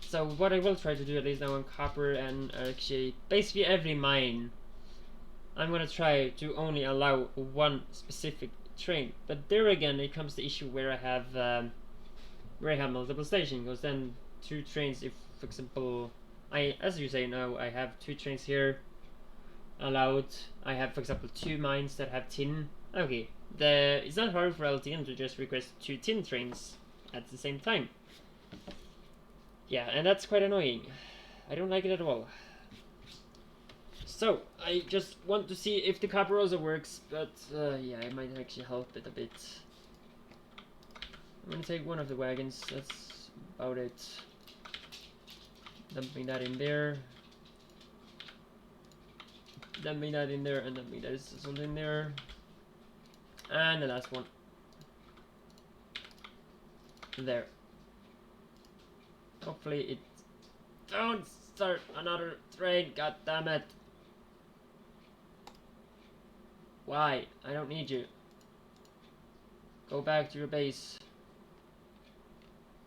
S1: So what I will try to do at least now on copper and actually basically every mine, I'm gonna try to only allow one specific train. But there again, it comes to the issue where I have multiple stations, because then 2 trains, if for example as you say now, I have 2 trains here allowed. I have for example 2 mines that have tin. Okay, it's not hard for LTN to just request 2 tin trains at the same time. Yeah, and that's quite annoying. I don't like it at all. So I just want to see if the copper also works, but yeah, it might actually help it a bit. I'm gonna take one of the wagons, that's about it. Dumping that in there. Dumping that in there, and dumping that is also in there. And the last one. There. Hopefully it don't start another train, god damn it. Why? I don't need you. Go back to your base.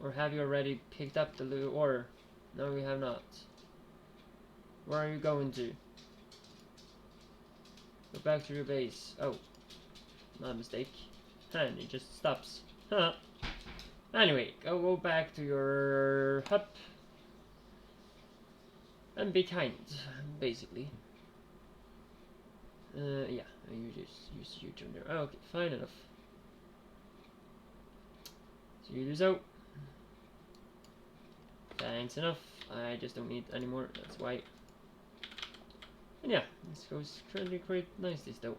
S1: Or have you already picked up the loot ore? No, you have not. Where are you going to? Go back to your base. Oh. Not a mistake. And it just stops. Huh. Anyway, go back to your hut. And be kind, basically. Yeah, you just use your turn there. Oh, okay, fine enough. So you do so. Thanks enough. I just don't need any more, that's why. And yeah, this goes currently quite nicely though.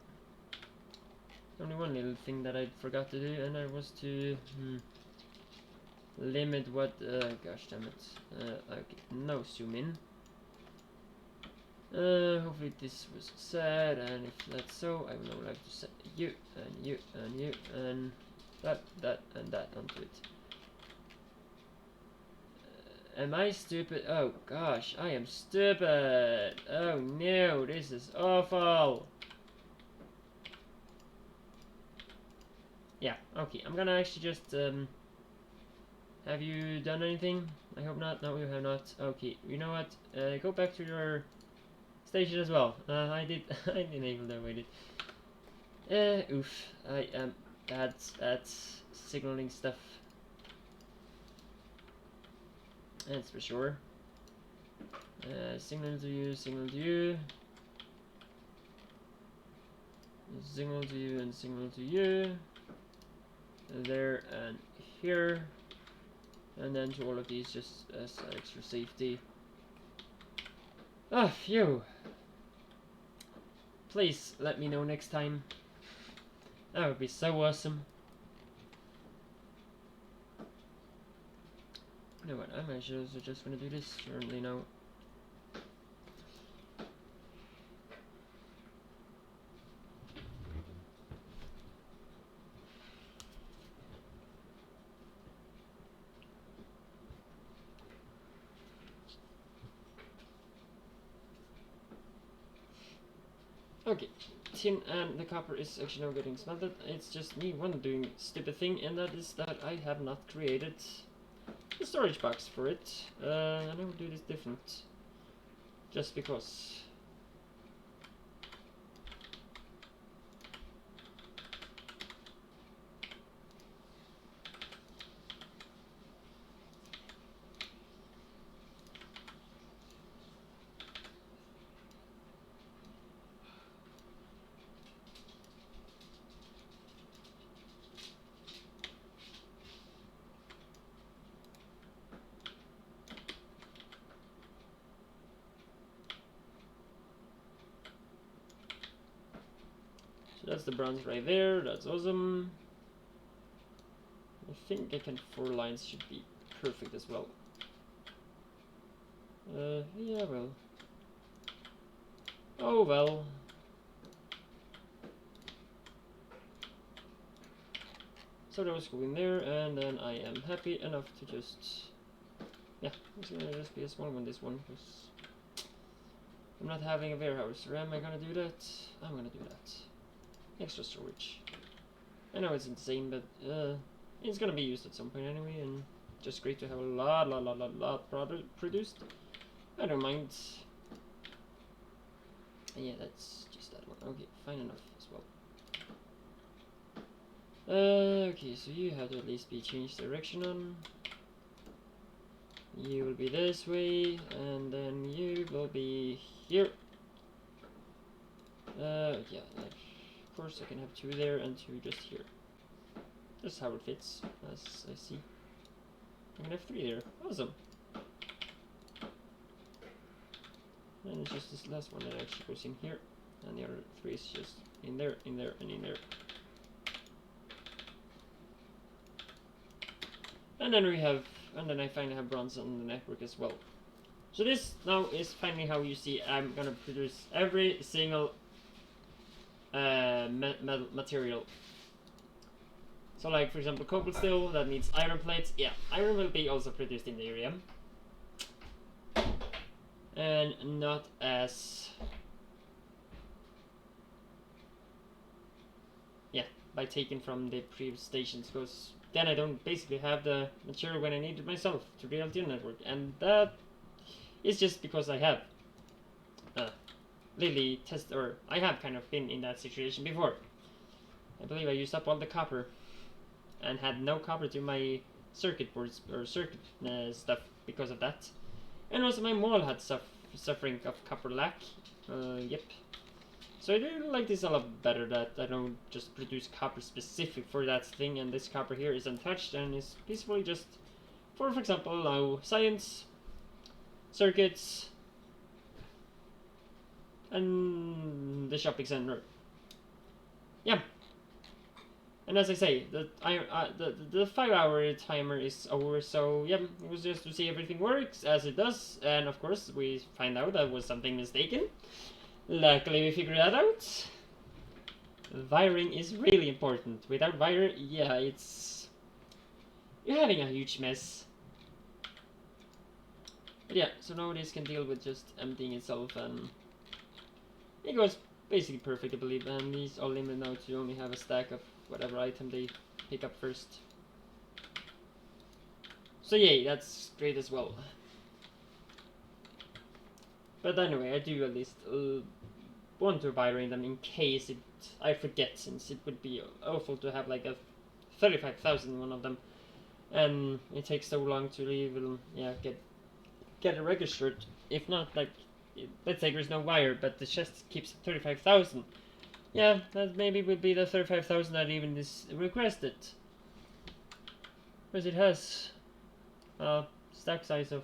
S1: Only one little thing that I forgot to do, and that was to limit what, gosh damn it. Okay, no zoom in. Hopefully this was set, and if that's so, I would now like to set you, and you, and you, and that, and that onto it. Am I stupid? Oh gosh, I am stupid! Oh no, this is awful! Yeah, okay, I'm gonna actually just, have you done anything? I hope not. No, you have not. Okay, you know what? Go back to your station as well. I did. I enabled that. Waited. Oof. I am bad at signaling stuff. That's for sure. Signal to you. Signal to you. Signal to you and signal to you. There and here. And then to all of these just as extra safety. Ah, phew. Please let me know next time. That would be so awesome. You know what, I'm actually just gonna do this. Certainly no. Okay, tin and the copper is actually now getting smelted. It's just me one doing stupid thing, and that is that I have not created the storage box for it. And I will do this different, just because. So that's the bronze right there. That's awesome. I think I can 4 lines should be perfect as well. Yeah, well. Oh well. So those go in there, and then I am happy enough to just, yeah, it's gonna just be a small one, this one, because I'm not having a warehouse. Or am I gonna do that? I'm gonna do that. Extra storage. I know it's insane, but it's gonna be used at some point anyway, and just great to have a lot produced. I don't mind. And yeah, that's just that one. Okay, fine enough as well. Okay, so you have to at least be changed direction on. You will be this way, and then you will be here. Yeah, of course I can have 2 there and 2 just here. That's how it fits, as I see. I can have 3 there. Awesome. And it's just this last one that actually goes in here, and the other 3 is just in there, and in there. And then we have, and then I finally have bronze on the network as well. So this now is finally how you see I'm gonna produce every single material. So like for example cobble steel that needs iron plates. Yeah, iron will be also produced in the area. And not as, yeah, by taking from the previous stations, because then I don't basically have the material when I need it myself to the LTN network, and that is just because I have Lily test, or I have kind of been in that situation before. I believe I used up all the copper and had no copper to my circuit boards or circuit stuff because of that. And also my wall had suffering of copper lack. Yep. So I do like this a lot better, that I don't just produce copper specific for that thing, and this copper here is untouched and is peacefully just for example science, circuits, and the shopping center. Yeah. And as I say, the 5-hour timer is over, so yeah, it was just to see everything works as it does, and of course we find out that was something mistaken. Luckily we figured that out. Wiring is really important. Without wire, yeah, you're having a huge mess. But yeah, so now this can deal with just emptying itself, and it goes basically perfect, I believe, and these are limited now to only have a stack of whatever item they pick up first. So yay, that's great as well. But anyway, I do at least want to buy them in case I forget, since it would be awful to have like a 35,000 one of them, and it takes so long to even get it registered. If not, like, let's say there's no wire, but the chest keeps 35,000. Yeah, that maybe would be the 35,000 that even is requested. Because it has a stack size of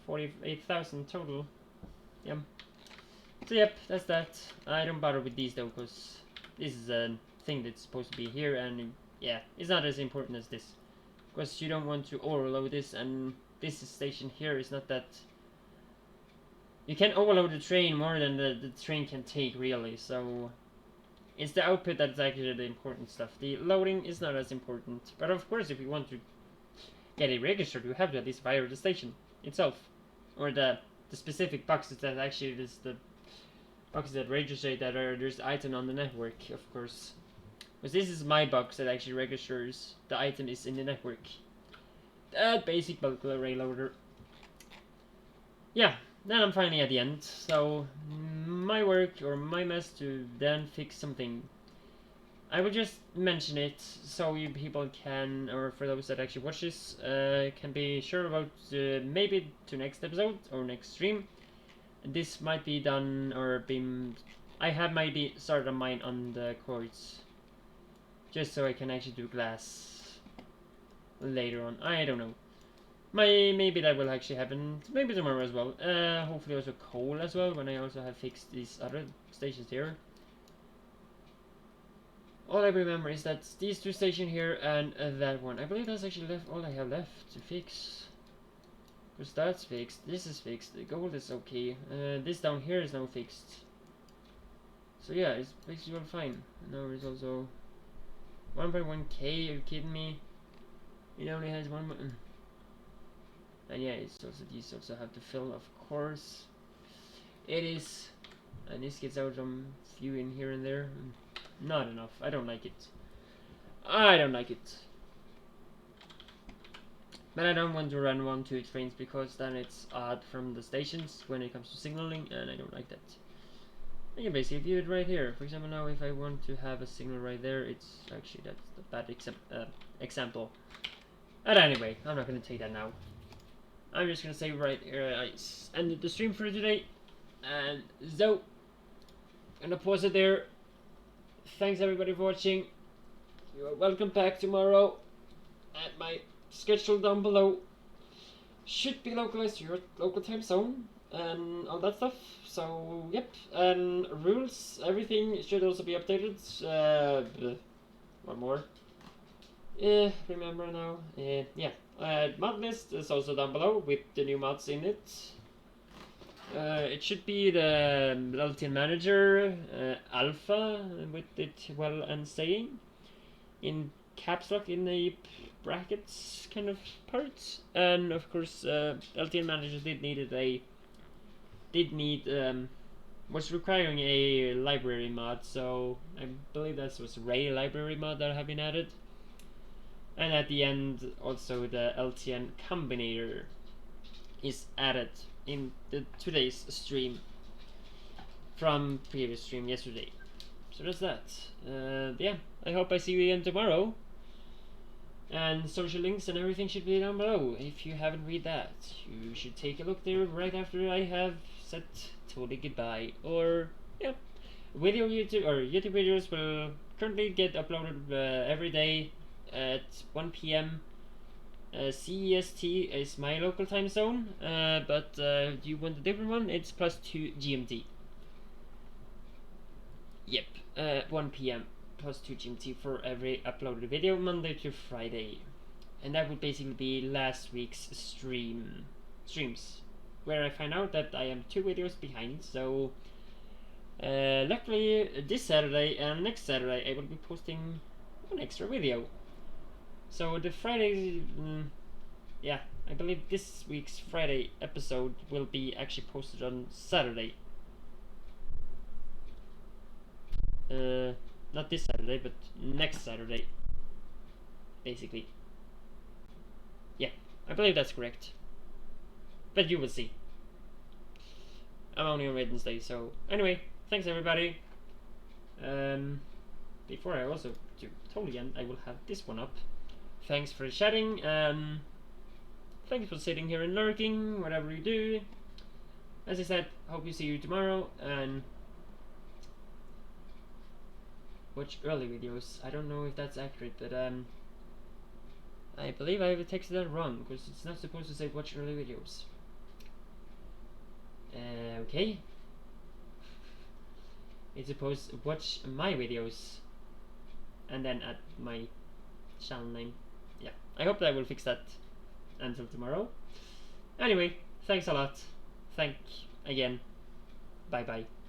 S1: 48,000 total. Yeah. So yep, that's that. I don't bother with these though, because this is a thing that's supposed to be here, and yeah, it's not as important as this. Because you don't want to overload this, and this station here is not that... You can overload the train more than the train can take, really, so... It's the output that's actually the important stuff. The loading is not as important. But of course, if you want to get it registered, you have to at least wire the station itself. Or the specific boxes that actually is the boxes that register that there's item on the network, of course. Because this is my box that actually registers the item is in the network. That basic bulk array loader. Yeah, then I'm finally at the end. So my work or my mess to then fix something. I will just mention it so you people can, or for those that actually watch this, can be sure about maybe to next episode or next stream. This might be done or been. I have maybe started on mine on the quartz, just so I can actually do glass later on. I don't know. Maybe that will actually happen. Maybe tomorrow as well. Hopefully also coal as well when I also have fixed these other stations here. All I remember is that these two stations here and that one. I believe that's actually all I have left to fix. Because that's fixed, this is fixed, the gold is okay, this down here is now fixed. So yeah, it's basically all fine. And now there's also 1.1k, are you kidding me? It only has one. And yeah, it's also these also have to fill, of course. It is, and this gets out some few in here and there. Not enough. I don't like it. I don't like it. But I don't want to run 1-2 trains because then it's odd from the stations when it comes to signaling, and I don't like that. And you basically view it right here. For example, now if I want to have a signal right there, it's actually that's the bad example. But anyway, I'm not gonna take that now. I'm just gonna say right here I ended the stream for today, and so I'm gonna pause it there. Thanks everybody for watching. You are welcome back tomorrow at my schedule down below. Should be localized to your local time zone and all that stuff. So yep, and rules, everything should also be updated. One more. Remember now. Yeah, mod list is also down below with the new mods in it. It should be the LTN Manager Alpha with it well and saying in caps lock in the brackets kind of parts, and of course LTN Manager was requiring a library mod, so I believe that was Ray library mod that have been added. And at the end also the LTN Cobinator is added in today's stream from previous stream yesterday. So that's that. Yeah, I hope I see you again tomorrow. And social links and everything should be down below. If you haven't read that, you should take a look there right after I have said totally goodbye. Or yeah, YouTube videos will currently get uploaded every day at 1 p.m. CEST is my local time zone, but do you want a different one? It's +2 GMT. Yep, 1 p.m. plus 2 GMT for every uploaded video, Monday to Friday. And that would basically be last week's streams, where I find out that I am 2 videos behind, so luckily this Saturday and next Saturday I will be posting one extra video. So the Friday, yeah, I believe this week's Friday episode will be actually posted on Saturday. Not this Saturday, but next Saturday, basically. Yeah, I believe that's correct. But you will see. I'm only on Wednesday, so anyway, thanks everybody. Before I also do totally end, I will have this one up. Thanks for chatting. Thanks for sitting here and lurking, whatever you do. As I said, hope you see you tomorrow, and watch early videos. I don't know if that's accurate, but I believe I have texted that wrong, because it's not supposed to say watch early videos. Okay. It's supposed to watch my videos and then add my channel name. Yeah, I hope that I will fix that until tomorrow. Anyway, thanks a lot. Again. Bye bye.